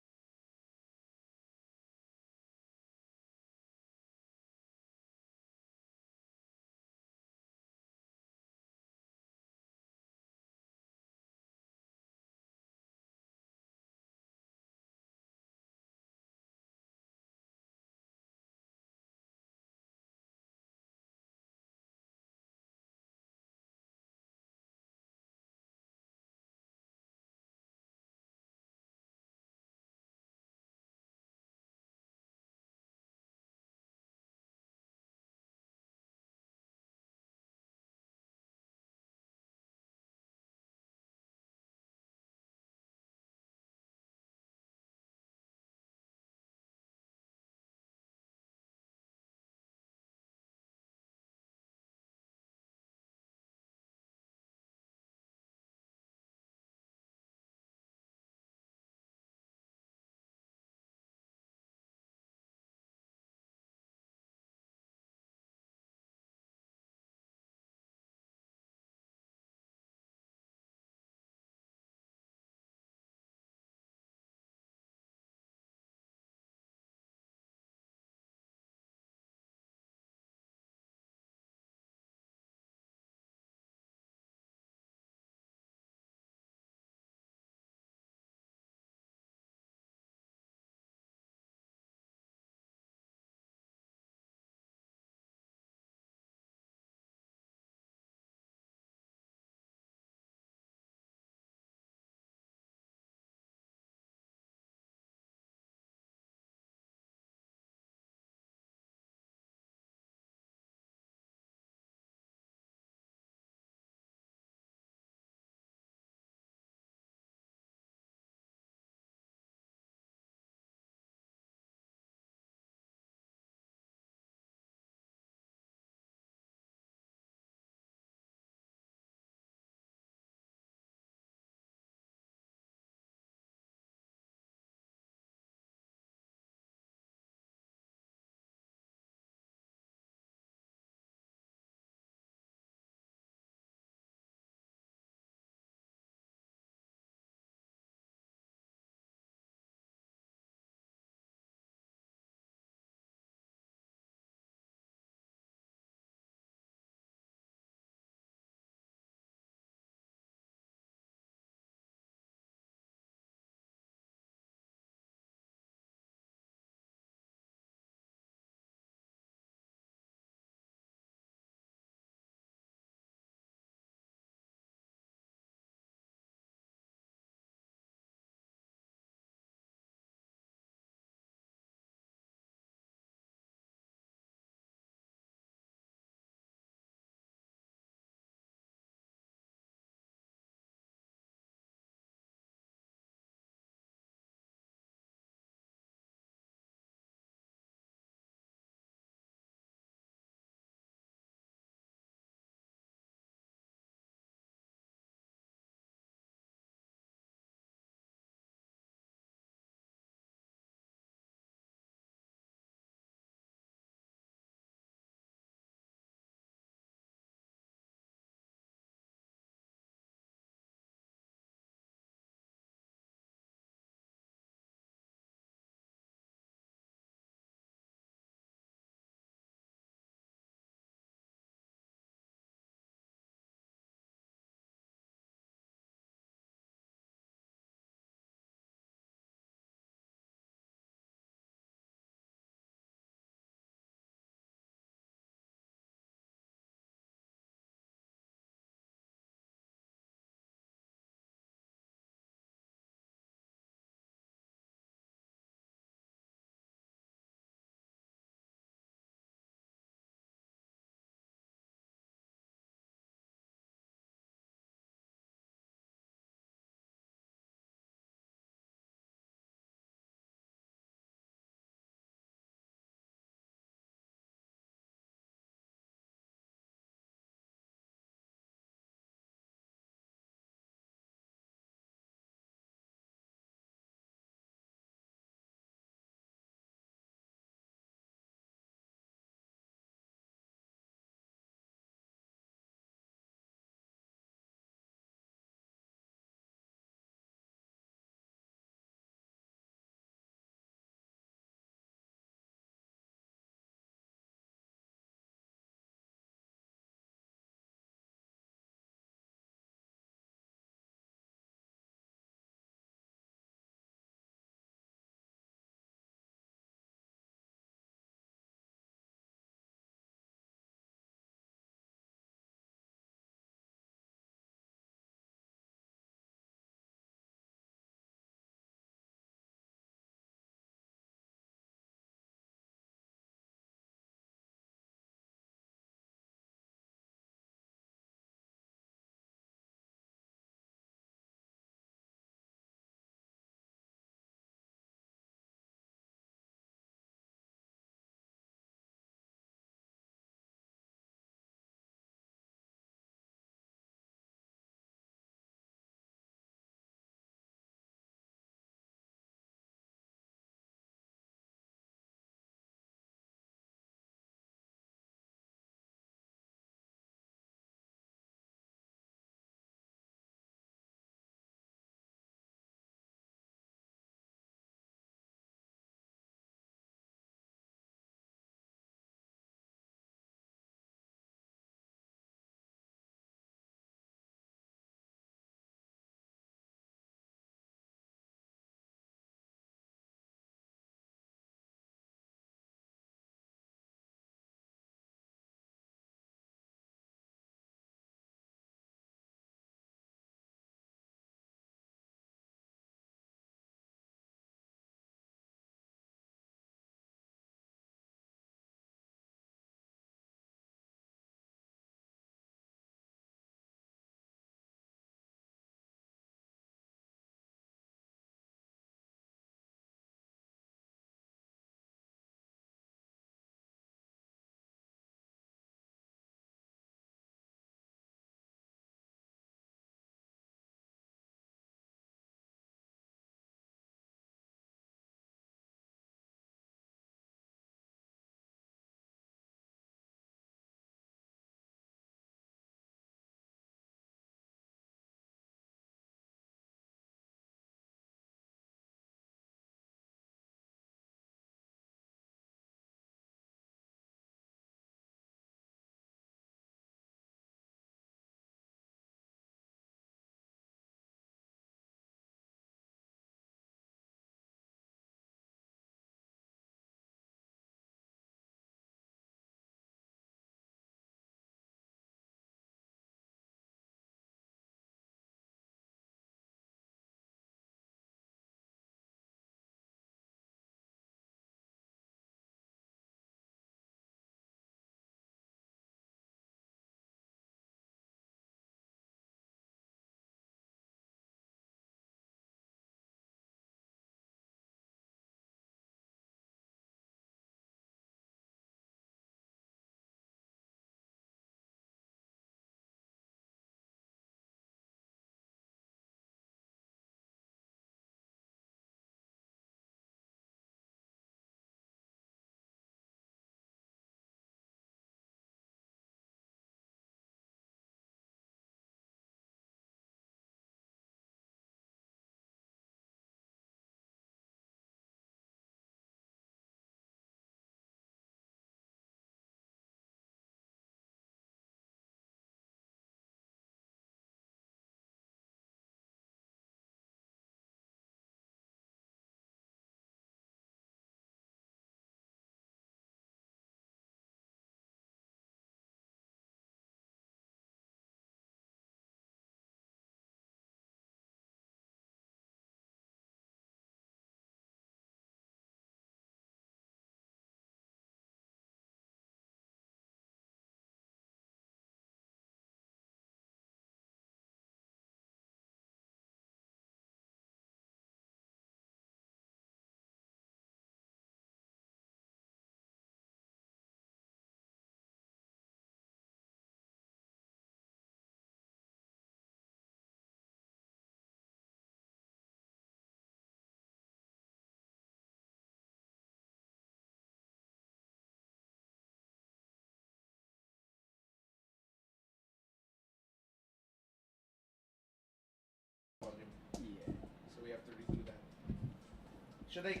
Should I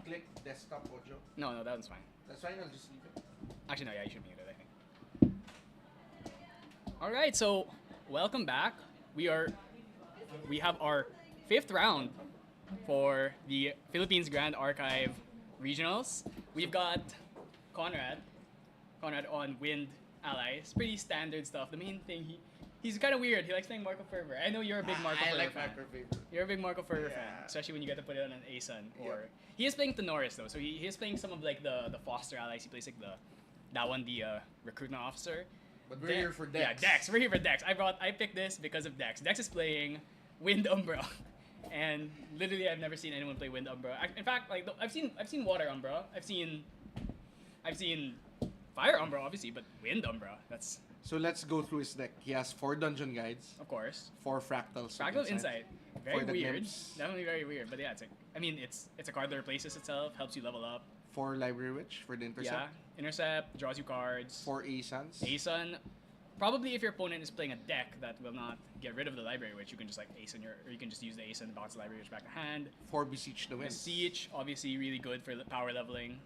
click desktop audio? No, that one's fine. That's fine. I'll just leave it. Actually, no, yeah, you should mute it, I think. Alright, so welcome back. We have our 5th round for the Philippines Grand Archive Regionals. We've got Conrad on Wind Allies. Pretty standard stuff. The main thing, he's kind of weird. He likes playing Marco Fervor. I know you're a big Marco Fervor like fan. Marco Fervor. You're a big Marco Fervor fan, especially when you get to put it on an ASUN. Or he is playing Tenoris though, so he is playing some of like the Foster allies. He plays like the recruitment officer. But we're here for Dex. Yeah, Dex. We're here for Dex. I picked this because of Dex. Dex is playing Wind Umbra, and literally I've never seen anyone play Wind Umbra. In fact, like I've seen Water Umbra. I've seen Fire Umbra, obviously, but Wind Umbra. That's So let's go through his deck. He has 4 dungeon guides, of course 4 fractals. Fractal Insight. Very For the weird. glimpse. Definitely very weird. But yeah, it's a card that replaces itself, helps you level up. 4 library witch for the intercept. Yeah, intercept draws you cards. 4 ASUNs. ASUN. Probably if your opponent is playing a deck that will not get rid of the library witch, you can just like ASUN or you can just use the ASUN to bounce the library witch back to hand. 4 beseech the wind. Siege, obviously really good for power leveling.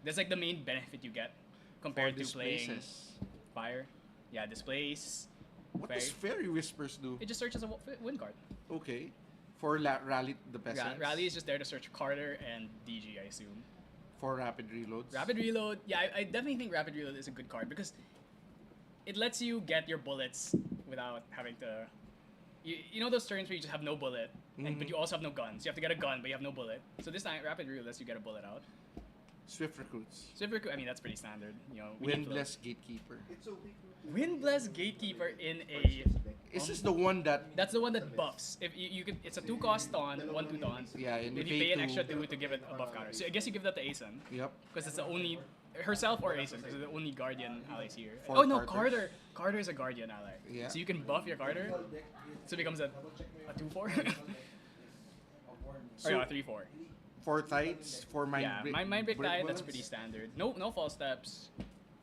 That's like the main benefit you get compared to playing Displaces. fire. Yeah, displace. What does Fairy Whispers do? It just searches a win card. Okay. For rally the peasants. Rally is just there to search Carter and DG, I assume. For rapid reloads. Rapid reload, yeah, I definitely think rapid reload is a good card because it lets you get your bullets without having to. You know those turns where you just have no bullet, but you also have no guns. You have to get a gun, but you have no bullet. So this time, rapid reload lets you get a bullet out. Swift recruits. Swift recruit, I mean that's pretty standard. You know, we need Windless Gatekeeper. Windbless Gatekeeper in a. Is this the one that? That's the one that buffs. If you could, it's a 2-cost taunt, 1/2 taunt. Yeah, and If you you pay an pay extra 2. 2 to give it a buff counter. So I guess you give that to Asen. Yep. Because it's the only herself or Asen, because it's the only guardian allies here. For Oh no, Carters. Carter is a guardian ally. Yeah. So you can buff your Carter, so it becomes a 2/4. Or no, a 3/4. 4 Tides, 4 Mind Yeah, Break. Mind Break Break die, bullets, that's pretty standard. No false steps.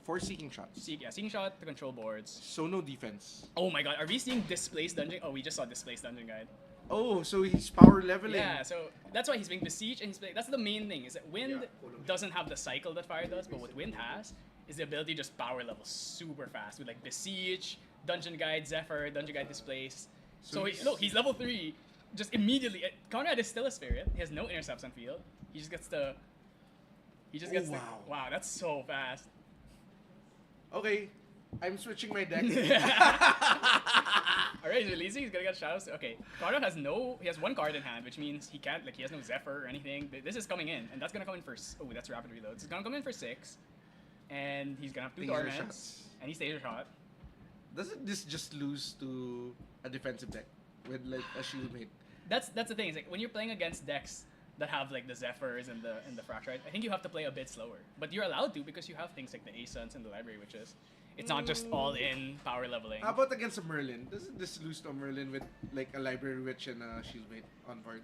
4 Seeking Shots. Seeking shot to control boards. So no defense. Oh my god, are we seeing Displaced Dungeon? Oh, we just saw Displaced Dungeon Guide. Oh, so he's power leveling. Yeah, so that's why he's being besieged and he's playing. That's the main thing, is that Wind doesn't have the cycle that Fire does, but what Wind has is the ability to just power level super fast with like Besiege, Dungeon Guide, Zephyr, Dungeon Guide Displace. So he's level 3, just immediately. Conrad is still a spirit. He has no intercepts on field. He just gets to. Wow, that's so fast. Okay, I'm switching my deck. Alright, he's releasing. He's gonna get shadows. Okay, Conrad has he has 1 card in hand, which means he can't, like, he has no Zephyr or anything. This is coming in, and that's gonna come in for. Oh, that's rapid reload. It's gonna come in for 6, and he's gonna have 2 Taser dormants, shots. and he's taser shot. Doesn't this just lose to a defensive deck with like a shield mate? That's the thing. Is like when you're playing against decks that have like the Zephyrs and the Fracturite, I think you have to play a bit slower. But you're allowed to because you have things like the Asuns and the Library Witches. It's not just all in power leveling. How about against a Merlin? Doesn't this lose to a Merlin with like a Library Witch and a shield mate on board?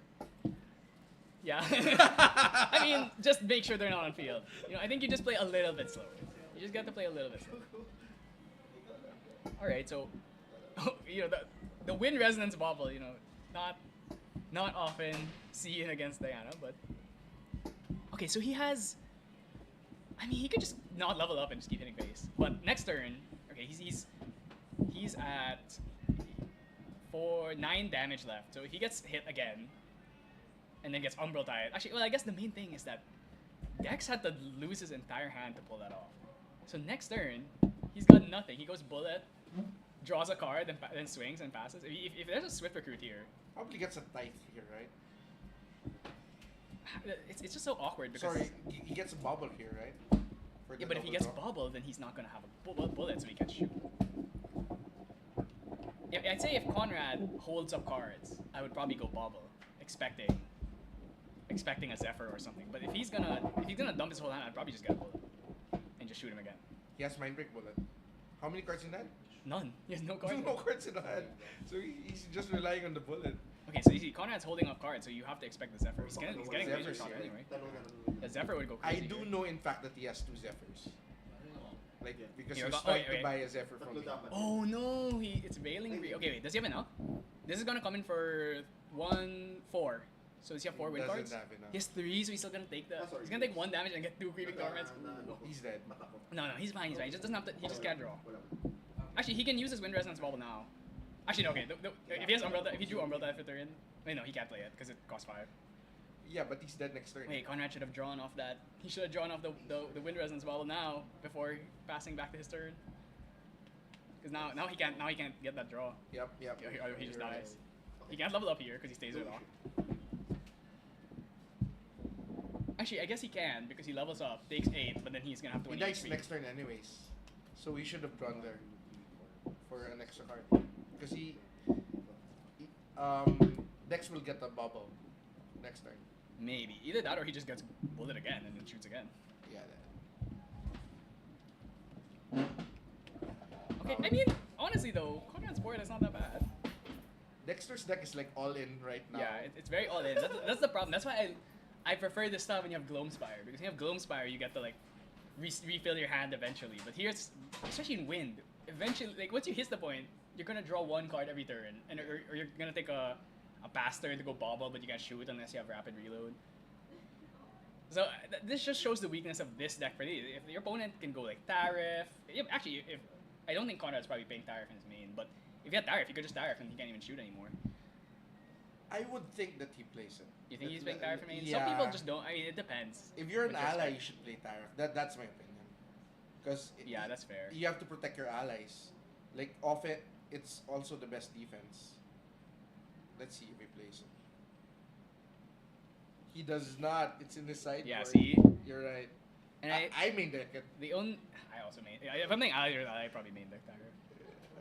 Yeah. I mean, just make sure they're not on field. You know, I think you just play a little bit slower. You just got to play a little bit slower. All right, so you know the Wind Resonance Bobble, you know, not often seen against Diana, but okay. So he has. I mean, he could just not level up and just keep hitting face. But next turn, okay, he's at 9 damage left, so he gets hit again, and then gets Umbral Tide. Actually, well, I guess the main thing is that Dex had to lose his entire hand to pull that off. So next turn, he's got nothing. He goes Bullet, draws a card, then swings and passes. If there's a Swift Recruit here, Probably gets a Tithe here, right? it's just so awkward because. Sorry, he gets a bubble here, right? For the Yeah, but if he double gets draw. Bobble, then he's not gonna have a bullet, so he can shoot. Yeah, I'd say if Conrad holds up cards, I would probably go Bobble, expecting a Zephyr or something. But if he's gonna dump his whole hand, I'd probably just get a bullet and just shoot him again. He has Mind Break Bullet. How many cards in that? None. He has no cards. No cards in the hand. So he's just relying on the bullet. Okay, so you see, Conrad's holding up cards, so you have to expect the Zephyr. He's getting a laser shot anyway. The Zephyr would go I crazy. do here. know, in fact, that he has 2 Zephyrs. Like, because Here, he's oh, trying wait. to buy a Zephyr from me. Oh no, it's Veiling. Okay, wait, does he have enough? This is gonna come in for 1/4. So does he have 4 win Doesn't cards? have enough. He has 3, so he's still gonna take the. He's gonna take 1 damage and get 2 creeping torments. He's dead. No, he's fine. He's fine. He just doesn't have to. He just can't draw. Actually, he can use his wind resonance bubble now. Actually, no. Okay. If he has umbral, if he drew umbral after turn, wait, no, he can't play it because it costs 5. Yeah, but he's dead next turn. Wait, Conrad should have drawn off that. He should have drawn off the wind resonance bubble now before passing back to his turn. Because now he can't get that draw. Yep. He just dies. He can't level up here because he stays there locked. Actually, I guess he can because he levels up, takes 8, but then he's gonna have 20 He dies HP. next turn anyways. So he should have drawn there for an extra card. Because Dex will get a bubble next turn. Maybe. Either that or he just gets bullet again and then shoots again. Yeah. Okay, I mean, honestly though, Conrad's board is not that bad. Dexter's deck is like all in right now. Yeah, it's very all in. That's the problem. That's why I prefer this stuff when you have Gloamspire. Because when you have Gloamspire, you get to like refill your hand eventually. But here it's, especially in Wind, eventually, like once you hit the point, you're gonna draw 1 card every turn. Or you're gonna take a pass turn to go bobble, but you can't shoot unless you have rapid reload. So this just shows the weakness of this deck for these. If your opponent can go like Tariff, actually, if I don't think Conrad's probably playing Tariff in his main, but if he had Tariff, he could just Tariff and he can't even shoot anymore. I would think that he plays it. You think he's playing Tariff in main? Yeah. Some people just don't. I mean, it depends. If you're an With your ally, spec. you should play Tariff. That's my opinion. Because Yeah, that's fair. You have to protect your allies. Like off it, it's also the best defense. Let's see if he plays it. He does not. It's in the sideboard. Yeah, see? You're right. And I main deck it. the only I also made. If I'm playing ally, I probably main deck Tariff.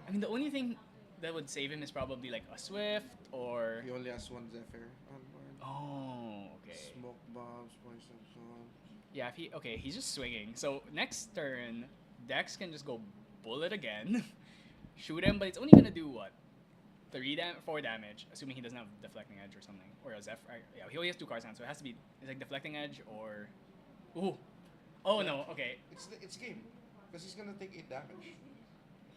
I mean, the only thing that would save him is probably like a Swift or. He only has 1 Zephyr on board. Oh, okay. Smoke bombs, poison zone. Yeah, if he's just swinging. So next turn, Dex can just go bullet again, shoot him, but it's only gonna do what? 4 damage, assuming he doesn't have deflecting edge or something, or a Zephyr. Yeah, he only has 2 cards now, so it has to be it's like deflecting edge or. Ooh. Oh no. Okay. It's game, because he's gonna take 8 damage.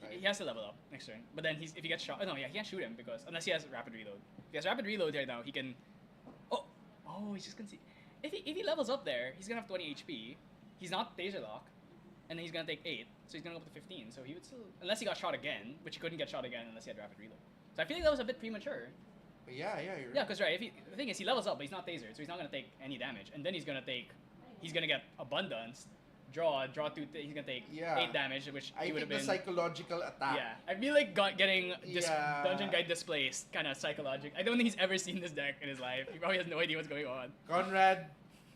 Right? He has to level up next turn. But then if he gets shot, no, yeah, he can't shoot him because unless he has rapid reload. If he has rapid reload right now, he can. Oh, he's just gonna see. If he levels up there, he's gonna have 20 HP. He's not taser lock, and then he's gonna take 8, so he's gonna go up to 15. So he would still, unless he got shot again, which he couldn't get shot again unless he had rapid reload. So I feel like that was a bit premature. But yeah, you're Yeah, right. because right, the thing is he levels up, but he's not tasered, so he's not gonna take any damage, and then he's gonna get abundance. Draw 2. He's gonna take 8 damage, which I he would think have the been. psychological attack. Yeah, I feel like getting Yeah. Dungeon Guide displaced kind of psychological. I don't think he's ever seen this deck in his life. He probably has no idea what's going on. Conrad,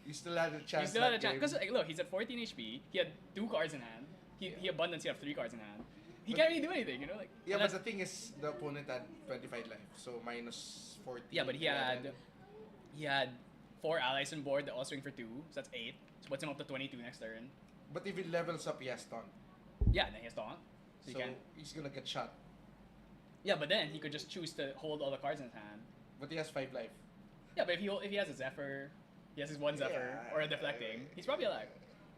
you still had a chance. He still had a that chance game. because like, look, he's at 14 HP. He had 2 cards in hand. He abundance. He have 3 cards in hand. He But- can't really do anything, you know, like. Yeah, but unless- the thing is, the opponent had 25 life, so minus 14. yeah, but he had 4 allies on board that all swing for 2, so that's 8. So puts him up to 22 next turn. But if he levels up, he has taunt. Yeah, then he has taunt. So, So he can. he's gonna get shot. Yeah, but then he could just choose to hold all the cards in his hand. But he has 5 life. Yeah, but if he has a Zephyr, he has his 1 Zephyr Yeah. or a deflecting, he's probably alive.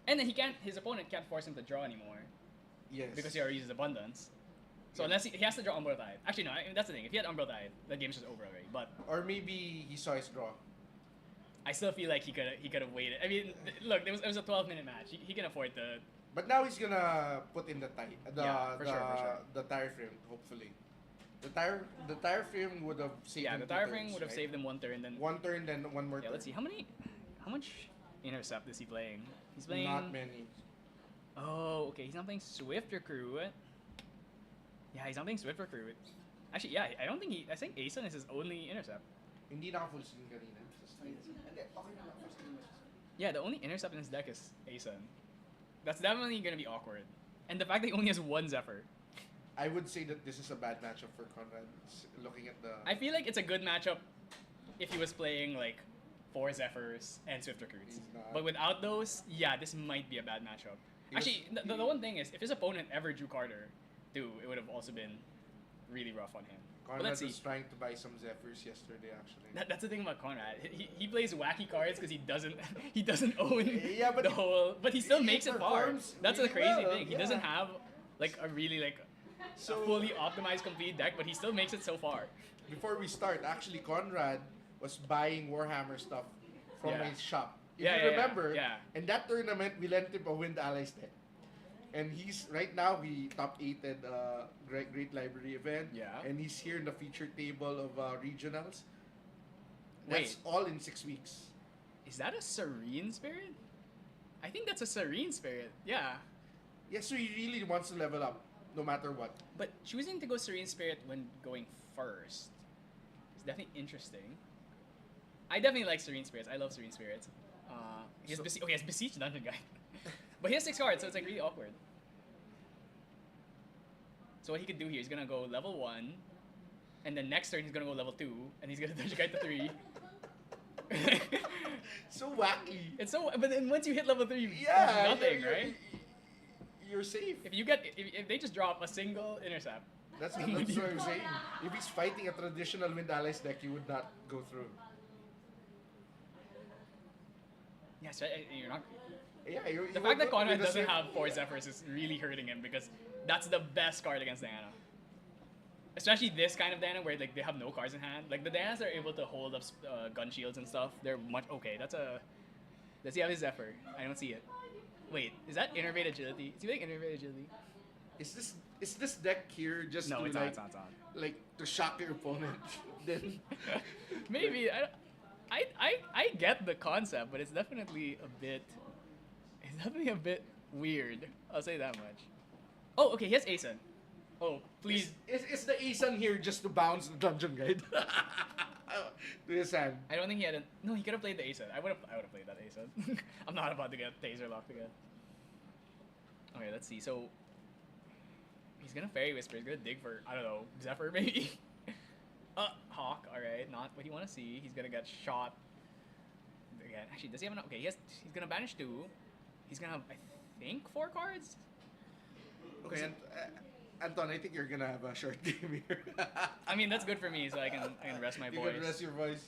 And then his opponent can't force him to draw anymore Yes. because he already uses abundance. So Yeah. unless he has to draw Umbral Tide. Actually, no, that's the thing. If he had Umbral Tide, the game's just over already. But Or maybe he saw his draw. I still feel like he could have waited. I mean, look, it was a 12-minute match. He can afford to. But now he's gonna put in the Yeah, for sure. the tire frame, hopefully. The tire frame would have saved Yeah, him the 2 tire turns, frame would have right? saved him 1 turn. Then 1 turn, then 1 more yeah, turn. let's see how much intercept is he playing? He's playing. Not many. Oh, okay. He's not playing Swift Recruit. Yeah, he's not playing Swift Recruit. Actually, yeah, I don't think I think Asen is his only intercept. Hindi na ako full screen kanina. Yeah, the only intercept in his deck is Asen. That's definitely gonna be awkward. And the fact that he only has 1 Zephyr. I would say that this is a bad matchup for Conrad. Looking at the I feel like it's a good matchup if he was playing like 4 Zephyrs and Swift Recruits. He's not. But without those, yeah, this might be a bad matchup. He was- Actually, the one thing is, if his opponent ever drew Carter, too, it would have also been really rough on him. But Conrad let's see. was trying to buy some Zephyrs yesterday, actually. That's the thing about Conrad. He plays wacky cards because he doesn't own Yeah, but the whole. But he still he makes it far. performs That's the really crazy well, thing. He doesn't yeah. have like a really like So a fully optimized complete deck, but he still makes it so far. before we start, actually Conrad was buying Warhammer stuff from Yeah. my shop. If Yeah, you yeah, remember, yeah. in that tournament, we lent him a Wind Allies deck. And he's right now he top 8 at Great Library event. Yeah. And he's here in the feature table of regionals. Wait. That's all in 6 weeks. Is that a Serene Spirit? I think that's a Serene Spirit. Yeah. Yeah, so he really wants to level up, no matter what. But choosing to go Serene Spirit when going first is definitely interesting. I definitely like Serene Spirits. I love Serene Spirits. He has he has Besiege Dungeon Guy. But he has 6 cards, so it's like really awkward. So what he could do here, he's gonna go level 1, and then next turn he's gonna go level 2, and he's gonna Dungeon Guy to 3. So wacky. It's so, but then once you hit level 3, Yeah, nothing, right? You're safe. If they just drop a single intercept. That's what I'm saying. If he's fighting a traditional Wind Allies deck, you would not go through. Yes, right. You're not. Yeah, The fact that Conrad doesn't have 4 Zephyrs is really hurting him because that's the best card against Diana. Especially this kind of Diana where like they have no cards in hand. Like the Dianas are able to hold up gun shields and stuff. They're much okay. Does he have his Zephyr? I don't see it. Wait, is that Innervate Agility? Is he like Innervate Agility? Is this deck here just No, to it's like, not. It's not. It's not. like to shock your opponent? Then Maybe I get the concept, but it's definitely a bit weird. I'll say that much. Oh, okay, he has Asen. Oh, please. Is the Asan here just to bounce the dungeon guide? To his hand. I don't think he had a. No, he could have played the Asen. I would have played that Asen. I'm not about to get taser locked again. Okay, let's see. So he's gonna Fairy Whisper. He's gonna dig for, I don't know, Zephyr maybe. Hawk. All right, not what you want to see. He's gonna get shot again. Actually, does he have enough? Okay, he's gonna banish 2. He's gonna have, I think, 4 cards. Okay, and, Anton, I think you're gonna have a short game here. I mean, that's good for me, so I can rest my voice. You can rest your voice.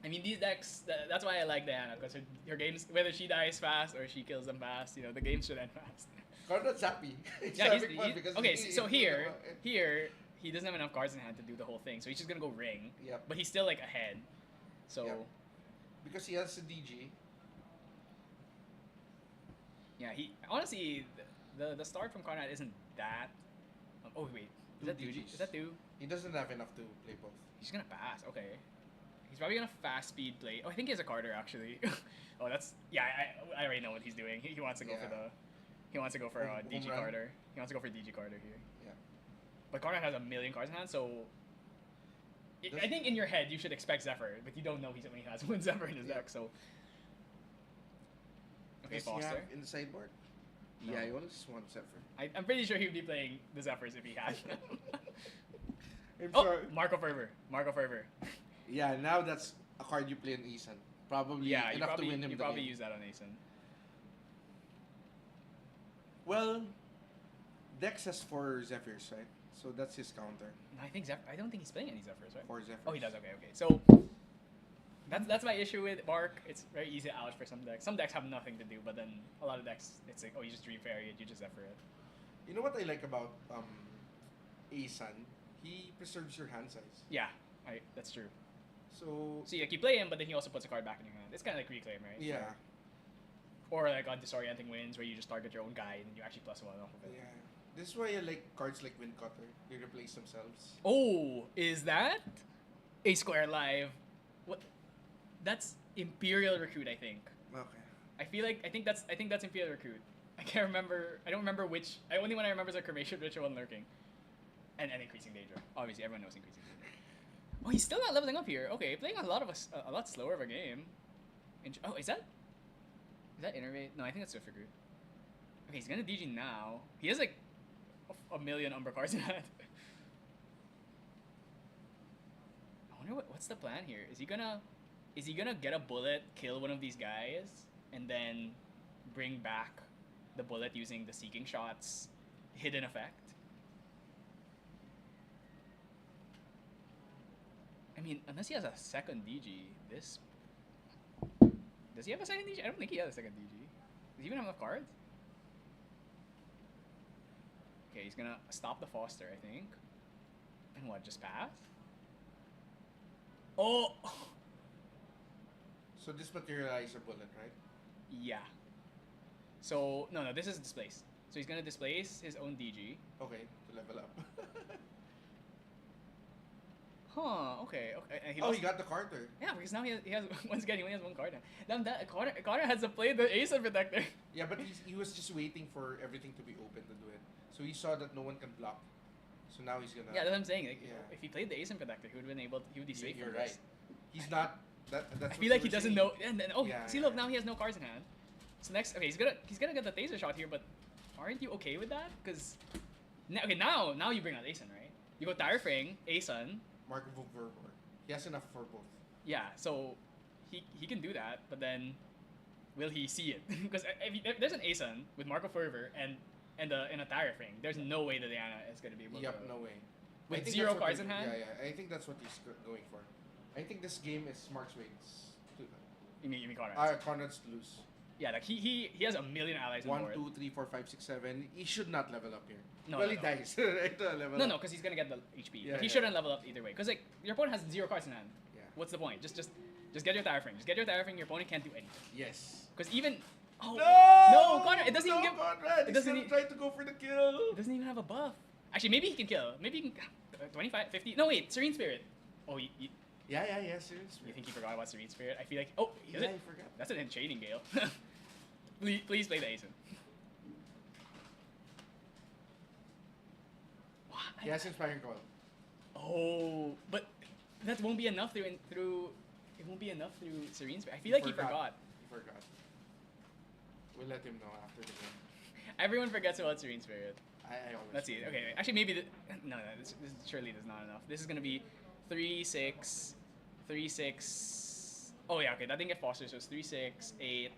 I mean, these decks, that's why I like Diana, because her games, whether she dies fast or she kills them fast, the game should end fast. Conrad's happy. It's Yeah, having fun because okay, so here, he doesn't have enough cards in hand to do the whole thing, so he's just gonna go ring. Yep. But he's still like ahead. So Yep. Because he has a DG. yeah, he honestly the start from Conrad isn't that. Oh wait, is that DGs. Is that 2? He doesn't have enough to play both. He's gonna pass. Okay. He's probably gonna fast speed play. Oh, I think he has a Carter actually. Oh, that's yeah. I already know what he's doing. He wants to go for the. He wants to go for DG run. Carter. He wants to go for DG Carter here. Yeah. But Carter has a million cards in hand, so. I think in your head you should expect Zephyr, but you don't know he only has 1 Zephyr in his deck, so. Okay, Does he Foster. have in the sideboard? No. Yeah, he only has 1 Zephyr. I'm pretty sure he would be playing the Zephyrs if he had them. I'm Oh, sorry. Marco Fervor. Yeah, now that's a card you play on Asen. Probably Yeah, you enough to win him you the probably game. use that on Asen. Well, Dex has 4 Zephyrs, right? So that's his counter. No, I don't think he's playing any Zephyrs, right? 4 Zephyrs. Oh, he does. Okay. So that's my issue with Mark. It's very easy to ouch for some decks. Some decks have nothing to do, but then a lot of decks, it's like, oh, you just Dream Fairy it, you just Zephyr it. You know what I like about Asan? He preserves your hand size. Yeah, that's true. So So like you play him, but then he also puts a card back in your hand. It's kind of like Reclaim, right? yeah, Or like on Disorienting Winds, where you just target your own guy and you actually +1 off of it. yeah. This is why I like cards like Wind Cutter. They replace themselves. Oh, is that a Square Live? What? That's Imperial Recruit, I think. Okay. I think that's Imperial Recruit. I can't remember. I don't remember which. Only one I remember is a Cremation Ritual and Lurking, and Increasing Danger. Obviously, everyone knows Increasing Danger. Oh, he's still not leveling up here. Okay, playing a lot slower of a game. Oh, is that Innervate? No, I think that's Swift Recruit. Okay, he's gonna DG now. He has like a million Umbra cards in hand. I wonder what's the plan here. Is he gonna get a bullet, kill one of these guys, and then bring back the bullet using the Seeking Shot's hidden effect? I mean, unless he has a second DG, this... Does he have a second DG? I don't think he has a second DG. Does he even have enough cards? Okay, he's gonna stop the Foster, I think. And what, just pass? Oh! So this materialized a bullet, right? Yeah. So, no, this is displace. So he's gonna displace his own DG. Okay, to level up. Huh, okay. And He got the Carter. Yeah, because now he has once again he only has one card. Damn, that Connor has to play the Ace and Protector. Yeah, but he was just waiting for everything to be open to do it. So he saw that no one can block. So now he's gonna. Yeah, that's what I'm saying. Like, Yeah. if he played the Ace and Protector, he would have been able. He would be safe. You're from right. this. He's not. That's I feel like he doesn't know. And then Yeah, see, yeah, look, yeah. now he has no cards in hand. So next, okay, he's gonna get the taser shot here, but aren't you okay with that? Because now you bring out Aeson, right? You go Tire Fring, Aeson. Mark of Verbor. He has enough for both. Yeah, so he can do that, but then will he see it? Because if there's an Aeson with Marco Fervor and a Tire Fring, there's no way that Diana is gonna be able to. Yep, no way. With I think 0 that's what cards he- in hand? Yeah. I think that's what he's going for. I think this game is Mark's Waits. You mean Conrad's? Conrad's to lose. Yeah, like he has a million allies on 1, board. 2, 3, 4, 5, 6, 7. He should not level up here. No, well, no, he no. dies. Right, level No, up. no, because he's gonna get the HP. Yeah, But he yeah. shouldn't level up either way. Because like your opponent has 0 cards in hand. Yeah. What's the point? Just get your Tire Fring. Just get your Tire Fring. Your opponent can't do anything. Yes. Because even No! No, Conrad, it doesn't even give. Conrad, it he's doesn't gonna e- try to go for the kill. It doesn't even have a buff. Actually, maybe he can kill. Maybe he can 25, 50. No wait, Serene Spirit. Oh, you Yeah, seriously. think he forgot about Serene Spirit? I feel like Yeah, is it? I forgot. That's an Enchaining Gale. please play the Aeson. What? He has Inspiring Call. Oh, but that won't be enough through. It won't be enough through Serene Spirit. I feel like he forgot. He forgot. We'll let him know after the game. Everyone forgets about Serene Spirit. I always Let's see. Okay, actually, maybe no. This surely is not enough. This is gonna be 3, 6, 3, 6. Oh yeah, okay. That didn't get Foster, so it's 3, 6, 8,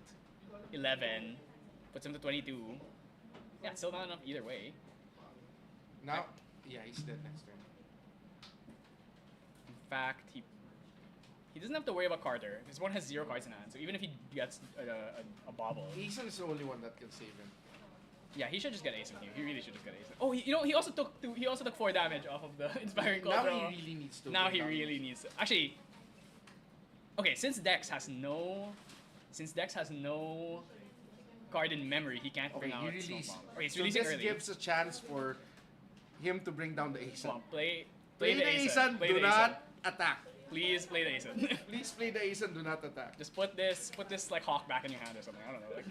11. Puts him to 22. Yeah, it's still not enough either way. Now, yeah, he's dead next turn. In fact, he doesn't have to worry about Carter. His one has 0 cards in hand, so even if he gets a bobble, Aeson is the only one that can save him. yeah, he should just get Aeson here. He really should just get Aeson. Oh, he also took 4 damage off of the Inspiring Call. Now throw. he really needs to. Now bring he down- really needs to. Actually, okay, since Dex has no card in memory, he can't Okay, bring out he Smoke released. Bomb. Okay, he's So releasing this early. gives a chance for him to bring down the Come Aeson. on, play Play the the Aeson, Play do the not attack. Aeson. Please play the Aeson. Please play the Aeson, do not attack. Just put this like Hawk back in your hand or something. I don't know. Like.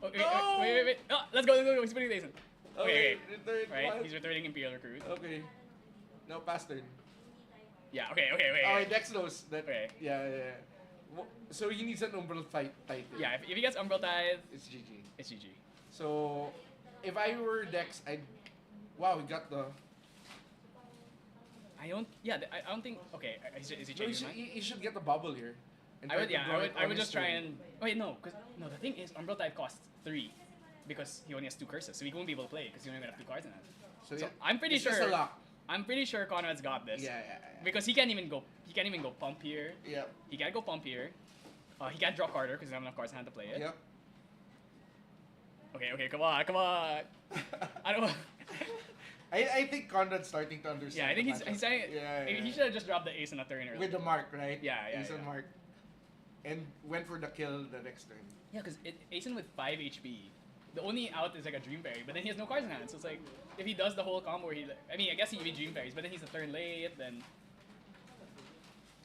Okay, No! wait. Oh, let's go. He's putting the Aeson. Okay. return Right, one. he's returning Imperial Recruit. Okay. Now pass turn. Yeah. Okay. Wait. Alright, Dex knows that. Okay. Yeah. So he needs an Umbral fight. Yeah. If he gets Umbral Tithe, It's GG. it's GG. So if I were Dex, I'd. Wow, he got the. I don't think. Okay, is he No, he changing his should, mind? he should get the bubble here. And I try would, to yeah, draw it I on would his just try turn. and. Wait, no, because the thing is, Umbral Tide costs 3, because he only has 2 curses, so he won't be able to play because he only have 2 cards in it. So yeah, I'm pretty it's sure. just a lock. I'm pretty sure Conrad's got this. Yeah. Because he can't even go. He can't even go pump here. Yep. He can't go pump here. He can't draw Carter because he doesn't have enough cards in hand to play it. Yep. Okay, come on. I don't. I think Conrad's starting to understand. Yeah, I think the he's matchup. saying Yeah. he should have just dropped the Ace on the turn early. With the mark, right? Yeah, Ace on yeah. mark. And went for the kill the next turn. Yeah, because Aeson with 5 HP, the only out is like a Dream Fairy, but then he has no cards in hand, so it's like, if he does the whole combo where I mean, I guess he can be Dream Fairies, but then he's a turn late, then...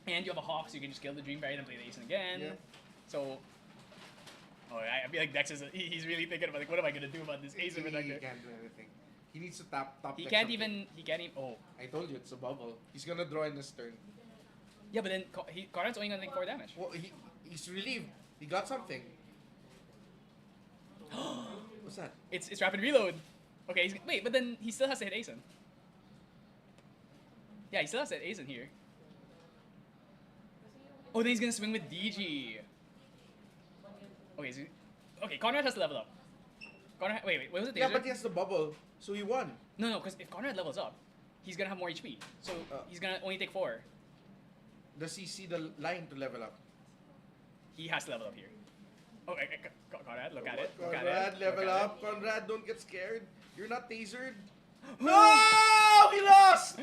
And you have a Hawk, so you can just kill the Dream Fairy and play the Aeson again. Yeah. So... Oh, I feel like Dex is... He's really thinking about, like, what am I gonna do about this Aeson He Protector? can't do anything. He needs to top He deck can't something. even... Oh. I told you, it's a bubble. He's gonna draw in this turn. Yeah, but then Conrad's only gonna take 4 damage. Well, he's relieved. He got something. What's that? It's Rapid Reload. Okay, wait, but then he still has to hit Aeson. Yeah, he still has to hit Aeson here. Oh, then he's gonna swing with DG. Okay, Conrad has to level up. Wait, what was it? Yeah, Taser? but he has the bubble, so he won. No, because if Conrad levels up, he's gonna have more HP. So he's gonna only take 4. Does he see the line to level up? He has to level up here. Oh, Conrad, look at it. Look at Conrad, it. level look at up. Conrad, don't get scared. You're not tasered. it. No! He lost!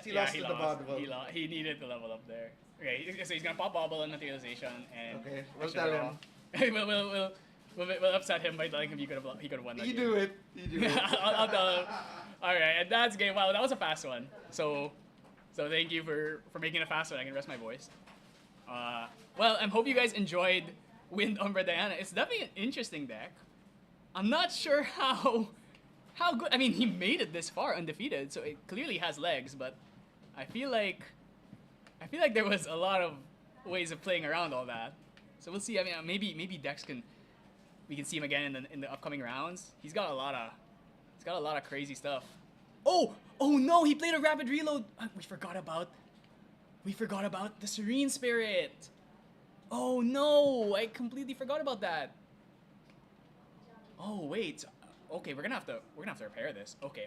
He lost to the bubble. He needed to level up there. Okay, so he's gonna pop bubble and materialization and. Okay, we'll tell him. we'll upset him by telling him he could have won that You game. do it. You do it. I'll tell him. All right, and that's game. Wow, that was a fast one. So thank you for making a fast one. I can rest my voice. Well, I hope you guys enjoyed Wind Umbra Diana. It's definitely an interesting deck. I'm not sure how good. I mean, he made it this far undefeated, so it clearly has legs. But I feel like there was a lot of ways of playing around all that. So we'll see. I mean, maybe Dex we can see him again in the upcoming rounds. He's got a lot of crazy stuff. Oh no! He played a rapid reload. We forgot about the Serene Spirit. Oh no! I completely forgot about that. Oh wait. Okay, we're gonna have to repair this. Okay,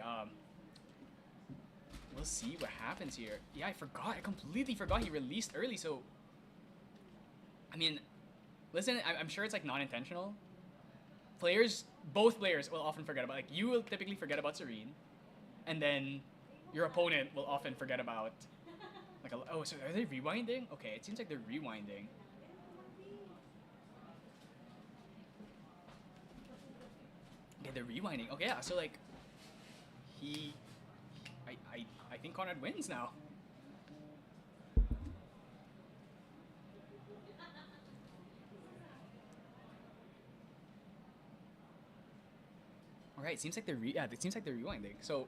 we'll see what happens here. Yeah, I forgot. I completely forgot he released early. So, I mean, listen, I'm sure it's like non-intentional. Both players will often forget about. Like you will typically forget about Serene, and then your opponent will often forget about. Like, so are they rewinding? Okay, it seems like they're rewinding. Okay, they're rewinding. Okay, yeah. So like, I think Conrad wins now. All right, seems like they're it seems like they're rewinding. So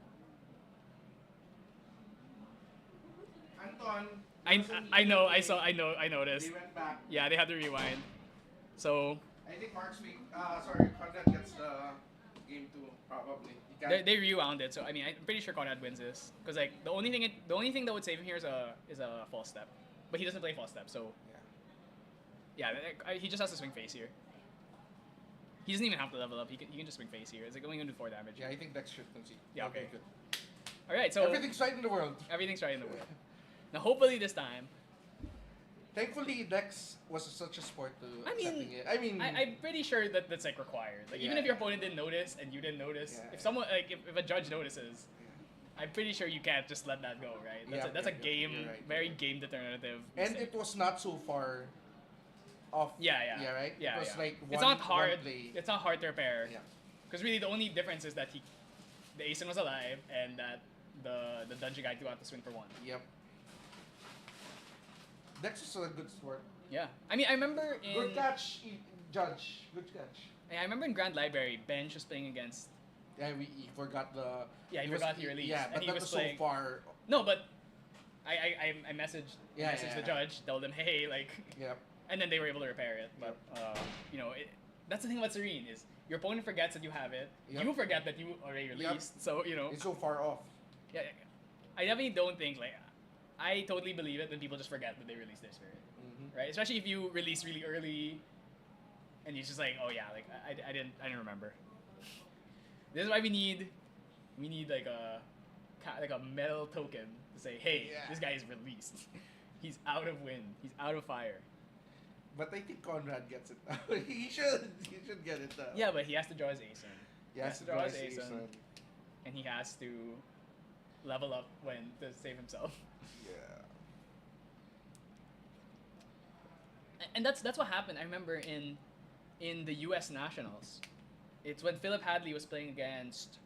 Anton. I noticed. They went back. Yeah, they had to rewind. So I think Conrad gets the game 2 probably. they rewound it. So I mean, I'm pretty sure Conrad wins this because like the only thing that would save him here is a false step, but he doesn't play false step. So yeah, he just has to swing face here. He doesn't even have to level up. He can just swing face here. It's like only going to do 4 damage. Yeah, I think Dex should concede. Yeah, okay. Good. All right, so everything's right in the world. Everything's right in the world. Now, hopefully this time. Thankfully, Dex was such a sport to accepting it. I'm pretty sure that that's like required. Like even if your opponent didn't notice and you didn't notice, if someone if a judge notices, I'm pretty sure you can't just let that go, right? That's a game, very game determinative. And it was not so far off. Yeah, right. Yeah, it was like it's not hard. Play. It's not hard to repair. Yeah. Because really, the only difference is that the Asen was alive, and that the dungeon guy threw out the swing for 1. Yep. Dex is a good sport. Yeah, I mean, I remember in good catch, Judge. Good catch. Yeah, I remember in Grand Library, Bench was playing against. Yeah, he forgot the. Yeah, he forgot he released. Yeah, but and he was playing so far. No, but I messaged the judge, told them, hey, like. Yeah. And then they were able to repair it. But you know, that's the thing about Serene is your opponent forgets that you have it. Yep. You forget that you already released. Yep. So you know. It's so far off. Yeah, I definitely don't think like. I totally believe it when people just forget that they released their spirit, right? Especially if you release really early, and you're just like, oh yeah, like I didn't remember. This is why we need like a metal token to say, hey, this guy is released. He's out of wind. He's out of fire. But I think Conrad gets it now. He should get it now. Yeah, but he has to draw his Asen. He has to draw his Asen. And he has to level up when to save himself. And that's what happened. I remember in the U.S. Nationals. It's when Philip Hadley was playing against,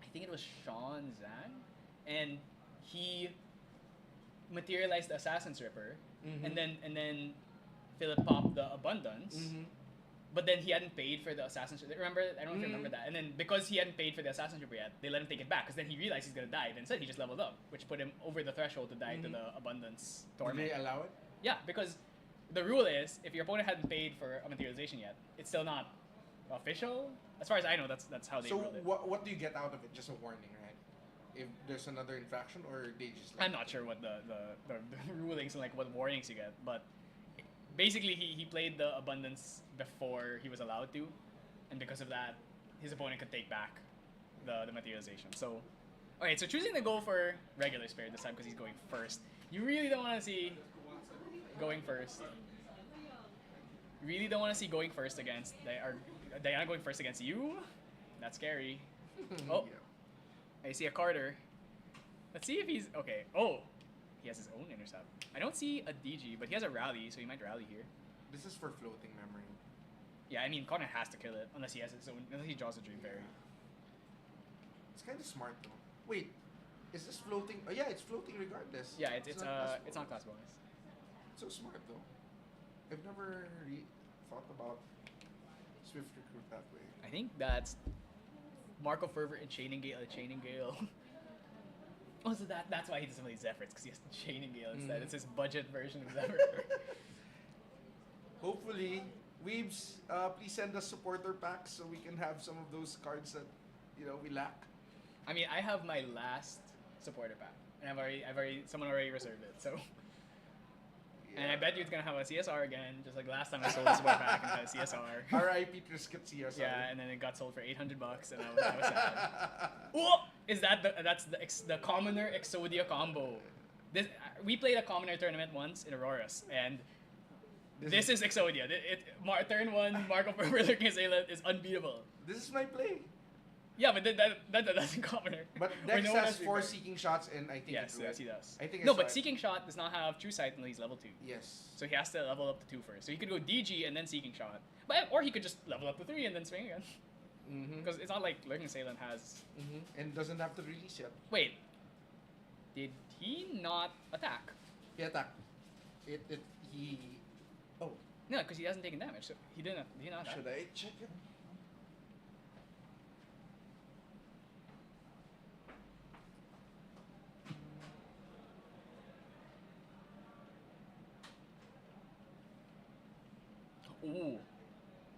I think it was Sean Zhang, and he materialized the Assassin's Ripper, and then Philip popped the Abundance, but then he hadn't paid for the Assassin's Ripper. Remember? I don't know if you remember that. And then because he hadn't paid for the Assassin's Ripper yet, they let him take it back because then he realized he's gonna die. And instead, he just leveled up, which put him over the threshold to die to the Abundance Torment. Did they allow it? Yeah, because the rule is if your opponent hadn't paid for a materialization yet, it's still not official. As far as I know, that's how they ruled it. So what do you get out of it? Just a warning, right? If there's another infraction, or they just. Like... I'm not sure what the rulings and like what warnings you get, but basically he played the Abundance before he was allowed to, and because of that, his opponent could take back the materialization. So, okay, so choosing to go for regular Spirit this time because he's going first. You really don't want to see going first. You really don't want to see going first against Diana going first against you. That's scary. Oh, I see a Carter. Let's see if he's okay. Oh, he has his own intercept. I don't see a DG, but he has a rally, so he might rally here. This is for floating memory. Yeah, I mean Connor has to kill it unless he has his own. Unless he draws a Dream Fairy. It's kind of smart though. Wait, is this floating? Oh yeah, it's floating regardless. Yeah, it's not class bonus. It's so smart though. I've never thought about Swift Recruit that way. I think that's Marco Fervor and Chaining Gale. Oh, so that's why he doesn't play Zephyrs, because he has Chaining Gale instead. It's his budget version of Zephyr. Hopefully, Weebs, please send us supporter packs so we can have some of those cards that we lack. I mean, I have my last supporter pack, and someone already reserved it. So, yeah. And I bet you it's gonna have a CSR again, just like last time I sold a support pack and had a CSR. R.I.P. Trisket CSR. Yeah, and then it got sold for $800, and I was sad. Oh, is that's the commoner Exodia combo? We played a commoner tournament once in Auroras, and this is Exodia. Turn 1 Marco Ferber Lurking Assailant is unbeatable. This is my play. Yeah, but that's a commoner. But Dex has 4 Seeking Shots, and I think yes, he does. I think no, but Seeking Shot does not have True Sight until he's level 2. Yes. So he has to level up to 2 first. So he could go DG and then Seeking Shot, or he could just level up to 3 and then swing again. Because it's not like Lurking Assailant has. And doesn't have to release yet. Wait, did he not attack? He attacked. Oh. No, because he hasn't taken damage, so he didn't. Did he not attack? Should I check it? Ooh,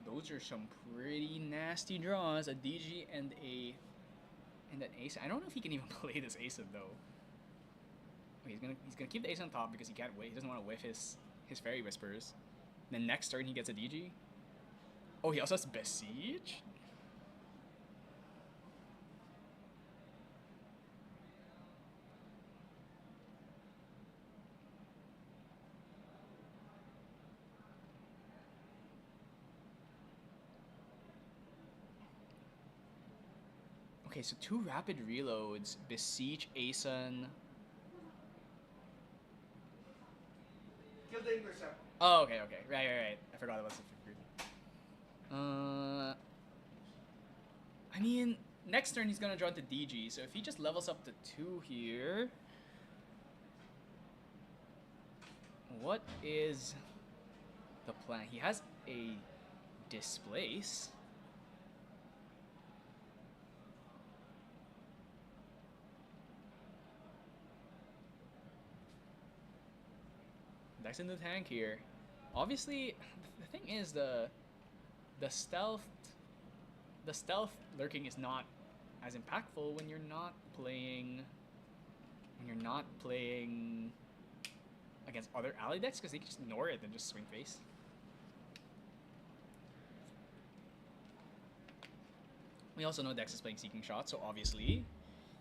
those are some pretty nasty draws. A DG and an ace. I don't know if he can even play this ace though. Okay, he's gonna keep the ace on top because he can't wait. He doesn't want to whiff his Fairy Whispers. Then next turn he gets a DG. Oh, he also has Besiege. Okay, so 2 rapid reloads, Besiege, Aeson. Kill the intercept. Oh, okay. Right. I forgot about the I mean, next turn he's gonna draw into DG, so if he just levels up to 2 here... What is the plan? He has a Displace. Dex in the tank here. Obviously, the thing is the stealth lurking is not as impactful when you're not playing against other ally decks because they can just ignore it and just swing face. We also know Dex is playing Seeking Shot, so obviously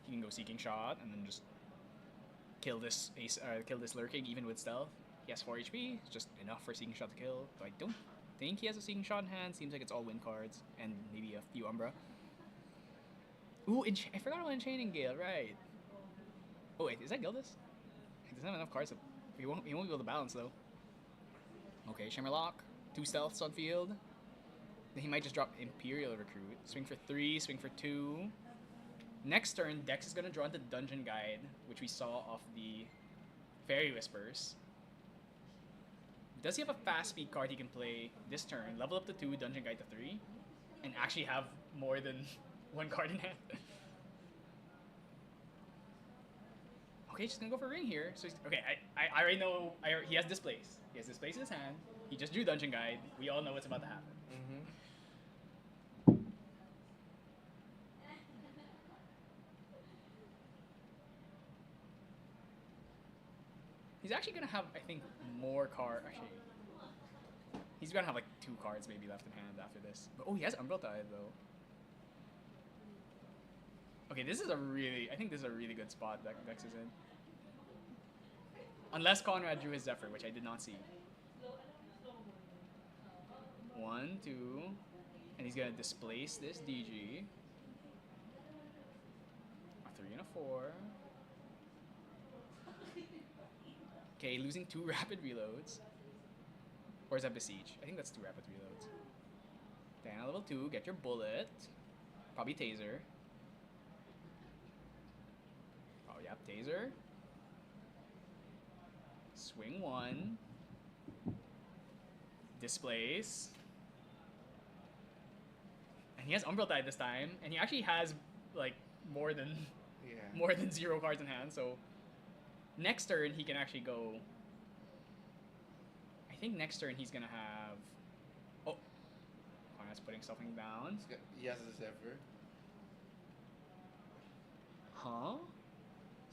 he can go Seeking Shot and then just kill this lurking even with stealth. He has 4 HP, it's just enough for Seeking Shot to kill. But I don't think he has a Seeking Shot in hand. Seems like it's all win cards and maybe a few Umbra. Ooh, I forgot about Enchaining Gale, right? Oh wait, is that Gildas? He doesn't have enough cards. He won't be able to balance though. Okay, Shimmerlock, 2 stealths on field. Then he might just drop Imperial Recruit. Swing for 3, swing for 2. Next turn, Dex is gonna draw into Dungeon Guide, which we saw off the Fairy Whispers. Does he have a fast speed card he can play this turn? Level up to 2, Dungeon Guide to 3, and actually have more than 1 card in hand. Okay, just gonna go for Ring here. So okay, I already know. He has Displace. He has Displace in his hand. He just drew Dungeon Guide. We all know what's about to happen. He's actually gonna have, I think, more card. Actually, he's gonna have like 2 cards maybe left in hand after this. But oh, he has Umbral Tide though. Okay, I think this is a really good spot that Dex is in. Unless Conrad drew his Zephyr, which I did not see. 1, 2, and he's gonna displace this DG. A 3 and a 4. Okay, losing 2 rapid reloads. Or is that besiege? I think that's 2 rapid reloads. Diana level 2, get your bullet. Probably taser. Oh, yeah, taser. Swing 1. Displace. And he has Umbral Tide this time, and he actually has like more than more than 0 cards in hand, so next turn he can actually go. I think next turn he's gonna have. Oh, Conrad's putting something down. He has the Zephyr. Huh?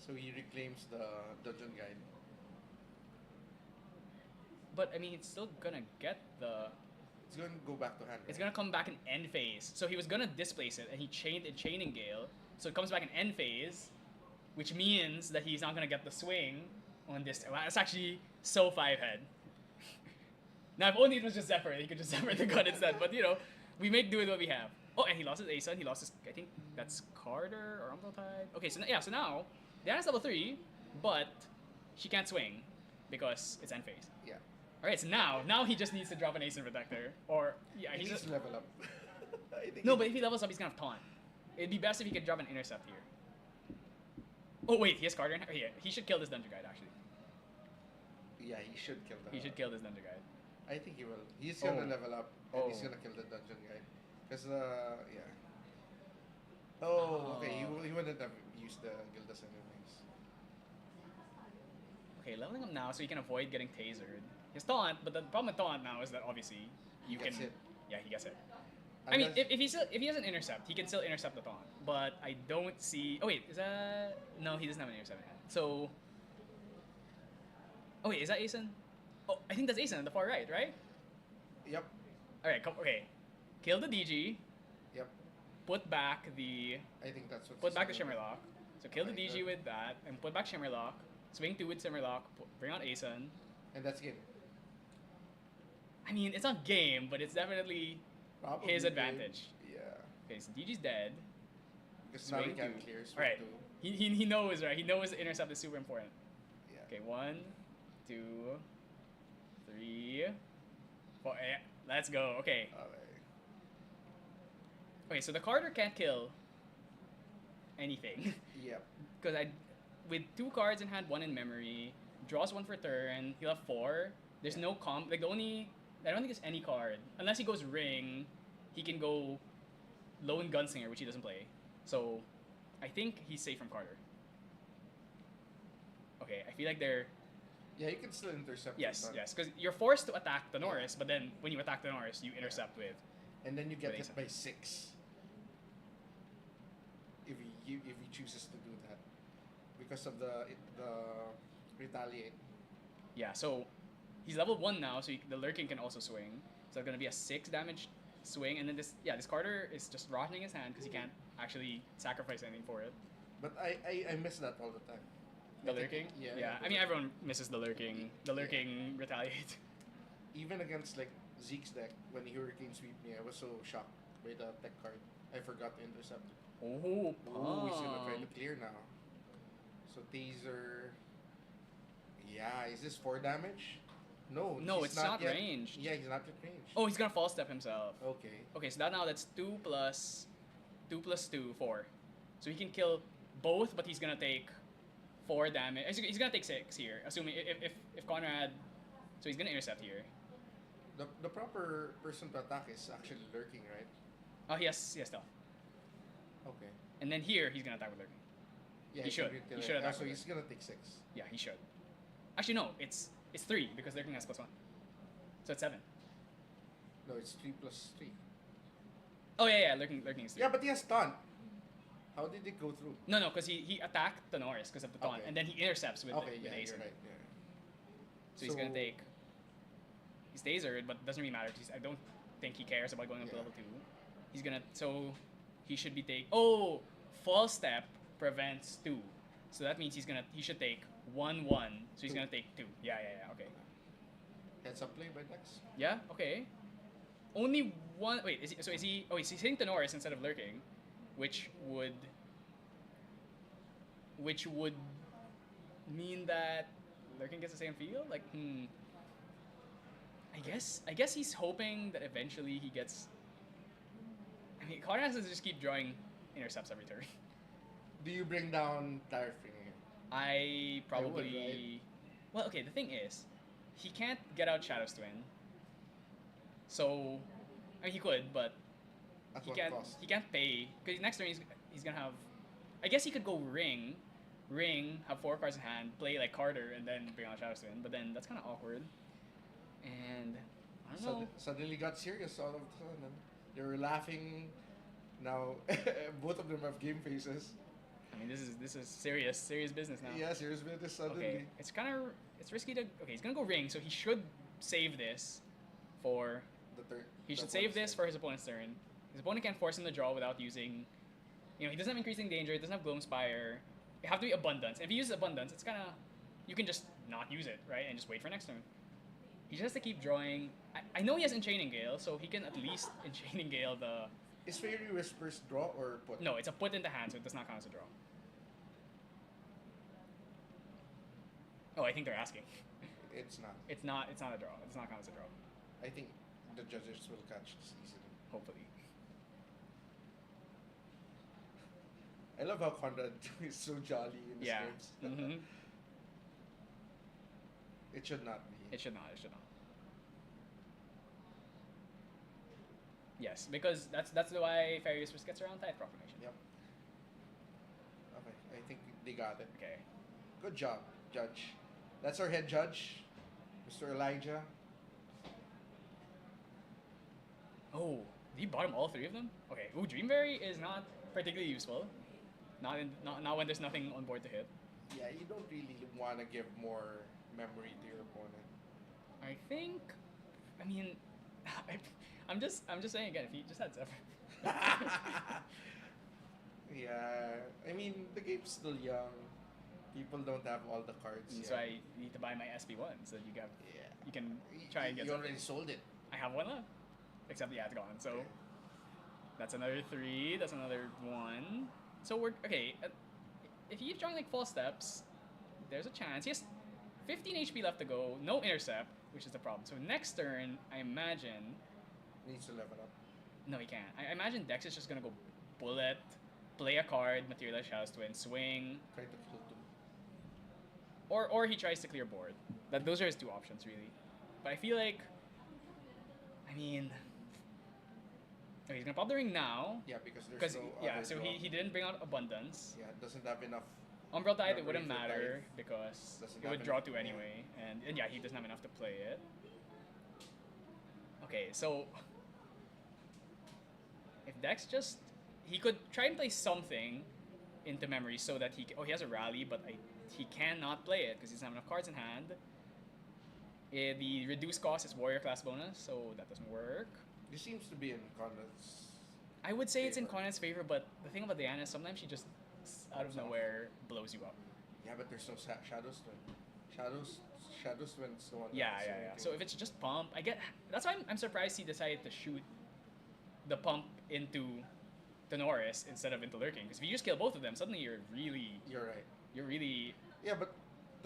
So he reclaims the dungeon guide. But I mean, it's still gonna get the. It's going to go back to hand. Right? It's gonna come back in end phase. So he was gonna displace it, and he chained it Chaining Gale. So it comes back in end phase, which means that he's not gonna get the swing on this. Wow, that's actually so 5-head. Now, if only it was just Zephyr, he could just Zephyr the gun instead. But you know, we make do with what we have. Oh, and he lost his Asa, and he lost his. I think that's Carter or Umbral Tide. Okay, so yeah, so now Diana's level 3, but she can't swing because it's end phase. Yeah. Alright, so now he just needs to drop an Ace in Protector. Or, yeah, He he's needs just... to level up. I think No, but if he levels up, he's gonna have Taunt. It'd be best if he could drop an Intercept here. Oh, wait, he has Carter in... Yeah, he should kill this Dungeon Guide, actually. Yeah, he should kill the... He should kill this Dungeon Guide. I think he will. He's gonna level up, and he's Oh. gonna kill the dungeon guide. Because, yeah. Oh, okay, he wouldn't have used the Gildas anyways. Okay, leveling up now so he can avoid getting tasered. His Taunt, but the problem with Taunt now is that obviously you Gets can... hit. Yeah, he gets hit. I mean, Unless- if he has an Intercept, he can still intercept the Taunt. But I don't see... Oh, wait, is that... No, he doesn't have an Intercept in hand. So... Oh, wait, is that Asen? Oh, I think that's Asen on the far right, right? Yep, Alright, okay. Kill the DG, yep. put back the... I think that's what Put he's back the gonna do. Shimmerlock. So kill the Okay, DG good. with that, and put back Shimmerlock. Swing 2 with Shimmerlock, bring out Asen. And that's game. I mean, it's not game, but it's definitely Probably his game. advantage. Yeah. Okay, so DG's dead. Because now he Swing can 2. clear swing Alright, 2. he knows, right? He knows the intercept is super important. Yeah. Okay, 1, 2, 3, 4. Yeah, let's go. Okay. Alright. Okay, so the Carter can't kill anything. Yep. Because with 2 cards in hand, 1 in memory, draws 1 for turn, he'll have 4. There's no like the only, I don't think there's any card. Unless he goes Ring, he can go Lone Gunslinger, which he doesn't play. So, I think he's safe from Carter. Okay, I feel like they're, Yeah, you can still intercept. yes, the stun. yes, because you're forced to attack the Norris, but then when you attack the Norris, you intercept with. And then you get With hit Asen. by 6. If he chooses to do that, because of the retaliate. Yeah, so he's level 1 now, so the Lurking can also swing. So it's gonna be a 6 damage swing, and then this Carter is just rotting his hand because he can't actually sacrifice anything for it. But I miss that all the time. The I think- Lurking? Yeah. I mean, everyone misses the Lurking. The Lurking retaliate. Even against like Zeke's deck, when he Hurricane Sweep me, I was so shocked by the tech card. I forgot to intercept. Oh, Oh, he's gonna try to pump. clear now. So taser. Yeah, is this 4 damage? No. No, he's it's not yet. ranged. Yeah, he's not yet ranged. Oh, he's gonna false step himself. Okay. Okay, so that's 2 plus 2 plus 2, 4. So he can kill both, but he's gonna take 4 damage. He's gonna take 6 here, assuming if Conrad. So he's gonna intercept here. The proper person to attack is actually Lurking, right? Oh, he has stealth. Okay. And then here he's gonna attack with Lurking. Yeah, He should. He should attack So with he's gonna take 6. Yeah, he should. Actually, no, it's 3 because Lurking has +1. So it's 7. No, it's 3 plus 3. Oh yeah, Lurking is 3. Yeah, but he has taunt. How did it go through? No, because he attacked the Norris because of the taunt, Okay. and then he intercepts with Okay, with yeah, Ace. you're right. Yeah. So he's gonna take. He's tasered, but it doesn't really matter. 'Cause I don't think he cares about going up to Yeah. level 2. He's gonna he should be take. Oh, false step prevents 2, so that means he should take 1-1. So he's 2. gonna take 2. Yeah. Okay. Heads up play by Dex. Yeah. Okay. Only one. Wait. Is he? Oh, he's hitting the Norris instead of Lurking, which would mean that Lurking gets the same feel. Like, I guess he's hoping that eventually he gets. I mean, Connor has to just keep drawing intercepts every turn. Do you bring down Tire Finger? I probably. would, right? Well, okay. The thing is, he can't get out Shadow's Twin. So, I mean, he could, but At he what can't. cost? He can't pay because next turn he's gonna have. I guess he could go ring, have 4 cards in hand, play like Carter, and then bring out Shadow's Twin. But then that's kind of awkward. And I don't know. Suddenly got serious all of a sudden. They were laughing. Now both of them have game faces. I mean, this is serious business now. Yeah, serious business suddenly. Okay, it's risky to. Okay, he's gonna go ring, so he should save this for. The third. He should save this for his opponent's turn. His opponent can't force him to draw without using. He doesn't have increasing danger. He doesn't have Gloam Spire. It have to be abundance. If he uses abundance, it's kind of. You can just not use it, right, and just wait for next turn. He just has to keep drawing. I know he has Enchaining Gale, so he can at least Enchaining Gale the. Is Fairy Whispers draw or put? No, it's a put into hand, so it does not count as a draw. Oh, I think they're asking. It's not. It's not a draw. It does not count as a draw. I think the judges will catch this easily. Hopefully. I love how Conrad is so jolly in his Yeah. games. Mm-hmm. It should not be. It should not. Yes, because that's why Fairy Whispers gets around Tithe Proclamation. Yep. Okay, I think they got it. Okay. Good job, Judge. That's our head judge, Mr. Elijah. Oh, did you bottom all 3 of them? Okay. Ooh, Dreamberry is not particularly useful. Not when there's nothing on board to hit. Yeah, you don't really want to give more memory to your opponent. I think. I mean, I'm just saying again. If he just had Zephyr. Yeah, I mean the game's still young. People don't have all the cards So yet. I need to buy my SP1 so you got. Yeah. You can try and get. You Zephyr. already sold it. I have 1 left. Except yeah, it's gone. So Okay. that's another 3. That's another 1. So we're okay. If you keep drawing like false steps, there's a chance. He has 15 HP left to go. No intercept, which is the problem. So next turn, I imagine. Needs to level up. No, he can't. I imagine Dex is just gonna go bullet, play a card, materialize Shadow's Twin, swing, Try to kill two. or he tries to clear board. Those are his 2 options really. But I feel like. I mean. Okay, he's gonna pop the ring now. Yeah, because there's no other so draw. he didn't bring out abundance. Yeah, doesn't have enough. Umbral Tide, it Memory wouldn't for matter Tithe. because Doesn't it would have draw enough, 2 yeah. anyway, and yeah, he doesn't have enough to play it. Okay, so if Dex just he could try and play something into memory so that he has a rally, but he cannot play it because he doesn't have enough cards in hand. The reduced cost is warrior class bonus, so that doesn't work. This seems to be in Conrad's. I would say it's in Favor. Conan's favor, but the thing about Diana is sometimes she just out of Pops off. nowhere blows you up. Yeah, but there's no Shadow's Twin. Shadow's Twin's the one. Yeah. that's So if it's just pump, I get. That's why I'm surprised he decided to shoot the pump into Norris instead of into Lurking. Because if you just kill both of them, suddenly you're really. You're right. Yeah, but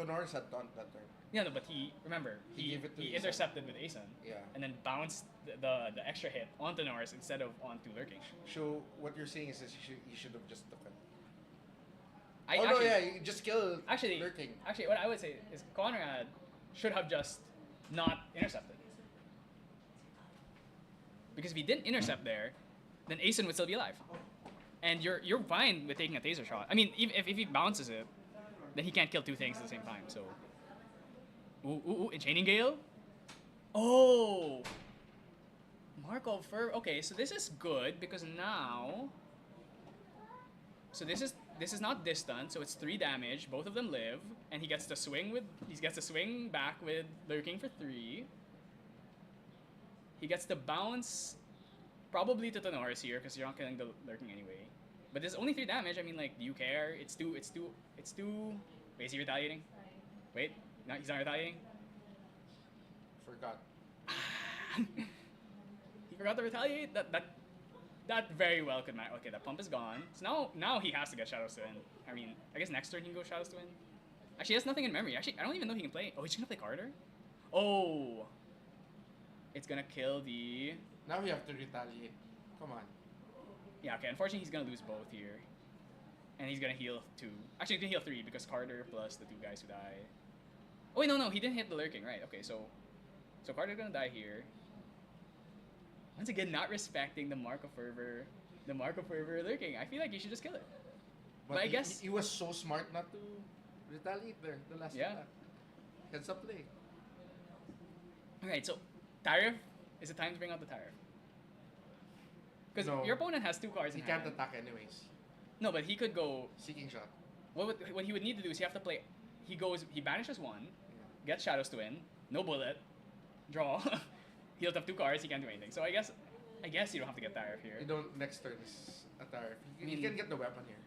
Norris had done that turn. Yeah, no, but remember He gave it to he Aeson. intercepted with Aeson. Yeah. And then bounced the extra hit onto Norris instead of onto Lurking. So what you're saying is that you should have just took it. You just kill Lurking. Actually, what I would say is Conrad should have just not intercepted. Because if he didn't intercept there, then Aeson would still be alive. And you're fine with taking a taser shot. I mean, if he bounces it, then he can't kill 2 things at the same time. So, Enchaining Gale. Oh, Markov Fur. Okay, so this is good because now. So this is not distant, so it's 3 damage. Both of them live, and he gets to swing back with Lurking for 3. He gets to bounce, probably to Tenoris here because you're not killing the Lurking anyway. But there's only 3 damage. I mean, like, do you care? It's two. Wait, is he retaliating? Wait, no, he's not retaliating. Forgot. He forgot to retaliate. That very well could matter. Okay, that pump is gone. So now he has to get Shadow's Twin. I mean, I guess next turn he can go Shadow's Twin. Actually, he has nothing in memory. Actually, I don't even know he can play. Oh, he's gonna play Carter? Oh! It's gonna kill the... Now we have to retaliate. Come on. Yeah, okay, unfortunately he's gonna lose both here. And he's gonna heal 2. Actually, he's gonna heal 3 because Carter plus the 2 guys who die. Oh wait, no, he didn't hit the lurking, right? Okay, so Carter's gonna die here. Once again, not respecting the Mark of Fervor. The Mark of Fervor lurking. I feel like you should just kill it. But I guess... He was so smart not to retaliate there, the last attack. Heads up play. Alright, so Tariff, is it time to bring out the Tariff? Because your opponent has 2 cards in hand. He can't attack anyways. No, but he could go... Seeking shot. What he would need to do is he have to play... He banishes 1, gets Shadows to win, no bullet, draw. He'll have 2 cards, he can't do anything. So I guess you don't have to get Tariff here. You don't, next turn is a Tariff. He can get the weapon here.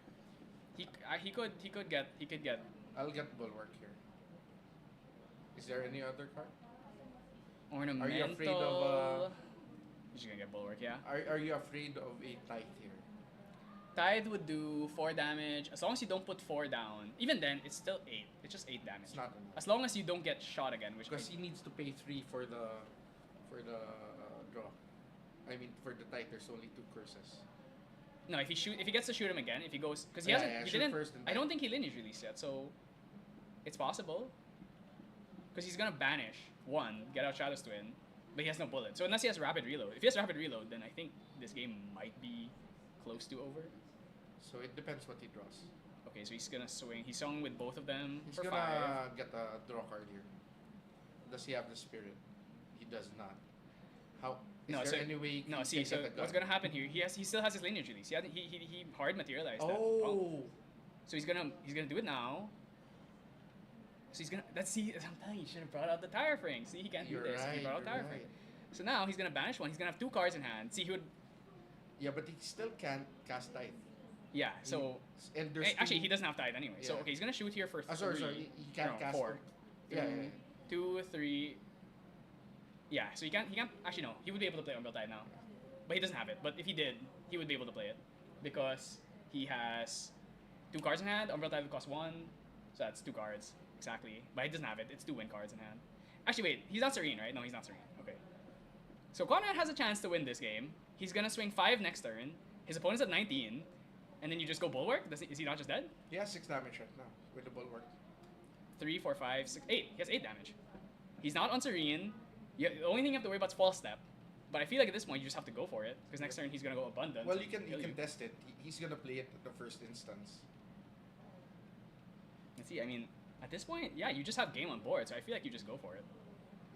He could get... I'll get Bulwark here. Is there any other card? Ornamental... Are you afraid of... He's just gonna get Bulwark, yeah. Are you afraid of a Tithe here? Tithe would do 4 damage. As long as you don't put 4 down. Even then, it's still 8. It's just 8 damage. It's not enough. As long as you don't get shot again, which... Because he needs to pay 3 for the draw. I mean, for the Tithe, there's only 2 curses. No, if he gets to shoot him again, if he goes... Because he he didn't... First I don't think he lineage released yet, so... It's possible. Because he's gonna banish 1, get out Shadows to win, but he has no bullet. So unless he has rapid reload. If he has rapid reload, then I think this game might be close to over. So it depends what he draws. Okay, so he's gonna swing. He swung with both of them He's for gonna 5. get a draw card here. Does he have the spirit? He does not. How? Is there any way he can see, get so a gun? what's gonna happen here? He still has his lineage release. He hard materialized that. Oh. So he's gonna do it now. So he's gonna I'm telling you, he should have brought out the Tire Ring. See, he can't do this. He brought out Tire Ring. So now he's gonna banish 1. He's gonna have 2 cards in hand. See, he would. Yeah, but he still can't cast Tithe. Yeah. So actually, he doesn't have Tithe anyway. Yeah. So okay, he's gonna shoot here for 3. Sorry. He can't cast 4. Yeah. 2, 3. Yeah. So he can't. Actually, no. He would be able to play Umbral Tide now, but he doesn't have it. But if he did, he would be able to play it because he has 2 cards in hand. Umbral Tide would cost 1, so that's 2 cards exactly. But he doesn't have it. It's 2 win cards in hand. Actually, wait. He's not Serene, right? No, he's not Serene. Okay. So Conrad has a chance to win this game. He's gonna swing 5 next turn. His opponent's at 19, and then you just go Bulwark. Is he not just dead? He has 6 damage right now with the Bulwark. 3, 4, 5, 6, 8. He has 8 damage. He's not on Serene. The only thing you have to worry about is False Step. But I feel like at this point you just have to go for it because next turn he's gonna go Abundant. Well, you can test it. He's gonna play it at the first instance. Let's see. I mean, at this point, yeah, you just have game on board, so I feel like you just go for it.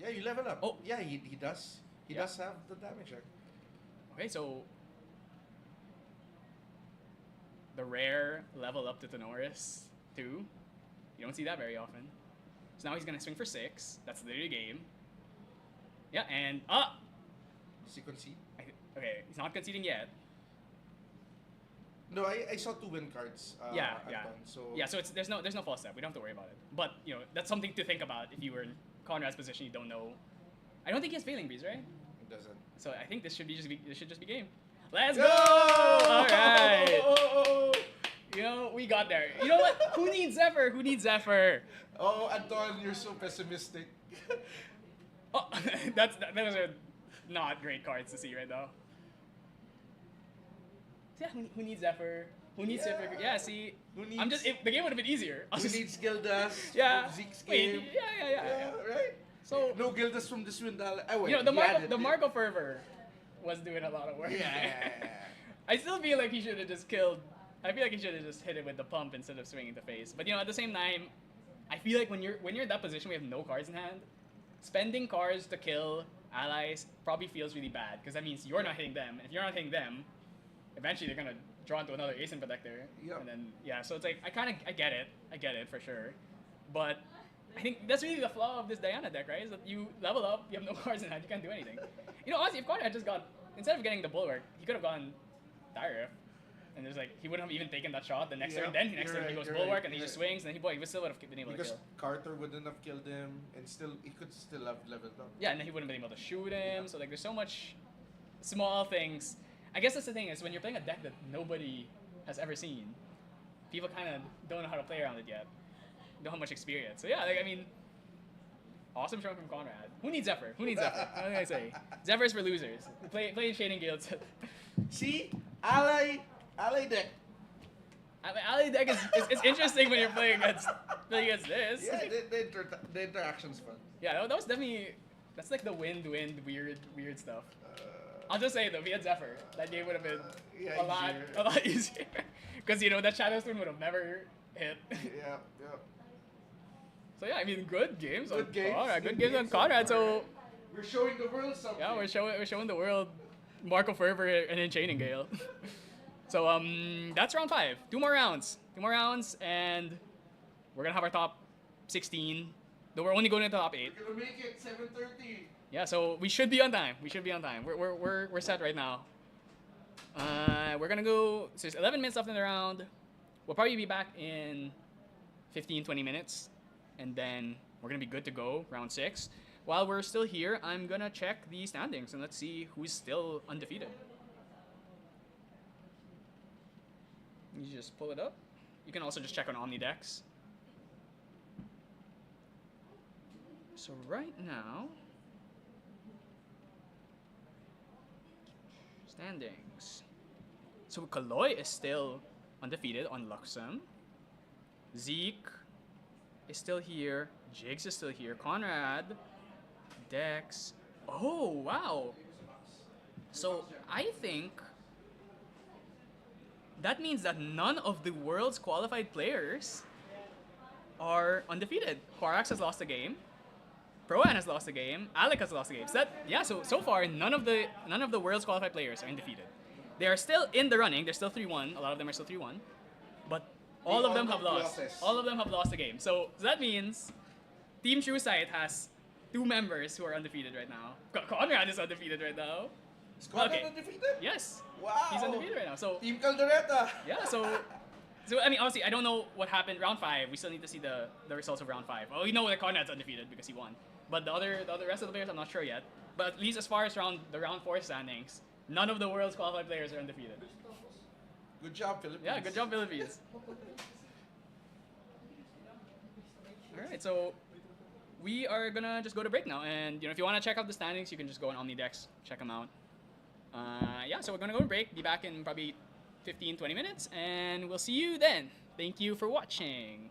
Yeah, you level up. Oh, yeah, he does. He does have the damage. Okay, so the rare level up to Tenoris 2. You don't see that very often. So now he's gonna swing for 6. That's literally game. Yeah, and Does he concede? Okay, he's not conceding yet. No, I saw 2 win cards. So there's no false step. We don't have to worry about it. But that's something to think about if you were in Conrad's position. You don't know. I don't think he has Failing Breeze, right? It doesn't. So I think this should just be game. Let's go! All right. We got there. You know what? Who needs Zephyr? Oh, Anton, you're so pessimistic. Oh, those are not great cards to see right now. Yeah, who needs Zephyr? Who needs Zephyr? Yeah, see, the game would have been easier. Who needs Gildas? Yeah. Zeke's game. Yeah. Right? So no Gildas from the Swindle. The Mark of Fervor was doing a lot of work. Yeah. I still feel like he should have just killed. I feel like he should have just hit it with the pump instead of swinging the face. But at the same time, I feel like when you're in that position, we have no cards in hand. Spending cards to kill allies probably feels really bad because that means you're not hitting them. And if you're not hitting them, eventually they're gonna draw into another Ace and Protector. Yep. And then so it's like I get it for sure. But I think that's really the flaw of this Diana deck, right? Is that you level up, you have no cards in hand, you can't do anything. Honestly, if Conrad had just instead of getting the Bulwark, he could have gone Tyref. And there's he wouldn't have even taken that shot the next turn. Then next turn he goes Bulwark and he just swings, and he still would have been able to kill. Because Carter wouldn't have killed him, and he could still have leveled up. Yeah, and then he wouldn't have been able to shoot him. So there's so much small things. I guess that's the thing is when you're playing a deck that nobody has ever seen, people kind of don't know how to play around it yet. don't have much experience. So yeah, like, I mean, awesome showing from Conrad. Who needs Zephyr? Who needs Zephyr? What can I say? Zephyr's for losers. Play Shading Gale. See, ally deck. I mean, Ali deck is it's interesting when you're playing against this. Yeah, the interaction's fun. Yeah, that was definitely that's like the wind weird stuff. I'll just say though, if he had Zephyr, that game would have been Yeah, a lot easier. Because you know that Shadow Storm would have never hit. Yeah. So yeah, I mean, good games Good on games. Conrad. Good Good games on games on Conrad. So Conrad. We're showing the world something. yeah, we're showing the world Marco Ferber and then Chaining Gale. So that's round 5. 2 more rounds, and we're gonna have our top 16. Though we're only going into top 8. We're gonna make it 7:30. Yeah, so we should be on time. We're set right now. We're gonna go. So there's 11 minutes left in the round. We'll probably be back in 15-20 minutes, and then we're gonna be good to go round 6. While we're still here, I'm gonna check the standings and let's see who's still undefeated. You just pull it up. You can also just check on Omnidex. So right now, standings. So Kaloy is still undefeated on Luxem. Zeke is still here. Jiggs is still here. Conrad, Dex. Oh, wow. So I think that means that none of the world's qualified players are undefeated. Quarax has lost a game. Proan has lost a game. Alec has lost a game. So that, yeah, so far none of the world's qualified players are undefeated. They are still in the running. They're still 3-1. A lot of them are still 3-1. But all of them have lost. All of them have lost a game. So that means Team True Sight has 2 members who are undefeated right now. Conrad is undefeated right now. Is Conrad undefeated? Yes. Wow. He's undefeated right now. So Team Caldereta. yeah, so I mean, honestly, I don't know what happened round 5. We still need to see the results of round 5. Well, we know that Conrad's undefeated because he won. But the rest of the players, I'm not sure yet. But at least as far as the round 4 standings, none of the world's qualified players are undefeated. Good job, Philippines. Yeah, good job, Philippines. All right, so we are gonna just go to break now, and if you want to check out the standings, you can just go on Omnidex, check them out. Yeah, so we're gonna go to break. Be back in probably 15-20 minutes, and we'll see you then. Thank you for watching.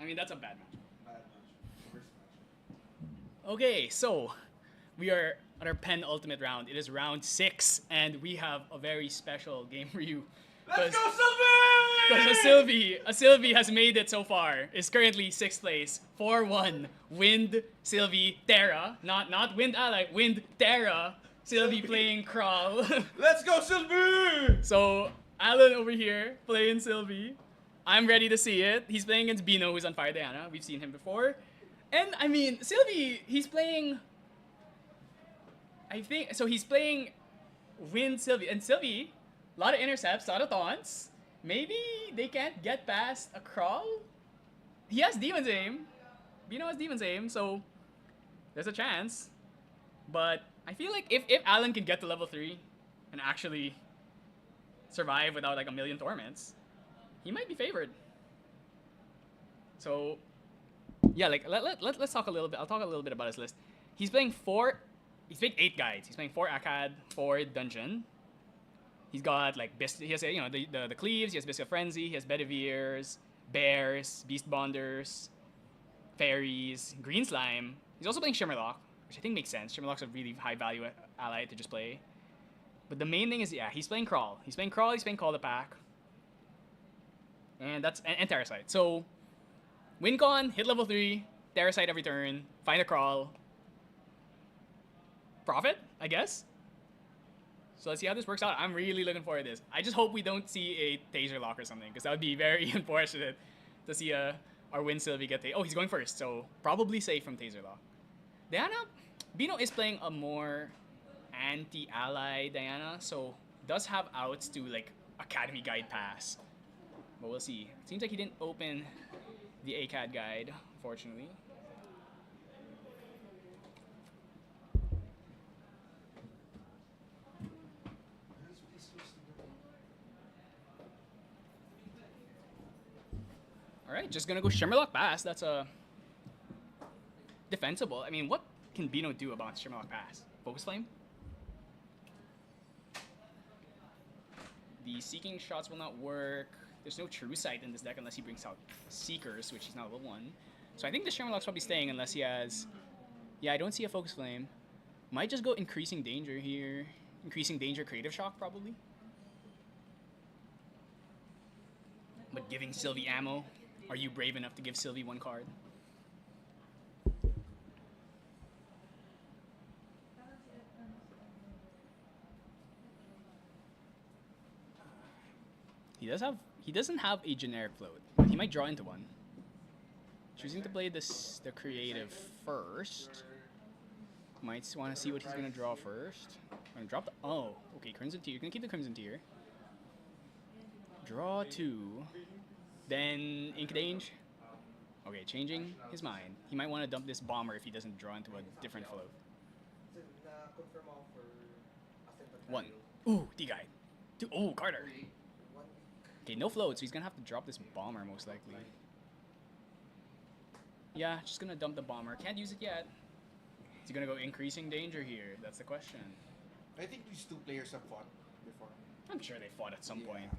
mean, that's a bad match. Bad match. Worst match. Okay, so we are on our penultimate round. It is round 6, and we have a very special game for you. Let's go, Sylvie! Because a Sylvie has made it so far. Is currently 6th place, 4-1. Wind, Sylvie, Terra. Not Wind Ally, Wind, Terra. Sylvie playing Crawl. Let's go, Sylvie! So, Alan over here playing Sylvie. I'm ready to see it. He's playing against Bino, who's on Fire Diana. We've seen him before. And, I mean, Sylvie, he's playing... I think... So, he's playing Wind Sylvie. And Sylvie, a lot of intercepts, a lot of taunts. Maybe they can't get past a Crawl? He has Demon's Aim. Bino has Demon's Aim, so... There's a chance. But I feel like if Alan can get to level 3 and actually survive without like a million torments, he might be favored. So yeah, like let's talk a little bit. I'll talk a little bit about his list. He's playing 8 guides. He's playing 4 Akkad, 4 Dungeon. He's got like he has the Cleaves, he has Biscuit Frenzy, he has Bedivirs, Bears, Beast Bonders, Fairies, Green Slime. He's also playing Shimmerlock, which I think makes sense. Shimmerlock's a really high value ally to just play. But the main thing is, yeah, he's playing Crawl. He's playing Crawl, he's playing Call the Pack. And that's and Terracite. So WinCon, hit level 3, Terracite every turn, find a Crawl. Profit, I guess. So let's see how this works out. I'm really looking forward to this. I just hope we don't see a Taser Lock or something, because that would be very unfortunate to see our Win Sylvie get Oh, he's going first, so probably safe from Taser Lock. Diana, Bino is playing a more anti-ally Diana, so does have outs to like Academy Guide Pass. But we'll see. Seems like he didn't open the ACAD guide, fortunately. Alright, just gonna go Shimmerlock Pass. That's defensible. I mean, what can Bino do about Shimmerlock Pass? Focus Flame? The Seeking Shots will not work. There's no True Sight in this deck unless he brings out Seekers, which he's not level 1. So I think the Shimmerlock's probably staying unless he has... Yeah, I don't see a Focus Flame. Might just go Increasing Danger here. Increasing Danger, Creative Shock, probably. But giving Sylvie ammo. Are you brave enough to give Sylvie 1 card? He doesn't have a generic float, but he might draw into one. Choosing to play the creative first. Might want to see what he's gonna draw first. I'm gonna drop the okay, Crimson Tier. You're gonna keep the Crimson Tier. Draw 2. Then Ink Dange. Okay, changing his mind. He might want to dump this Bomber if he doesn't draw into a different float. 1. Ooh, D-Guide. 2. Oh, Carter. Okay, no float, so he's gonna have to drop this Bomber most likely. Yeah, just gonna dump the Bomber. Can't use it yet. Is he gonna go Increasing Danger here? That's the question. I think these 2 players have fought before. I'm sure they fought at some point.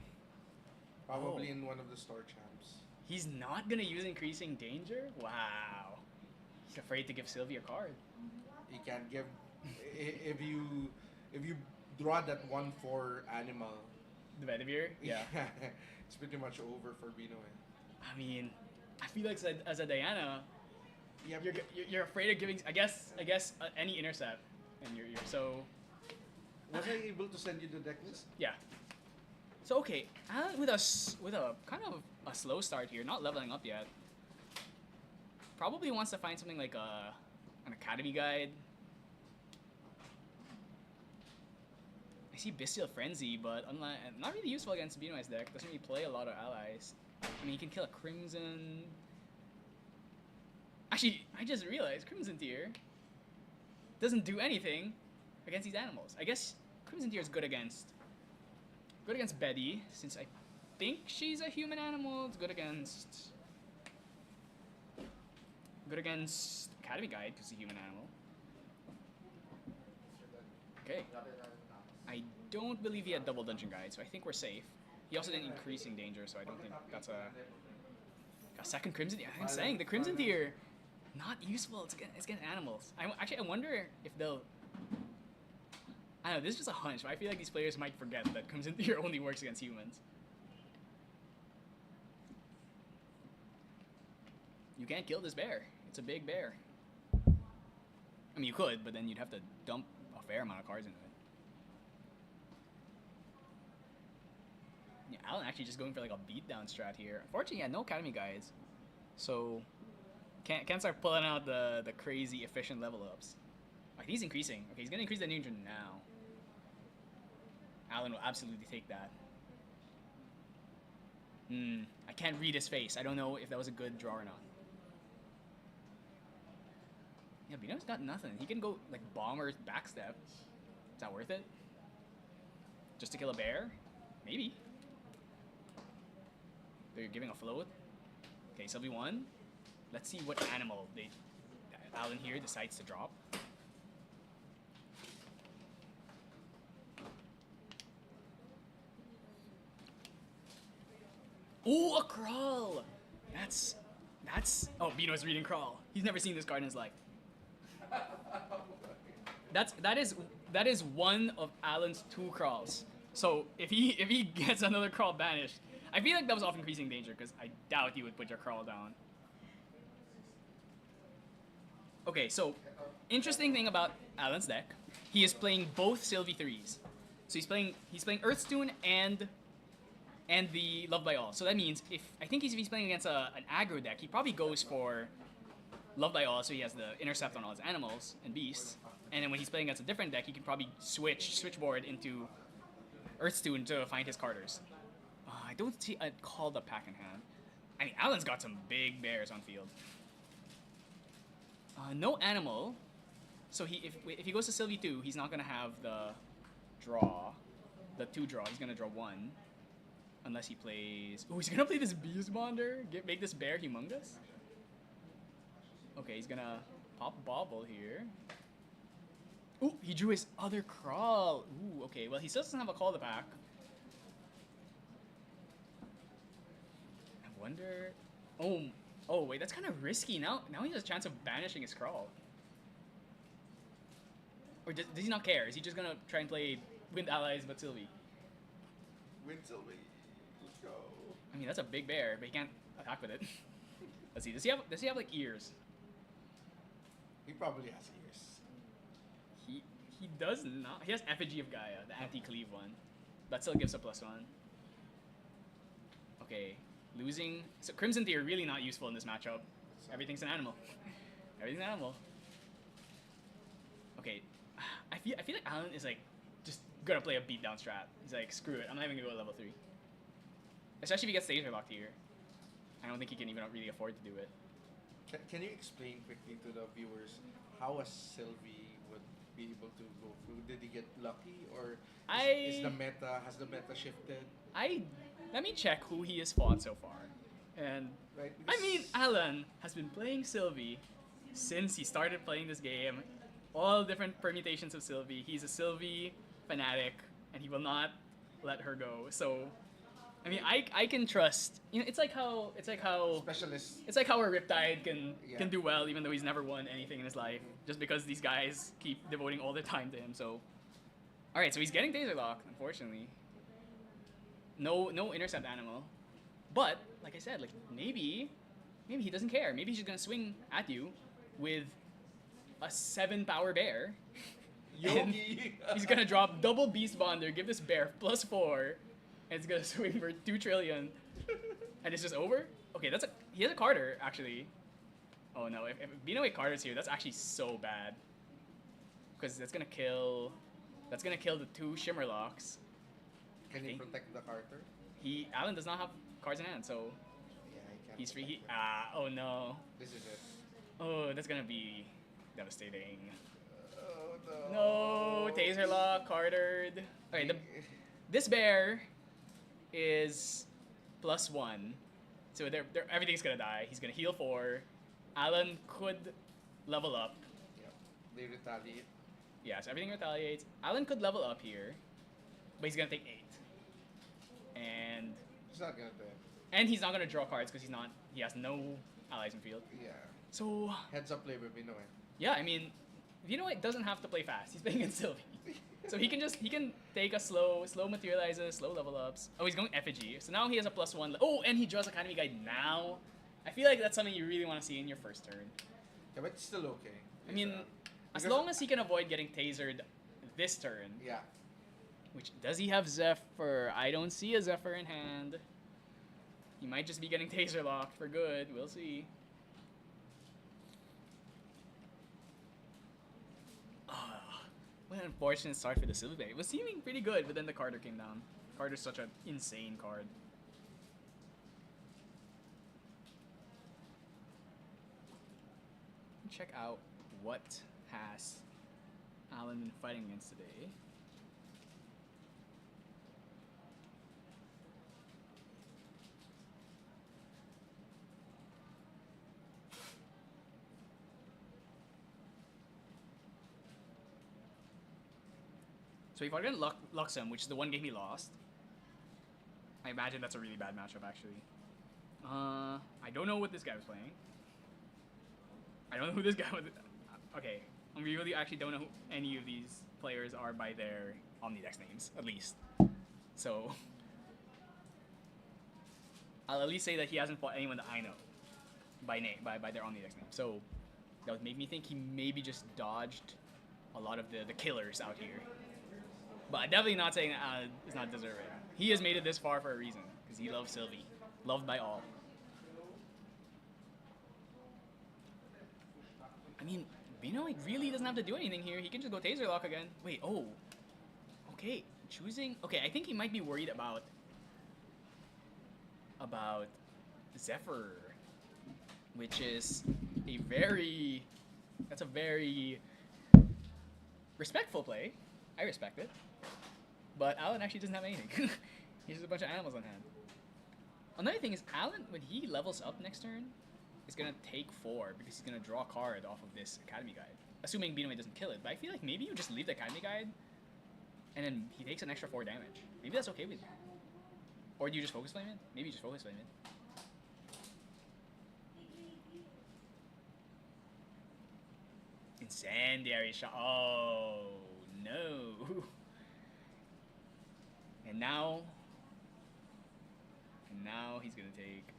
Probably in one of the store champs. He's not gonna use Increasing Danger? Wow. He's afraid to give Sylvie a card. He can't give... if you draw that 1/4 animal... The Bedivere? Yeah. It's pretty much over for Bino. I mean, I feel like as a Diana, Yeah, you're afraid of giving. I guess any intercept, and you're so. Was I able to send you the deck list? Yeah. So okay, with a kind of a slow start here, not leveling up yet. Probably wants to find something like an Academy Guide. I see Bestial Frenzy, but not really useful against Bino's deck. Doesn't really play a lot of allies. I mean, you can kill a Crimson. Actually, I just realized Crimson Tier doesn't do anything against these animals. I guess Crimson Tier is good against Betty, since I think she's a human animal. It's good against Academy Guide because it's a human animal. Okay. I don't believe he had double Dungeon Guide, so I think we're safe. He also did Increasing Danger, so I don't think that's a A second Crimson Tier. I'm saying the Crimson Tier, not useful. It's against animals. I wonder if they'll. I don't know. This is just a hunch, but I feel like these players might forget that Crimson Tier only works against humans. You can't kill this bear. It's a big bear. I mean, you could, but then you'd have to dump a fair amount of cards into it. Yeah, Alan actually just going for like a beatdown strat here. Unfortunately, yeah, no Academy guys. So, can't start pulling out the crazy efficient level ups. Like, he's increasing. Okay, he's gonna increase the danger now. Alan will absolutely take that. I can't read his face. I don't know if that was a good draw or not. Yeah, Bino's got nothing. He can go like bomb or backstep. Is that worth it? Just to kill a bear? Maybe. They're giving a float. Okay, Sylvie 1. Let's see what animal Alan here decides to drop. Ooh, a crawl! That's oh, Bino's reading crawl. He's never seen this card in his life. That is one of Alan's 2 crawls. So if he gets another crawl banished, I feel like that was off increasing danger because I doubt you would put your crawl down. Okay, so interesting thing about Alan's deck, he is playing both Sylvie 3s. So he's playing Earthstone and the Love by All. So that means if he's playing against an aggro deck, he probably goes for Love by All, so he has the intercept on all his animals and beasts. And then when he's playing against a different deck, he can probably switchboard into Earthstone to find his Carters. I don't see a called up pack in hand. I mean, Alan's got some big bears on field. No animal. So if he goes to Sylvie 2, he's not gonna have the 2 draw. He's gonna draw 1. Unless he plays... Oh, he's gonna play this Beast Bonder? Make this bear humongous? Okay, he's gonna pop Bobble here. Ooh, he drew his other crawl. Ooh, okay. Well, he still doesn't have a call to pack. I wonder... Oh, wait, that's kind of risky. Now he has a chance of banishing his crawl. Or does he not care? Is he just gonna try and play Wind Allies but Sylvie? Wind Sylvie. Let's go. I mean, that's a big bear, but he can't attack with it. Let's see. Does he have like ears? He probably has ears. He does not. He has Effigy of Gaia, the anti-cleave one. That still gives a +1. Okay, losing. So Crimson Tier really not useful in this matchup. Everything's an animal. Everything's an animal. Okay, I feel like Alan is like just gonna play a beatdown strat. He's like, screw it. I'm not even gonna go to level 3. Especially if he gets Taser locked here. I don't think he can even really afford to do it. Can you explain quickly to the viewers how a Sylvie would be able to go through? Did he get lucky, or has the meta shifted? Let me check who he has fought so far. And right, I mean, Alan has been playing Sylvie since he started playing this game. All different permutations of Sylvie. He's a Sylvie fanatic, and he will not let her go. So, I mean, I can trust. You know, it's like how Specialist. It's like how a Riptide can do well even though he's never won anything in his life, just because these guys keep devoting all their time to him. So, all right, so he's getting Taser Lock, unfortunately. No intercept animal, but like I said, like maybe he doesn't care. Maybe he's just gonna swing at you with a 7 power bear. Yogi. He's gonna drop double Beast Bonder, give this bear +4, and it's gonna swing for 2 trillion, and it's just over. Okay, he has a Carter actually. Oh no, if Bino Carter's here, that's actually so bad, because that's gonna kill the 2 Shimmer Locks. Can he protect the Carter? Alan does not have cards in hand, so Yeah, he can. he's free. Oh no. This is it. Oh, that's gonna be devastating. Oh No, Taser Lock, Cartered. Okay, this bear is +1, so everything's gonna die. He's gonna heal 4. Alan could level up. Yep. They retaliate. Yeah, so everything retaliates. Alan could level up here, but he's gonna take 8. And He's not gonna do it. he's not gonna draw cards because he he has no allies in field. Yeah. So Heads up play by Pinoy. yeah, I mean, Vinoy doesn't have to play fast. He's playing in Sylvie. So he can take a slow materializes, slow level ups. Oh, he's going effigy. So now he has a +1. Oh, and he draws Academy Guide now. I feel like that's something you really want to see in your first turn. Yeah, but it's still okay. I mean, as long as he can avoid getting tasered this turn. Yeah. Which, does he have Zephyr? I don't see a Zephyr in hand. He might just be getting taser locked for good. We'll see. What an unfortunate start for the Sylvie. It was seeming pretty good, but then the Carter came down. Carter's such an insane card. Check out what has Alan been fighting against today. So he fought against Luxem, which is the one game he lost. I imagine that's a really bad matchup, actually. I don't know what this guy was playing. I don't know who this guy was. Okay, I really actually don't know who any of these players are by their Omnidex names, at least. So I'll at least say that he hasn't fought anyone that I know by name, by their Omnidex name. So that would make me think he maybe just dodged a lot of the killers out here. But I'm definitely not saying that is not deserving. He has made it this far for a reason, because he loves Sylvie. Loved by all. I mean, Bino really doesn't have to do anything here. He can just go Taser Lock again. Wait, oh. Okay, choosing... Okay, I think he might be worried about Zephyr, which is a very... That's a very respectful play. I respect it. But Alan actually doesn't have anything. He has a bunch of animals on hand. Another thing is, Alan, when he levels up next turn, is going to take 4 because he's going to draw a card off of this Academy Guide. Assuming Binoy doesn't kill it. But I feel like maybe you just leave the Academy Guide and then he takes an extra 4 damage. Maybe that's okay with you. Or do you just Focus Flame it? Maybe you just Focus Flame it. Incendiary shot. Oh, no. And now he's gonna take.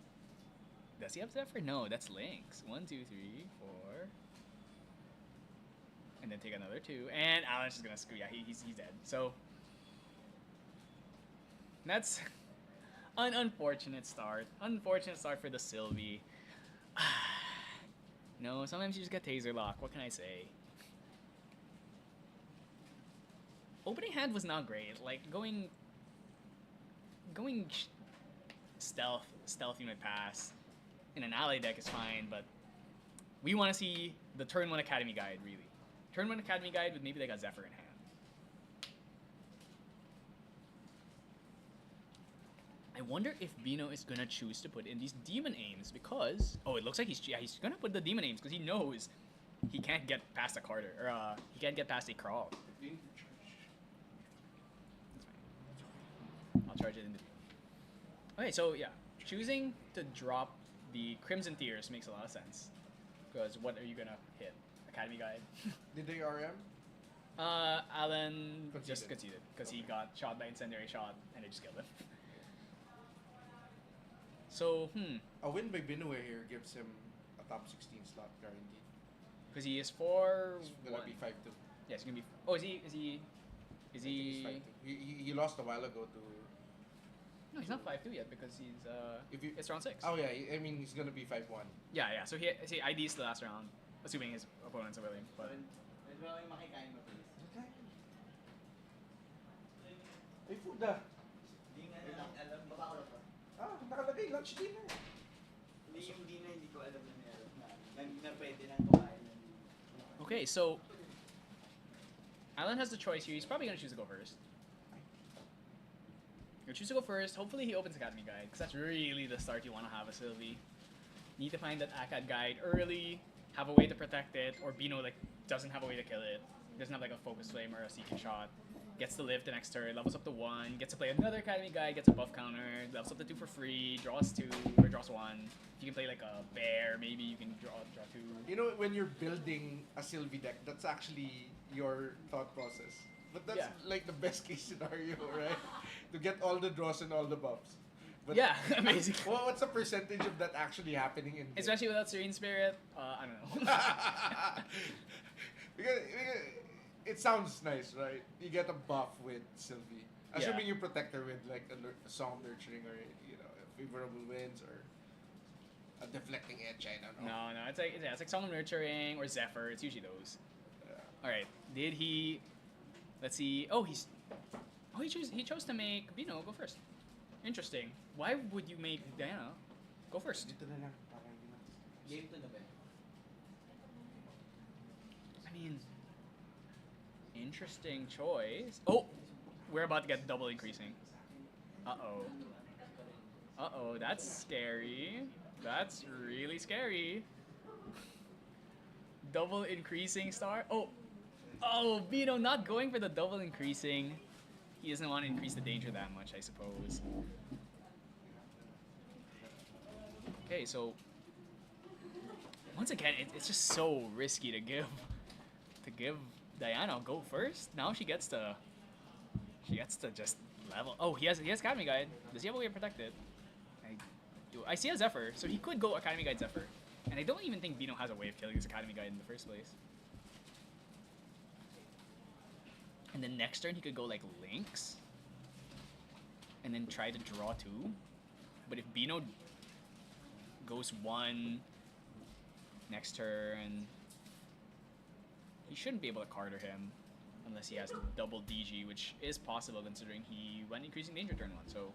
Does he have Zephyr? No, that's Lynx. 1, 2, 3, 4, and then take another 2. And Alan's just gonna screw. Yeah, he's dead. So that's an unfortunate start. Unfortunate start for the Sylvie. No, sometimes you just get Taser Lock. What can I say? Opening hand was not great. Like going stealth unit pass in an ally deck is fine, but we want to see the turn 1 Academy Guide, really. Turn 1 Academy Guide with maybe like a Zephyr in hand. I wonder if Bino is gonna choose to put in these demon aims because it looks like he's gonna put the demon aims because he knows he can't get past a Carter or he can't get past a Crawl. I'll charge it in the... Okay, so yeah, choosing to drop the Crimson Tears makes a lot of sense. Because what are you gonna hit? Academy Guide? Did they RM? Alan just conceded because he got shot by Incendiary Shot and they just killed him. So, A win by Binoy here gives him a top 16 slot guaranteed. Because he is 4... It's gonna be 5-2. Yeah, it's gonna be... Oh, is he... He's 5-2. He lost a while ago to... No, he's not 5-2 yet because he's... it's round 6. Oh yeah, I mean he's gonna be 5-1. Yeah. So he IDs the last round, assuming his opponent's a William. But... Ay, food na. Nakalagay, lunch dinner. Hindi ko alam na pwede nang kumain. Okay, so Alan has the choice here. He's probably gonna choose to go first. He'll choose to go first. Hopefully he opens Academy Guide, because that's really the start you want to have a Sylvie. Need to find that Acad Guide early, have a way to protect it, or Bino like doesn't have a way to kill it. Doesn't have like a Focus Flame or a Seeking Shot. gets to live the next turn, levels up to 1, gets to play another Academy Guide, gets a buff counter, levels up to 2 for free, draws 2, or draws 1. If you can play like a bear, maybe you can draw 2. You know, when you're building a Sylvie deck, that's actually your thought process. But that's like the best case scenario, right? To get all the draws and all the buffs. But Yeah, amazing. what's the percentage of that actually happening in game? Especially without Serene Spirit, I don't know. because it sounds nice, right? You get a buff with Sylvie. Assuming you protect her with like a Song of Nurturing or favorable winds or a deflecting edge, I don't know. No, it's like Song of Nurturing or Zephyr. It's usually those. All right, did he? Let's see. He chose to make Bino go first. Interesting. Why would you make Diana go first? Dito na lang, para hindi na. Game 2 na ba? I mean, interesting choice. Oh, we're about to get double increasing. Uh-oh, that's scary. That's really scary. Double increasing star. Oh, Bino not going for the double increasing. He doesn't want to increase the danger that much, I suppose. Okay, so once again, it's just so risky to give Diana go first. Now she gets to just level. Oh, he has Academy Guide. Does he have a way to protect it? I see a Zephyr, so he could go Academy Guide Zephyr. And I don't even think Bino has a way of killing his Academy Guide in the first place. And then next turn he could go like Lynx. And then try to draw 2. But if Bino goes 1 next turn, he shouldn't be able to Carter him unless he has double DG, which is possible considering he went increasing danger turn 1. So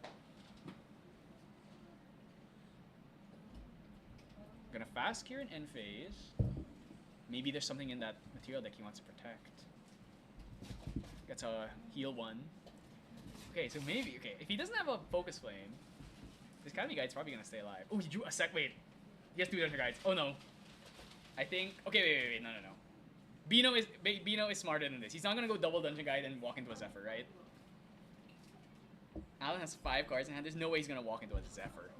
gonna fast Kieran end phase. Maybe there's something in that material deck he wants to protect. Gets a heal 1. Okay, so maybe if he doesn't have a focus flame, this Academy Guide's probably gonna stay alive. Oh, he drew a wait. He has 2 Dungeon Guides. Oh no. I think wait, no. Bino is smarter than this. He's not gonna go double Dungeon Guide and walk into a Zephyr, right? Alan has 5 cards in hand. There's no way he's gonna walk into a Zephyr.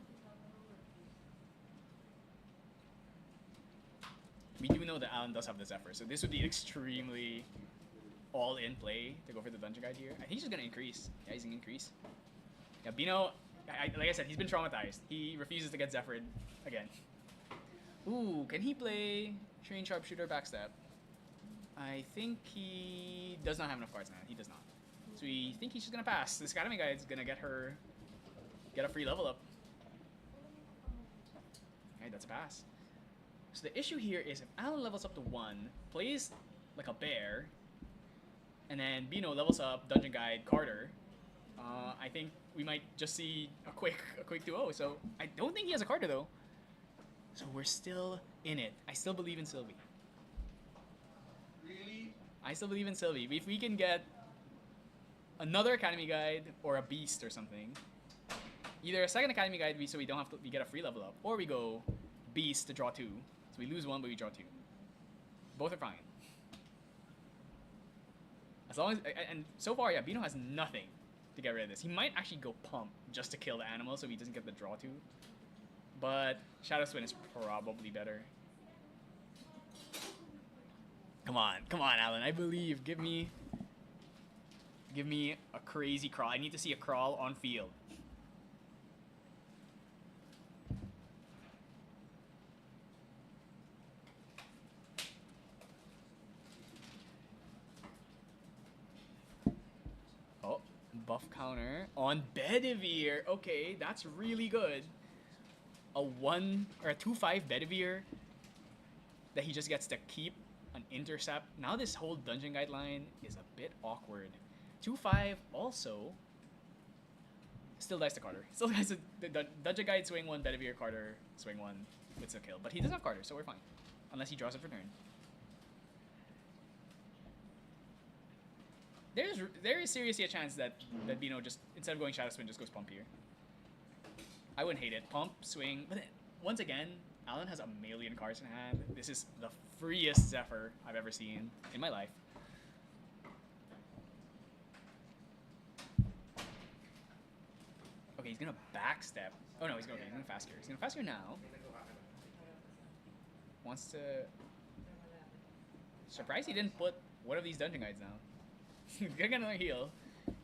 We do know that Alan does have the Zephyr, so this would be extremely all-in play to go for the Dungeon Guide here. I think he's just gonna increase. Yeah, he's gonna increase. Yeah, Bino, like I said, he's been traumatized. He refuses to get Zephyred again. Ooh, can he play Train Sharpshooter Backstab? I think he does not have enough cards in hand. He does not. So we think he's just gonna pass. This Academy Guide's gonna get a free level up. Alright, that's a pass. So the issue here is if Alan levels up to 1, plays like a bear, and then Bino levels up Dungeon Guide Carter, I think we might just see a quick 2-0. So I don't think he has a Carter though. So we're still in it. I still believe in Sylvie. Really? I still believe in Sylvie. If we can get another Academy Guide or a Beast or something, either a second Academy Guide so we don't have to we get a free level up, or we go Beast to draw 2. So we lose 1 but we draw 2. Both are fine. As long as and so far, yeah, Bino has nothing to get rid of this. He might actually go Pump just to kill the animal so he doesn't get the draw 2. But Shadow Swin is probably better. Come on, Alan. I believe. Give me a crazy crawl. I need to see a crawl on field. Oh, buff counter on Bedivere. Okay, that's really good. A 1 or a 2/5 Bedivere that he just gets to keep an intercept. Now this whole Dungeon Guideline is a bit awkward. 2/5 also still dies to Carter. Still dies to the Dungeon Guide swing 1, Bedivere Carter swing 1 with a kill. But he doesn't have Carter, so we're fine. Unless he draws it for turn. There is seriously a chance that Bino just, instead of going Shadow Swing, just goes Pump here. I wouldn't hate it. Pump, swing. But then, once again, Alan has a million cards in hand. This is the freest Zephyr I've ever seen in my life. Okay, he's gonna backstep. Oh no, he's gonna fast gear. He's gonna fast gear now. Wants to. Surprised he didn't put one of these dungeon guides now. He's gonna get another heal.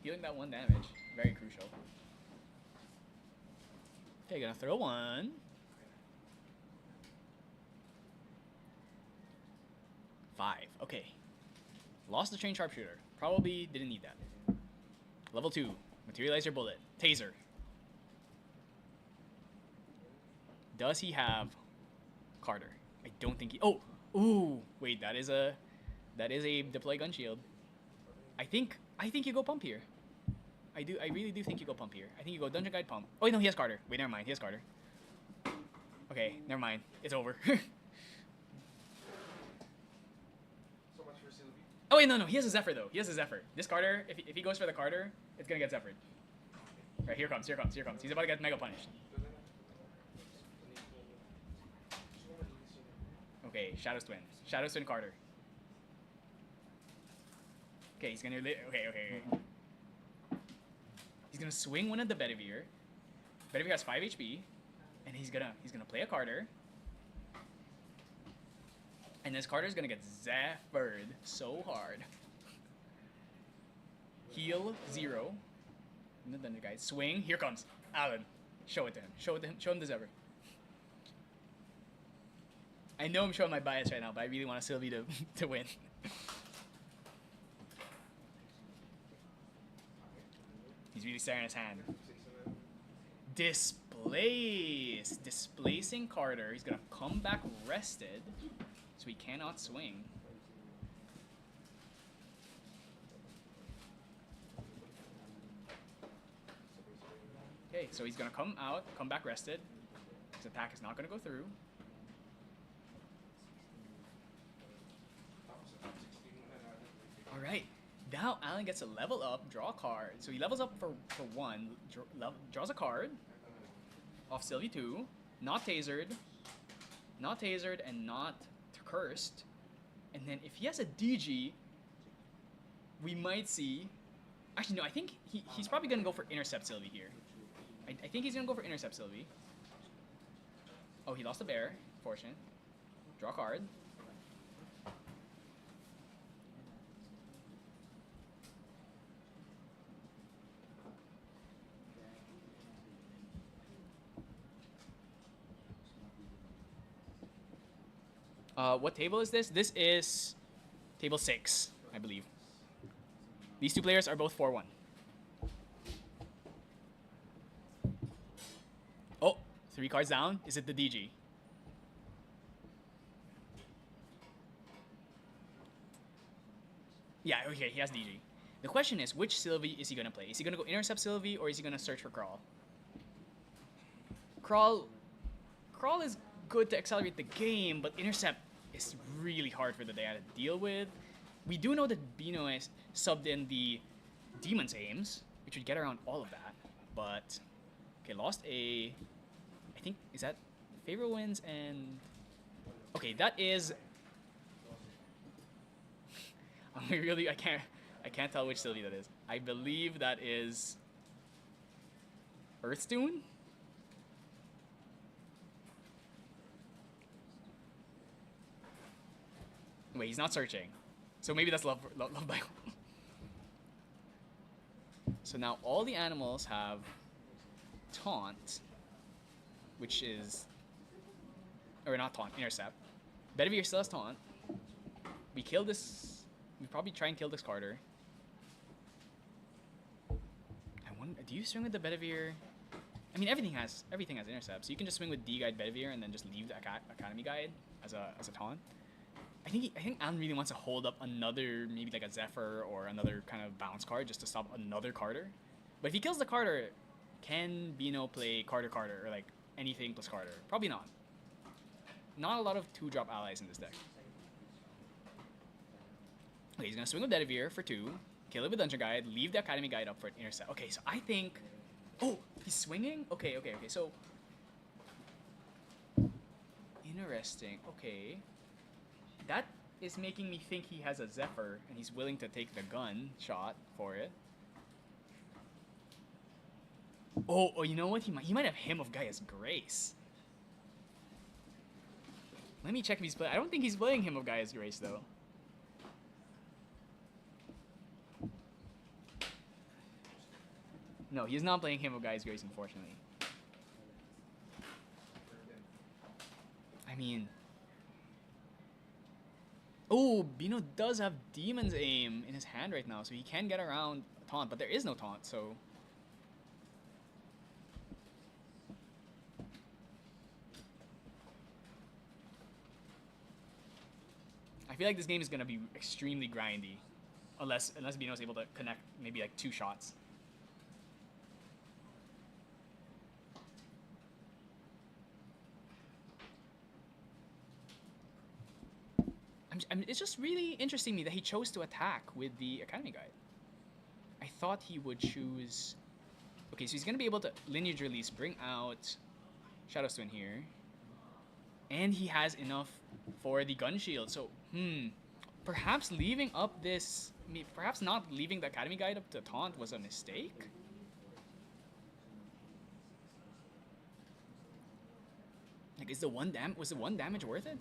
Healing that 1 damage. Very crucial. Okay, gonna throw one. 5. Okay. Lost the trained sharpshooter. Probably didn't need that. Level 2. Materialize your bullet. Taser. Does he have Carter? I don't think he... Oh! Ooh! Wait, that is a deploy gun shield. I think you go pump here. I really do think you go pump here. I think you go dungeon guide pump. Oh, wait, no, he has Carter. Wait, never mind. He has Carter. Okay, never mind. It's over. So much for Sylvie. Oh, wait, no. He has a Zephyr, though. He has a Zephyr. This Carter, if he goes for the Carter, it's gonna get Zephyred. Right, here comes. He's about to get mega punished. Okay, Shadow's Twin Carter. Okay, he's gonna... Okay. He's gonna swing one at the Bedivere. Bedivere has 5 HP. And he's gonna play a Carter. And this Carter's gonna get Zephyred so hard. Heal 0. And the Thunder Guide. Swing. Here comes Alan. Show it to him. Show him the Zephyr. I know I'm showing my bias right now, but I really want Sylvie to win. He's really staring at his hand. Displace! Displacing Carter. He's gonna come back rested, so he cannot swing. Okay, so he's gonna come back rested. His attack is not gonna go through. Alright, now Alan gets a level up, draw a card. So he levels up for 1, draws a card off Sylvie 2, not tasered, and not cursed. And then if he has a DG, we might see... Actually, no, I think he's probably going to go for Intercept Sylvie here. I think he's going to go for Intercept Sylvie. Oh, he lost a bear. Fortunate. Draw a card. What table is this? This is table 6, I believe. These two players are both 4-1. Oh, 3 cards down. Is it the DG? Yeah, okay, he has DG. The question is, which Sylvie is he going to play? Is he going to go Intercept Sylvie, or is he going to search for Crawl? Crawl is good to accelerate the game, but Intercept is really hard for the Daya to deal with. We do know that Bino is subbed in the Demon's Aims, which would get around all of that. But, okay, lost a... I think, is that Favor Winds and... Okay, that is... I can't tell which Sylvie that is. I believe that is... Earthstone? Wait, he's not searching. So maybe that's Love Biome. So now all the animals have Taunt, which is... Or not Taunt, Intercept. Bedivere still has Taunt. We kill this... We probably try and kill this Carter. I wonder... Do you swing with the Bedivere? I mean, everything has Intercept. So you can just swing with D-Guide Bedivere and then just leave the Academy Guide as a Taunt. I think Alan really wants to hold up another, maybe like a Zephyr or another kind of bounce card just to stop another Carter. But if he kills the Carter, can Bino play Carter or like anything plus Carter? Probably not. Not a lot of 2-drop allies in this deck. Okay, he's gonna swing with Bedivere for 2, kill it with Dungeon Guide, leave the Academy Guide up for an Intercept. Okay, so I think... Oh, he's swinging? Okay, so... Interesting, okay. That is making me think he has a Zephyr, and he's willing to take the gun shot for it. Oh, you know what? He might have Hymn of Gaia's Grace. Let me check if he's playing. I don't think he's playing Hymn of Gaia's Grace though. No, he's not playing Hymn of Gaia's Grace, unfortunately. I mean... Oh, Bino does have Demon's Aim in his hand right now, so he can get around Taunt, but there is no Taunt, so... I feel like this game is going to be extremely grindy. Unless Bino's able to connect maybe like 2 shots. It's just really interesting me that he chose to attack with the Academy Guide. I thought he would choose... Okay, so he's going to be able to lineage release, bring out Shadow's Twin here. And he has enough for the gun shield. So, perhaps leaving up this... Perhaps not leaving the Academy Guide up to Taunt was a mistake? Like, was the one damage worth it?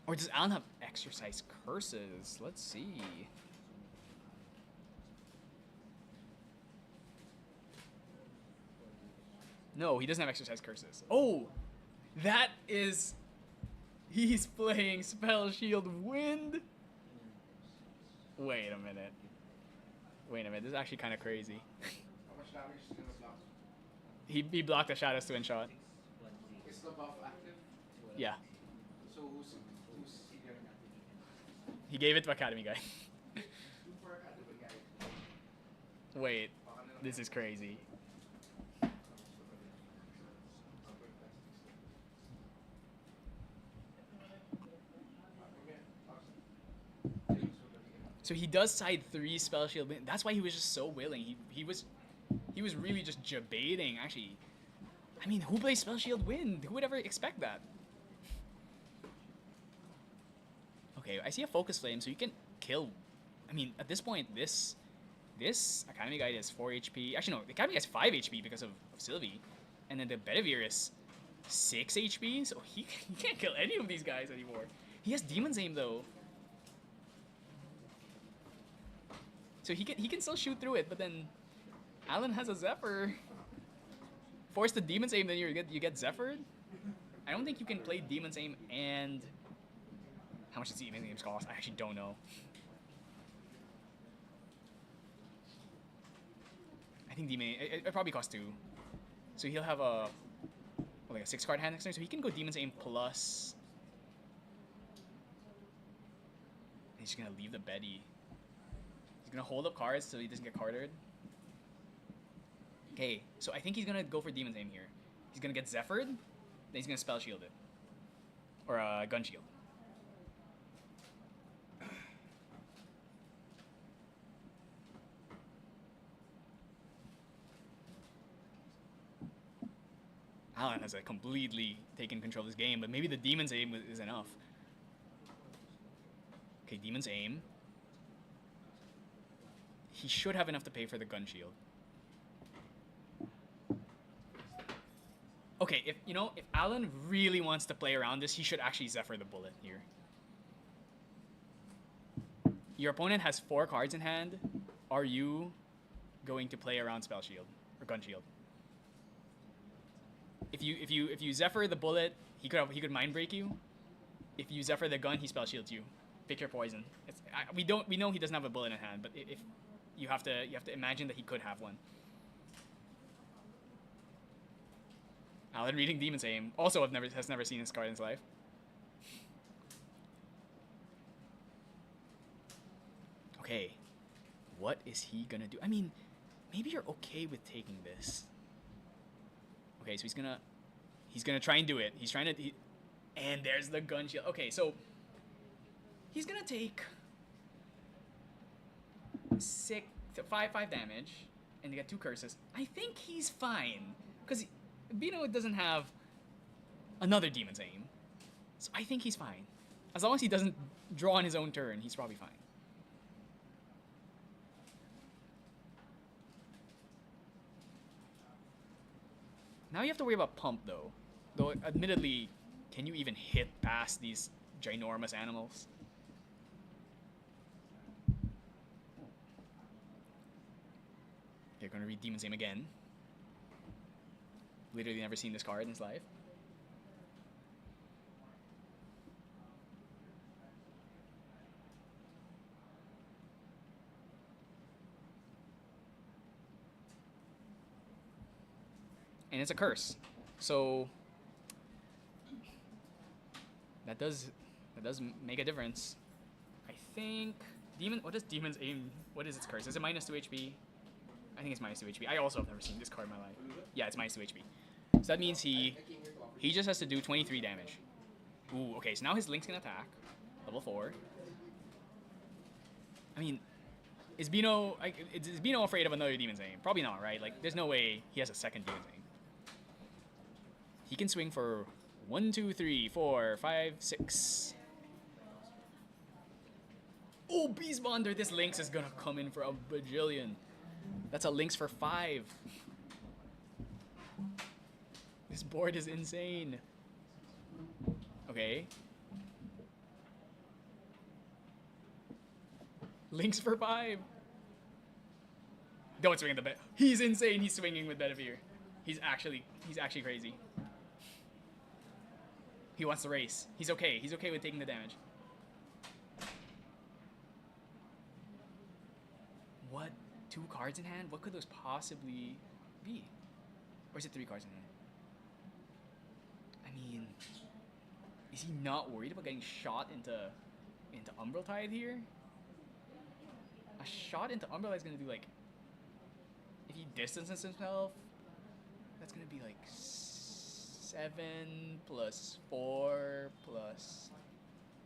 Or does Alan have Exercise Curses? Let's see. No, he doesn't have Exercise Curses. Oh! That is... He's playing Spell Shield Wind? Wait a minute. This is actually kind of crazy. How much damage is he gonna block? He blocked a Shadow's Twin shot. Is the buff active? Yeah. So who's he gonna get? He gave it to Academy Guy. Super active guy. Wait. This is crazy. So he does side 3 Spell Shield Wind. That's why he was just so willing. He was really just debating. Actually, I mean, who plays Spell Shield Wind? Who would ever expect that? Okay, I see a Focus Flame, so you can kill. I mean, at this point, this Academy Guide is 4 HP. Actually, no, the Academy has 5 HP because of Sylvie, and then the Bedivere is 6 HP. So he can't kill any of these guys anymore. He has Demon's Aim though. So he can still shoot through it, but then Alan has a Zephyr. Force the Demon's Aim, then you get Zephyred. I don't think you can play Demon's Aim and... How much does Demon's Aim cost? I actually don't know. I think Demon it probably costs 2. So he'll have like a 6-card hand next turn, so he can go Demon's Aim plus... He's just gonna leave the Betty. He's gonna hold up cards so he doesn't get carded. Okay, so I think he's gonna go for Demon's Aim here. He's gonna get Zephyred, then he's gonna Spell Shield it. Or Gun Shield. Alan has completely taken control of this game, but maybe the Demon's Aim is enough. Okay, Demon's Aim. He should have enough to pay for the Gun Shield. Okay, if Alan really wants to play around this, he should actually Zephyr the Bullet here. Your opponent has 4 cards in hand. Are you going to play around Spell Shield or Gun Shield? If you Zephyr the Bullet, he could Mind Break you. If you Zephyr the Gun, he Spell Shields you. Pick your poison. We know he doesn't have a bullet in hand, but if you have to imagine that he could have one. Alan reading Demon's Aim also has never seen this card in his life. Okay, what is he gonna do? I mean, maybe you're okay with taking this. Okay, so he's gonna try and do it. He's trying to, and there's the Gun Shield. Okay, so he's gonna take 5 damage and get 2 curses. I think he's fine because Bino doesn't have another Demon's Aim, so I think he's fine. As long as he doesn't draw on his own turn, he's probably fine. Now you have to worry about pump though. Though admittedly, can you even hit past these ginormous animals? You're gonna read Demon's Name again. Literally never seen this card in his life. And it's a curse. So that does make a difference. I think what does Demon's Aim, what is its curse? Is it minus 2 HP? I think it's minus 2 HP. I also have never seen this card in my life. Yeah, it's minus 2 HP. So that means he just has to do 23 damage. Ooh, okay, so now his Link's can attack. Level 4. I mean, is Bino afraid of another Demon's Aim? Probably not, right? Like, there's no way he has a second Demon's Aim. He can swing for 1, 2, 3, 4, 5, 6. Oh, Beast Bonder! This Lynx is gonna come in for a bajillion. That's a Lynx for 5. This board is insane. Okay. Lynx for 5. Don't swing at the bed. He's insane. He's swinging with Bedivere. He's actually crazy. He wants to race. He's okay. He's okay with taking the damage. What? 2 cards in hand? What could those possibly be? Or is it 3 cards in hand? I mean, is he not worried about getting shot into Umbral Tide here? A shot into Umbral Tide is gonna do like, if he distances himself, that's gonna be like 7 plus 4 plus.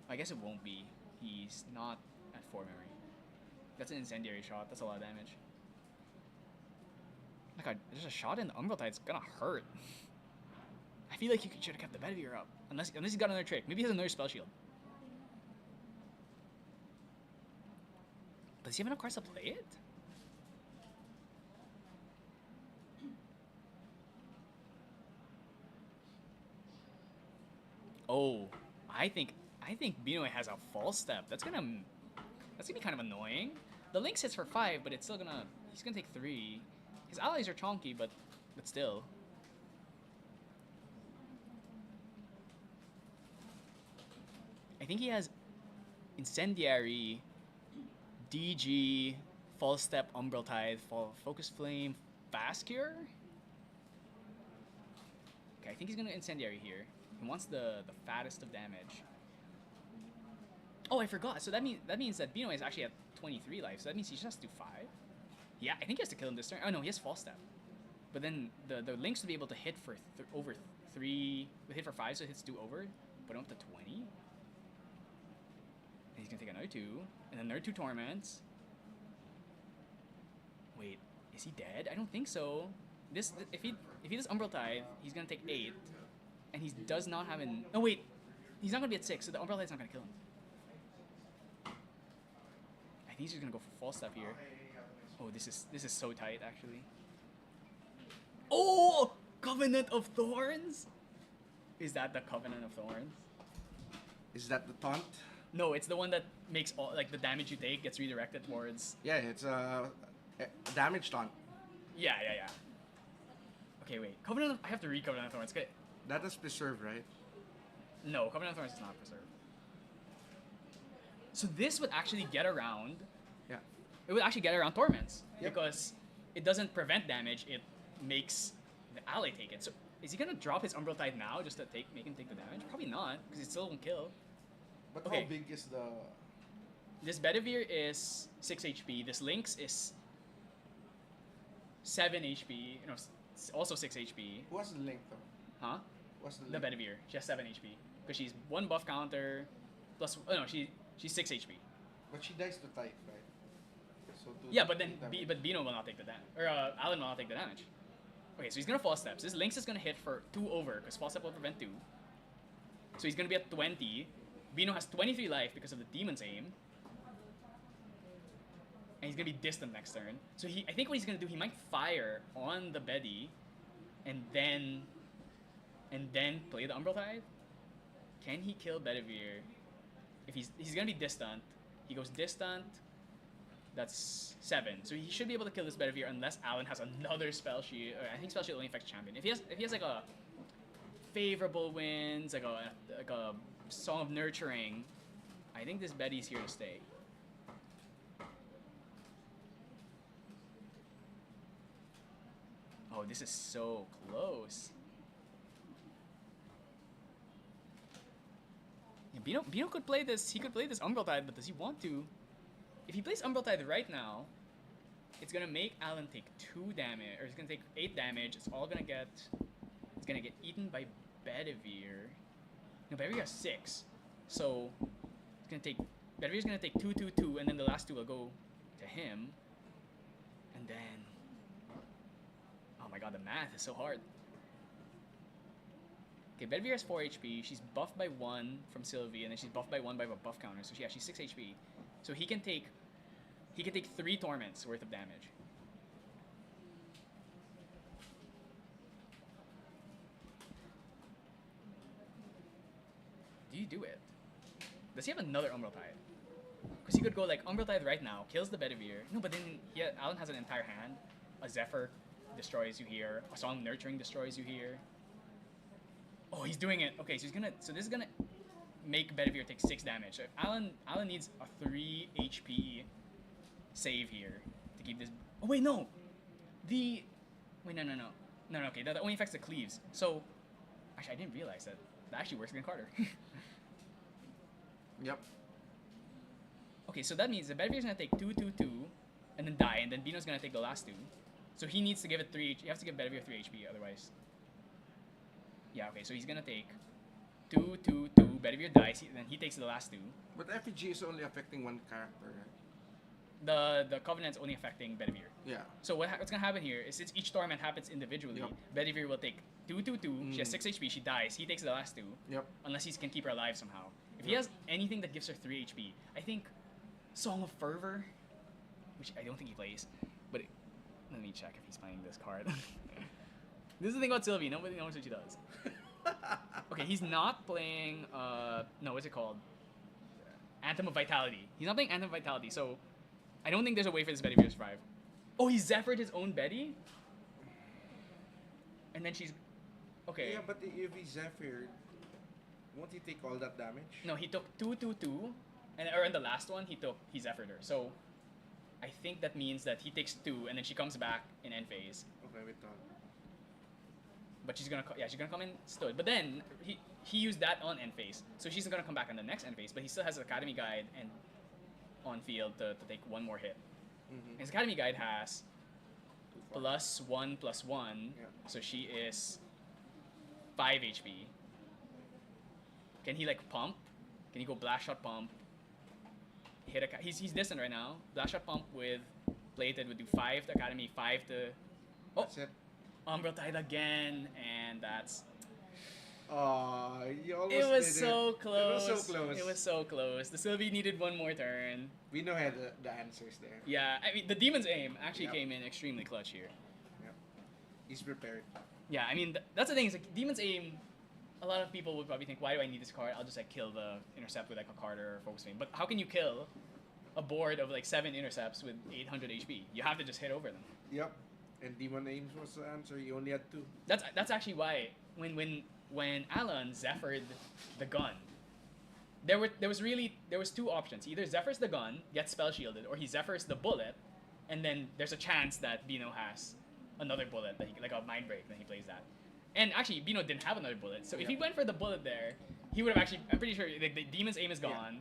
I guess it won't be. He's not at 4 memory. That's an incendiary shot. That's a lot of damage. Like, there's a shot in the Umbral Tide. It's gonna hurt. I feel like you should have kept the Bedivere up. Unless he's got another trick. Maybe he has another spell shield. But does he have enough cards to play it? Oh, I think Binoy has a false step. That's gonna be kind of annoying. The Lynx hits for 5, but it's still he's gonna take 3. His allies are chonky, but still. I think he has Incendiary, DG, False Step, Umbral Tide, Focus Flame, Fast Cure? Okay, I think he's gonna Incendiary here. He wants the fattest of damage. Oh, I forgot. So that means that Bino is actually at 23 life. So that means he just has to do 5. Yeah, I think he has to kill him this turn. Oh no, he has False Step. But then the Lynx to be able to hit for over 3, hit for 5, so it hits 2 over. Put him up to 20. And he's gonna take another 2, and then another 2 torments. Wait, is he dead? I don't think so. If he does Umbral Tide, he's gonna take 8, and he does not have an. Oh wait, he's not gonna be at 6, so the Umbral Tide's not gonna kill him. I think he's just gonna go for False Step here. Oh, this is so tight actually. Oh, Covenant of Thorns. Is that the Covenant of Thorns? Is that the taunt? No, it's the one that makes all like the damage you take gets redirected towards. Yeah, it's a damage taunt. Yeah. Okay, wait. I have to read Covenant of Thorns. Okay. That is preserved, right? No, Covenant of Thorns is not preserved. So this would actually get around. Yeah. It would actually get around Torments. Yep. Because it doesn't prevent damage, it makes the ally take it. So is he gonna drop his Umbral Tide now just to make him take the damage? Probably not, because it still won't kill. But Okay. how big is the... This Bedivere is 6 HP. This Lynx is 7 HP. No, also 6 HP. What's the link though? Huh? What's the The link? Bedivere. She has 7 HP. Because she's 1 buff counter, plus... Oh no, she's 6 HP. But she dies to type, right? So Yeah, but then but Bino will not take the damage. Or Alan will not take the damage. Okay, so he's gonna False Steps. This Lynx is gonna hit for 2 over, because False Step will prevent 2. So he's gonna be at 20. Bino has 23 life because of the Demon's Aim. And he's gonna be distant next turn. So I think what he's gonna do, he might fire on the Betty and then play the Umbral Tide? Can he kill Bedivere? If he's gonna be distant, he goes distant. That's 7. So he should be able to kill this Bedivere unless Alan has another spell shield. I think spell shield only affects champion. If he has like a favorable winds, like a Song of Nurturing, I think this Betty's here to stay. Oh, this is so close. Yeah, Bino could play this. He could play this Umbral Tide, but does he want to? If he plays Umbral Tide right now, it's gonna make Alan take 2 damage, or it's gonna take 8 damage. It's all gonna get. It's gonna get eaten by Bedivere. No, Bedivere has 6, so it's gonna take. Bedivere's gonna take 2, 2, 2, and then the last 2 will go to him, and then. Oh my god, the math is so hard. Okay, Bedivere has 4 HP. She's buffed by 1 from Sylvie, and then she's buffed by 1 by a buff counter. So she's 6 HP. So he can take 3 torments worth of damage. Do you do it? Does he have another Umbral Tide? Because he could go like Umbral Tide right now, kills the Bedivere. No, but then Alan has an entire hand. A Zephyr destroys you here. A Song of Nurturing destroys you here. Oh, he's doing it. Okay, so this is gonna make Bedivere take 6 damage. So if Alan needs a 3 HP save here to keep this. Oh wait, no. No. Okay, that only affects the cleaves. So actually, I didn't realize that actually works against Carter. Yep. Okay, so that means the Bedivere's gonna take 2, 2, 2, and then die, and then Bino's gonna take the last 2. So he needs to give it 3. You have to give Bedivere 3 HP, otherwise. Yeah, okay, so he's gonna take 2, 2, 2. Bedivere dies, then he takes the last 2. But FEG is only affecting one character, right? The Covenant's only affecting Bedivere. Yeah. So what's gonna happen here is since each torment happens individually, Yep. Bedivere will take 2, 2, 2. She has 6 HP. She dies. He takes the last 2. Yep. Unless he can keep her alive somehow. If he Yep. has anything that gives her 3 HP, I think Song of Fervor, which I don't think he plays, but let me check if he's playing this card. This is the thing about Sylvie. Nobody knows what she does. Okay, he's not playing. No, what's it called? Anthem of Vitality. He's not playing Anthem of Vitality, so I don't think there's a way for this Bedivere to survive. Oh, he Zephyred his own Betty? And then she's... Okay. Yeah, but if he's Zephyr, won't he take all that damage? No, he took 2, 2, 2, or in the last one, he Zephyred her. So, I think that means that he takes 2, and then she comes back in end phase. Okay, wait on. But she's gonna come in stood. But then he used that on end phase, so she's gonna come back on the next end phase. But he still has Academy Guide and on field to take 1 more hit. Mm-hmm. His Academy Guide has +1/+1, Yeah. so she is 5 HP. Can he like pump? Can he go Blast Shot Pump? Hit a he's distant right now. Blast Shot Pump with Plated would do 5 to Academy, 5 to. Oh, That's it. Umbral Tide again, and that's. You almost It was did so it. close. It was so close. It was so close. The Sylvie needed 1 more turn. We know had the answers there. Yeah, I mean the Demon's Aim actually Yep. came in extremely clutch here. Yep. He's prepared. Yeah, I mean that's the thing. Is like Demon's Aim. A lot of people would probably think, why do I need this card? I'll just like kill the intercept with like a Carter or Focus Flame. But how can you kill a board of like 7 intercepts with 800 HP? You have to just hit over them. Yep. And Demon Aims was the answer. He only had 2. That's actually why when Alan Zephyred the gun, there was 2 options. Either Zephyrs the gun, gets spell shielded, or he Zephyrs the bullet, and then there's a chance that Bino has another bullet that he, like a Mind Break, then he plays that. And actually, Bino didn't have another bullet, so if he went for the bullet there, he would have actually. I'm pretty sure the Demon's Aim is gone,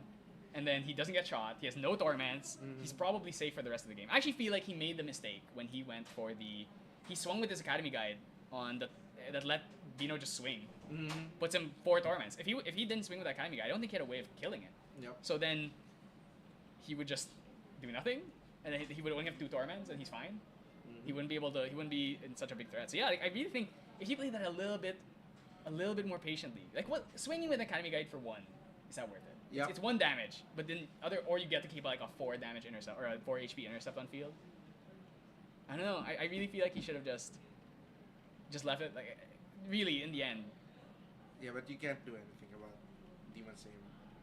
and then he doesn't get shot. He has no torments. Mm-hmm. He's probably safe for the rest of the game. I actually feel like he made the mistake when he went for he swung with his Academy Guide on that let Bino just swing. Mm-hmm. Puts him 4 torments. If he didn't swing with that Academy Guide, I don't think he had a way of killing it. Yep. So then he would just do nothing, and then he would only have 2 torments, and he's fine. Mm-hmm. He wouldn't be in such a big threat. So yeah, I really think if he played that a little bit more patiently, like what swinging with Academy Guide for 1, is that worth it? Yep. It's 1 damage, but then or you get to keep like a 4 damage intercept or a 4 HP intercept on field. I don't know. I really feel like he should have just just left it like really in the end. Yeah, but you can't do anything about Demon Same,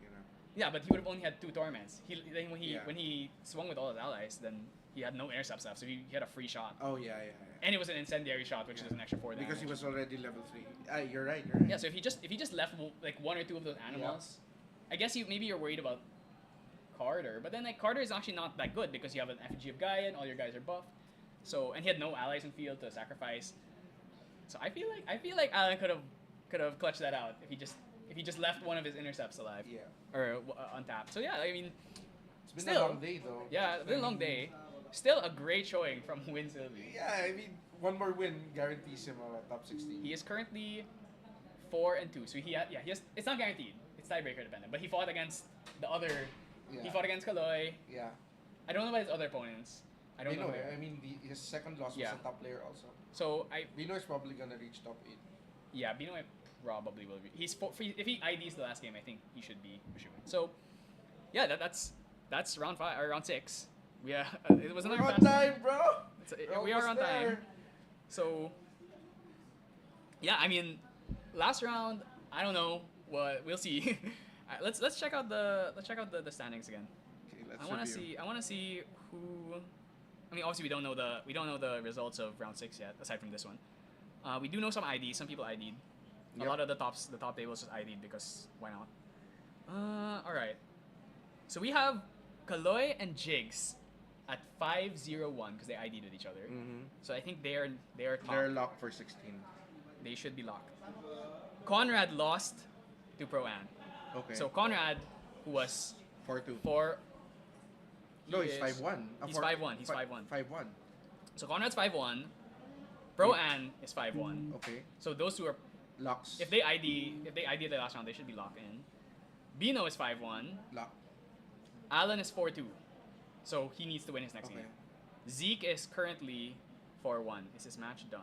you know. Yeah, but he would have only had 2 torments. Then Yeah. when he swung with all his allies, then he had no intercepts left, so he had a free shot. Oh yeah. And it was an incendiary shot, which Yeah. is an extra 4 damage. Because he was already level 3. You're right. You're right. Yeah, so if he just left like 1 or 2 of those animals, I guess maybe you're worried about Carter, but then like Carter is actually not that good because you have an effigy of Gaia and all your guys are buffed. So and he had no allies in field to sacrifice. So I feel like Alan could have clutched that out if he just left one of his intercepts alive. Yeah. Or untapped. So yeah, I mean, It's been still, a long day though. yeah, it's been a long day. Still a great showing from Win Sylvie. Yeah, I mean, one more win guarantees him a top 16. He is currently 4-2. So he has, it's not guaranteed. It's tiebreaker dependent. But he fought against the other. He Yeah. fought against Kaloy. Yeah. I don't know about his other opponents. I don't know. Bino, I mean, his second loss was Yeah. a top player also. So Bino is probably gonna reach top 8. yeah, Bino probably will be. If he IDs the last game, I think he should win. So yeah, that's round 5 or round 6. Yeah, it was We're another on fast. time, bro. We are on Almost there. time. So yeah, I mean, last round, I don't know what we'll see. Let's check out the standings again. Okay, let's I want to review. see who. I mean, obviously we don't know the results of round 6 yet, aside from this one. We do know some IDs. Some people ID'd. A Yep. lot of the top tables just ID'd because why not? All right. So we have Kaloy and Jiggs at 5-0-1 because they ID'd with each other. Mm-hmm. So I think they are top. They're locked for 16. They should be locked. Conrad lost to Pro Am. Okay. So Conrad, who was 4-2. 4. No, he's 5-1. He's 5-1. He's 5-1. 5-1. So Conrad's 5-1. Pro An is 5-1. Okay. So those two are, Locks. if they ID the last round, they should be locked in. Bino is 5-1. Lock. Alan is 4-2. So he needs to win his next Okay. game. Zeke is currently 4-1. Is his match done?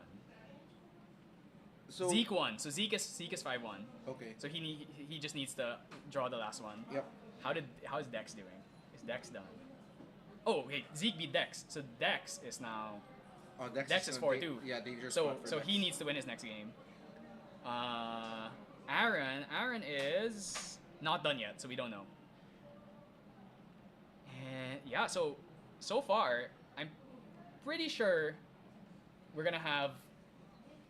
So Zeke won. So Zeke is 5-1. Okay. So he just needs to draw the last one. Yep. How is Dex doing? Is Dex done? Oh, wait, Zeke beat Dex. So Dex is now. Oh, Dex is gonna 4-2. Yeah, dangerous. So spot for Dex. he needs to win his next game. Aaron is not done yet, so we don't know. And yeah, so far I'm pretty sure we're gonna have.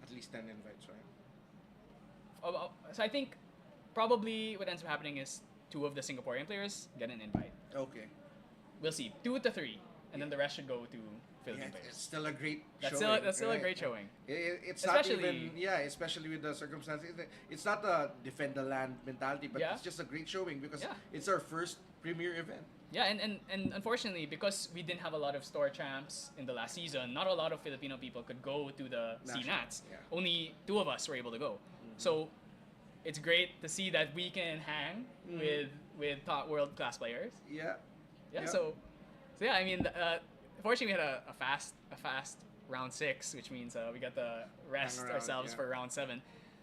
At least 10 invites, right? So I think probably what ends up happening is 2 of the Singaporean players get an invite. Okay. We'll see, 2 to 3, and then the rest should go to Philippine Yeah, players. it's still a great That's showing. still a right? great showing. It's not Especially- even, especially with the circumstances. It's not a defend the land mentality, but Yeah. it's just a great showing because Yeah. it's our first premier event. Yeah, and unfortunately, because we didn't have a lot of store champs in the last season, not a lot of Filipino people could go to the National, CNATs. yeah. Only 2 of us were able to go. So it's great to see that we can hang with top world class players. Yeah. Yeah. Yeah. So yeah, I mean, fortunately we had a fast round 6, which means we got to rest Hang around, ourselves yeah. for round 7.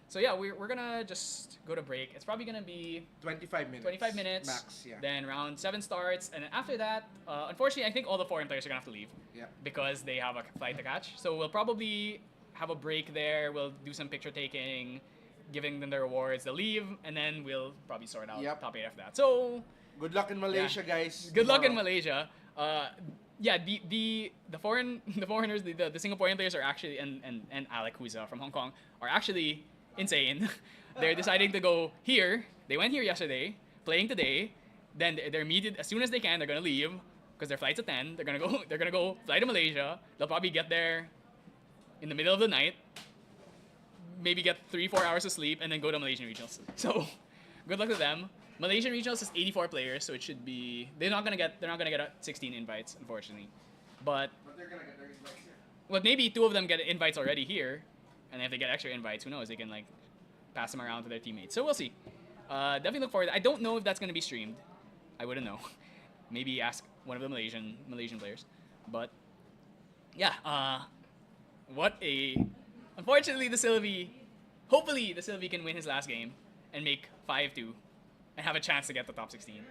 So yeah, we're gonna just go to break. It's probably gonna be 25 minutes. 25 minutes. Max, yeah. Then round 7 starts, and then after that, unfortunately, I think all the foreign players are gonna have to leave Yeah. because they have a flight to catch. So we'll probably have a break there. We'll do some picture taking, giving them their rewards. They'll leave, and then we'll probably sort out Yep. top 8 after that. So Good luck in Malaysia, guys. good luck in Tomorrow. Malaysia. Yeah, the foreigners, the Singaporean players are actually, and Alec, who's from Hong Kong, are actually insane. They're deciding to go here. They went here yesterday, playing today. Then they're immediate as soon as they can. They're gonna leave because their flight's at 10. They're gonna go. They're gonna go fly to Malaysia. They'll probably get there in the middle of the night. Maybe get 3-4 hours of sleep and then go to Malaysian regionals. So, good luck to them. Malaysian regionals is 84 players, so it should be. They're not gonna get 16 invites, unfortunately. But But they're gonna get their invites here. well, maybe 2 of them get invites already here, and if they get extra invites, who knows? They can like pass them around to their teammates. So we'll see. Definitely look forward. I don't know if that's gonna be streamed. I wouldn't know. Maybe ask one of the Malaysian players. But yeah, unfortunately the Sylvie. Hopefully the Sylvie can win his last game and make 5-2, and have a chance to get the top 16.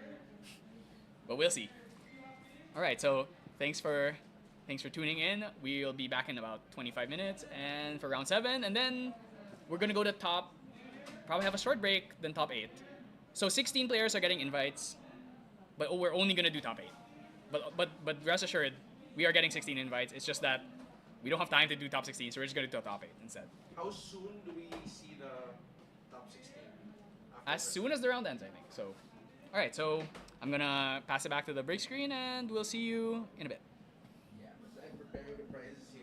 But we'll see. All right, so thanks for Thanks for tuning in. We'll be back in about 25 minutes and for round 7, and then we're gonna go to top. Probably have a short break, then top 8. So 16 players are getting invites, but we're only gonna do top 8. But rest assured, we are getting 16 invites. It's just that we don't have time to do top 16, so we're just gonna do top 8 instead. How soon do we see the top 16? As soon as the round ends, I think. So, all right. So I'm gonna pass it back to the break screen, and we'll see you in a bit. Yeah, I'm preparing the prizes here.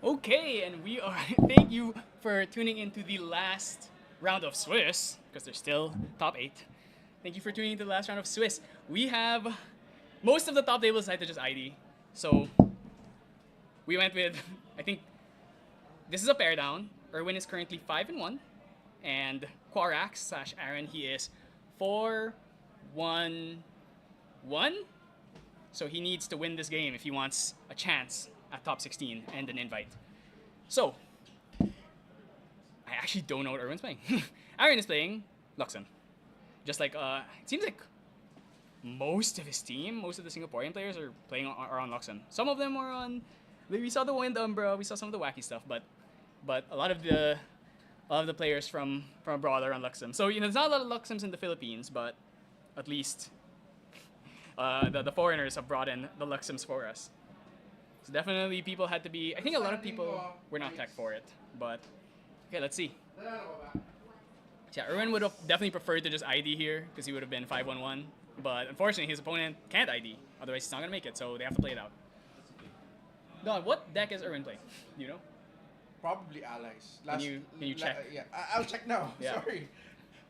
Okay, and we are. Thank you for tuning into the last round of Swiss, because they're still top 8. Thank you for tuning into the last round of Swiss. We have most of the top tables decided to just ID. So we went with, I think, this is a pair down. Erwin is currently 5-1, and Quarax slash Aaron, he is 4-1-1. So he needs to win this game if he wants a chance at top 16 and an invite. So, I actually don't know what Erwin's playing. Aaron is playing Luxem. Just like, it seems like most of his team, most of the Singaporean players are playing are on Luxem. Some of them are on, we saw the Wind Umbra, we saw some of the wacky stuff, but a lot of the players from abroad are on Luxem. So, there's not a lot of Luxems in the Philippines, but at least the foreigners have brought in the Luxems for us. So definitely people had to be, I think a lot of people were not tech for it, but okay, let's see. Yeah, Erwin would have definitely preferred to just ID here because he would have been 5-1-1, but unfortunately his opponent can't ID, otherwise he's not gonna make it, so they have to play it out. Don, what deck is Erwin playing? Do you know? Probably allies. Can you check? Yeah, I'll check now. Yeah. Sorry,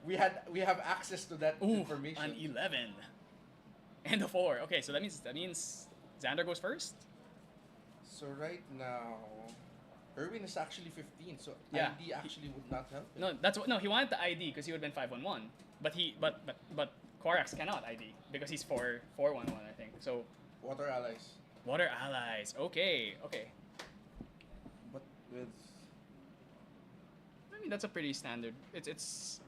we have access to that information. An 11 and a 4. Okay, so that means Xander goes first. So right now, Erwin is actually 15. So Yeah. ID actually would not help him. No, he wanted the ID because he would have been 5-1-1, but Quarax cannot ID because he's 4-1-1, I think. So Water allies, water allies. Okay. but with I mean that's a pretty standard. It's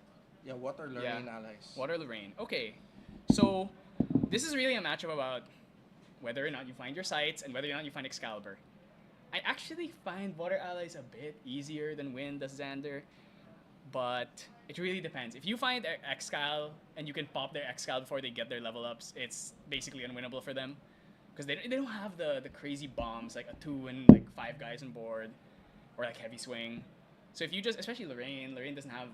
water Lorraine allies. Water Lorraine. Okay, so this is really a matchup about whether or not you find your sights and whether or not you find Excalibur. I actually find Water Allies a bit easier than Wind does Xander, but it really depends. If you find Excal and you can pop their Excal before they get their level ups, it's basically unwinnable for them. Because they don't have the crazy bombs like a 2 and like 5 guys on board, or like heavy swing. So if you just, especially Lorraine doesn't have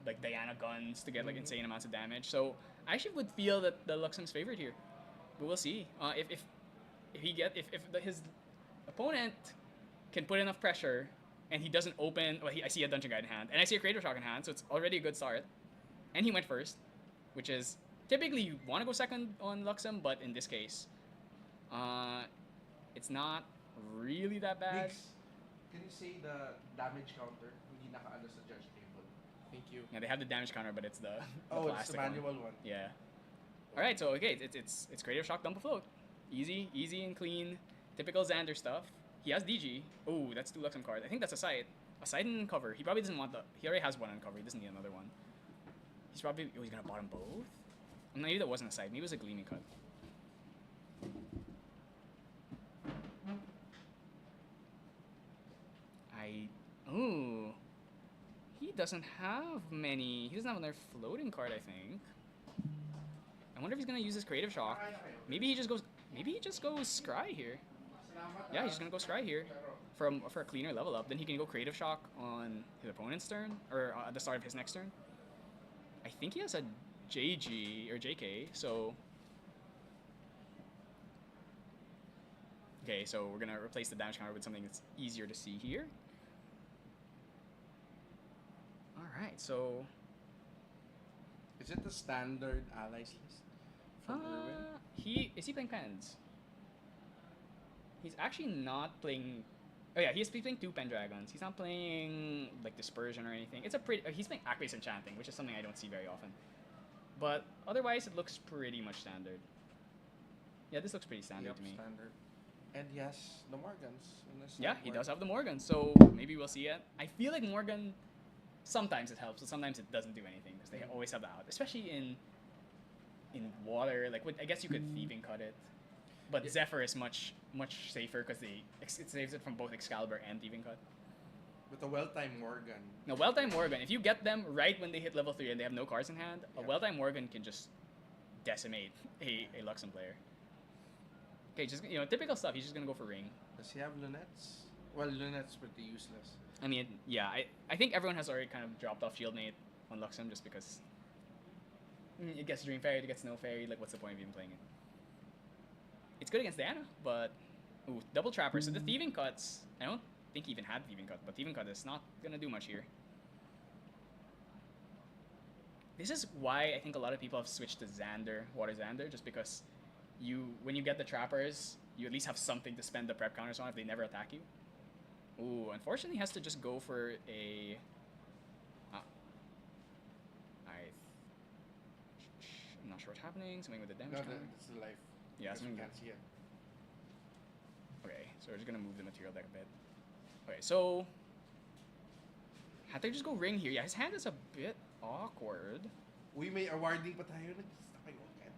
like Diana guns to get like insane amounts of damage. So I actually would feel that the Luxem's favored here, but we'll see. If his opponent can put enough pressure and he doesn't open. Well, I see a Dungeon Guide in hand and I see a Creative Shock in hand, so it's already a good start. And he went first, which is typically you want to go second on Luxem, but in this case, it's not really that bad. Jiggs, can you say the damage counter? Hindi nakaano sa judge table. Thank you. Yeah, they have the damage counter, but it's the Oh, it's plastic the manual one. Yeah. All right, so okay, it's Creative Shock dump a float, easy and clean, typical Xander stuff. He has DG. Oh, that's 2 Luxem cards. I think that's a sight. A sight and cover. He probably doesn't want the. He already has one on cover. He doesn't need another one. He's probably. Oh, he's gonna bottom both. Maybe that wasn't a sight. Maybe it was a gleaming cut. Ooh. He doesn't have many. He doesn't have another floating card, I think. I wonder if he's gonna use his Creative Shock. Maybe he just goes Scry here. Yeah, he's just gonna go Scry here for a cleaner level up. Then he can go Creative Shock on his opponent's turn, or at the start of his next turn. I think he has a JG or JK, so. Okay, so we're gonna replace the damage counter with something that's easier to see here. Alright, so. Is it the standard allies list from Erwin? Is he playing Pens? He's actually not playing. Oh yeah, he's playing 2 Pendragons. He's not playing like Dispersion or anything. It's a pretty. He's playing Act-based Enchanting, which is something I don't see very often. But otherwise, it looks pretty much standard. Yeah, this looks pretty standard to me. Standard. And he has the Morgans in this. Yeah, he does have the Morgan, so maybe we'll see it. I feel like Morgan, sometimes it helps, but sometimes it doesn't do anything because they always have the out, especially in water. Like, I guess you could thieving cut it, but Zephyr is much safer because it saves it from both Excalibur and thieving cut. With a well-timed Morgan. No, well-timed Morgan. If you get them right when they hit level 3 and they have no cards in hand, a well-timed Morgan can just decimate a Luxem player. Okay, just typical stuff. He's just gonna go for ring. Does he have lunettes? Well, lunettes pretty useless. I mean, yeah, I think everyone has already kind of dropped off Shieldmate on Luxem just because it gets Dream Fairy, it gets Snow Fairy. Like, what's the point of even playing it? It's good against Diana, but ooh, double Trapper. So the thieving cuts. I think he even had Thieving Cut, but Thieving Cut is not gonna do much here. This is why I think a lot of people have switched to Xander, Water Xander, just because when you get the trappers, you at least have something to spend the prep counters on if they never attack you. Ooh, unfortunately, he has to just go for a. I'm not sure what's happening. Something with the damage. No, it's the life. Yeah, something. something. Can't see it. Okay, so we're just gonna move the material deck a bit. Okay, so had they just go ring here? Yeah, his hand is a bit awkward. We may awarding pa tayo. Nag-stuck kayo.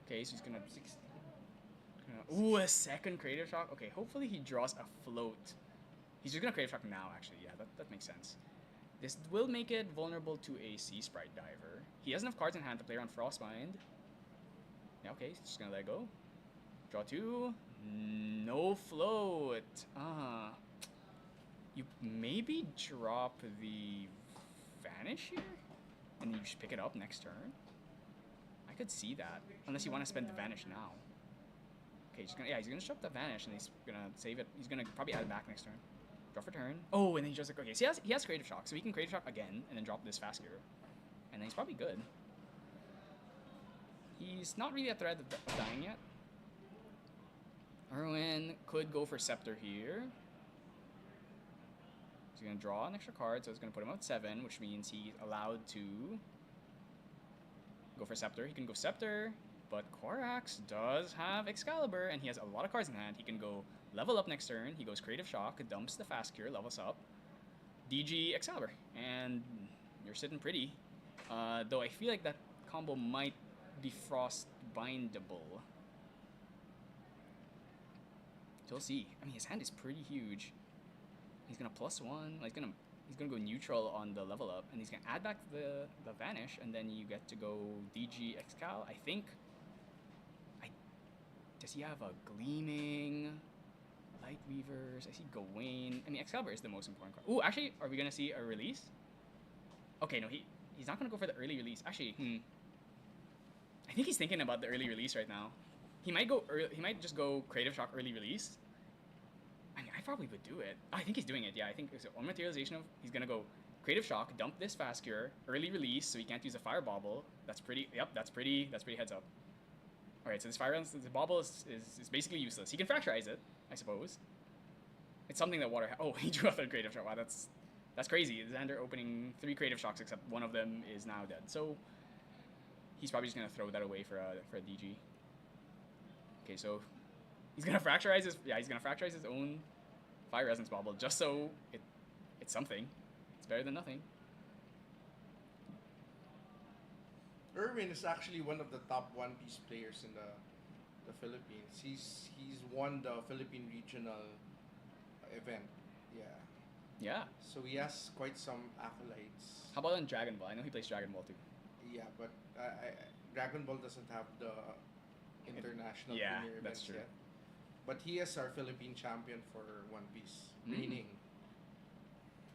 Okay, so he's gonna. 16. Ooh, a second Creative Shock. Okay, hopefully he draws a float. He's just gonna Creative Shock now. Actually, yeah, that makes sense. This will make it vulnerable to a Sea Sprite Diver. He has enough cards in hand to play around Frostbind. Yeah, okay, he's just gonna let go. Draw 2. No float. You maybe drop the Vanish here? And you just pick it up next turn? I could see that. Unless you want to spend the Vanish now. Okay, he's gonna shove the Vanish and he's gonna save it. He's gonna probably add it back next turn. Draw for turn. Oh, and then he just like, okay, so he has Creative Shock, so he can Creative Shock again and then drop this fast hero. And then he's probably good. He's not really at threat of dying yet. Erwin could go for Scepter here. He's gonna draw an extra card, so it's gonna put him up at 7, which means he's allowed to go for Scepter. He can go Scepter, but Korax does have Excalibur, and he has a lot of cards in hand. He can go level up next turn. He goes Creative Shock, dumps the Fast Cure, levels up, DG Excalibur, and you're sitting pretty. Though I feel like that combo might be Frost bindable. So we'll see. I mean, his hand is pretty huge. He's gonna +1. He's gonna go neutral on the level up, and he's gonna add back the Vanish, and then you get to go DG Excal. I think. Does he have a Gleaming? Light Weavers. I see Gawain. I mean, Excalibur is the most important card. Ooh, actually, are we gonna see a release? Okay, no, he's not gonna go for the early release. Actually, I think he's thinking about the early release right now. He might go early, he might just go Creative Shock early release. I mean, I probably would do it. I think he's doing it. Yeah, I think it's on materialization of he's gonna go Creative Shock, dump this Fast Cure, early release, so he can't use a Fire Bauble. That's pretty. Yep, that's pretty heads up. All right, so this Bauble is basically useless. He can Fracturize it, I suppose. It's something that Water. Oh, he drew out a Creative Shock. Wow, that's crazy. Xander opening 3 Creative Shocks, except one of them is now dead. So he's probably just gonna throw that away for a DG. Okay, so he's gonna Fracturize his own Fire Resonance Bauble just so it's something. It's better than nothing. Erwin is actually one of the top One Piece players in the Philippines. He's won the Philippine regional event. Yeah. Yeah. So he has quite some accolades. How about on Dragon Ball? I know he plays Dragon Ball too. Yeah, but Dragon Ball doesn't have the international premier events that's true. yet. But he is our Philippine champion for One Piece. Reigning.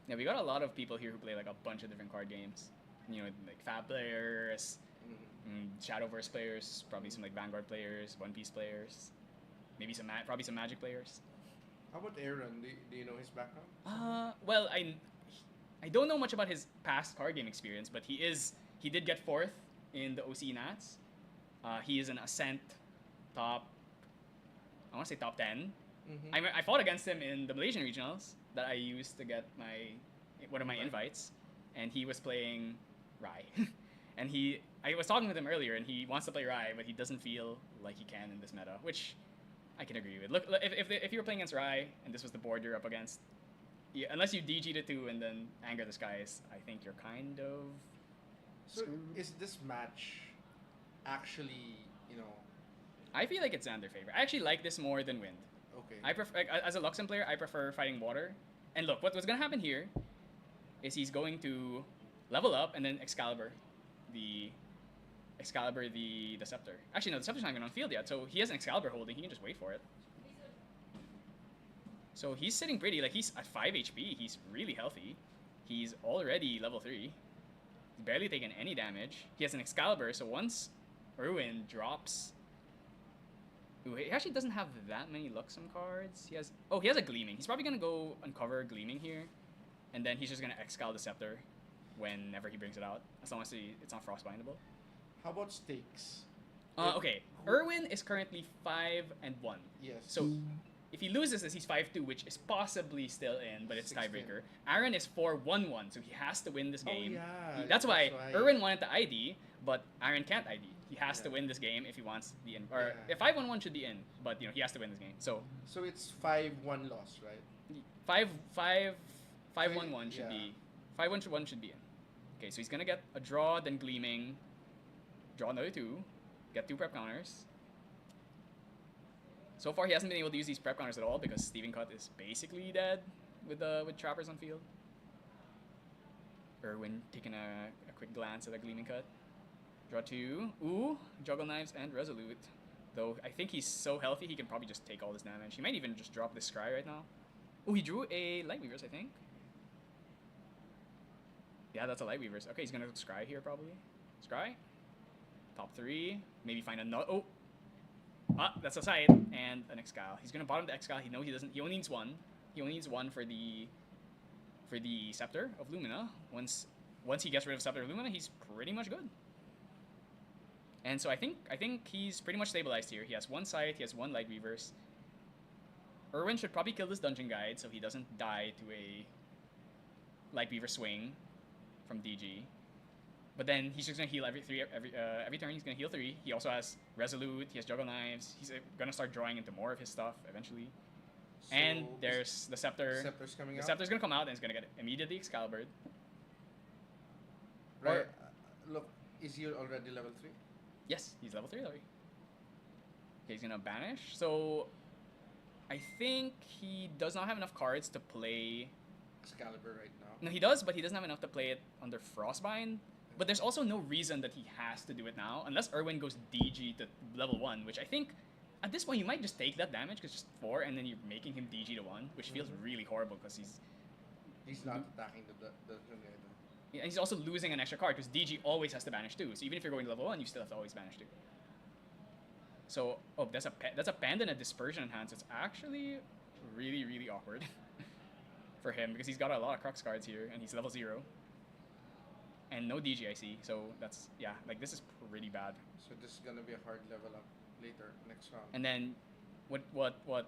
Yeah, we got a lot of people here who play like a bunch of different card games. You know, like Fab players, Shadowverse players, probably some like Vanguard players, One Piece players, maybe probably some Magic players. How about Aaron? Do you know his background? Well, I don't know much about his past card game experience, but he did get 4th in the OC Nats. He is an Ascent top. I want to say top 10. I fought against him in the Malaysian regionals that I used to get one of my invites, and he was playing Rai. And I was talking with him earlier, and he wants to play Rai, but he doesn't feel like he can in this meta, which I can agree with. Look, if you were playing against Rai and this was the board you're up against, unless you DG to 2 and then Anger the Skies, I think you're kind of. So is this match actually, I feel like it's Xander favor. I actually like this more than Wind. Okay. I prefer, as a Luxem player, I prefer fighting Water. And look, what's gonna happen here is he's going to level up and then Excalibur the Scepter. Actually, no, the Scepter's not even on field yet, so he has an Excalibur holding. He can just wait for it. So he's sitting pretty. Like, he's at 5 HP. He's really healthy. He's already level 3. He's barely taken any damage. He has an Excalibur, so once Erwin drops Ooh, he actually doesn't have that many Luxem cards. He has a Gleaming. He's probably gonna go uncover Gleaming here, and then he's just gonna Excal the Scepter whenever he brings it out, as long as it's not frostbindable. How about stakes? Okay. Erwin is currently 5-1. Yes. So if he loses this, he's 5-2, which is possibly still in, but it's 16. tiebreaker. Aaron is 4-1-1, so he has to win this game. Oh, yeah. That's why Erwin wanted the ID, but Aaron can't ID. He has to win this game if he wants the in. Or if 5-1-1 should be in, but he has to win this game. So it's 5-1 loss, right? 5-1-1 should be 5-1-1 should be in. Okay, so he's gonna get a draw, then Gleaming, draw another 2, get 2 prep counters. So far, he hasn't been able to use these prep counters at all because Steven Cut is basically dead with trappers on field. Erwin taking a quick glance at a Gleaming Cut. Draw 2. Ooh, Juggle Knives and Resolute. Though I think he's so healthy, he can probably just take all this damage. He might even just drop this Scry right now. Oh, he drew a Light Weavers, I think. Yeah, that's a Light Weavers. Okay, he's gonna Scry here probably. Scry. Top 3. Maybe find another. Oh. That's a side and an Excal. He's gonna bottom the Excal. He only needs 1. He only needs 1 for the Scepter of Lumina. Once he gets rid of Scepter of Lumina, he's pretty much good. And so I think he's pretty much stabilized here. He has 1 Scythe, he has 1 Light Weavers. Erwin should probably kill this Dungeon Guide so he doesn't die to a Light Weaver swing from DG. But then he's just gonna heal every turn. He's gonna heal 3. He also has Resolute. He has Juggle Knives. He's gonna start drawing into more of his stuff eventually. So and there's the Scepter. Scepter's coming out. The Scepter's gonna come out and it's gonna get immediately Excalibur. Right. Look, is he already level 3? Yes, he's level 3 already. Okay, he's gonna banish. So I think he does not have enough cards to play Excalibur right now. No, he does, but he doesn't have enough to play it under Frostbind. But there's also no reason that he has to do it now, unless Erwin goes DG to level 1, which I think at this point you might just take that damage because just 4, and then you're making him DG to 1, which feels really horrible because he's not attacking the yeah, and he's also losing an extra card because DG always has to banish too. So even if you're going to level 1, you still have to always banish too. So that's a Pand and a Dispersion enhance. It's actually really, really awkward for him because he's got a lot of Crux cards here and he's level 0. And no DG I see, so that's this is pretty bad. So this is gonna be a hard level up later next round. And then what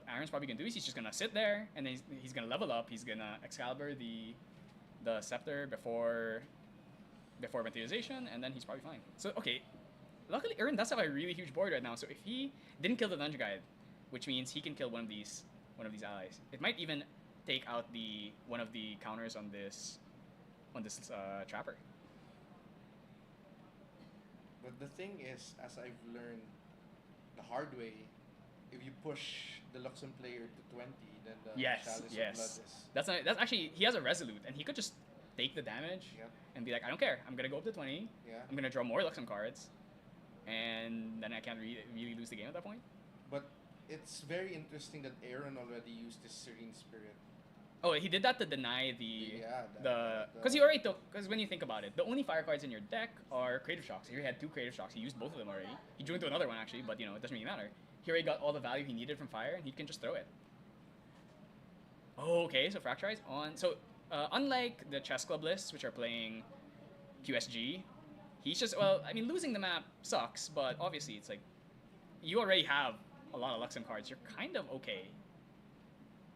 Aaron's probably gonna do is he's just gonna sit there and then he's gonna level up. He's gonna Excalibur the Scepter before materialization, and then he's probably fine. So okay, luckily Aaron does have a really huge board right now. So if he didn't kill the Dungeon Guide, which means he can kill one of these allies, it might even take out one of the counters on this Trapper. But the thing is, as I've learned the hard way, if you push the Luxem player to 20, then the Chalice of Blood is... That's actually, he has a Resolute, and he could just take the damage and be like, I don't care, I'm gonna go up to 20, I'm gonna draw more Luxem cards, and then I can't really lose the game at that point. But it's very interesting that Aaron already used his Serene Spirit. Oh, he did that to deny because when you think about it, the only fire cards in your deck are Creative Shocks. Here he had 2 Creative Shocks. He used both of them already. He drew into another one actually, but it doesn't really matter. Here he got all the value he needed from fire, and he can just throw it. Oh, okay, so Fracturize on. So unlike the Chess Club lists, which are playing QSG, he's just losing the map sucks, but obviously it's like you already have a lot of Luxem cards. You're kind of okay.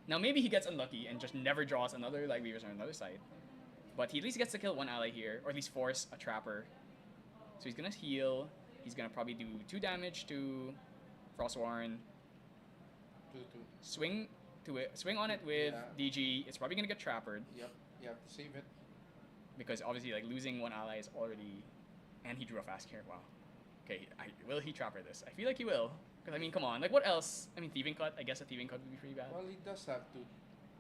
Now maybe he gets unlucky and just never draws another Light Weavers on another side. But he at least gets to kill 1 ally here, or at least force a Trapper. So he's gonna heal. He's gonna probably do 2 damage to Frostwarn. 2-2. Swing on it with DG. It's probably gonna get Trappered. Yep, you have to save it. Because obviously losing 1 ally is already... And he drew a fast here, wow. Okay, will he Trapper this? I feel like he will. Because, come on. What else? Thieving Cut. I guess a Thieving Cut would be pretty bad. Well, he does have to...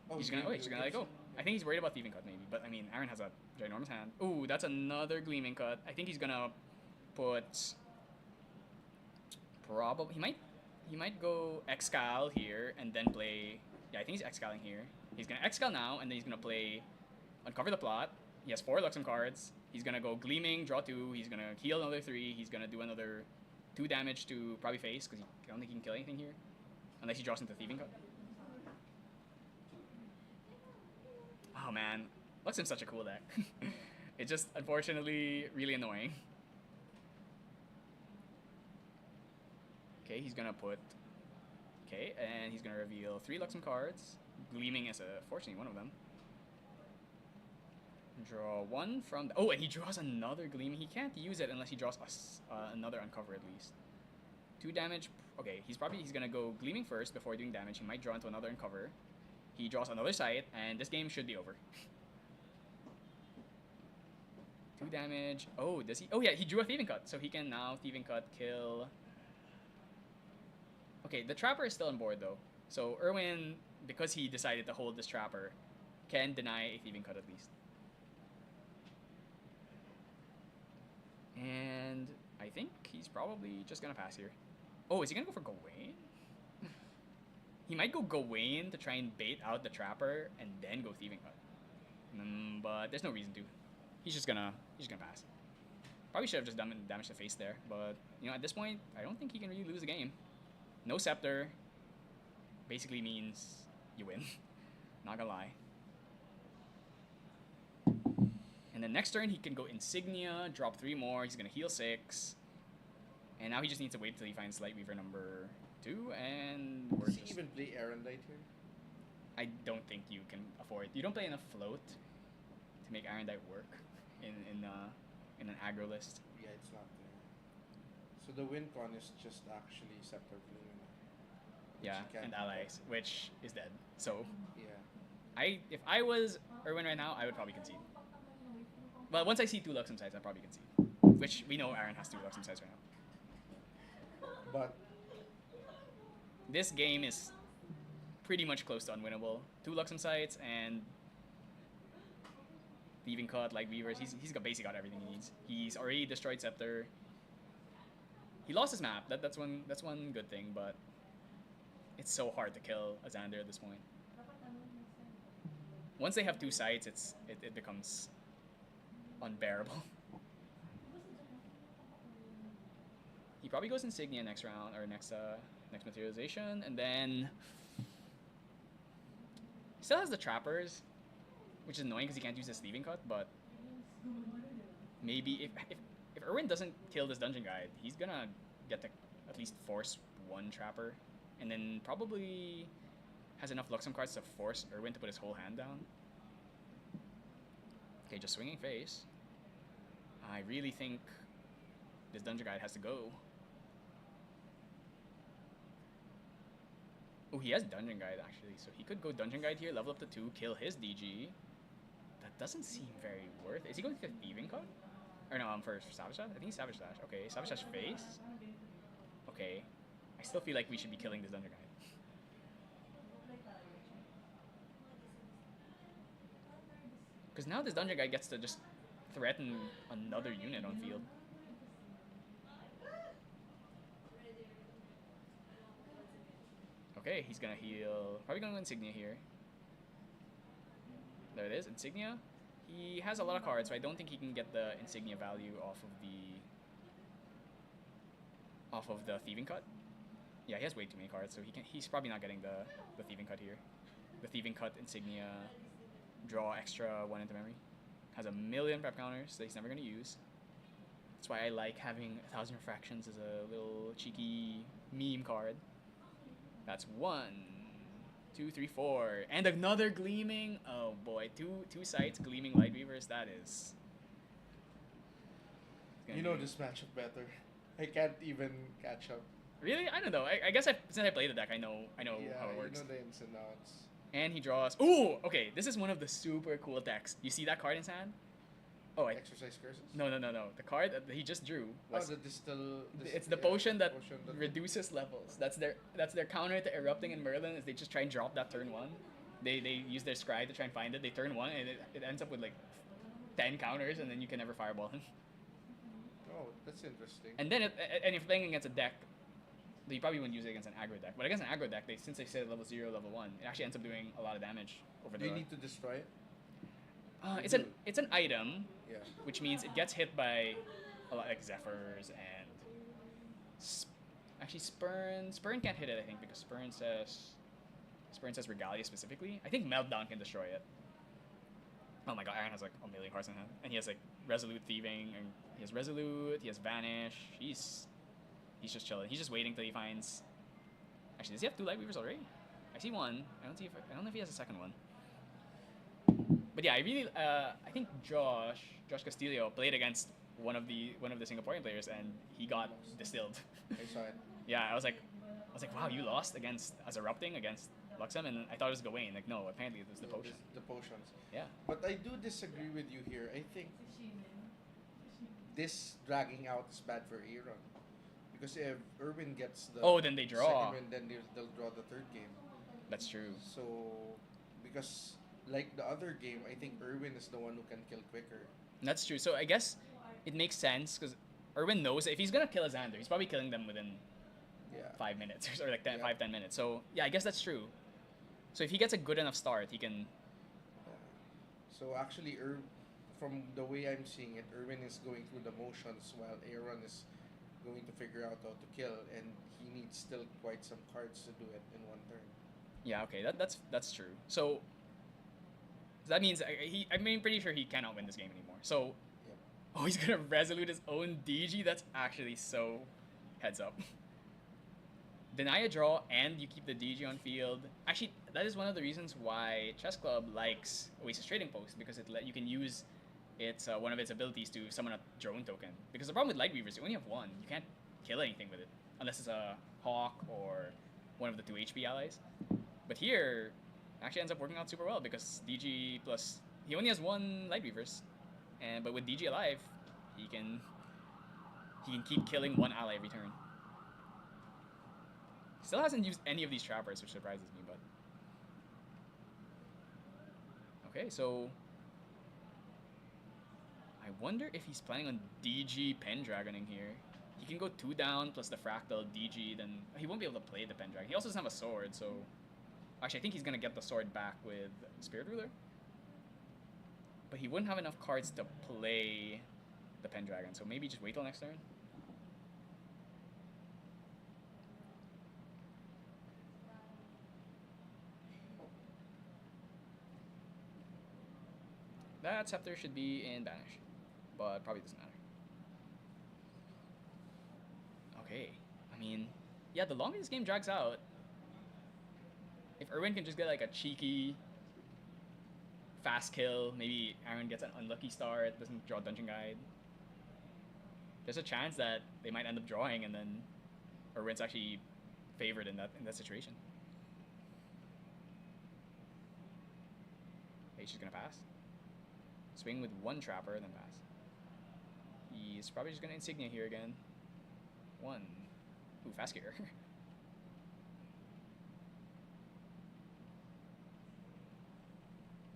Oh, he's gonna let it go. I think he's worried about Thieving Cut, maybe. But, Aaron has a ginormous hand. Ooh, that's another Gleaming Cut. I think he's gonna put... Probably... He might go Excal here and then play... Yeah, I think he's Excalling here. He's gonna Excal now, and then he's gonna play Uncover the Plot. He has 4 Luxem cards. He's gonna go Gleaming, draw 2. He's gonna heal another 3. He's gonna do another 2 damage to probably face, because I don't think he can kill anything here. Unless he draws into Thieving Cut. Oh man, Luxem's such a cool deck. It's just, unfortunately, really annoying. Okay, he's gonna put... Okay, and he's gonna reveal 3 Luxem cards. Gleaming is, fortunately, one of them. Draw 1 from... Oh, and he draws another Gleaming. He can't use it unless he draws another Uncover at least. 2 damage. Okay, he's gonna go Gleaming first before doing damage. He might draw into another Uncover. He draws another Sight, and this game should be over. 2 damage. Oh, does he? Oh yeah, he drew a Thieving Cut, so he can now Thieving Cut kill... Okay, the Trapper is still on board though. So Erwin, because he decided to hold this Trapper, can deny a Thieving Cut at least. And I think he's probably just gonna pass here. Oh, is he gonna go for Gawain? He might go Gawain to try and bait out the Trapper and then go Thieving Cut. But there's no reason to. He's just gonna pass. Probably should have just done damage to face there, but you know, at this point, I don't think he can really lose the game. No Scepter basically means you win. Not gonna lie. And then next turn he can go Insignia, drop 3 more, he's gonna heal 6. And now he just needs to wait till he finds Lightweaver number 2, and we're Does he even play Erendite here? I don't think you can afford. You don't play enough float to make Erendite work in an aggro list. Yeah, it's not there. So the win con is just actually Scepter Gleaming. Yeah, and allies, which is dead. So yeah, if I was Erwin right now, I would probably concede. Well, once I see 2 Luxem sides, I'll probably concede. Which we know Aaron has 2 Luxem sides right now. but This game is pretty much close to unwinnable. 2 Luxem sites and Thieving Cut, Lightweavers. He's basically got everything he needs. He's already destroyed Scepter. He lost his map. That's one good thing, but it's so hard to kill a Xander at this point. Once they have 2 sites, it becomes unbearable. He probably goes Insignia next round or next materialization, and then he still has the Trappers, which is annoying because he can't use his Thieving Cut. But maybe if Erwin doesn't kill this Dungeon Guide, he's gonna get to at least force 1 Trapper, and then probably has enough Luxem cards to force Erwin to put his whole hand down. Okay, just swinging face. I really think this Dungeon Guide has to go. Oh, he has Dungeon Guide actually, so he could go Dungeon Guide here, level up to 2, kill his DG. That doesn't seem very worth it. Is he going to get Thieving Cut? Or no, for Savage Dash? I think he's Savage Dash. Okay, Savage Dash face. Okay. I still feel like we should be killing this Dungeon Guide. Because now this Dungeon Guy gets to just threaten another unit on field. Okay, he's gonna heal. Probably gonna go Insignia here. There it is, Insignia. He has a lot of cards, so I don't think he can get the Insignia value off of the Thieving Cut. Yeah, he has way too many cards, so he's probably not getting the Thieving Cut here. The Thieving Cut, Insignia, draw extra 1 into memory. Has a million prep counters that he's never gonna use. That's why I like having 1,000 Refractions as a little cheeky meme card. That's 1, 2, 3, 4, and another Gleaming. Oh boy, two sites, Gleaming Lightweavers. That is. You know this matchup better. I can't even catch up. Really? I don't know. I guess since I played the deck, I know how it works. You know the ins and outs. And he draws. Ooh, okay. This is one of the super cool decks. You see that card in his hand? Oh, Exercise Curses? No. The card that he just drew was. Oh, the distill. It's the potion that reduces levels. That's their counter to Erupting and Merlin. Is they just try and drop that turn 1. They use their scry to try and find it. They turn 1 and it ends up with like 10 counters, and then you can never fireball him. Oh, that's interesting. And then and if you're playing against a deck, you probably wouldn't use it against an aggro deck. But against an aggro deck, since they say level 0, level 1, it actually ends up doing a lot of damage over Do you need to destroy it? It's an item, Yeah. which means it gets hit by a lot like Zephyrs and Actually, Spurn can't hit it, I think, because Spurn says Regalia specifically. I think Meltdown can destroy it. Oh my god, Aaron has like a million cards in hand. And he has like Resolute Thieving, and he has Resolute, he has Vanish. He's just chilling. He's just waiting till he finds. Actually, does he have 2 Lightweavers already? I see one. I don't know if he has a second one. But yeah, I think Josh Castillo played against one of the Singaporean players, and he got distilled. I saw it. Yeah, I was like, wow, you lost as erupting against Luxem, and I thought it was Gawain. Like, no, apparently it was the potion. The potions. Yeah. But I do disagree with you here. I think this dragging out is bad for Aaron. Because if Irwin gets the then they draw. second win, then they'll draw the third game. That's true. So, because like the other game, I think Irwin is the one who can kill quicker. That's true. So I guess it makes sense because Irwin knows that if he's gonna kill a Xander, he's probably killing them within 5 minutes or like 10 minutes. So yeah, I guess that's true. So if he gets a good enough start, he can. So actually, from the way I'm seeing it, Irwin is going through the motions while Aaron is going to figure out how to kill, and he needs still quite some cards to do it in one turn. Yeah. Okay. That's true. So that means I'm pretty sure he cannot win this game anymore. So. Yep. Oh, he's gonna resolute his own DG? That's actually so heads up. Deny a draw and you keep the DG on field. Actually, that is one of the reasons why Chess Club likes Oasis Trading Post, because you can use one of its abilities to summon a drone token. Because the problem with Lightweavers, you only have one. You can't kill anything with it unless it's a Hawk or one of the 2 HP allies. But here, it actually ends up working out super well because DG plus he only has 1 Lightweavers. But with DG alive, he can keep killing 1 ally every turn. Still hasn't used any of these trappers, which surprises me, but okay, so I wonder if he's planning on DG Pendragoning here. He can go 2 down plus the Fractal DG, then he won't be able to play the Pendragon. He also doesn't have a sword, so actually I think he's gonna get the sword back with Spirit Ruler. But he wouldn't have enough cards to play the Pendragon, so maybe just wait till next turn. That Scepter should be in Banish, but probably doesn't matter. Okay, I mean, yeah, the longer this game drags out, if Irwin can just get like a cheeky fast kill, maybe Aaron gets an unlucky start, doesn't draw Dungeon Guide, there's a chance that they might end up drawing and then Irwin's actually favored in that situation. Okay, she's gonna pass. Swing with 1 trapper, then pass. He's probably just gonna Insignia here again. 1. Ooh, fast gear.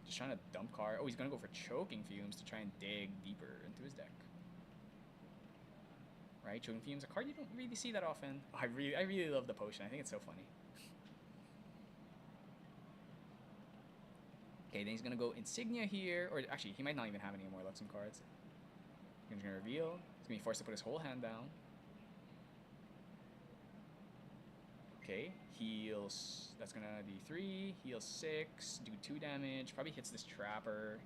Just trying to dump card. Oh, he's gonna go for Choking Fumes to try and dig deeper into his deck. Right, Choking Fumes, a card you don't really see that often. Oh, I really love the potion. I think it's so funny. Okay, then he's gonna go Insignia here, or actually, he might not even have any more Luxem cards. He's gonna reveal. He's gonna be forced to put his whole hand down. Okay, heals. That's gonna be 3. Heals 6. Do 2 damage. Probably hits this Trapper.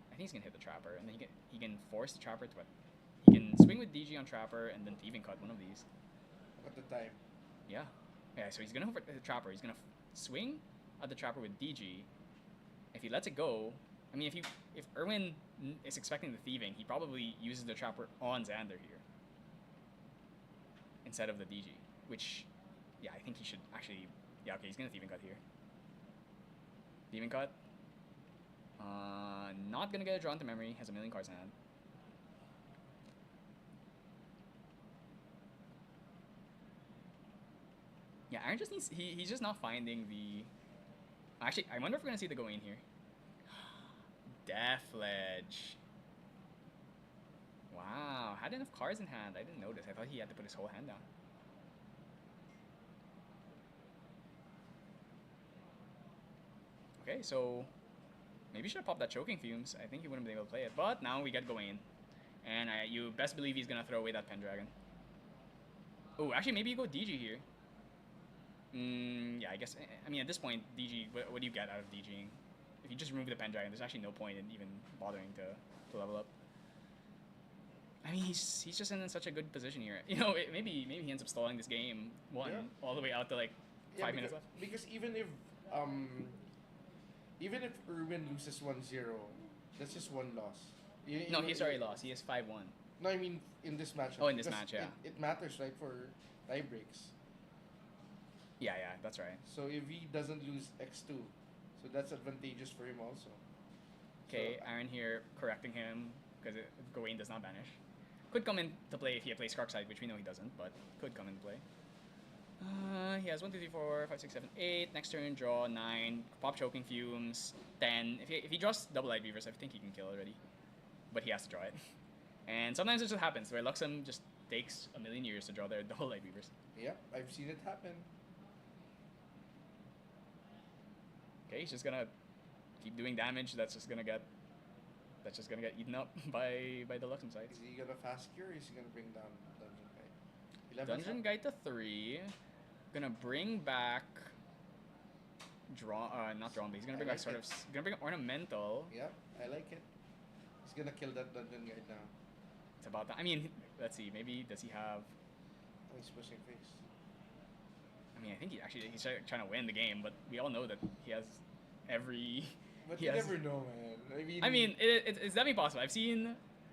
I think he's gonna hit the Trapper, and then he can force the Trapper to. He can swing with DG on Trapper, and then Thieving Cut one of these. At the time. Yeah. Yeah. So he's gonna go for the Trapper. He's gonna swing at the Trapper with DG. If he lets it go, I mean, if Irwin is expecting the Thieving, he probably uses the Trapper on Xander here instead of the DG, which, yeah, I think he should actually. Yeah, okay, he's gonna Thieving Cut here. Thieving Cut. Not gonna get a draw into memory. Has a million cards in hand. Yeah, Aaron just needs. He's just not finding the. Actually, I wonder if we're gonna see the Gawain here. Deathledge. Wow, had enough cards in hand. I didn't notice. I thought he had to put his whole hand down. Okay, so maybe should have popped that Choking Fumes. I think he wouldn't be able to play it. But now we get Gawain. And you best believe he's gonna throw away that Pendragon. Oh, actually, maybe you go DG here. Yeah, I guess. I mean, at this point, DG. What do you get out of DGing? If you just remove the Pendragon, there's actually no point in even bothering to level up. I mean, he's just in such a good position here. You know, maybe he ends up stalling this game all the way out to like 5 minutes left. Because even if Irwin loses 1-0, that's just one loss. No, he's already lost. He is 5-1. No, I mean in this match. Oh, in this match, yeah. It matters, right, for tie breaks. Yeah, that's right. So if he doesn't lose X2, so that's advantageous for him also. Okay, So, Aaron here correcting him because Gawain does not banish. Could come into play if he plays Side, which we know he doesn't, but could come into play. He has 1, 2, 3, 4, 5, 6, 7, 8. Next turn, draw 9. Pop choking fumes 10. If he draws double light weavers, I think he can kill already, but he has to draw it. And sometimes it just happens where Luxem just takes a million years to draw their double light weavers. Yep, I've seen it happen. Okay, he's just gonna keep doing damage. That's just gonna get eaten up by the Luxem side. Is he gonna fast cure or is he gonna bring down Dungeon Guide? 11 Dungeon Guide to 3. Gonna bring back not drawn, but he's gonna bring back gonna bring ornamental. Yep, I like it. He's gonna kill that Dungeon Guide now. It's about that. I mean, let's see. Maybe does he have? Oh, he's pushing face. I mean, I think he's trying to win the game, but we all know that he has every. But you never know, man. I mean, it's definitely possible.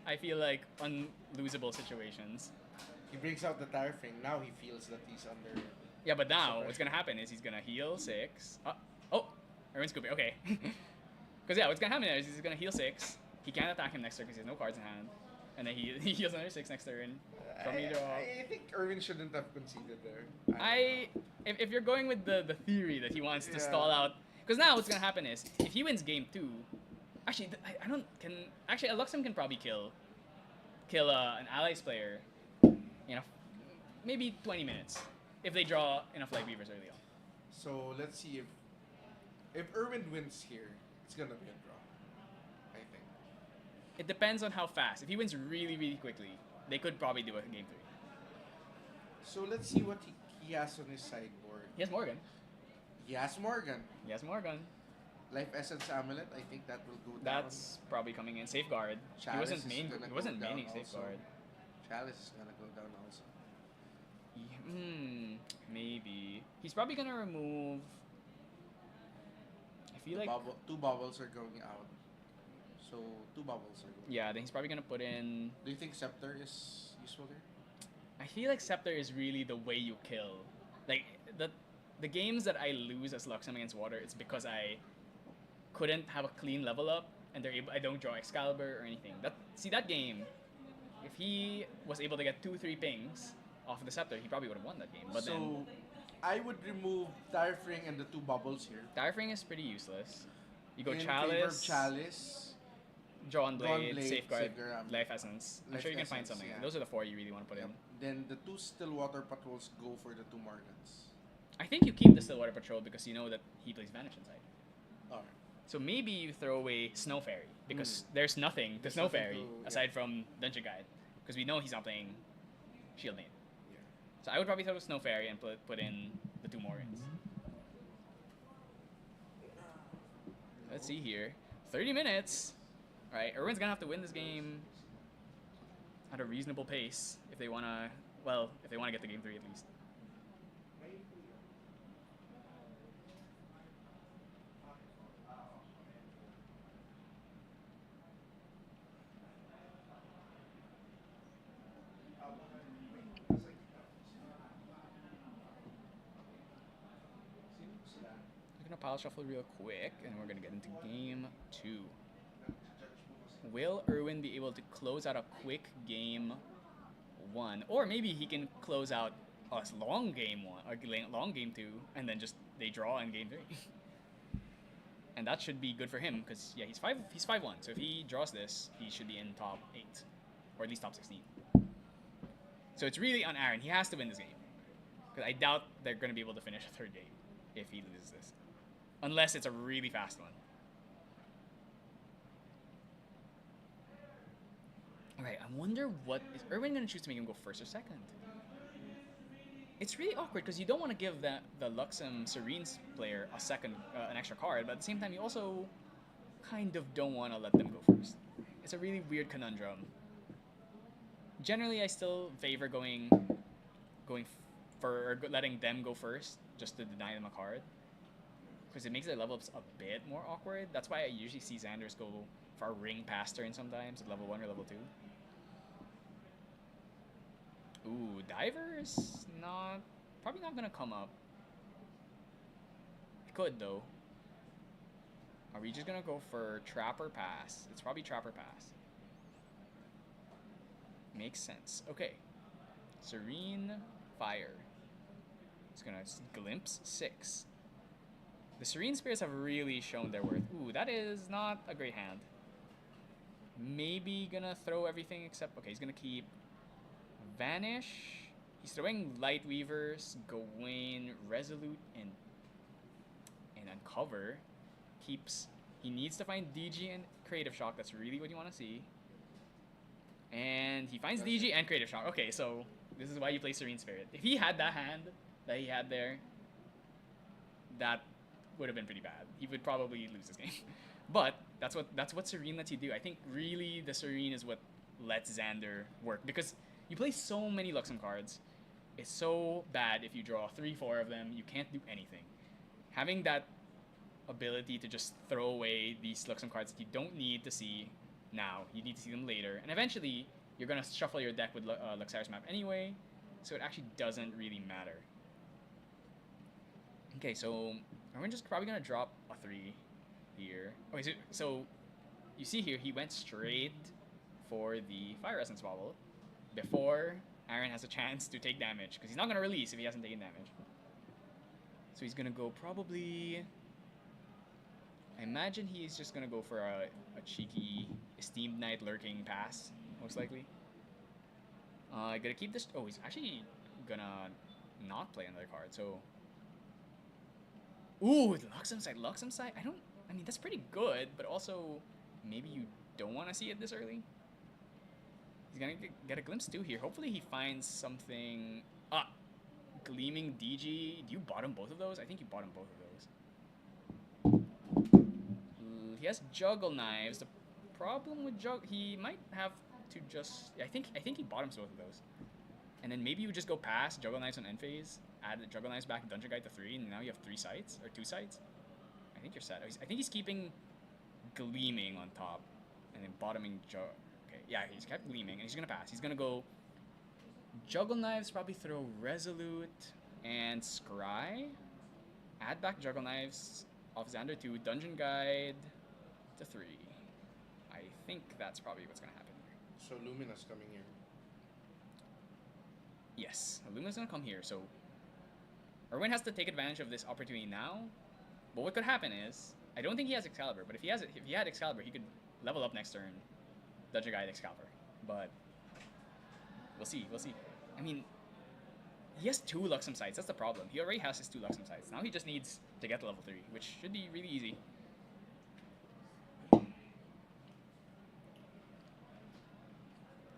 I feel like unlosable situations. He brings out the tire thing. Now he feels that he's under. Yeah, but now what's gonna happen is he's gonna heal 6. Erwin's Cooper. Okay. Because what's gonna happen is he's gonna heal 6. He can't attack him next turn because he has no cards in hand, and then he heals another 6 next turn. I think Irwin shouldn't have conceded there. If you're going with the theory that he wants to stall out, because now what's gonna happen is if he wins game 2, actually a Luxem can probably kill an allies player, maybe 20 minutes if they draw enough light weavers early on. So let's see if Irwin wins here, it's gonna be a draw. I think. It depends on how fast. If he wins really, really quickly, they could probably do a game 3. So let's see what he has on his sideboard. He has Morgan. He has Morgan. Life Essence Amulet, I think that will go down. That's probably coming in. Safeguard. Chalice He wasn't maining Safeguard. Chalice is gonna go down also. Maybe. He's probably gonna remove. I feel like 2 bubbles are going out. So 2 bubbles are going out. Yeah, then he's probably gonna put in. Do you think Scepter is useful here? I feel like Scepter is really the way you kill. Like the games that I lose as Luxem against Water, it's because I couldn't have a clean level up and I don't draw Excalibur or anything. That game, if he was able to get 2-3 pings off of the Scepter, he probably would have won that game. But then I would remove Direfring and the 2 bubbles here. Direfring is pretty useless. You go In favor of Chalice, Chalice, Drawn Blade, Safeguard, Safeguard, Life Essence. I'm sure you can find something. yeah. Those are the 4 you really want to put in. Then the 2 Stillwater Patrols go for the 2 Morgans. I think you keep the Stillwater Patrol because you know that he plays Vanish inside. Alright. So maybe you throw away Snow Fairy because there's nothing to Snow Fairy aside from Dungeon Guide because we know he's not playing Shield Main. Yeah. So I would probably throw Snow Fairy and put in the 2 Morgans. Let's see here. 30 minutes. Alright, Irwin's gonna have to win this game at a reasonable pace if they wanna get to game 3 at least. I'm gonna pile shuffle real quick and we're gonna get into game 2. Will Irwin be able to close out a quick game 1? Or maybe he can close out a long game 1 or long game 2 and then just they draw in game 3. And that should be good for him because he's 5-1. So if he draws this, he should be in top 8 or at least top 16. So it's really on Aaron. He has to win this game because I doubt they're going to be able to finish a 3rd game if he loses this. Unless it's a really fast one. Alright, I wonder is Irwin going to choose to make him go 1st or 2nd? it's really awkward because you don't want to give the Luxem Serenes player an extra card, but at the same time you also kind of don't want to let them go first. It's a really weird conundrum. Generally, I still favor going for letting them go first just to deny them a card because it makes their level ups a bit more awkward. That's why I usually see Xanders go for a ring past turn sometimes at level 1 or level 2. Ooh, Diver's probably not gonna come up. It could though. Are we just gonna go for Trapper Pass? It's probably Trapper Pass. Makes sense. Okay. Serene Fire. It's gonna glimpse 6. The Serene Spirits have really shown their worth. Ooh, that is not a great hand. Maybe gonna throw everything except... Okay, he's gonna keep Vanish. He's throwing Light Weavers, Gawain, Resolute, and Uncover. He needs to find DG and Creative Shock. That's really what you want to see. And he finds DG and Creative Shock. Okay, so this is why you play Serene Spirit. If he had that hand that he had there, that would have been pretty bad. He would probably lose this game. But that's what Serene lets you do. I think really the Serene is what lets Xander work because you play so many Luxem cards. It's so bad if you draw 3-4 of them. You can't do anything. Having that ability to just throw away these Luxem cards that you don't need to see now. You need to see them later. And eventually, you're going to shuffle your deck with Luxarius map anyway, so it actually doesn't really matter. Okay, so we're just probably going to drop a 3 here. Okay, so you see here, he went straight for the Fire Essence Wobble before Aaron has a chance to take damage, because he's not going to release if he hasn't taken damage. So he's going to go probably... I imagine he's just going to go for a cheeky Esteemed Knight Lurking Pass, most likely. Gonna keep this... Oh, he's actually gonna not play another card, so... Ooh, Luxem Sight. I mean, that's pretty good, but also maybe you don't want to see it this early. He's gonna get a glimpse too here. Hopefully he finds something... Gleaming DG. Do you bottom both of those? I think you bottom both of those. He has Juggle Knives. The problem with he might have to just... I think he bottoms both of those. And then maybe you just go past Juggle Knives on end phase, add the Juggle Knives back Dungeon Guide to 3, and now you have 3 sites, or 2 sites. I think you're set. I think he's keeping Gleaming on top, and then bottoming Okay, yeah, he's kept Gleaming, and he's gonna pass. He's gonna go Juggle Knives, probably throw Resolute and Scry. Add back Juggle Knives off Xander 2, Dungeon Guide to 3. I think that's probably what's gonna happen here. So Lumina's coming here. Yes, Lumina's gonna come here, so Erwin has to take advantage of this opportunity now. But what could happen is, I don't think he has Excalibur, but if he had Excalibur, he could level up next turn, Dungeon Guide Excalibur. But we'll see. I mean, he has 2 Luxem sites. That's the problem. He already has his 2 Luxem sites. Now he just needs to get to level 3, which should be really easy.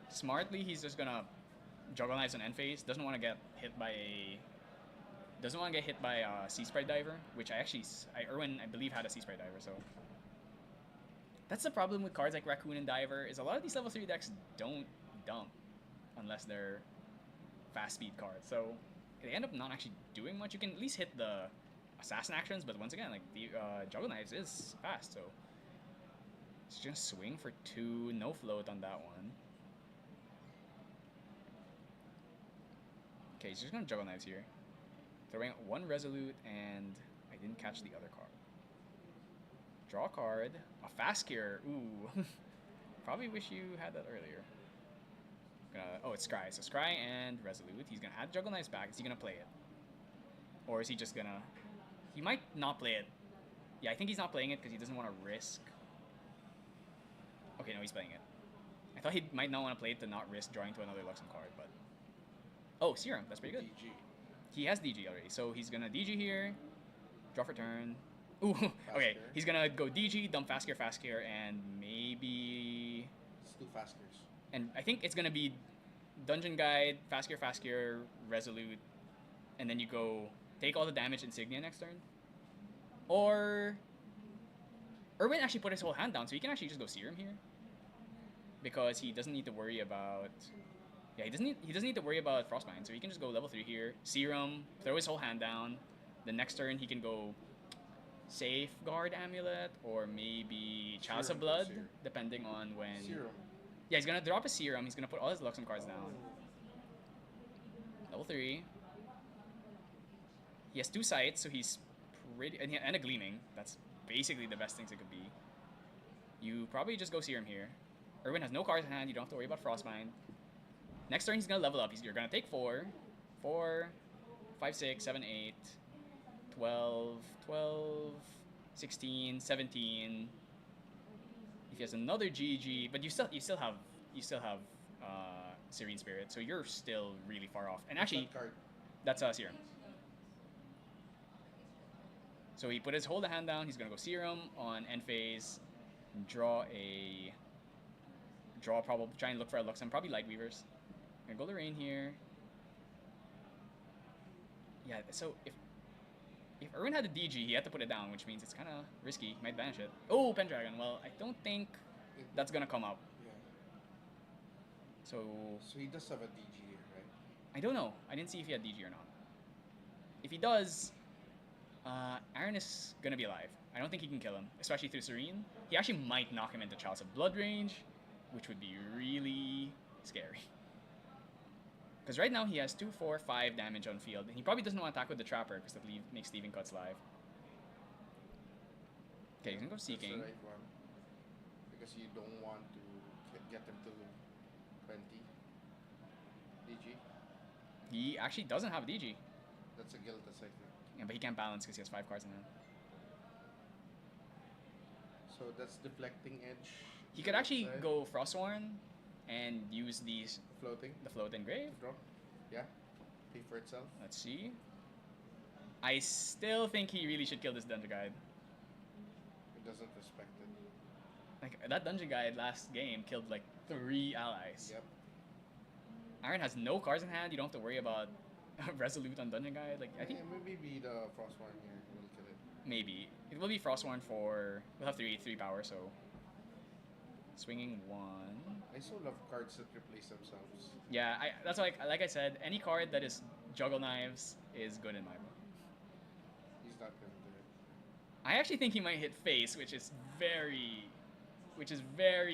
Smartly, he's just gonna Juggle Knives on end phase. Doesn't want to get hit by a Sea Sprite Diver, which Erwin, I believe, had a Sea Sprite Diver, so... That's the problem with cards like Raccoon and Diver, is a lot of these level 3 decks don't dump unless they're fast speed cards, so they end up not actually doing much. You can at least hit the Assassin actions, but once again, like, the Juggle Knives is fast, so... It's just swing for 2, no float on that one. Okay, he's just gonna Juggle Knives here. Throwing 1 Resolute, and I didn't catch the other card. Draw a card. A Fast Cure. Ooh. Probably wish you had that earlier. Oh, it's Scry. So Scry and Resolute. He's gonna add Juggle Knives back. Is he gonna play it? Or is he just gonna... He might not play it. Yeah, I think he's not playing it because he doesn't want to risk... Okay, no, he's playing it. I thought he might not want to play it to not risk drawing to another Luxem card, but... Oh, Serum. That's pretty good. DG. He has DG already, so he's gonna DG here, draw for turn. Ooh, okay. He's gonna go DG, dump Fast Cure, and maybe... Let's do Fast Cures. And I think it's gonna be Dungeon Guide, Fast Cure, Resolute, and then you go take all the damage Insignia next turn. Or Erwin actually put his whole hand down, so he can actually just go Serum here. Because he doesn't need to worry about he doesn't need to worry about Frostbind, so he can just go level 3 here, Serum, throw his whole hand down. The next turn he can go Safeguard Amulet or maybe Chalice of Blood, depending on when. Serum. Yeah, he's gonna drop a Serum. He's gonna put all his Luxem cards down. Level 3. He has 2 sights, so he's pretty, and a Gleaming. That's basically the best things it could be. You probably just go Serum here. Erwin has no cards in hand. You don't have to worry about Frostbind. Next turn he's gonna level up. You're gonna take 4, 5, 6, 7, 8, 12, 16, 17. If he has another GG, but you still have Serene Spirit, so you're still really far off. And actually, that's Serum. So he put his hold the hand down. He's gonna go Serum on end phase, probably try and look for a Luxem, probably Light Weavers. Gonna go Lorraine here. Yeah, so if Erwin had a DG, he had to put it down, which means it's kind of risky. He might banish it. Oh, Pendragon. Well, I don't think that's gonna come up. Yeah. So he does have a DG here, right? I don't know. I didn't see if he had DG or not. If he does, Aaron is gonna be alive. I don't think he can kill him, especially through Serene. He actually might knock him into Chalice of Blood range, which would be really scary. Because right now he has 2, 4, 5 damage on field, and he probably doesn't want to attack with the Trapper because that makes Steven Cuts live. Okay, he's gonna go Seeking. That's the right one. Because you don't want to get him to 20. DG. He actually doesn't have a DG. That's a Gildas, I think. Yeah, but he can't balance because he has 5 cards in hand. So that's Deflecting Edge. He could actually go Frostworn and use the float and grave. Draw. Yeah. Pay for itself. Let's see. I still think he really should kill this Dungeon Guide. It doesn't respect it. Like, that Dungeon Guide last game killed like 3 allies. Yep. Aaron has no cards in hand. You don't have to worry about Resolute on Dungeon Guide. Like, I think maybe the Frostworn here will kill it. maybe it will be Frostworn for. We'll have 3 power, so swinging 1. I so love cards that replace themselves. Yeah, that's like I said, any card that is Juggle Knives is good in my book. He's not gonna do it. I actually think he might hit face, which is very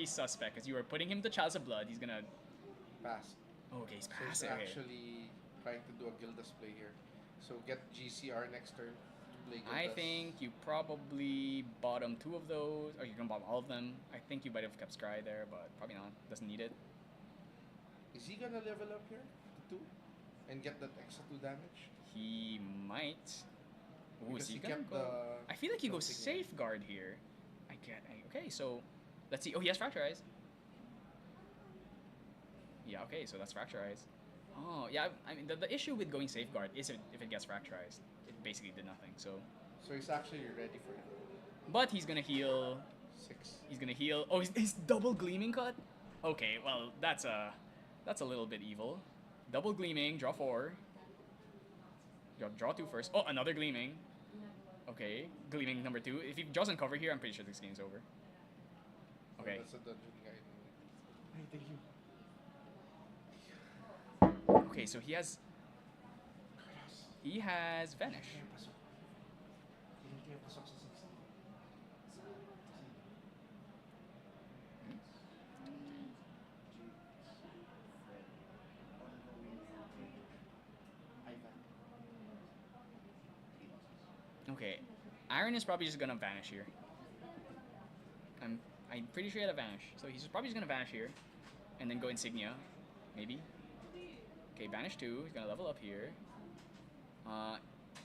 suspect, because you are putting him to Chalice of Blood. He's gonna pass. Oh, okay, he's So passing. he's actually trying to do a Gildas play here. So get GCR next turn to play Gildas. I think you probably bottom 2 of those, or you can bottom all of them. I think you might have kept Scry there, but probably not. Doesn't need it. Is he gonna level up here to 2 and get that extra 2 damage? He might. Ooh, Because so he you kept go. I feel like you go something in. Safeguard here. Okay, so let's see. Oh, he has Fracture Eyes. Yeah, okay, so that's Fracture Eyes. Oh, yeah, I mean, the issue with going Safeguard is if it gets Fracturized. It basically did nothing, so he's actually ready for it. But he's gonna heal. 6. He's gonna heal. Oh, he's double Gleaming Cut? Okay, well, that's a little bit evil. Double Gleaming, draw 4. Draw 2 first. Oh, another Gleaming. Okay, Gleaming number 2. If he draws Uncover here, I'm pretty sure this game's over. Okay. That's a Dungeon Guide. Ay, thank you. Okay, so he has Vanish. Hindi kayo pasok sa 6. Okay, Iron is probably just gonna Vanish here. I'm pretty sure he had a Vanish, so he's probably just gonna Vanish here, and then go Insignia, maybe. Okay, Banish 2. He's gonna level up here.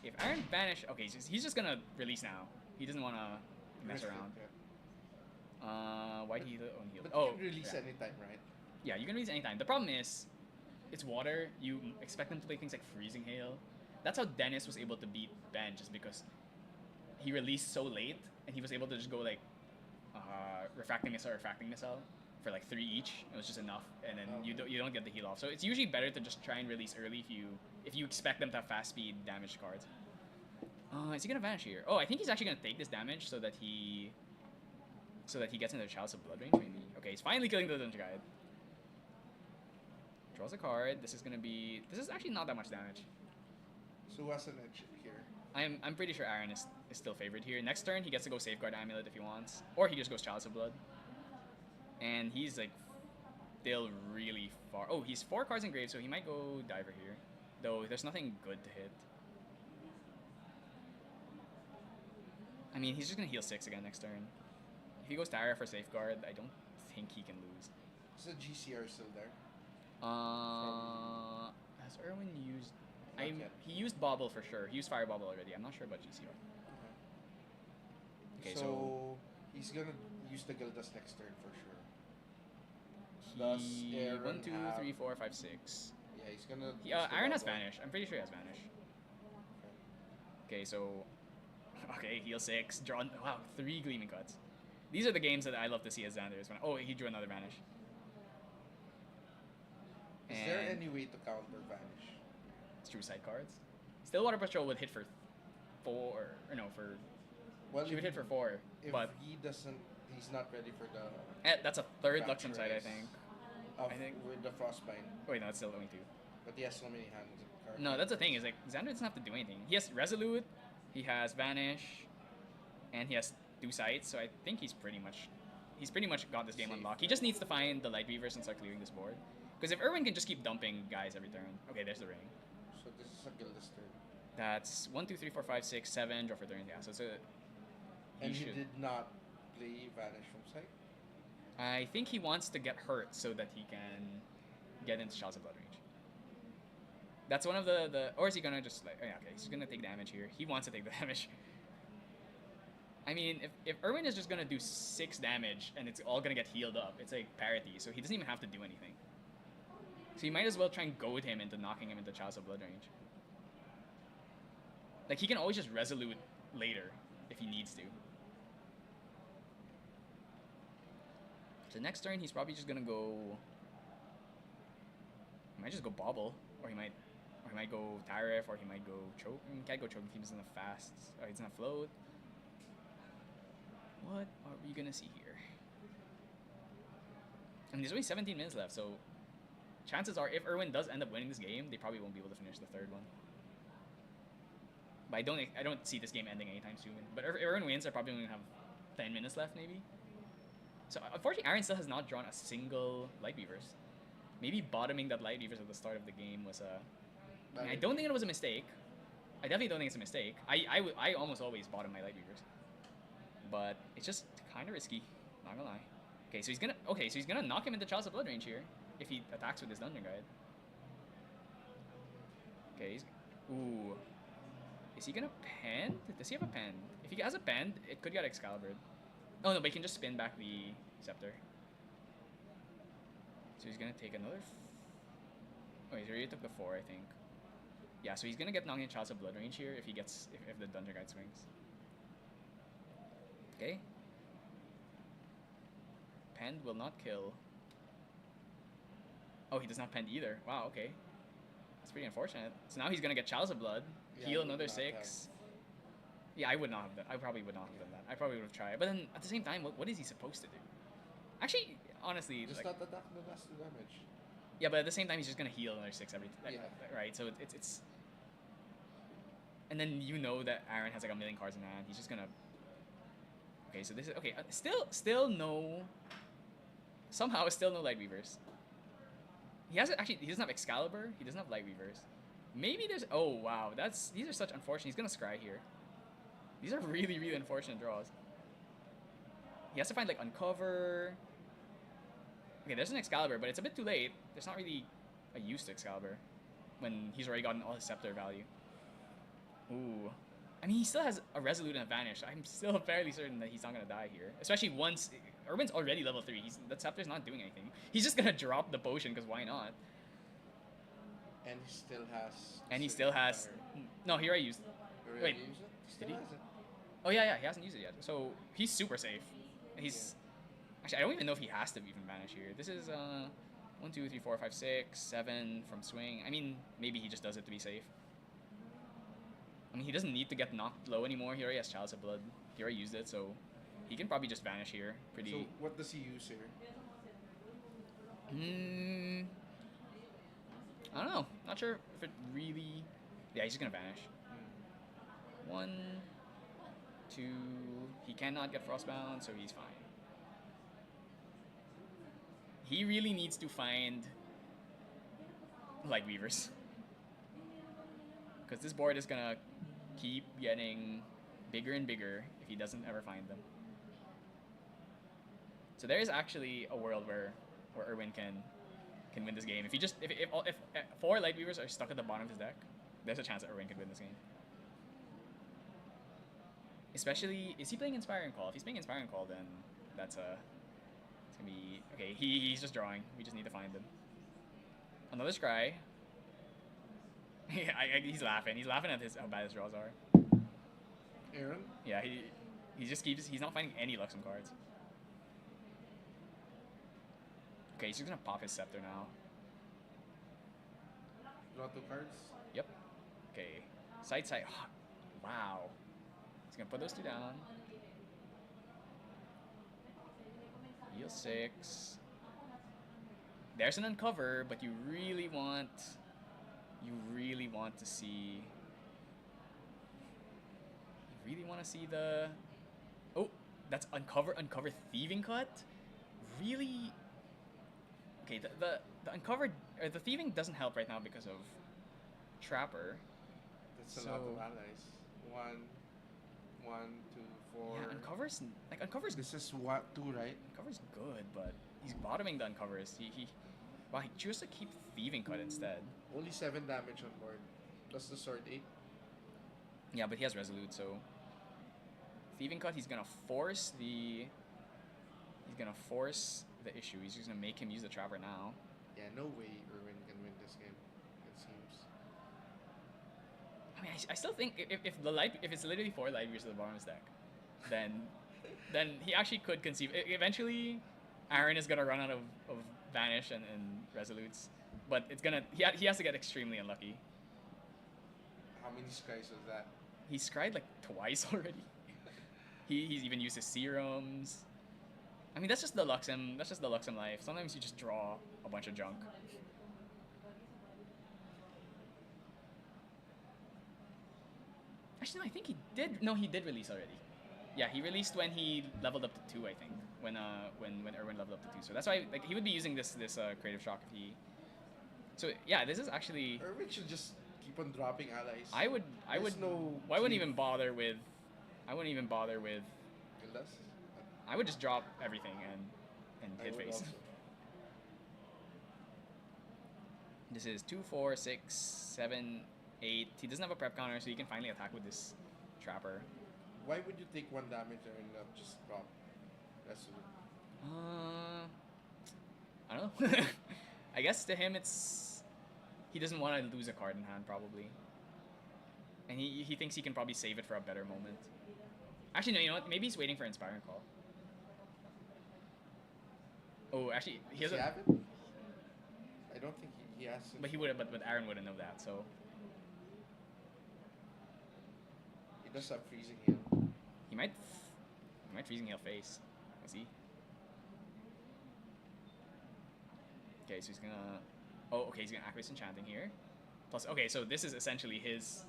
If Aaron Banish... Okay, he's just gonna release now. He doesn't want to mess around. Why did he unheal? But you can release anytime, right? Yeah, you can release anytime. The problem is, it's water. You expect them to play things like Freezing Hail. That's how Dennis was able to beat Ben, just because he released so late, and he was able to just go like Refracting Missile. for like 3 each. It was just enough, and then you don't get the heal off. So it's usually better to just try and release early if you expect them to have fast speed damage cards. Is he gonna vanish here? Oh, I think he's actually gonna take this damage so that he gets into the Chalice of Blood range. Maybe. Okay, he's finally killing the Dungeon Guide. Draws a card. This is actually not that much damage. So what's an edge here? I'm pretty sure Aaron is still favored here. Next turn, he gets to go Safeguard Amulet if he wants, or he just goes Chalice of Blood. And he's like still really far. Oh, he's 4 cards in grave, so he might go Diver here. Though there's nothing good to hit. I mean, he's just gonna heal 6 again next turn. If he goes Tara for Safeguard, I don't think he can lose. Is the GCR still there? Has Erwin used? He used Bobble for sure. He used Fire Bobble already. I'm not sure about GCR. Okay, so he's gonna use the Gildas next turn for sure. He 1, 2, 3, 4, 5, 6. Yeah, he's gonna. Aaron has Vanish. I'm pretty sure he has Vanish. Okay, so heal 6. Draw. Wow, 3 Gleaming Cuts. These are the games that I love to see as Xander's. Oh, he drew another Vanish. Is there any way to counter Vanish? It's true side cards. Stillwater Patrol would hit for 4, or no, for. Well, she would hit for 4. But he doesn't, he's not ready for the. That's a 3rd Luxem side, I think. I think with the Frostbite. Wait, no, it's still only 2. But he has so many hands. No, that's the thing. Is like Xander doesn't have to do anything. He has Resolute, he has Vanish, and he has 2 sights. So I think he's pretty much got this game unlocked. He just needs to find the Light Weavers and start clearing this board. Because if Erwin can just keep dumping guys every turn. Okay, there's the ring. So this is a Gildas turn. That's 1, 2, 3, 4, 5, 6, 7. Draw for turn. Yeah, so it's a. And he did not play Vanish from sight? I think he wants to get hurt so that he can get into Chalice of Blood range. That's one of the or is he gonna just like, oh yeah, okay, he's gonna take damage here. He wants to take the damage. I mean, if Erwin is just gonna do 6 damage and it's all gonna get healed up, it's like parity, so he doesn't even have to do anything. So you might as well try and goad him into knocking him into Chalice of Blood range. Like, he can always just Resolute later if he needs to. So next turn, he's probably just gonna go. He might just go Bobble, or he might go Tariff, or he might go Choke. He can't go Choke if he doesn't have Fast. He doesn't have Float. What are we gonna see here? I mean, there's only 17 minutes left, so chances are, if Erwin does end up winning this game, they probably won't be able to finish the 3rd one. But I don't see this game ending anytime soon. But if Erwin wins, they're probably only have 10 minutes left, maybe. So unfortunately, Aaron still has not drawn a single Light Weavers. Maybe bottoming that Light Weavers at the start of the game was a. I don't think it was a mistake. I definitely don't think it's a mistake. I almost always bottom my Light Weavers, but it's just kind of risky. Not gonna lie. Okay, so he's gonna knock him into Chalice of Blood range here if he attacks with his Dungeon Guide. Okay, ooh. Is he gonna pen? Does he have a pen? If he has a pen, it could get Excalibur. Oh no, but he can just spin back the Scepter. So he's gonna take another. Oh, he already took the 4, I think. Yeah, so he's gonna get knocked in Chalice of Blood range here if if the Dungeon Guide swings. Okay. Pend will not kill. Oh, he does not pend either. Wow, okay. That's pretty unfortunate. So now he's gonna get Chalice of Blood, heal another 6. Yeah, I would not have done. I probably would not have done that. I probably would have tried. But then at the same time, what is he supposed to do? Actually, honestly, just not attack the last 2 damage. Yeah, but at the same time, he's just gonna heal another 6 every right. So it's. And then you know that Aaron has like a million cards in hand. He's just gonna. Okay, so this is okay. Still no. Somehow, still no Light Weavers. He doesn't have Excalibur. He doesn't have Light Weavers. Maybe there's. Oh wow, these are such unfortunate. He's gonna scry here. These are really, really unfortunate draws. He has to find like Uncover. Okay, there's an Excalibur, but it's a bit too late. There's not really a use to Excalibur when he's already gotten all his Scepter value. Ooh. I mean, he still has a Resolute and a Vanish. I'm still fairly certain that he's not gonna die here. Especially once Urban's already level 3. The Scepter's not doing anything. He's just gonna drop the potion because why not? And he still has. And he still has. No, he already used. Wait, use it? Did he? Oh yeah, he hasn't used it yet. So he's super safe. Actually, I don't even know if he has to even banish here. This is 1, 2, 3, 4, 5, 6, 7 from swing. I mean, maybe he just does it to be safe. I mean, he doesn't need to get knocked low anymore. He already has Chalice of Blood. He already used it, so he can probably just vanish here. Pretty. So what does he use here? I don't know. Not sure if it really. Yeah, he's just gonna vanish. 1, 2. He cannot get Frostbound, so he's fine. He really needs to find Light Weavers. Because this board is gonna keep getting bigger and bigger if he doesn't ever find them. So there is actually a world where Erwin can win this game. If he just if 4 Light Weavers are stuck at the bottom of his deck, there's a chance that Erwin could win this game. Especially, is he playing Inspiring Call? If he's playing Inspiring Call, then that's it's gonna be okay. He's just drawing. We just need to find him. Another Scry. He's laughing. He's laughing at how bad his draws are. Aaron? Yeah, he just keeps. He's not finding any Luxem cards. Okay, he's just gonna pop his Scepter now. Draw 2 cards? Yep. Okay. Side. Wow. He's gonna put those 2 down. Heal 6. There's an Uncover, but you really want to see. You really want to see the. Oh, that's Uncover Thieving Cut. Really. Okay, the Uncovered or the Thieving doesn't help right now because of Trapper. That's a lot of allies. 1, 2, 4. Yeah, Uncover's. This is what 2, right? Uncover's good, but he's bottoming the Uncovers. He chooses to keep Thieving Cut instead. Only 7 damage on board. Plus the sword 8. Yeah, but he has Resolute, so Thieving Cut. He's gonna force the issue. He's just gonna make him use the Trapper now. Yeah, no way Erwin can win this game. It seems. I mean, I still think if it's literally 4 Light Years to the bottom of his deck, then he actually could conceive. Eventually, Aaron is gonna run out of Vanish and Resolutes, but it's gonna he has to get extremely unlucky. How many Skies was that? He's Scried like twice already. He's even used his Serums. I mean, that's just the Luxem life. Sometimes you just draw a bunch of junk. Actually, no, I think he did. No, he did release already. Yeah, he released when he leveled up to 2, I think. When Erwin leveled up to 2. So that's why he would be using this Creative Shock if he. So yeah, this is actually. Erwin should just keep on dropping allies. I would. No. I wouldn't even bother with. Gildas? I would just drop everything and hit face. Also. This is 2, 4, 6, 7, 8. He doesn't have a prep counter, so he can finally attack with this Trapper. Why would you take 1 damage and not just drop Resolute? I don't know. I guess to him he doesn't want to lose a card in hand probably, and he thinks he can probably save it for a better moment. Actually, no. You know what? Maybe he's waiting for Inspiring Call. Oh, actually, he has Does a. he have it? I don't think he has it. But he would. But Aaron wouldn't know that. So He does have Freezing Heal. he might Freezing Heal face. Let's see. Okay, so he's gonna. Oh, okay, he's gonna activate Enchanting here. Plus, okay, so this is essentially his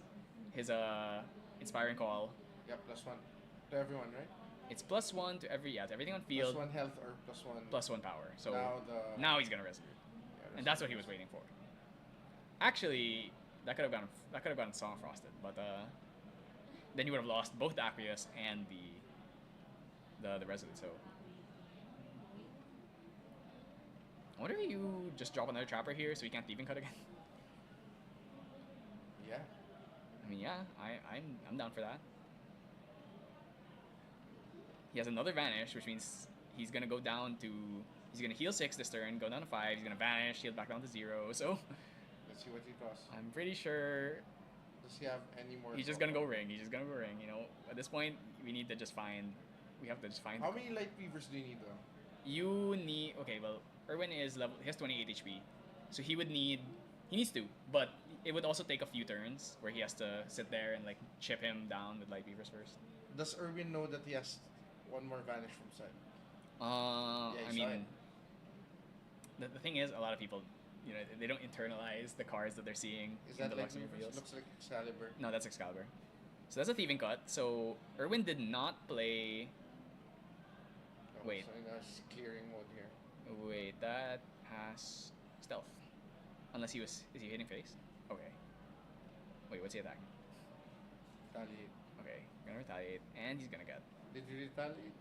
Inspiring Call. Yeah, +1 to everyone, right? It's +1 to everything on field. +1 health or +1. +1 power. So now he's gonna Resolute, yeah, and that's what he was waiting for. Actually, that could have gone Song of Frosted, but then you would have lost both the Aqueous and the Resolute. So I wonder if you just drop another Trapper here so he can't Thieving Cut again. Yeah. I mean, yeah, I'm down for that. He has another Vanish, which means he's gonna go down to. He's gonna heal 6 this turn, go down to 5. He's gonna Vanish, heal back down to 0. So Let's see what he draws. I'm pretty sure Does he have any more? he's just gonna go ring. He's just gonna go ring. You know, at this point, we need to just find. We have to just find. How many Light Weavers do you need though? You need okay. Well, Erwin is level. He has 28 HP, so he would need. He needs to, but it would also take a few turns where he has to sit there and like chip him down with light beavers first. Does Irwin know that he has one more vanish from side? I mean, the thing is, a lot of people, they don't internalize the cards that they're seeing Is in that the like Luxembourg reveals. looks like Excalibur? No, that's Excalibur. So that's a thieving cut. So Erwin did not play. Oh, Wait. So in a clearing mode here. Wait, that has stealth. Unless he was. Is he hitting face? Okay. Wait, what's he attacking? Retaliate. Okay, gonna retaliate, and he's gonna get. Did you retaliate?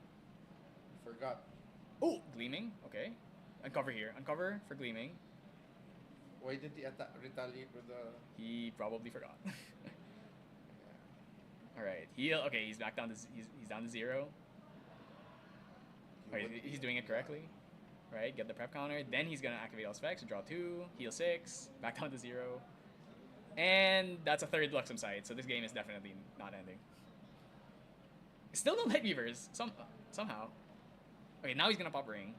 Forgot. Oh! Gleaming? Okay. Uncover here. Uncover for Gleaming. Why did he retaliate with the? He probably forgot. Alright, heal. Okay, he's back down to. He's down to 0. Okay, he's doing it correctly. Right, get the prep counter. Then he's gonna activate all specs, draw 2, heal 6, back down to 0. And that's a third Luxem side, so this game is definitely not ending. Still no light beavers, somehow. Okay, now he's gonna pop ring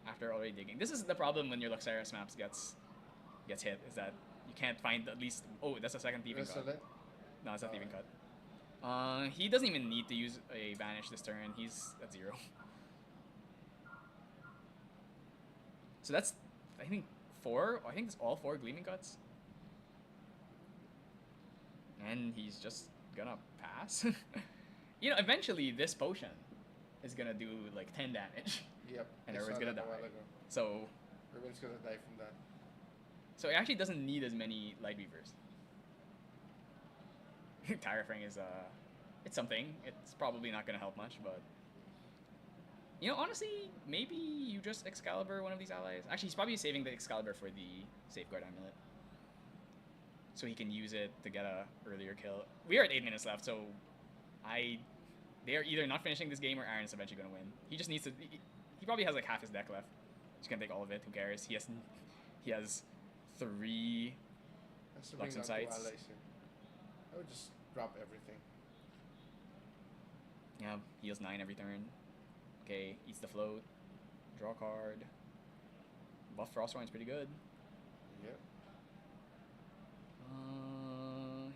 after already digging. This is the problem when your Luxeris maps gets hit, is that you can't find at least. Oh, that's a second thieving cut. No, it's a thieving cut. He doesn't even need to use a banish this turn. He's at 0. So that's, I think, 4. I think it's all 4 Gleaming Cuts. And he's just gonna pass. Eventually this potion is gonna do like 10 damage. Yep. And everyone's gonna die. So everyone's gonna die from that. So it actually doesn't need as many light beavers. Tyrafring is it's something. It's probably not gonna help much, but honestly, maybe you just Excalibur one of these allies. Actually, he's probably saving the Excalibur for the Safeguard Amulet, so he can use it to get a earlier kill. We are at 8 minutes left, so they are either not finishing this game or Aaron's eventually gonna win. He just needs to. He probably has like half his deck left. He's gonna take all of it. Who cares? He has 3 Luxem sites. I would just drop everything. Yeah, heals 9 every turn. Okay, eats the float. Draw a card. Buff Frostwine's pretty good. Yep.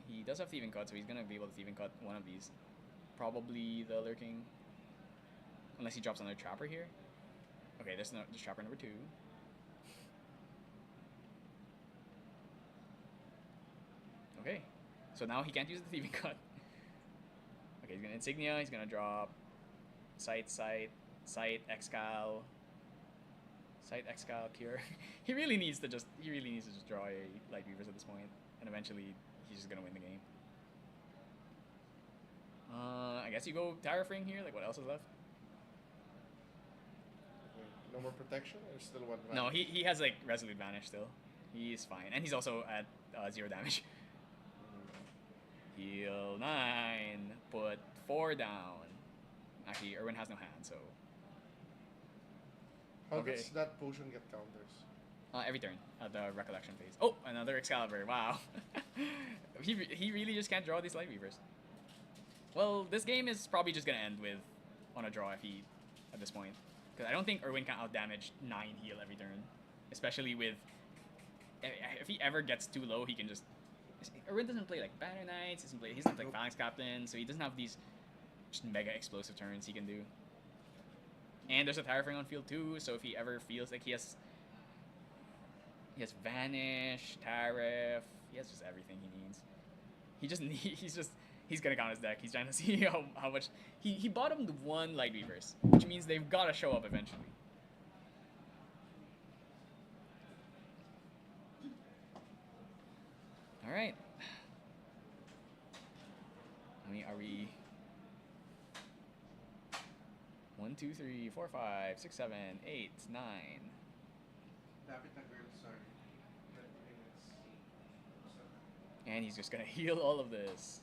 He does have Thieving Cut, so he's gonna be able to Thieving Cut one of these. Probably the Lurking. Unless he drops another Trapper here. Okay, there's Trapper number 2. Okay, so now he can't use the Thieving Cut. Okay, he's gonna Insignia, he's gonna drop Sight, Excal, Cure. He really needs to just draw a Light Beavers at this point, and eventually he's just gonna win the game. I guess you go Tyrafring here. Like, what else is left? No more protection, or still 1 vanish? No, he has like Resolute Vanish still. He's fine, and he's also at 0 damage. Heal 9, put 4 down. Actually, Erwin has no hand, so. How does that potion get counters? Every turn at the Recollection phase. Oh, another Excalibur. Wow. he really just can't draw these Light Weavers. Well, this game is probably just gonna end on a draw at this point, because I don't think Erwin can outdamage 9 heal every turn, especially with. If he ever gets too low, he can just. Erwin doesn't play like Banner Knights. He's not like Phalanx Captain, so he doesn't have these just mega explosive turns he can do. And there's a Tyrafring on field too, so if he ever feels like he has Vanish, Tariff, he has just everything he needs. He's gonna count his deck. He's trying to see how much he bottomed 1 Light Weavers, which means they've gotta show up eventually. Alright. How many are we? 1, 2, 3, 4, 5, 6, 7, 8, 9. And he's just gonna heal all of this.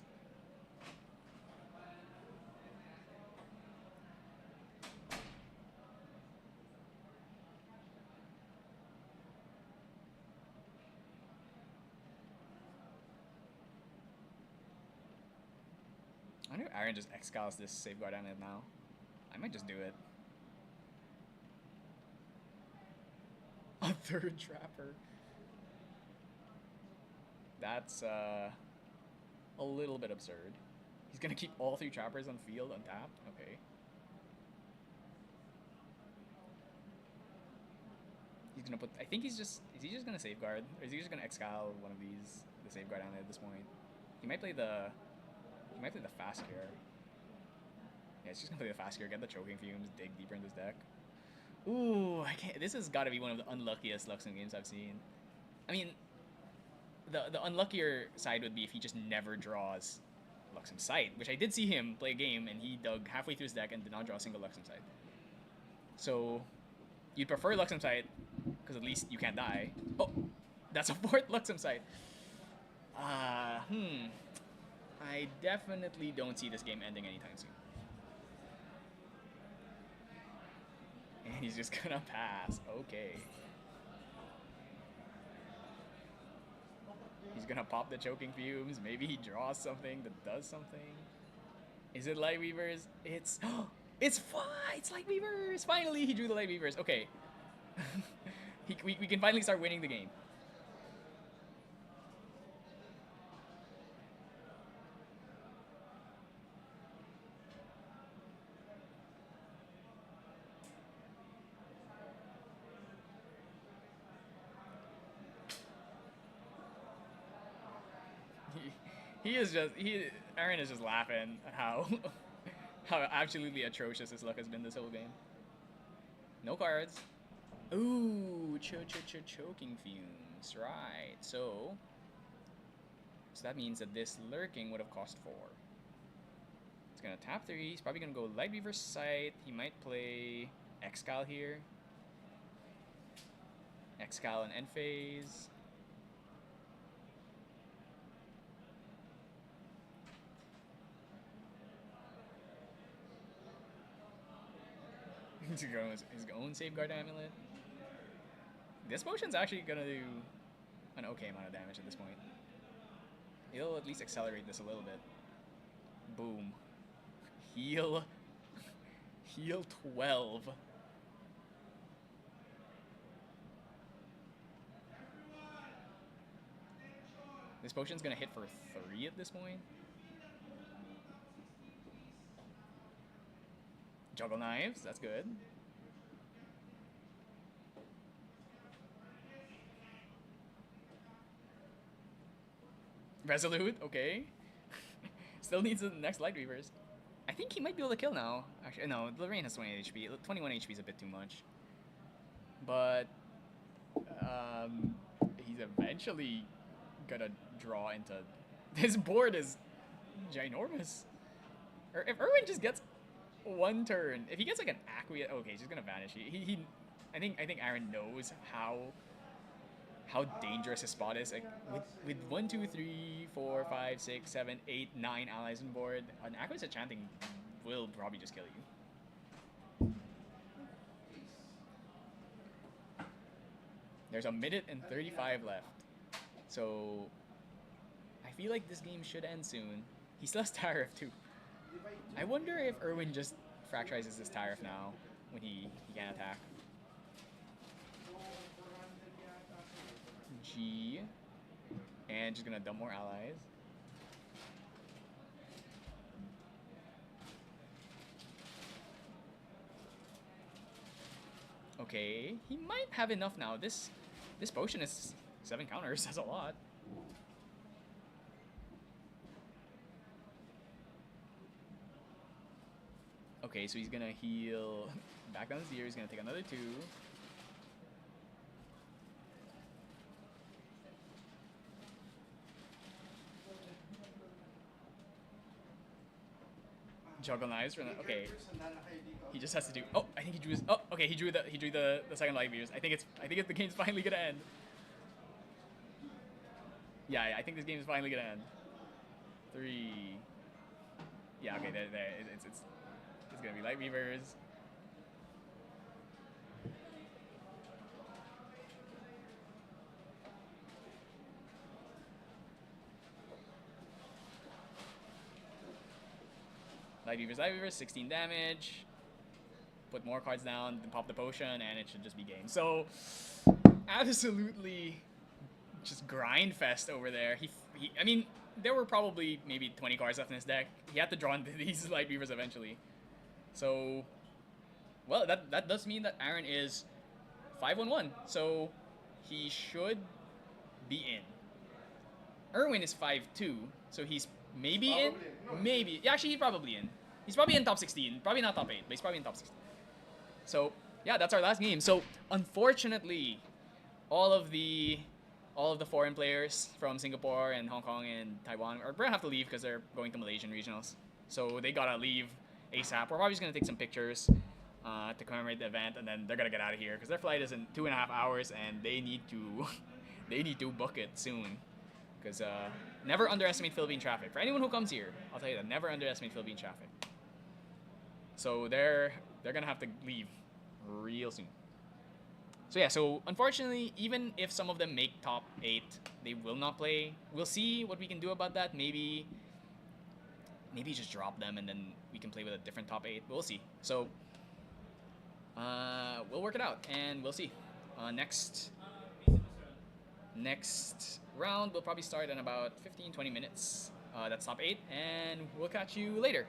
I wonder if Aaron just Excals this Safeguard Amulet now. I might just do it. A third trapper. That's a little bit absurd. He's gonna keep all 3 trappers on field untapped? Okay. He's gonna put, I think he's just, is he just gonna safeguard? Or is he just gonna exile one of these, the safeguard on it at this point? He might play the fast cure. Yeah, it's just gonna play the fast cure, get the choking fumes, dig deeper into his deck. Ooh, I can't, this has gotta be one of the unluckiest Luxem games I've seen. I mean, the unluckier side would be if he just never draws Luxem Sight, which I did see him play a game and he dug halfway through his deck and did not draw a single Luxem Sight. So, you'd prefer Luxem Sight, because at least you can't die. Oh, that's a 4th Luxem Sight. I definitely don't see this game ending anytime soon. And he's just gonna pass. Okay. He's gonna pop the choking fumes. Maybe he draws something that does something. Is it Light Weavers? It's it's Light Weavers. Finally, he drew the Light Weavers. Okay. we can finally start winning the game. Aaron is just laughing at how absolutely atrocious his luck has been this whole game. No cards. Ooh, choking fumes. Right. So that means that this lurking would have cost 4. It's gonna tap 3. He's probably gonna go Light Weaver Sight. He might play Excal here. Excal and End Phase. He's going with his own Safeguard Amulet. This potion's actually gonna do an okay amount of damage at this point. It'll at least accelerate this a little bit. Boom. Heal 12. This potion's gonna hit for 3 at this point. Juggle Knives, that's good. Resolute, okay. Still needs the next Light Weavers. I think he might be able to kill now. Actually, no, Lorraine has 28 HP. 21 HP is a bit too much. But he's eventually gonna draw into... This board is ginormous. Or if Erwin just gets 1 turn, if he gets like an Acquiesce, okay, he's just gonna vanish. I think Aaron knows how dangerous his spot is. Like with 1, 2, 3, 4, 5, 6, 7, 8, 9 allies on board, an Acquiesce chanting will probably just kill you. There's a minute and 35 left, so I feel like this game should end soon. He still has Tariff too. I wonder if Erwin just fracturizes this Tariff now when he can't attack. G. And just gonna dump more allies. Okay, he might have enough now. This potion is 7 counters, that's a lot. Okay, so he's gonna heal back down his ear, he's gonna take another 2. Juggle Knives for okay. He just has to do. Oh, I think he drew his. Oh, okay. He drew the second Light Weavers. I think the game's finally gonna end. Yeah, I think this game is finally gonna end. 3. Yeah, okay. There. It's gonna be Light Weavers. Light Weavers, 16 damage. Put more cards down, then pop the potion, and it should just be game. So, absolutely just grind fest over there. I mean, there were probably maybe 20 cards left in his deck. He had to draw into these Light Beavers eventually. So, well, that does mean that Aaron is 5-1-1. So, he should be in. Erwin is 5-2, so he's maybe in. Maybe. Yeah, actually, he's probably in. He's probably in top 16. Probably not top 8, but he's probably in top 16. So, yeah, that's our last game. So, unfortunately, all of the foreign players from Singapore and Hong Kong and Taiwan are gonna have to leave because they're going to Malaysian regionals. So they gotta leave ASAP. We're probably just gonna take some pictures to commemorate the event, and then they're gonna get out of here because their flight is in 2.5 hours, and they need to they need to book it soon. Because never underestimate Philippine traffic. For anyone who comes here, I'll tell you that never underestimate Philippine traffic. So they're gonna have to leave real soon. So yeah, so unfortunately, even if some of them make top 8, they will not play. We'll see what we can do about that. Maybe just drop them and then we can play with a different top 8. We'll see. So we'll work it out and we'll see. Next round will probably start in about 15-20 minutes. That's top 8, and we'll catch you later.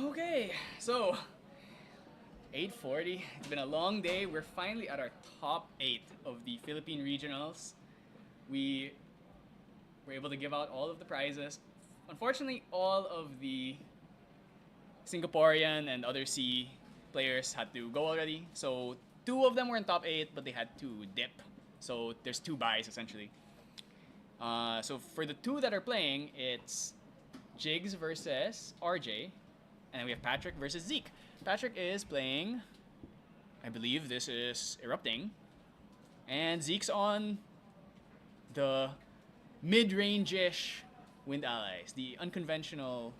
Okay, so 8:40. It's been a long day. We're finally at our top 8 of the Philippine regionals. We were able to give out all of the prizes. Unfortunately, all of the Singaporean and other C players had to go already. So two of them were in top 8, but they had to dip. So there's two buys essentially. So for the two that are playing, it's Jiggs versus RJ, and then we have Patrick versus Zeke. Patrick is playing, I believe this is Erupting, and Zeke's on the mid-range-ish Wind Allies, the unconventional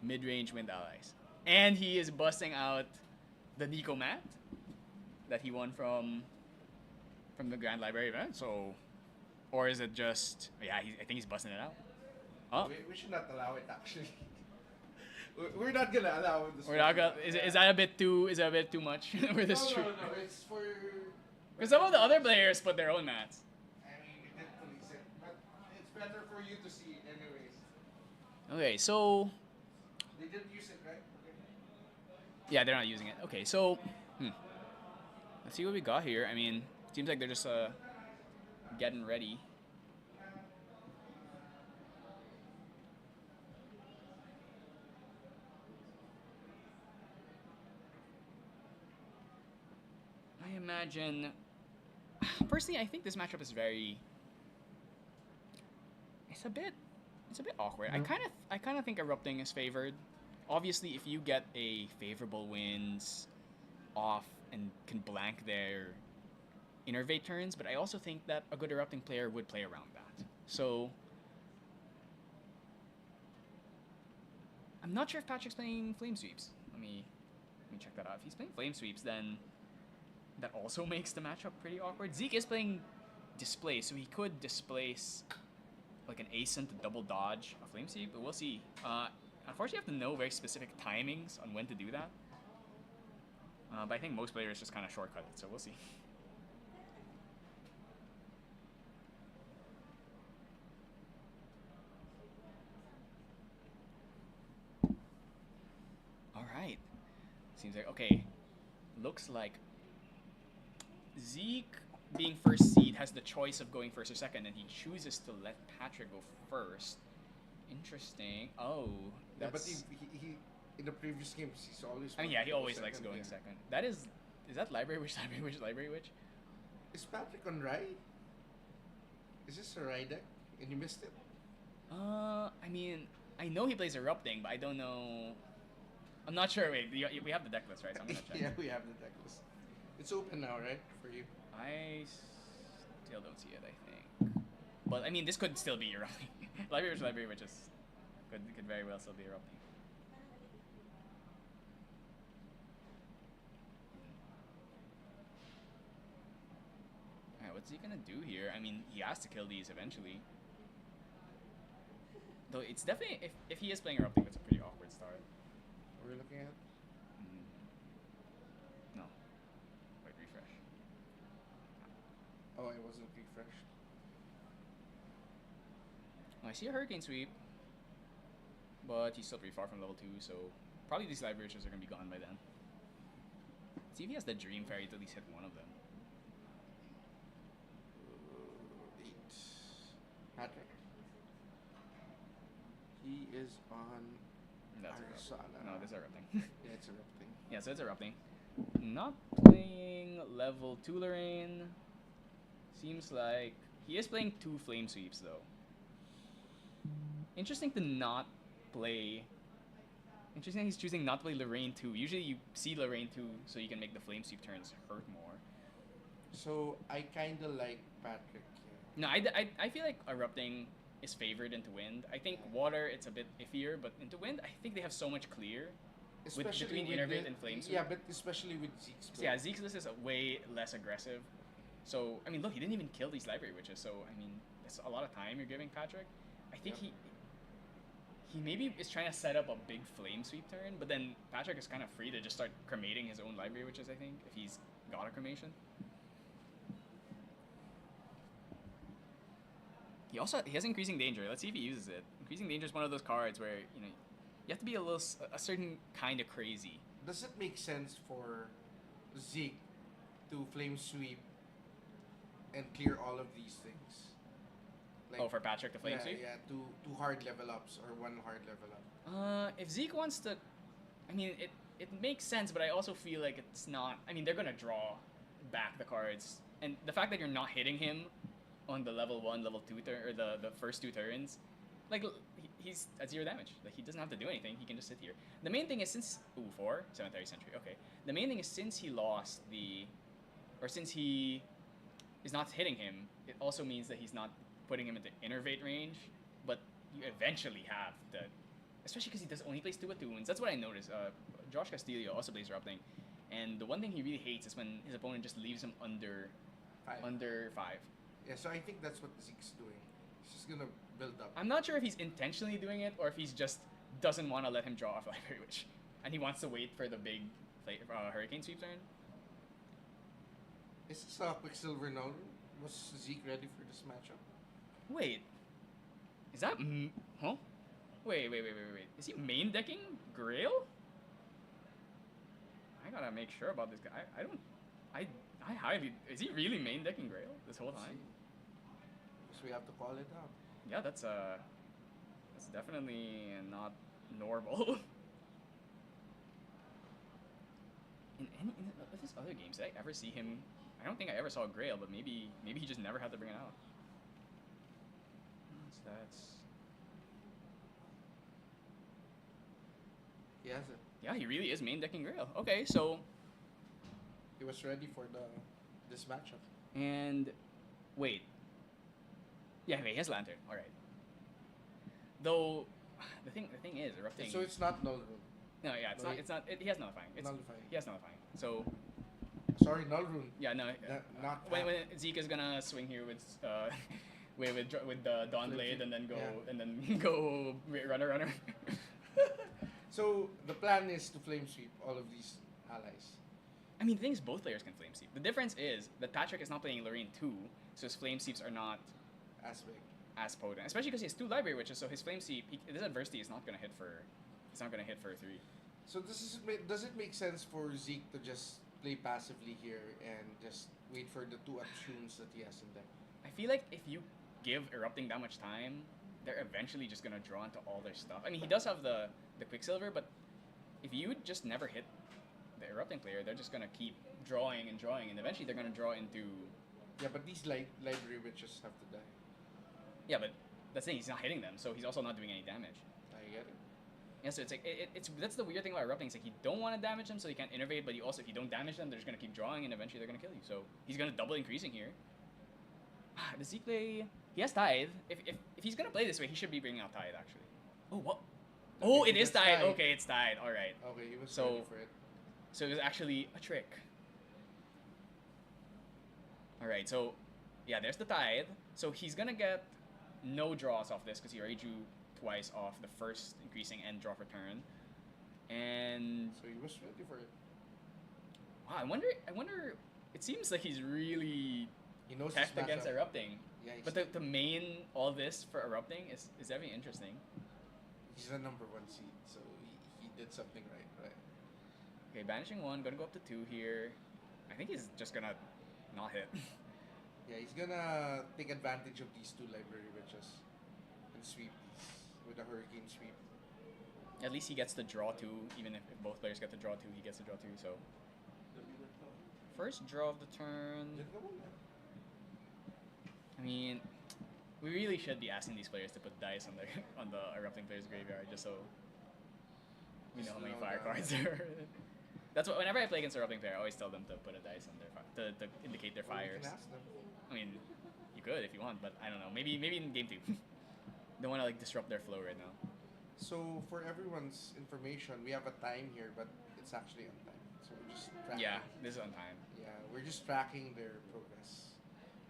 mid-range Wind Allies. And he is busting out the Nico mat that he won from the Grand Library event. So, or is it just, yeah, I think he's busting it out. Oh. We should not allow it actually. We're not gonna allow it. We're not gonna, is that a bit too much for this stream? No, it's for. Because some of the other players put their own mats. I mean, we did police it, but it's better for you to see it anyways. Okay, so They didn't use it, right? Okay. yeah, they're not using it. Okay, so let's see what we got here. I mean, it seems like they're just getting ready. I imagine, personally, I think this matchup is very. It's a bit awkward. I kind of think Erupting is favored. Obviously, if you get a favorable wins off and can blank their innervate turns, but I also think that a good Erupting player would play around that. So I'm not sure if Patrick's playing Flame Sweeps. Let me check that out. If he's playing Flame Sweeps, then that also makes the matchup pretty awkward. Zeke is playing Displace, so he could displace like an Asen to double dodge a Flame Sweep, but we'll see. Unfortunately, you have to know very specific timings on when to do that. But I think most players just kind of shortcut it, so we'll see. All right. Seems like, okay. Looks like Zeke, being first seed, has the choice of going first or second, and he chooses to let Patrick go first. Interesting. Oh, Yeah, that's... but he in the previous games he's always. I mean, yeah, he always second, likes going yeah. second. That is that Library Witch, Library Witch, Library Witch? Is Patrick on Rai? Is this a Rai deck? And you missed it? I mean, I know he plays Erupting, but I don't know. I'm not sure. Wait, we have the deck list, right? So I'm gonna check. Yeah, we have the deck list. It's open now, right? For you. I still don't see it, I think. But I mean, this could still be Erupting. Library Witch is could very well still be Erupting. Alright, what's he gonna do here? I mean, he has to kill these eventually. Though it's definitely, if he is playing Erupting, that's a pretty awkward start. What are we looking at? No. Wait, refresh. Oh, it wasn't refreshed. I see a Hurricane Sweep, but he's still pretty far from level 2, so probably these Library Witches are going to be gone by then. See if he has the Dream Fairy to at least hit one of them. 8. Patrick. He is on. That's Arizona. Erupting. No, this is Erupting. Yeah, it's Erupting. Yeah, so it's Erupting. Not playing level 2 Lorraine. Seems like he is playing 2 Flame Sweeps though. Interesting to not play. Interesting he's choosing not to play Lorraine 2. Usually you see Lorraine 2 so you can make the Flame Sweep turns hurt more. So I kind of like Patrick here. No, I feel like Erupting is favored into Wind. I think Water, it's a bit iffier, but into Wind, I think they have so much clear. Between Innervate and Flame Sweep. Yeah, but especially with Zeke's. So yeah, Zeke's list is way less aggressive. So, I mean, look, he didn't even kill these Library Witches, so, I mean, that's a lot of time you're giving Patrick. I think he maybe is trying to set up a big Flame Sweep turn, but then Patrick is kind of free to just start cremating his own Library Witches, I think, if he's got a cremation. He has Increasing Danger. Let's see if he uses it. Increasing Danger is one of those cards where, you know, You have to be a certain kind of crazy. Does it make sense for Zeke to flame sweep and clear all of these things? For Patrick to flame sweep? Yeah, two hard level ups or one hard level up. If Zeke wants to, I mean, it makes sense, but I also feel like it's not. I mean, they're gonna draw back the cards, and the fact that you're not hitting him on the level 1, level 2 turn or the first 2 turns, like he's at 0 damage. Like he doesn't have to do anything. He can just sit here. The main thing is since 4 Cemetery Sentry. Okay. The main thing is since he lost since he is not hitting him, it also means that he's not putting him into innervate range. But you eventually have the, especially because he only plays 2 attunes. That's what I noticed. Josh Castillo also plays Erupting, and the one thing he really hates is when his opponent just leaves him under 5. Yeah, so I think that's what Zeke's doing. He's just gonna build up. I'm not sure if he's intentionally doing it or if he's just doesn't want to let him draw off Library Witch, and he wants to wait for the big Hurricane Sweep turn. Is this Quicksilver now? Was Zeke ready for this matchup? Wait, is that huh? Wait. Is he main decking Grail? I gotta make sure about this guy. I highly. Is he really main decking Grail this whole time? So we have to call it out. Yeah, that's definitely not normal. in his other games, did I ever see him? I don't think I ever saw Grail, but maybe he just never had to bring it out. That's He has it. yeah, he really is main decking Grail. Okay, so He was ready for this matchup. and wait. Yeah, wait, he has Lantern. All right. Though the thing is Erupting. So it's not null rune. No, yeah, it's No, not. It's not. He has Nullifying. Nullifying. He has Nullifying. So Sorry, null rune. yeah, no. Not when Zeke is gonna swing here with with the Dawn Blade and then go go runner. So the plan is to flame sweep all of these allies. I mean, the thing is, both players can flame sweep. The difference is that Patrick is not playing Lorraine 2, so his flame sweeps are not As big. as potent. Especially because he has 2 library witches, so his flame sweep, this adversity is not gonna hit for. It's not gonna hit for 3. So does it make sense for Zeke to just play passively here and just wait for the 2 attunes that he has in deck? I feel like if you give Erupting that much time, they're eventually just gonna draw into all their stuff. I mean, he does have the Quicksilver, but if you just never hit the Erupting player, they're just gonna keep drawing, and eventually they're gonna draw into. Yeah, but these library witches have to die. Yeah, but that's the thing, he's not hitting them, so he's also not doing any damage. I get it. Yeah, so it's like it's that's the weird thing about Erupting. It's like you don't want to damage them, so you can't innervate, but you also, if you don't damage them, they're just gonna keep drawing, and eventually they're gonna kill you. So he's gonna double increasing here. Does he play? He has Tithe. If he's gonna play this way, he should be bringing out Tithe actually. Oh what? Oh, it is Tithe. Okay, it's Tithe. All right. Okay, he was So- ready for it. So it was actually a trick. All right. So yeah, there's the Tithe. So he's gonna get no draws off this because he already drew twice off the first increasing and draw for turn. And So he was ready for it. wow, I wonder. It seems like he's really He knows his tech against matchup. Erupting. Yeah, he's, But the main all this for Erupting is very interesting. he's the number 1 seed, so he did something right. Okay, banishing 1, gonna go up to 2 here. I think he's just gonna not hit. Yeah, he's gonna take advantage of these 2 library witches and sweep these with a hurricane sweep. At least he gets to draw 2, even if both players get to draw 2, he gets to draw 2. So first draw of the turn. I mean, we really should be asking these players to put dice on the on the Erupting player's graveyard just so we know how many fire cards there are. That's what whenever I play against Erupting player, I always tell them to put a dice on their to indicate their Or you fires. can ask them. I mean, you could if you want, but I don't know. Maybe in game 2. Don't want to like disrupt their flow right now. So for everyone's information, we have a time here, but it's actually on time. So we're just tracking. Yeah, this is on time. Yeah, we're just tracking their progress.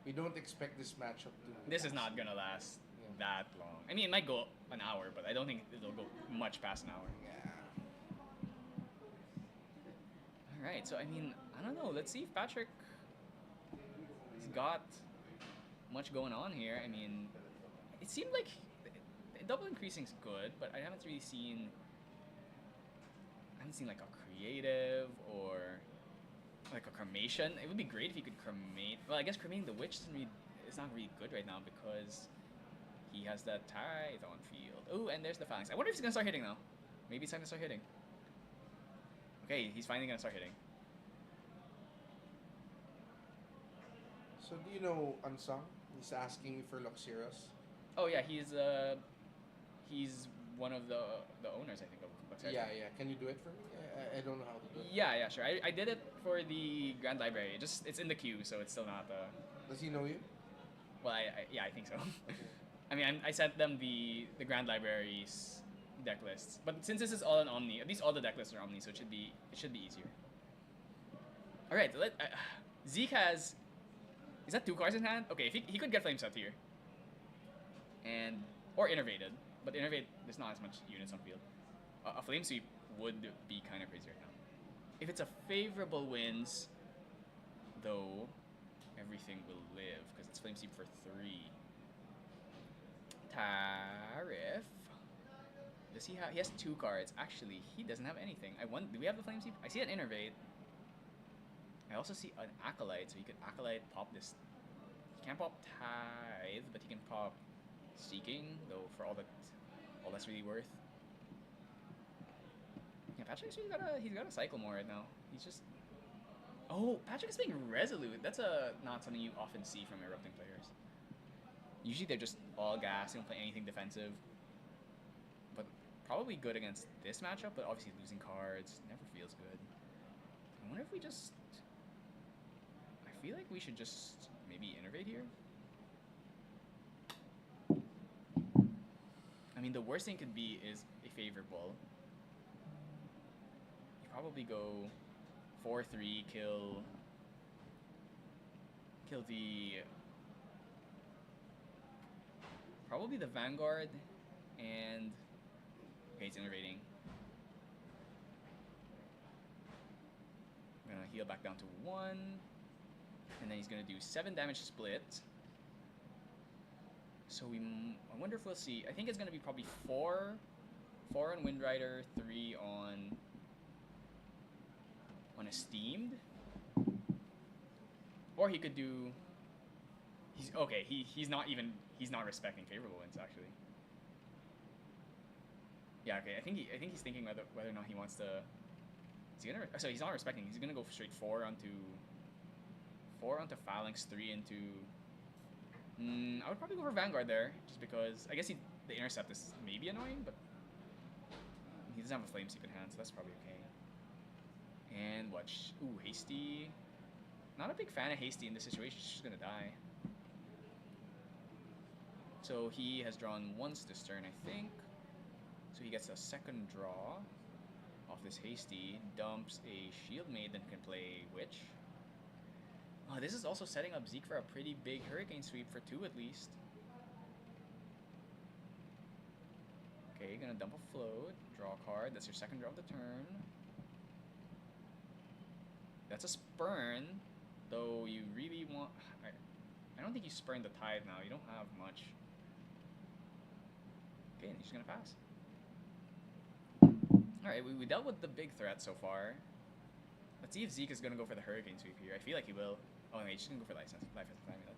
We don't expect this matchup to. This is not gonna last Yeah. that long. I mean, it might go an hour, but I don't think it'll go much past an hour. Yeah. All right, so I mean, I don't know. Let's see if Patrick has got much going on here. I mean, it seemed like double increasing's good, but I haven't really seen haven't seen like a creative or like a cremation. It would be great if he could cremate. Well, I guess cremating the witch is not really good right now because he has that tithe on field. Oh, and there's the phalanx. I wonder if he's gonna start hitting now. Maybe it's time to start hitting. Okay, he's finally gonna start hitting. So do you know Unsung? He's asking you for Luxeros. Oh yeah, he's one of the owners, I think, of Luxeros. Yeah. Can you do it for me? I don't know how to do it. Yeah, sure. I did it for the Grand Library. It's in the queue, so it's still not. Does he know you? Well, I think so. I mean, I sent them the Grand Library's deck lists, but since this is all an Omni, at least all the deck lists are Omni, so it should be easier. All right, Zeke has. Is that 2 cards in hand? Okay, if he could get Flame Set here, or Innervated, but Innervate there's not as much units on field. A Flame Sweep would be kind of crazy right now. If it's a favorable wins, though, everything will live because it's Flame Sweep for 3. Tariff. Does he have? He has 2 cards. Actually, he doesn't have anything. Do we have the Flame Sweep? I see an Innervate. I also see an Acolyte, so he could Acolyte pop this. He can't pop Tithe, but he can pop Seeking, though for all that's really worth. Yeah, Patrick's he's got a cycle more right now. He's just. Oh, Patrick is being resolute. That's not something you often see from erupting players. Usually they're just all gas, they don't play anything defensive. But probably good against this matchup, but obviously losing cards never feels good. I wonder if we just. I feel like we should just maybe innervate here. I mean, the worst thing could be is a favorable. You probably go 4-3, kill the probably the Vanguard, and okay, he's innervating. I'm gonna heal back down to 1, and then he's gonna do 7 damage split. So I wonder if we'll see. I think it's gonna be probably 4 on Windrider, 3 on Esteemed, or he could do. He's okay. He's not respecting favorable wins actually. Yeah. Okay. I think he's thinking whether or not he wants to. Is he gonna? So he's not respecting. He's gonna go straight 4 onto Phalanx, 3 into. I would probably go for Vanguard there, just because I guess the intercept is maybe annoying, but he doesn't have a Flame Sweep in hand, so that's probably okay. And what? Ooh, Hasty. Not a big fan of Hasty in this situation. She's just gonna die. So he has drawn once this turn, I think. So he gets a second draw off this Hasty. Dumps a Shield Maiden, can play Witch. Oh, this is also setting up Zeke for a pretty big Hurricane Sweep for 2 at least. Okay, gonna dump a Float, draw a card. That's your second draw of the turn. That's a Spurn, though you really want. I don't think you Spurn the Tithe now. You don't have much. Okay, and he's just gonna pass. Alright, we dealt with the big threat so far. Let's see if Zeke is gonna go for the Hurricane Sweep here. I feel like he will. Oh no, he's just gonna go for Life Amulet.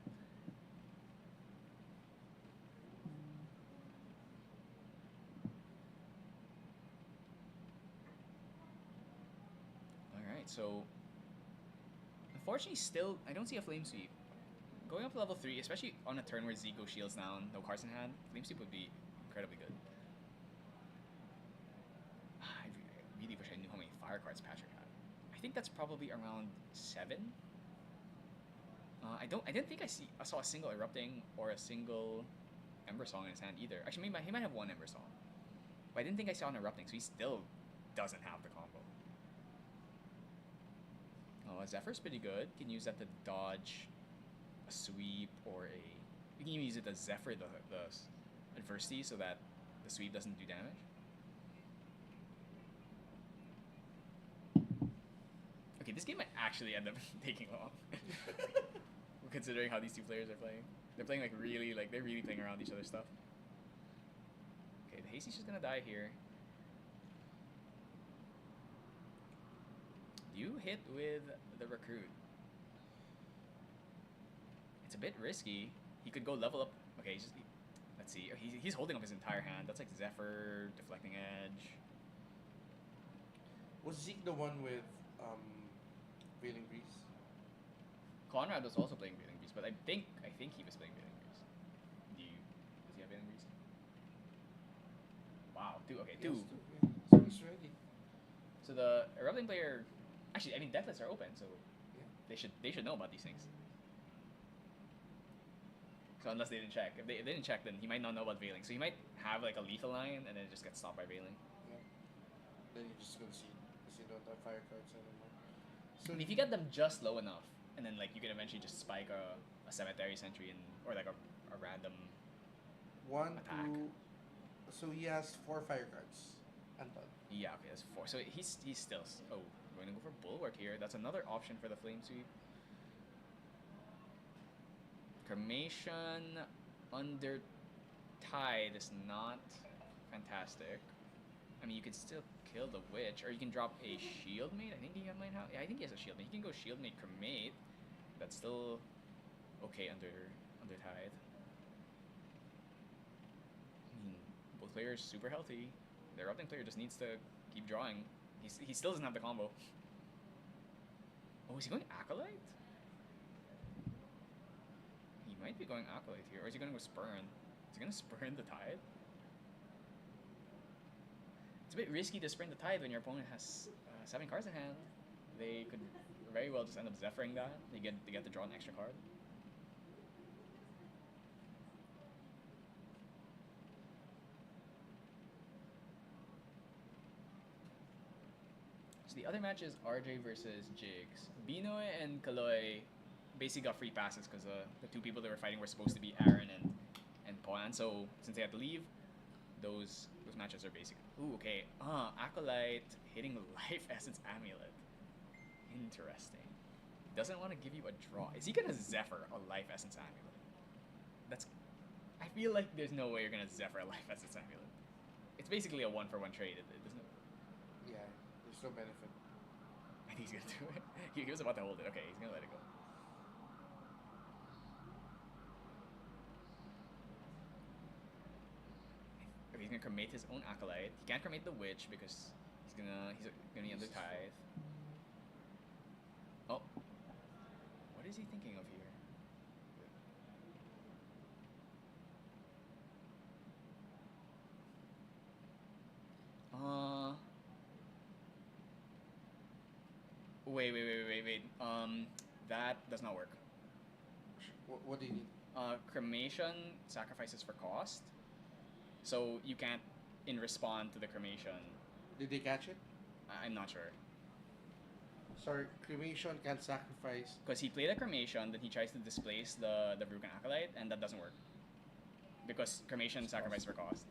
Alright, so unfortunately still I don't see a Flame Sweep. Going up to level 3, especially on a turn where Zeke goes shields down, no cards in hand, Flame Sweep would be incredibly good. I really wish I knew how many fire cards Patrick had. I think that's probably around 7. I didn't think I saw a single Erupting or a single Ember Song in his hand either. Actually, he might have 1 Ember Song, but I didn't think I saw an Erupting, so he still doesn't have the combo. Oh, Zephyr's pretty good. You can use that to dodge a sweep or a. You can even use it to Zephyr the adversity so that the sweep doesn't do damage. Okay, this game might actually end up taking long. Considering how these 2 players are playing. They're playing they're really playing around each other's stuff. Okay, the Hasty's just gonna die here. you hit with the recruit. It's a bit risky. He could go level up. Okay, let's see. He's holding up his entire hand. That's like Zephyr, Deflecting Edge. Was Zeke the one with Veiling Breeze? Conrad was also playing Veiling Breeze, but I think he was playing Veiling Breeze. Does he have Veiling Breeze? Wow, two. Okay, two. Yes, two. Yeah. So he's ready. So the Erupting player, actually, I mean, deathless are open, so Yeah. they should know about these things. So unless they didn't check, if they didn't check, then he might not know about Veiling. So he might have like a lethal line and then it just get stopped by Veiling. Yeah. Then you're just gonna see because you don't have fire cards anymore. So If you get them just low enough, and then like you can eventually just spike a cemetery sentry or like a random. one, attack. two. So he has 4 fire cards. And done. Yeah, okay, that's 4. So he's still. Oh, we're gonna go for Bulwark here. That's another option for the Flame Sweep. Cremation under Tide is not fantastic. I mean, you could still kill the Witch, or you can drop a Shield Mate. I think he might have. Yeah, I think he has a Shield Mate. He can go Shield Mate, Cremate. That's still okay under Tide. I mean, both players super healthy. The Erupting player just needs to keep drawing. He still doesn't have the combo. Oh, is he going Acolyte? He might be going Acolyte here, or is he going to go Spurn? Is he going to Spurn the Tide? It's a bit risky to Spurn the Tide when your opponent has 7 cards in hand. They could very well just end up Zephyring that. They get to draw an extra card. So the other match is RJ versus Jiggs. Binoy and Kaloy basically got free passes because the 2 people they were fighting were supposed to be Aaron and Poan. So since they had to leave, those matches are basic. Ooh, okay. Acolyte hitting Life Essence Amulet. Interesting. He doesn't want to give you a draw. Is he gonna Zephyr a Life Essence Amulet? I feel like there's no way you're gonna Zephyr a Life Essence Amulet. It's basically a 1-for-1 trade. It doesn't. Yeah, there's no benefit. I think he's gonna do it. He was about to hold it. Okay, he's gonna let it go. Okay, he's gonna cremate his own Acolyte. He can't cremate the Witch because he's gonna be under Tithe. Oh, what is he thinking of here? Wait. That does not work. What do you need? Cremation sacrifices for cost, so you can't in respond to the cremation. Did they catch it? I'm not sure. Sorry, cremation can sacrifice. Because he played a cremation, then he tries to displace the Broken Acolyte, and that doesn't work. Because cremation sacrifice for cost.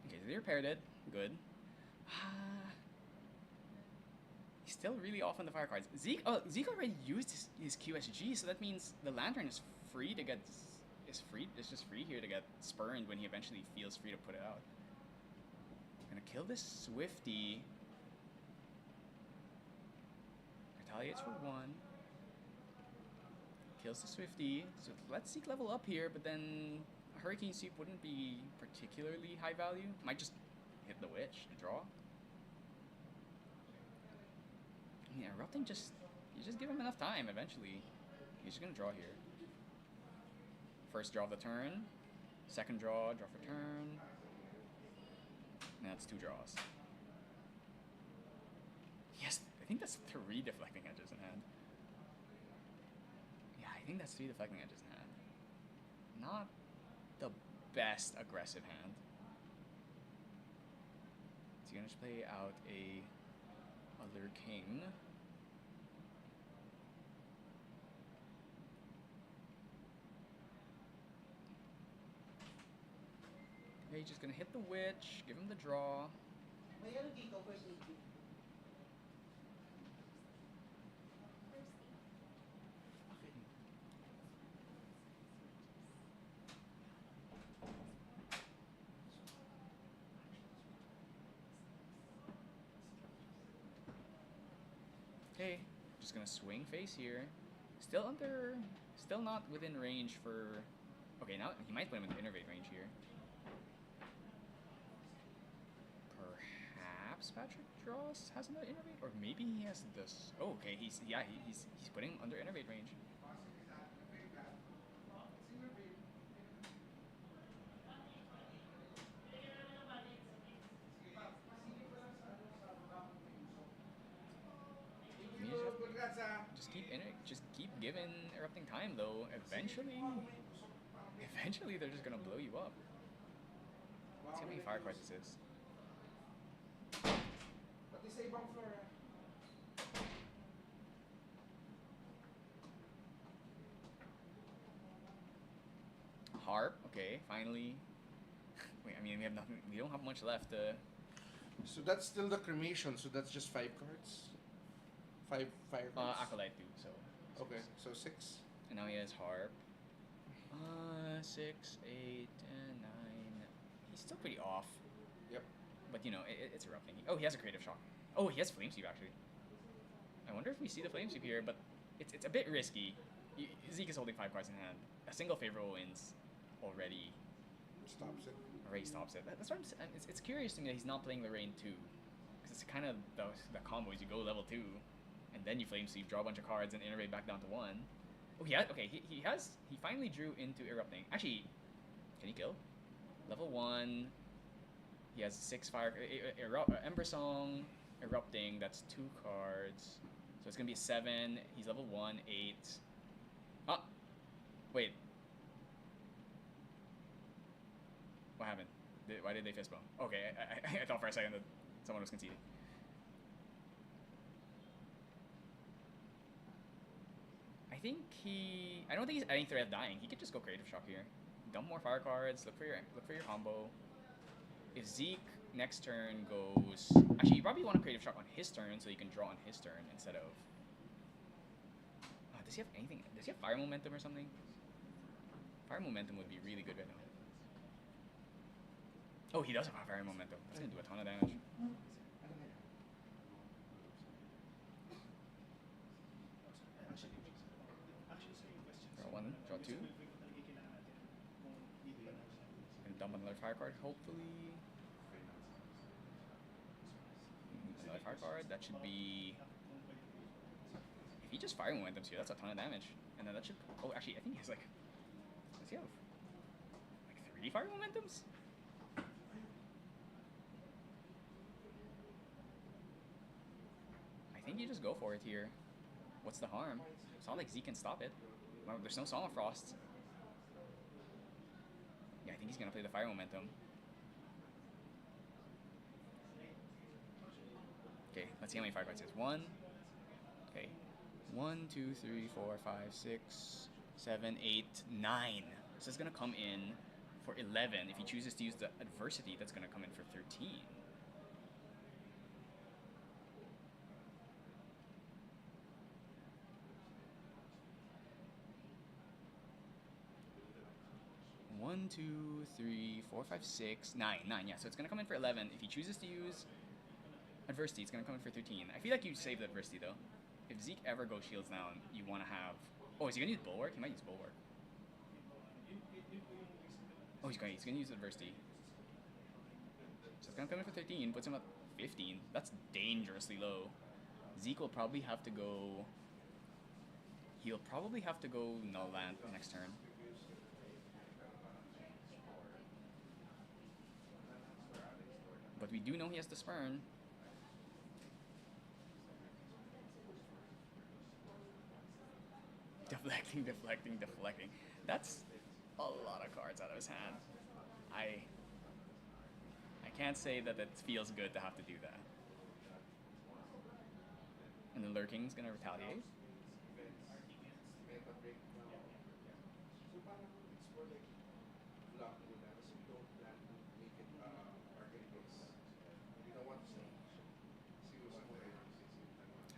Okay, so they repaired it. Good. He's still really off on the fire cards. Zeke already used his QSG, so that means the Lantern is free to get it's just free here to get spurned when he eventually feels free to put it out. Gonna kill this Swifty. Retaliates for 1. kills the Swifty. So let's Zeke level up here, but then a Hurricane Sweep wouldn't be particularly high value. Might just hit the Witch to draw. Yeah, Erupting you just give him enough time eventually. He's just gonna draw here. First draw of the turn. Second draw for turn. And that's 2 draws. Yes, I think that's 3 Deflecting Edges in hand. Yeah, I think that's 3 Deflecting Edges in hand. Not the best aggressive hand. So you're gonna just play out a Other King. Okay, just gonna hit the Witch, give him the draw. May ano dito, first aid kit. Okay, just gonna swing face here. Still not within range for. Okay, now he might put him in the innervate range here. Perhaps Patrick has another innervate, or maybe he has this. Oh, okay, he's putting him under innervate range. Just keep giving Erupting time though. Eventually they're just gonna blow you up. Let's see how many fire cards this is. Harp, okay, finally. Wait, I mean we have nothing. We don't have much left. So that's still the cremation. So that's just 5 cards. 5 fire cards. Acolyte too. So. Okay, so 6. And now he has Harp. 6, 8, and 9. He's still pretty off. Yep. But you know, it's Erupting. Oh, he has a Creative Shock. Oh, he has Flame Sweep actually. I wonder if we see the Flame Sweep here, but it's a bit risky. Zeke is holding 5 cards in hand. A single favorable wins already. Stops it. Already stops it. That's what I'm saying. It's curious to me that he's not playing Lorraine 2. Because it's kind of the combo is you go level 2, and then you Flame Sweep, draw a bunch of cards, and iterate back down to 1. Oh, he finally drew into Erupting. Actually, can he kill? Level 1. He has 6 fire. Ember Song, Erupting. That's 2 cards. So it's gonna be a 7. He's level 1, 8. Ah, wait. What happened? Why did they fist bump? Okay, I thought for a second that someone was conceding. I don't think he's adding threat of dying. He could just go Creative Shock here. Dump more fire cards. Look for your combo. If Zeke next turn goes, actually you probably want to Creative Shock on his turn so you can draw on his turn instead of. Does he have anything? Does he have Fire Momentum or something? Fire Momentum would be really good right now. Oh, he does have Fire Momentum. That's gonna do a ton of damage. Draw 1, draw 2. And dump another fire card, hopefully. Another fire card, that should be. If he just Fire Momentums here, that's a ton of damage. And then that should. Oh, actually, I think he has like. Does he have like 3 Fire Momentums? I think you just go for it here. What's the harm? It's not like Zeke can stop it. There's no Song of Frost. Yeah, I think he's gonna play the Fire Momentum. Okay, let's see how many fire cards he has. 1. Okay. 1, 2, 3, 4, 5, 6, 7, 8, 9. So it's gonna come in for 11. If he chooses to use the Adversity, that's gonna come in for 13. One, 2, 3, 4, 5, 6, 9. Yeah, so it's gonna come in for 11. If he chooses to use Adversity, it's gonna come in for 13. I feel like you save the Adversity though. If Zeke ever goes shields down, you want to have Oh, is he gonna use Bulwark? He might use Bulwark. Oh, he's gonna use Adversity. So it's gonna come in for 13, puts him at 15. That's dangerously low. Zeke will probably have to go. He'll probably have to go null land next turn. But we do know he has the Spurn. Deflecting, deflecting, deflecting. That's a lot of cards out of his hand. I can't say that it feels good to have to do that. And the Lurking's gonna retaliate.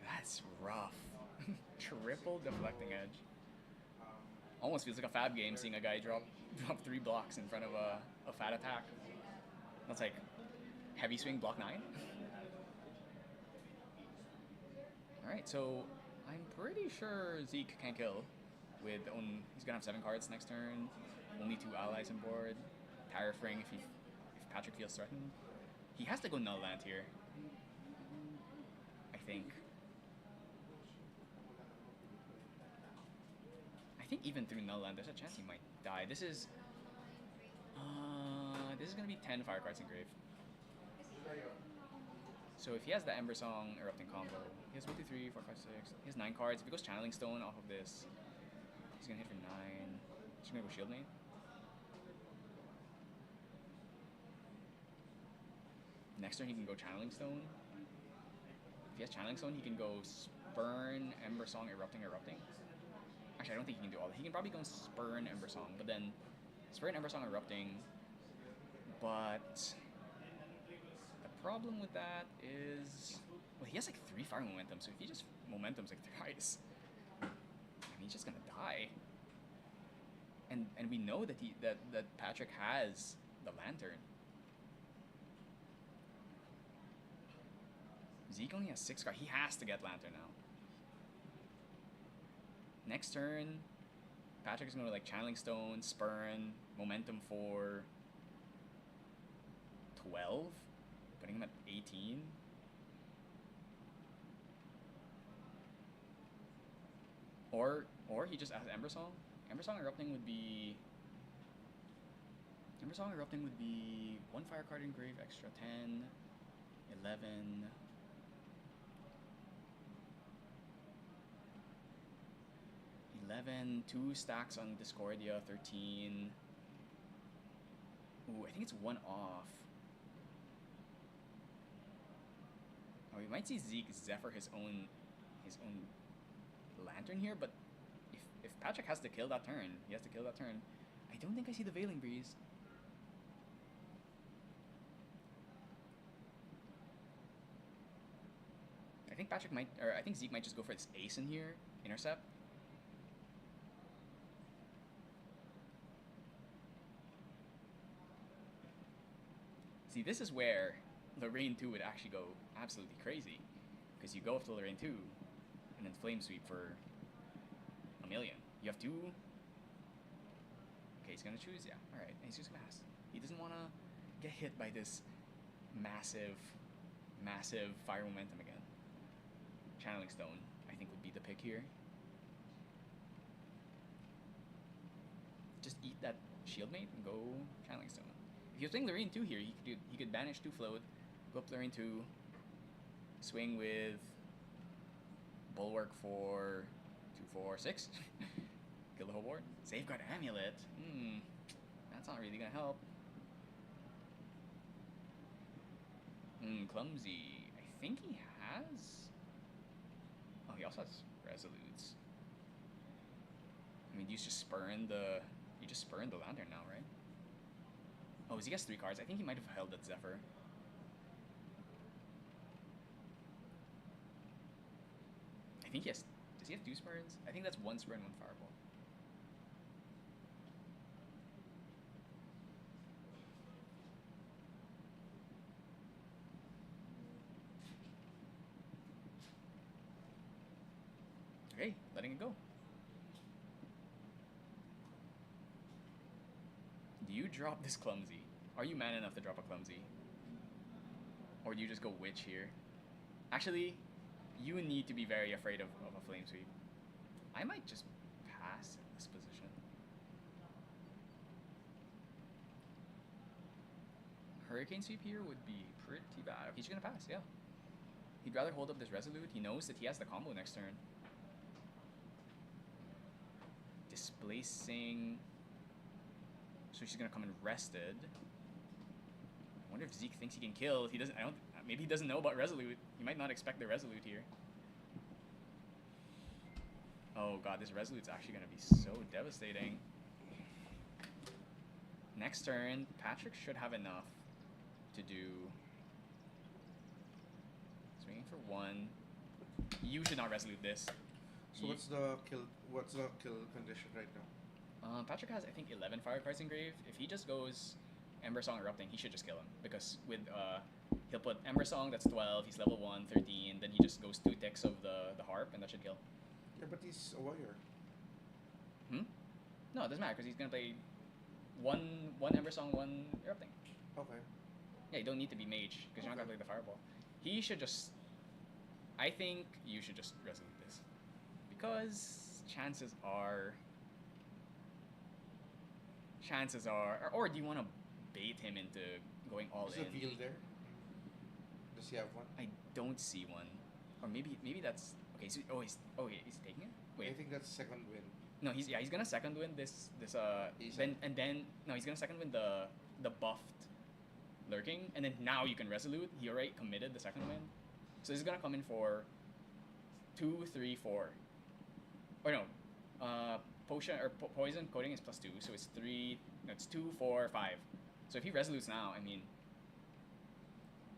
That's rough. Triple deflecting edge. Almost feels like a fab game seeing a guy drop 3 blocks in front of a fat attack. That's like heavy swing block 9. Alright, so I'm pretty sure Zeke can kill with he's gonna have 7 cards next turn, only 2 allies on board, Tire Fring if Patrick feels threatened. He has to go null land here, I think. I think even through null land, there's a chance he might die. This is gonna be 10 fire cards in grave. So if he has the Ember Song Erupting combo, he has 1, 2, 3, 4, 5, 6. He has 9 cards. If he goes Channeling Stone off of this, he's gonna hit for 9. He's gonna go Shield Main. Next turn he can go Channeling Stone. If he has Channeling Stone, he can go Spurn, Ember Song, Erupting, Erupting. Actually, I don't think he can do all that. He can probably go Spurn, Ember Song, but then Spurn, Ember Song, Erupting. But the problem with that is, well, he has like 3 fire momentum, so if he just momentums like thrice, I mean, he's just gonna die. And we know that that Patrick has the Lantern. Zeke only has 6 cards. He has to get Lantern now. Next turn, Patrick is going to like Channeling Stone, Spurn, Momentum for 12, putting him at 18. Or he just has Ember Song. Ember Song Erupting would be 1 fire card in grave, extra 10, 11. 11, 2 stacks on Discordia, 13. Ooh, I think it's 1 off. Oh, we might see Zeke Zephyr his own Lantern here, but if Patrick has to kill that turn, he has to kill that turn. I don't think I see the Veiling Breeze. I think I think Zeke might just go for this Ace in here, Intercept. See, this is where Lorraine 2 would actually go absolutely crazy. Because you go up to Lorraine 2, and then Flame Sweep for a million. You have 2. Okay, he's gonna choose, yeah. Alright, and he's just gonna pass. He doesn't wanna get hit by this massive fire momentum again. Channeling Stone, I think, would be the pick here. Just eat that Shield Mate and go Channeling Stone. If he was playing Lorraine 2 here, he could banish 2 float, go up Lorraine 2, swing with Bulwark for 2, 4, 6, kill the whole board. Safeguard Amulet. That's not really gonna help. Clumsy. I think he has. Oh, he also has Resolutes. I mean, you just spurn the Lantern now, right? Oh, he has 3 cards. I think he might have held that Zephyr. I think he has. Does he have 2 Spurns? I think that's 1 Spurn, 1 Fireball. Okay, letting it go. you drop this clumsy, are you man enough to drop a clumsy? Or do you just go witch here? Actually, you need to be very afraid of a flame sweep. I might just pass in this position. Hurricane sweep here would be pretty bad. Okay, he's gonna pass, yeah. He'd rather hold up this Resolute. He knows that he has the combo next turn. Displacing. So she's gonna come in rested. I wonder if Zeke thinks he can kill. He doesn't. I don't. Maybe he doesn't know about Resolute. He might not expect the Resolute here. Oh god, this Resolute's actually gonna be so devastating. Next turn, Patrick should have enough to do. Swinging for 1. You should not Resolute this. So what's the kill? What's the kill condition right now? Patrick has, I think, 11 fire cards in grave. If he just goes Ember Song Erupting, he should just kill him. Because with he'll put Ember Song, that's 12, he's level 1, 13, then he just goes 2 ticks of the harp, and that should kill. Yeah, but he's a warrior. No, it doesn't matter, because he's going to play one Ember Song, 1 Erupting. Okay. Yeah, you don't need to be mage, because you're not going to play the Fireball. He should just... I think you should just Resolute this. Because chances are... Or do you want to bait him into going all Is in? the veil there? Does he have one? I don't see one. Or maybe that's... Okay, so... he's taking it? Wait. I think that's second win. No, he's gonna second win this then he's gonna second win the buffed lurking, and then now you can Resolute. He already committed the second win, so he's gonna come in for 2, 3, 4. Or no, potion or poison coating is +2, so it's 3. No, it's 2, 4, 5. So if he Resolutes now, I mean,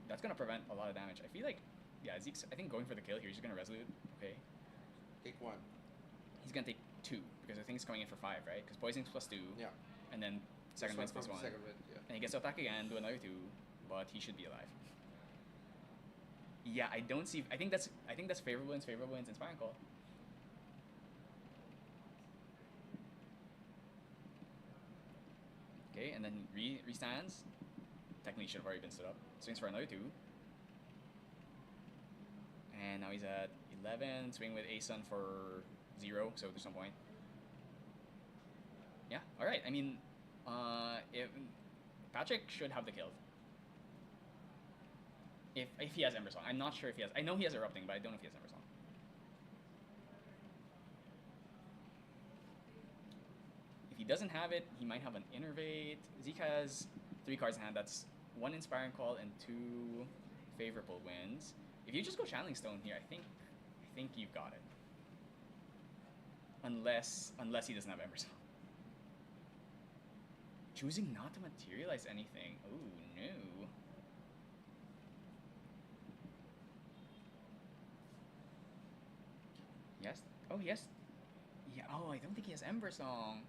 that's gonna prevent a lot of damage. I feel like, yeah, Zeke's I think going for the kill here. He's just gonna Resolute. Okay. Take 1. He's gonna take 2 because I think he's coming in for 5, right? Because poison's +2. Yeah. And then second wind's +1. Second wind, yeah. And he gets to attack again, do another 2, but he should be alive. Yeah, I don't see. I think that's favorable winds, Inspiring Call. Okay, and then restands. Technically, he should have already been stood up. Swings for another 2. And now he's at 11. Swing with A-Sun for 0, so there's no point. Yeah, alright. I mean, if Patrick should have the kill. If he has Ember Song. I'm not sure if he has. I know he has Erupting, but I don't know if he has Ember Song. If he doesn't have it, he might have an Innervate. Zeke has 3 cards in hand. That's 1 Inspiring Call and 2 Favorable Winds. If you just go Channeling Stone here, I think you've got it. Unless he doesn't have Ember Song. Choosing not to materialize anything. Oh no. Yes. Oh yes. Yeah. Oh, I don't think he has Ember Song.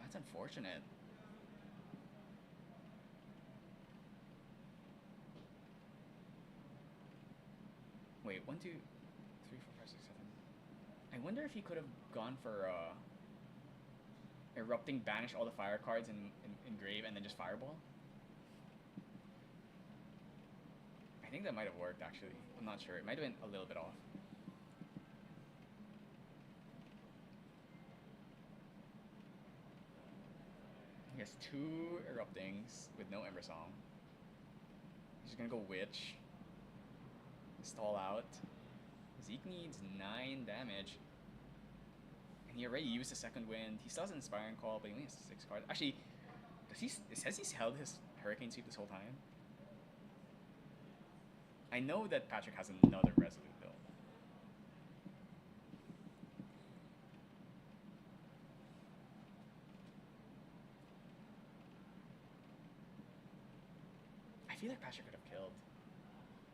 That's unfortunate. Wait, 1, 2, 3, 4, 5, 6, 7. I wonder if he could have gone for Erupting, banish all the fire cards in grave, and then just Fireball. I think that might have worked actually. I'm not sure. It might have been a little bit off. He has 2 Eruptings with no Ember Song. He's just gonna go Witch. Stall out. Zeke needs 9 damage. And he already used the second wind. He still has an Inspiring Call, but he only has 6 cards. Actually, it says he's held his Hurricane Sweep this whole time. I know that Patrick has another Resolute though. I feel like Patrick could have killed.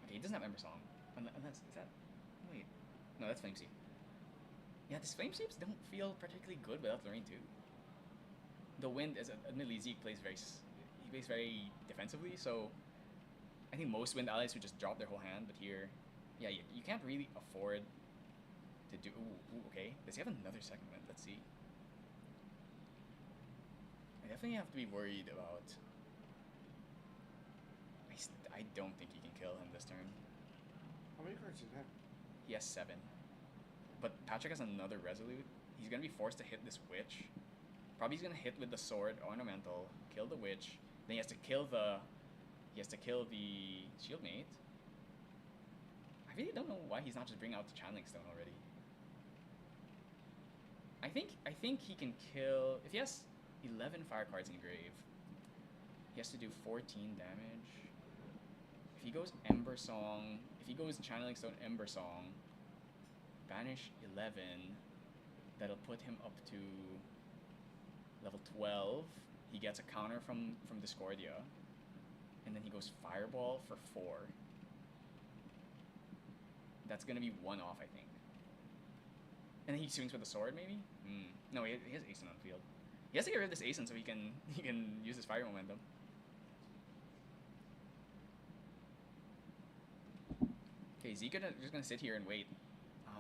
Okay, he doesn't have Ember Song. Unless, is that... Wait. No, that's Flame Sweep. Yeah, these Flame Sweeps don't feel particularly good without Lorraine too. The wind, is admittedly, Zeke plays very defensively, so I think most wind allies would just drop their whole hand, but here, yeah, you can't really afford to do... Ooh, okay. Does he have another second wind? Let's see. definitely have to be worried about. I don't think he can kill him this turn. How many cards did he have? He has 7. But Patrick has another Resolute. He's gonna be forced to hit this Witch. Probably he's gonna hit with the Sword Ornamental, kill the Witch. Then he has to kill the. Shieldmate. I really don't know why he's not just bringing out the Channeling Stone already. I think he can kill if he has 11 fire cards in grave. He has to do 14 damage. If he goes Ember Song, if he goes Channeling Stone Ember Song, banish 11, that'll put him up to level 12. He gets a counter from Discordia. And then he goes Fireball for 4. That's gonna be 1 off, I think. And then he swings with the sword, maybe? No, he has Asen on the field. He has to get rid of this Asen so he can use his fire momentum. Okay, Zeke just gonna sit here and wait.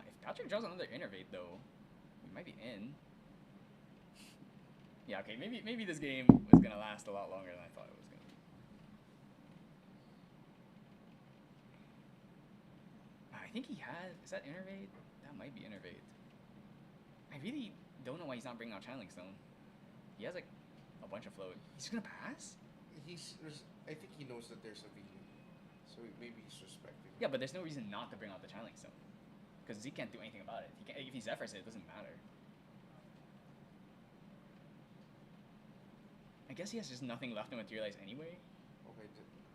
If Patrick draws another Innervate, though, we might be in. Yeah, okay, maybe this game was gonna last a lot longer than I thought it was gonna be. I think he has. Is that Innervate? That might be Innervate. I really don't know why he's not bringing out Channeling Stone. He has like a bunch of float. He's gonna pass? I think he knows that there's a V. So maybe he's respecting. Yeah, but there's no reason not to bring out the Channeling Stone. Because Zeke can't do anything about it. If he Zephyrs it doesn't matter. I guess he has just nothing left to materialize anyway.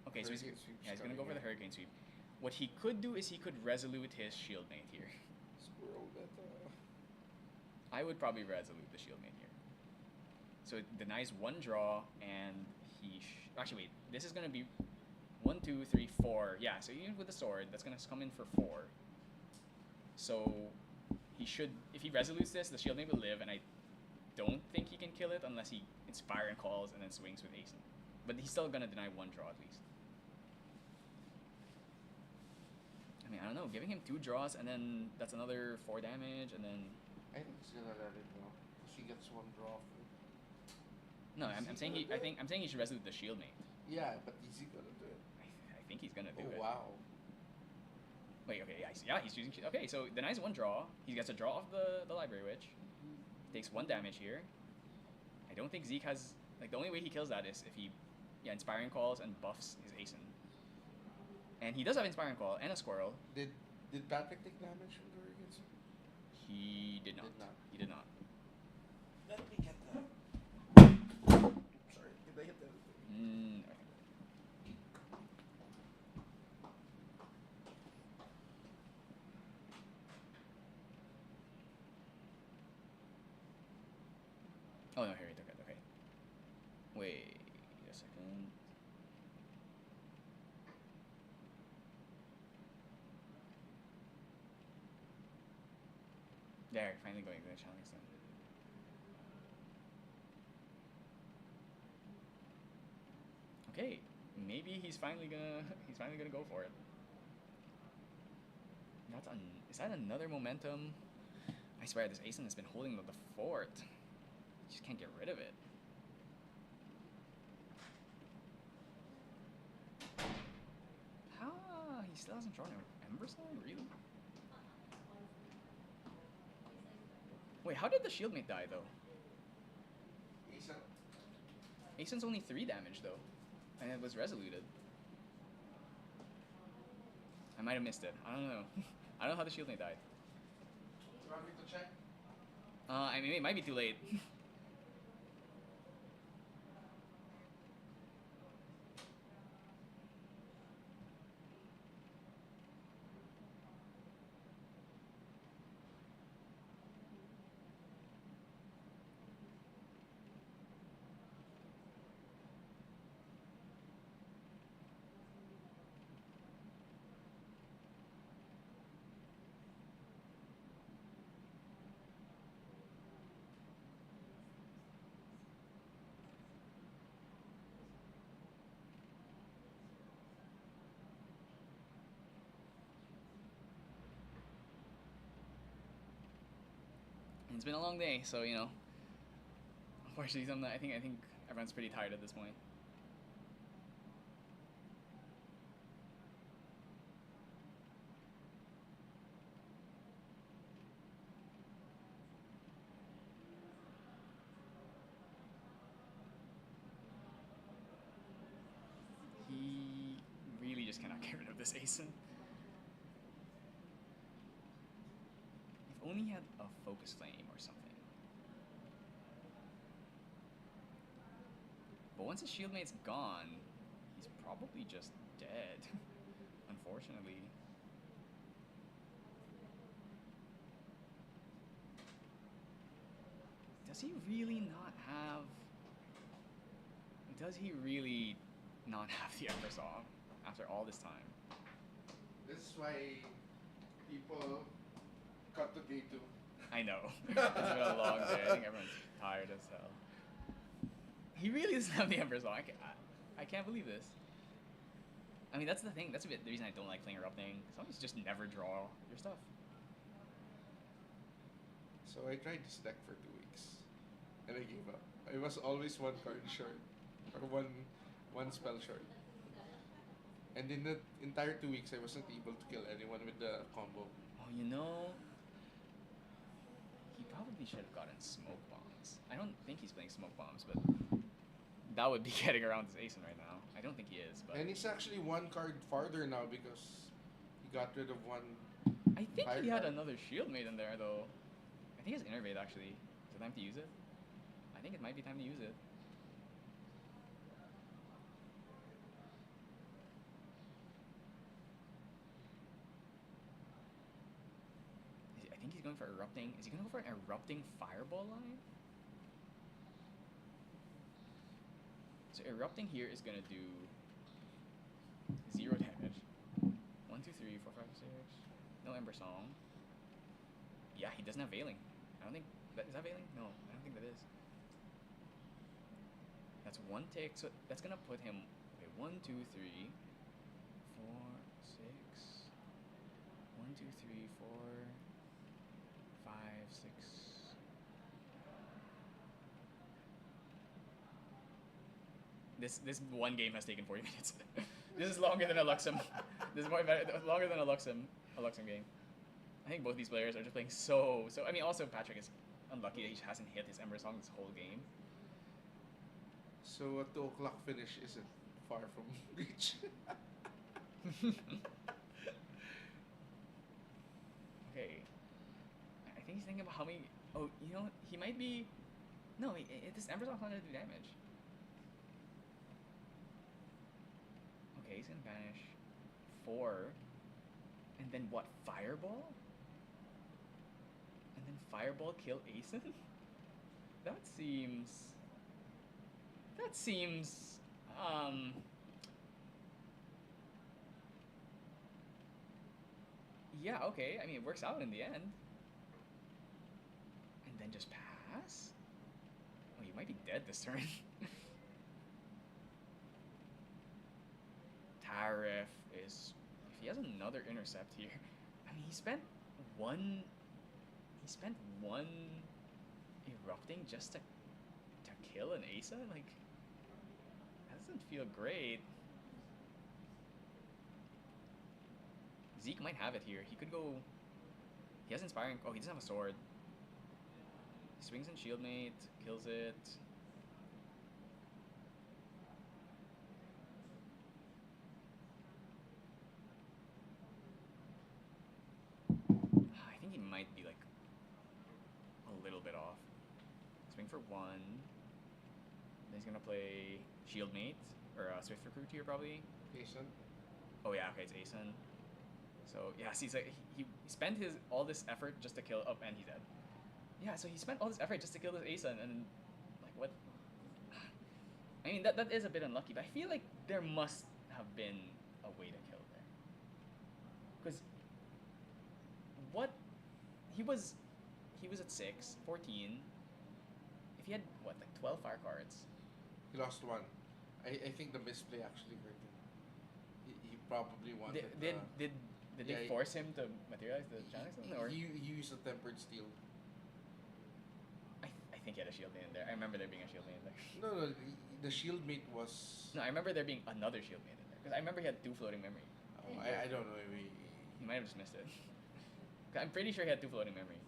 Okay, so he's gonna go for the Hurricane Sweep. What he could do is he could Resolute his Shieldmate here. Squirrel Beta. I would probably Resolute the Shieldmate here. So it denies 1 draw, and he... Actually, wait. This is gonna be 1, 2, 3, 4. Yeah, so even with the sword, that's gonna come in for 4. So he should... If he Resolutes this, the Shieldmate will live, and I don't think he can kill it unless he Inspire and Calls and then swings with Asen. But he's still gonna deny 1 draw at least. I mean, I don't know. Giving him 2 draws and then that's another 4 damage and then. I think he's gonna let it go because he gets 1 draw. No, I'm saying he. I'm saying he should Resolute the Shieldmate. Yeah, but is he gonna do it? I think he's gonna do it. Oh wow. Wait, okay, yeah, he's using. Okay, so denies 1 draw. He gets a draw off the Library Witch. Takes 1 damage here. I don't think Zeke has. Like, the only way he kills that is if he, Inspiring Calls and buffs his Asen. And he does have Inspiring Call and a Squirrel. Did Patrick take damage from the Hurricanes? He did not. He did not. Let me get that. Sorry, did I hit that? Oh no, Harry took it. Okay. Wait a second. There, finally going to the Channeling Stone. Okay, maybe he's finally gonna go for it. Is that another momentum? I swear this Asen has been holding the fort. Just can't get rid of it. How? He still hasn't drawn an Ember Song? Really? Wait, how did the Shieldmate die, though? Asen's only 3 damage, though. And it was Resoluted. I might have missed it. I don't know. I don't know how the Shieldmate died. Do you want me to check? I mean, it might be too late. It's been a long day, so unfortunately, I think Everyone's pretty tired at this point. He really just cannot get rid of this Asen. If only he had a focus flame or something. But once his shield mate's gone, he's probably just dead. Unfortunately. Does he really not have... Does he really not have the Ember Song after all this time? This is why people cut to day 2. I know. It's been a long day. I think everyone's tired as hell. He really doesn't have the Ember Song. I can't believe this. I mean, that's the thing. That's a bit the reason I don't like playing Erupting. Sometimes just never draw your stuff. So I tried this deck for 2 weeks, and I gave up. I was always one card short, or one spell short. And in the entire 2 weeks, I wasn't able to kill anyone with the combo. Oh, you know, he probably should have gotten Smoke Bombs. I don't think he's playing Smoke Bombs, but that would be getting around his Asen right now. I don't think he is, but... And he's actually one card farther now because he got rid of one. I think fire he had card. another Shield Mate in there, though. I think he has Innervate, actually. Is it time to use it? I think it might be time to use it. I think he's going for Erupting. Is he going to go for an Erupting Fireball line? So Erupting here is going to do 0 damage. 1, 2, 3, 4, 5, 6. No Ember Song. Yeah, he doesn't have Veiling. I don't think... Is that Veiling? No, I don't think that is. That's 1 tick, so that's going to put him... Okay, 1, 2, 3, 4, 6... 1, 2, 3, 4, 5, 6... This one game has taken 40 minutes. This is longer than a Luxem. This is longer than a Luxem game. I think both these players are just playing so. I mean, also Patrick is unlucky that he hasn't hit his Ember Song this whole game. So a 2 o'clock finish isn't far from reach. Okay. I think he's thinking about how many... Oh, you know, he might be... No, this Ember Song's not going to do damage. Okay, he's going to banish 4. And then what, Fireball? And then Fireball kill Asen? That seems... Yeah, okay. I mean, it works out in the end. And then just pass? Oh, you might be dead this turn. Tariff is... If he has another intercept here... I mean, he spent one Erupting just to kill an Asa? Like... That doesn't feel great. Zeke might have it here. He could go... He has Inspiring... Oh, he doesn't have a sword. He swings in Shield Mate, kills it. I think he might be like a little bit off. Swing for 1. Then he's gonna play Shield Mate or Swift Recruit here probably. Asen. Oh yeah, okay, it's Asen. So yeah, see, so he spent all this effort just to kill. Oh, and he's dead. Yeah, so he spent all this effort just to kill this Asen, and like what? I mean that is a bit unlucky, but I feel like there must have been a way to kill there. Because what he was at 6, 14. If he had what, like 12 fire cards. He lost 1. I think the misplay actually hurt him. He probably wanted... Did they force him to materialize the Janix? Or he used a Tempered Steel. I think he had a shield main in there. I remember there being a shield main in there. No, the shield mate was. No, I remember there being another shield main in there. Because I remember he had 2 floating memory. I don't know. He might have just missed it. I'm pretty sure he had 2 floating memory.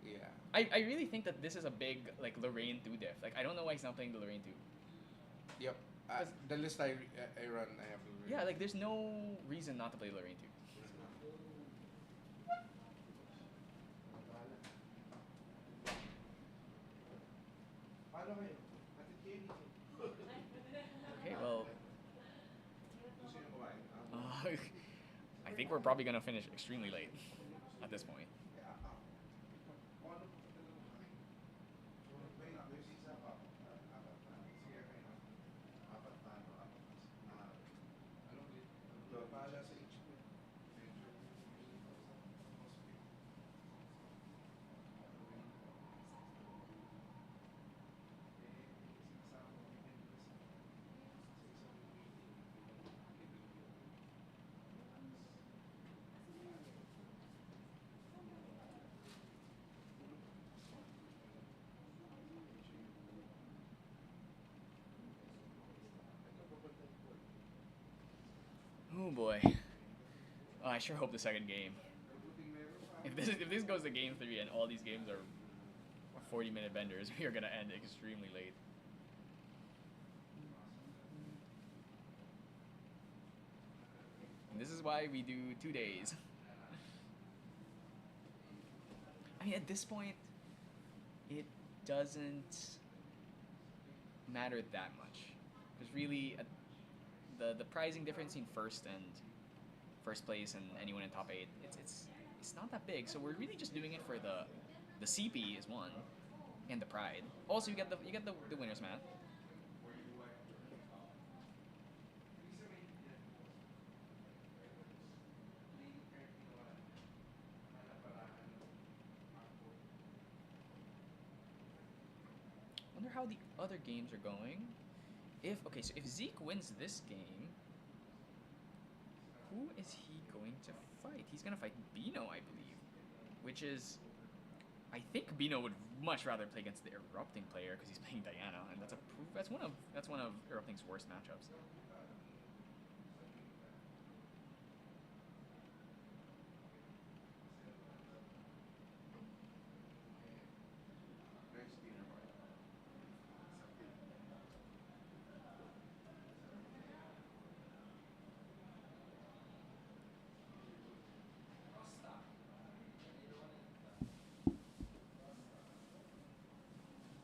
Yeah. I really think that this is a big like Lorraine 2 diff. Like I don't know why he's not playing the Lorraine 2. Yep. The list I run, I have. Yeah, like there's no reason not to play Lorraine 2. Okay, well, I think we're probably gonna finish extremely late at this point. Oh boy. Oh, I sure hope the second game. If this goes to game 3 and all these games are 40-minute benders, we are gonna end extremely late. And this is why we do 2 days. I mean, at this point, it doesn't matter that much. Because really, the pricing difference in first place and anyone in top 8, it's not that big. So we're really just doing it for the CP is 1, and the pride. Also, you get the winners mat. Wonder how the other games are going. So if Zeke wins this game, who is he going to fight? He's gonna fight Bino, I believe, which is, I think Bino would much rather play against the Erupting player because he's playing Diana, and that's one of Erupting's worst matchups.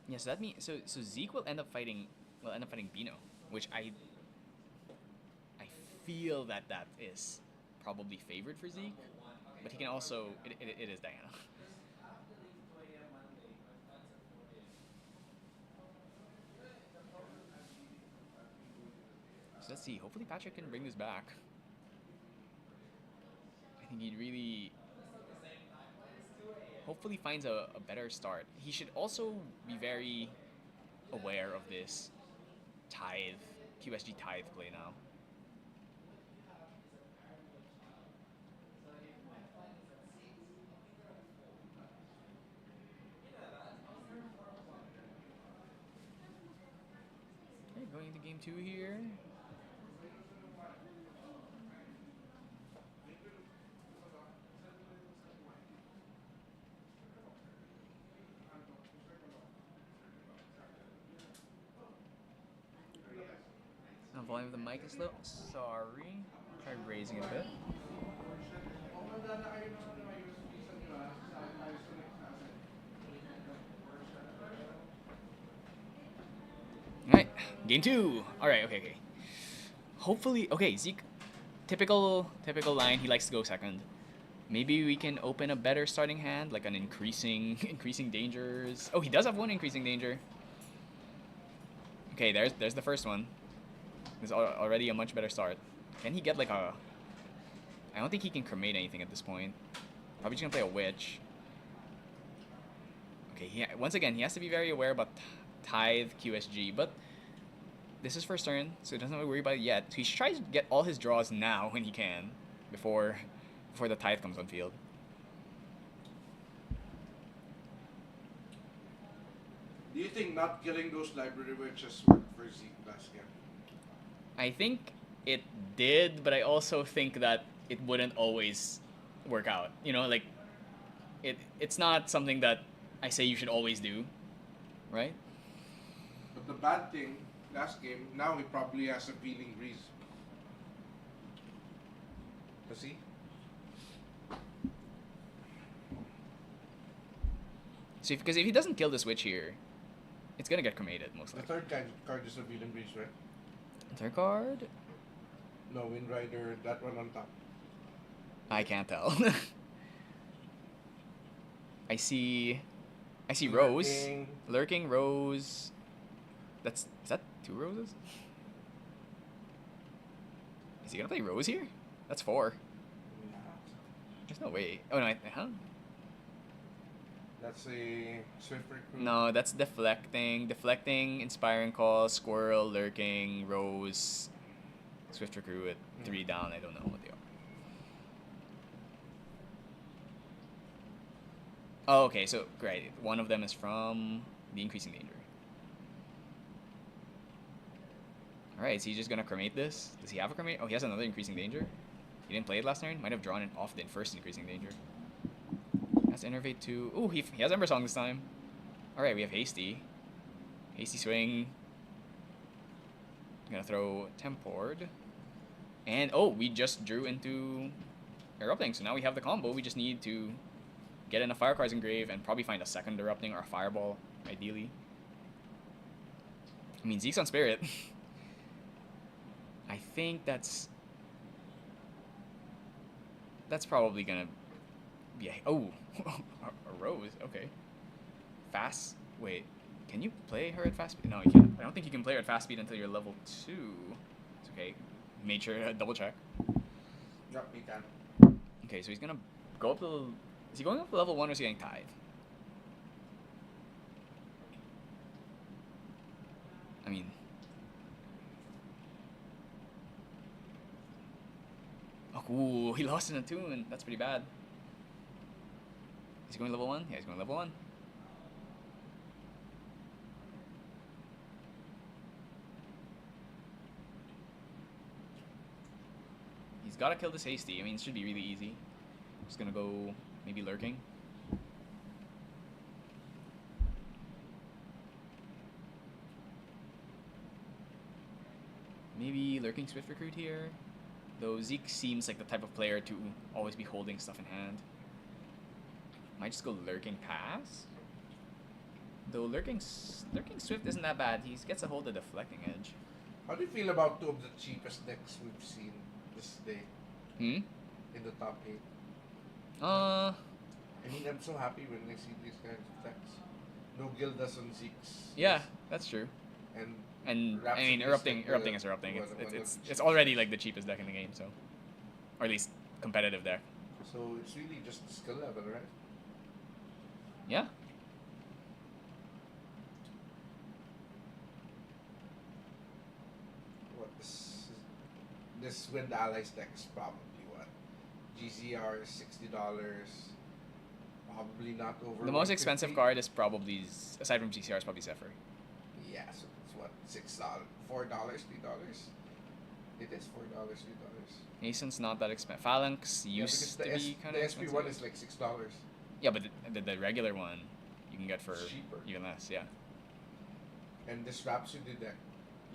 Yeah, so that means so Zeke will end up fighting Bino, which I feel that is probably favored for Zeke, but he can also it is Diana. So let's see. Hopefully Patrick can bring this back. I think he'd really hopefully finds a better start. He should also be very aware of this QSG tithe play now. Okay, going into game 2 here. Volume of the mic is low. Sorry. Try raising it a bit. Alright, game 2. Alright, okay. Hopefully, okay, Zeke, typical line, he likes to go second. Maybe we can open a better starting hand, like an increasing dangers. Oh, he does have one increasing danger. Okay, there's the first one. There's already a much better start. Can he get like a... I don't think he can cremate anything at this point. Probably just gonna play a witch. Okay, once again, he has to be very aware about tithe QSG, but this is first turn, so he doesn't have to worry about it yet. So he should try to get all his draws now when he can, before the tithe comes on field. Do you think not killing those library witches worked for Zeke last game? I think it did, but I also think that it wouldn't always work out. You know, like it's not something that I say you should always do, right? But the bad thing, last game, now he probably has a feeling breeze. Does he? So because if he doesn't kill the switch here, it's gonna get cremated most The likely. third card is a feeling breeze, right? Third card? No, Wind Rider, that one on top. I can't tell. I see Rose. Lurking Rose. Is that 2 roses? Is he gonna play Rose here? That's 4. There's no way. Oh no, huh? That's a Swift Recruit. No, that's deflecting. Deflecting, inspiring call, squirrel, lurking, Rose, Swift Recruit at 3 down. I don't know what they are. Oh, okay, so great. One of them is from the increasing danger. Alright, is he just gonna cremate this? Does he have a cremate? Oh, he has another increasing danger. He didn't play it last turn. Might have drawn it off the first increasing danger. Has Innervate 2. Ooh, he has Ember Song this time. Alright, we have Hasty. Hasty Swing. Gonna throw Tempord. And, oh, we just drew into Erupting. So now we have the combo. We just need to get in a Fire Cards Engrave and probably find a second Erupting or a Fireball, ideally. I mean, Zeke's on Spirit. I think that's probably gonna be a Rose. Okay. Fast. Wait, can you play her at fast speed? No, you can't. I don't think you can play her at fast speed until you're level 2. It's okay. Made sure to double check. Yep, he can. Okay, so he's gonna go up to. Is he going up to level 1 or is he getting tied? I mean. Oh, ooh, he lost in a tune. That's pretty bad. Is he going level 1? Yeah, he's going level 1. He's got to kill this Hasty. I mean, it should be really easy. Just gonna go maybe Lurking. Maybe Lurking Swift Recruit here. Though Zeke seems like the type of player to always be holding stuff in hand. Might just go Lurking Pass. Though Lurking Swift isn't that bad. He gets a hold of Deflecting Edge. How do you feel about 2 of the cheapest decks we've seen this day? Hmm? In the top 8? I mean, I'm so happy when I see these kinds of decks. No Gildas on Zeke's. Yeah, that's true. And I mean, Erupting is Erupting. It's already like the cheapest deck in the game, so, or at least competitive deck. So it's really just skill level, right? Yeah. What this Wind Allies deck is probably what? GZR is $60. Probably not over. The most expensive card is probably, aside from GCR, is probably Zephyr. Yeah, so it's what, $6, $4, $3? It is $4, $3. Nason's not that expensive. Phalanx used to be kind of expensive. The SP1 is like $6. Yeah, but the regular one you can get for cheaper. even less. Yeah. And this Rhapsody deck,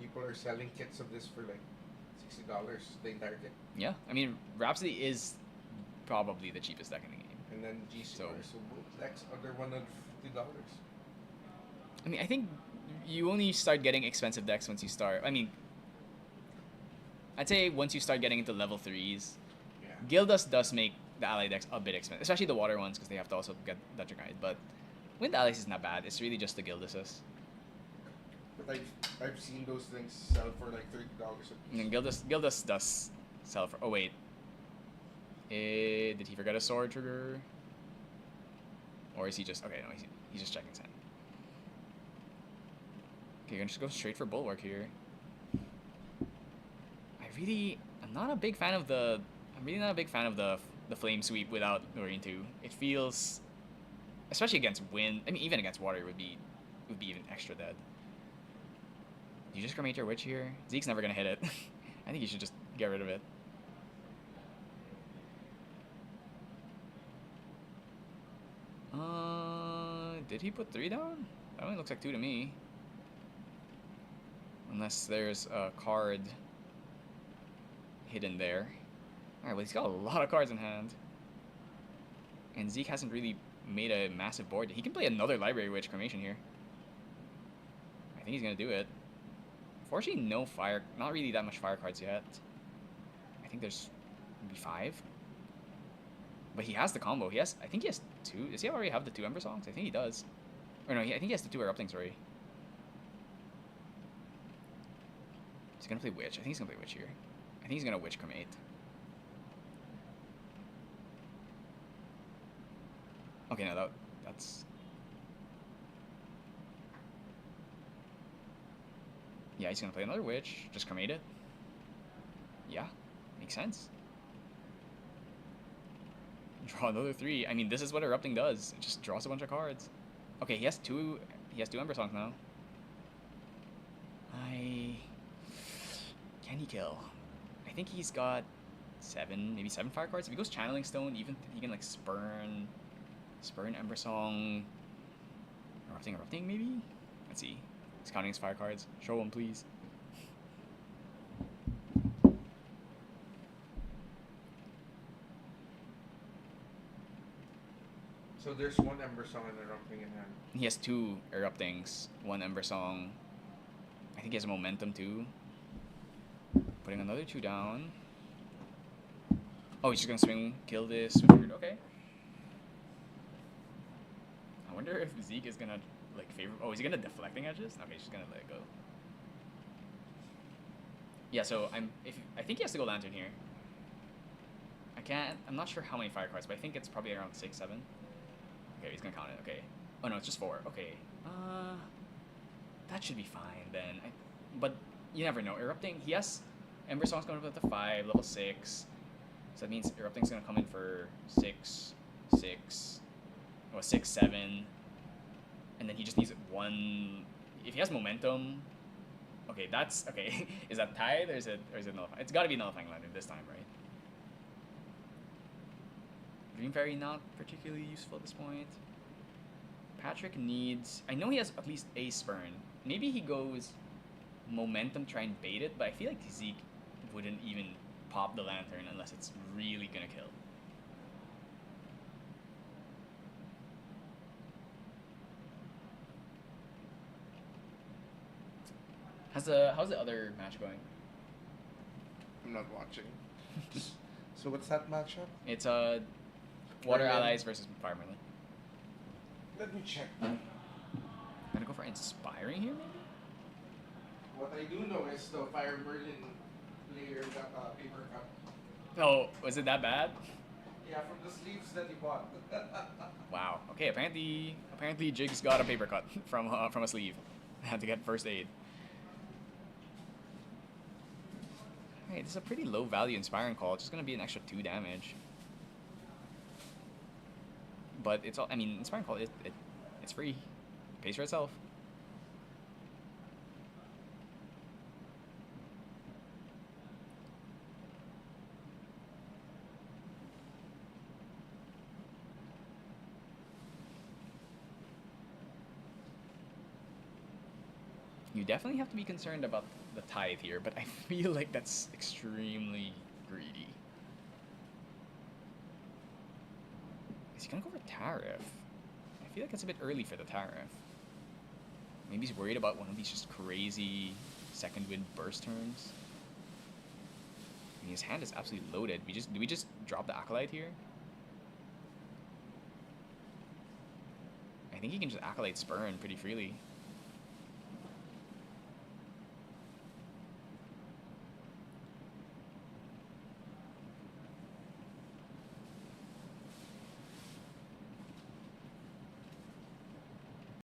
people are selling kits of this for like $60 the entire kit. Yeah, I mean Rhapsody is probably the cheapest deck in the game. And then GCR, so both decks under $150. I mean, I think you only start getting expensive decks once you start. I mean, I'd say once you start getting into level 3s, Yeah. Gildas does make the ally decks a bit expensive, especially the water ones because they have to also get Dungeon Guide. But Wind Allies is not bad. It's really just the Gildases. But I've seen those things sell for like $30 a piece. And Gildas does sell for. Oh wait, did he forget a sword trigger? Or is he just okay? No, he's just checking his hand. Okay, you're gonna just go straight for Bulwark here. I'm not a big fan of the. I'm really not a big fan of the Flame Sweep without Marine 2. It feels, especially against wind. I mean, even against water would be even extra dead. You just cremate your witch here? Zeke's never gonna hit it. I think you should just get rid of it. Did he put 3 down? That only looks like 2 to me. Unless there's a card hidden there. Alright, well he's got a lot of cards in hand. And Zeke hasn't really made a massive board. He can play another Library Witch cremation here. I think he's gonna do it. Fortunately, no fire, not really that much fire cards yet. I think there's maybe 5. But he has the combo. I think he has 2. Does he already have the 2 Ember Songs? I think he does. Or no, I think he has the 2 Eruptings already. He's gonna play Witch. I think he's gonna play Witch here. I think he's gonna Witch cremate. Okay, no, that's... Yeah, he's gonna play another Witch. Just cremate it. Yeah, makes sense. Draw another 3. I mean, this is what Erupting does. It just draws a bunch of cards. Okay, he has 2 Ember Songs now. Can he kill? I think he's got 7, maybe 7 fire cards. If he goes Channeling Stone, even he can like Spurn Ember Song, Erupting maybe? Let's see. He's counting his fire cards. Show him, please. So there's 1 Ember Song and Erupting in hand. He has 2 Eruptings, 1 Ember Song. I think he has a Momentum too. Putting another 2 down. Oh, he's just gonna swing, kill this. Okay. I wonder if Zeke is gonna like favor. Oh, is he gonna Deflecting Edges? Okay, he's just gonna let it go. Yeah, so I think he has to go Lantern here. I'm not sure how many fire cards, but I think it's probably around 6, 7. Okay, he's gonna count it. Okay. Oh no, it's just 4. Okay. That should be fine then. But you never know. Erupting, he has Ember Song's going up to 5, level 6. So that means Erupting's gonna come in for 6, 7. And then he just needs 1. If he has Momentum, okay, that's okay. Is that tied or is it nullifying? It's gotta be Nullifying Lantern this time, right? Dream Fairy not particularly useful at this point. Patrick needs... I know he has at least a Spurn. Maybe he goes Momentum, try and bait it, but I feel like Zeke wouldn't even pop the Lantern unless it's really gonna kill. How's the other match going? I'm not watching. So what's that matchup? It's Water Allies versus Fire Merlin. Let me check. Gonna go for Inspiring here, maybe? What I do know is the Fire Merlin player got a paper cut. Oh, was it that bad? Yeah, from the sleeves that he bought. Wow. Okay, apparently Jiggs got a paper cut from a sleeve. Had to get first aid. Hey, this is a pretty low value Inspiring Call. It's just gonna be an extra 2 damage. But it's all. I mean, Inspiring Call. It's free. It pays for itself. You definitely have to be concerned about the tithe here, but I feel like that's extremely greedy. Is he gonna go for Tariff? I feel like it's a bit early for the Tariff. Maybe he's worried about one of these just crazy second wind burst turns. I mean, his hand is absolutely loaded. Do we just drop the Acolyte here? I think he can just Acolyte Spurn pretty freely.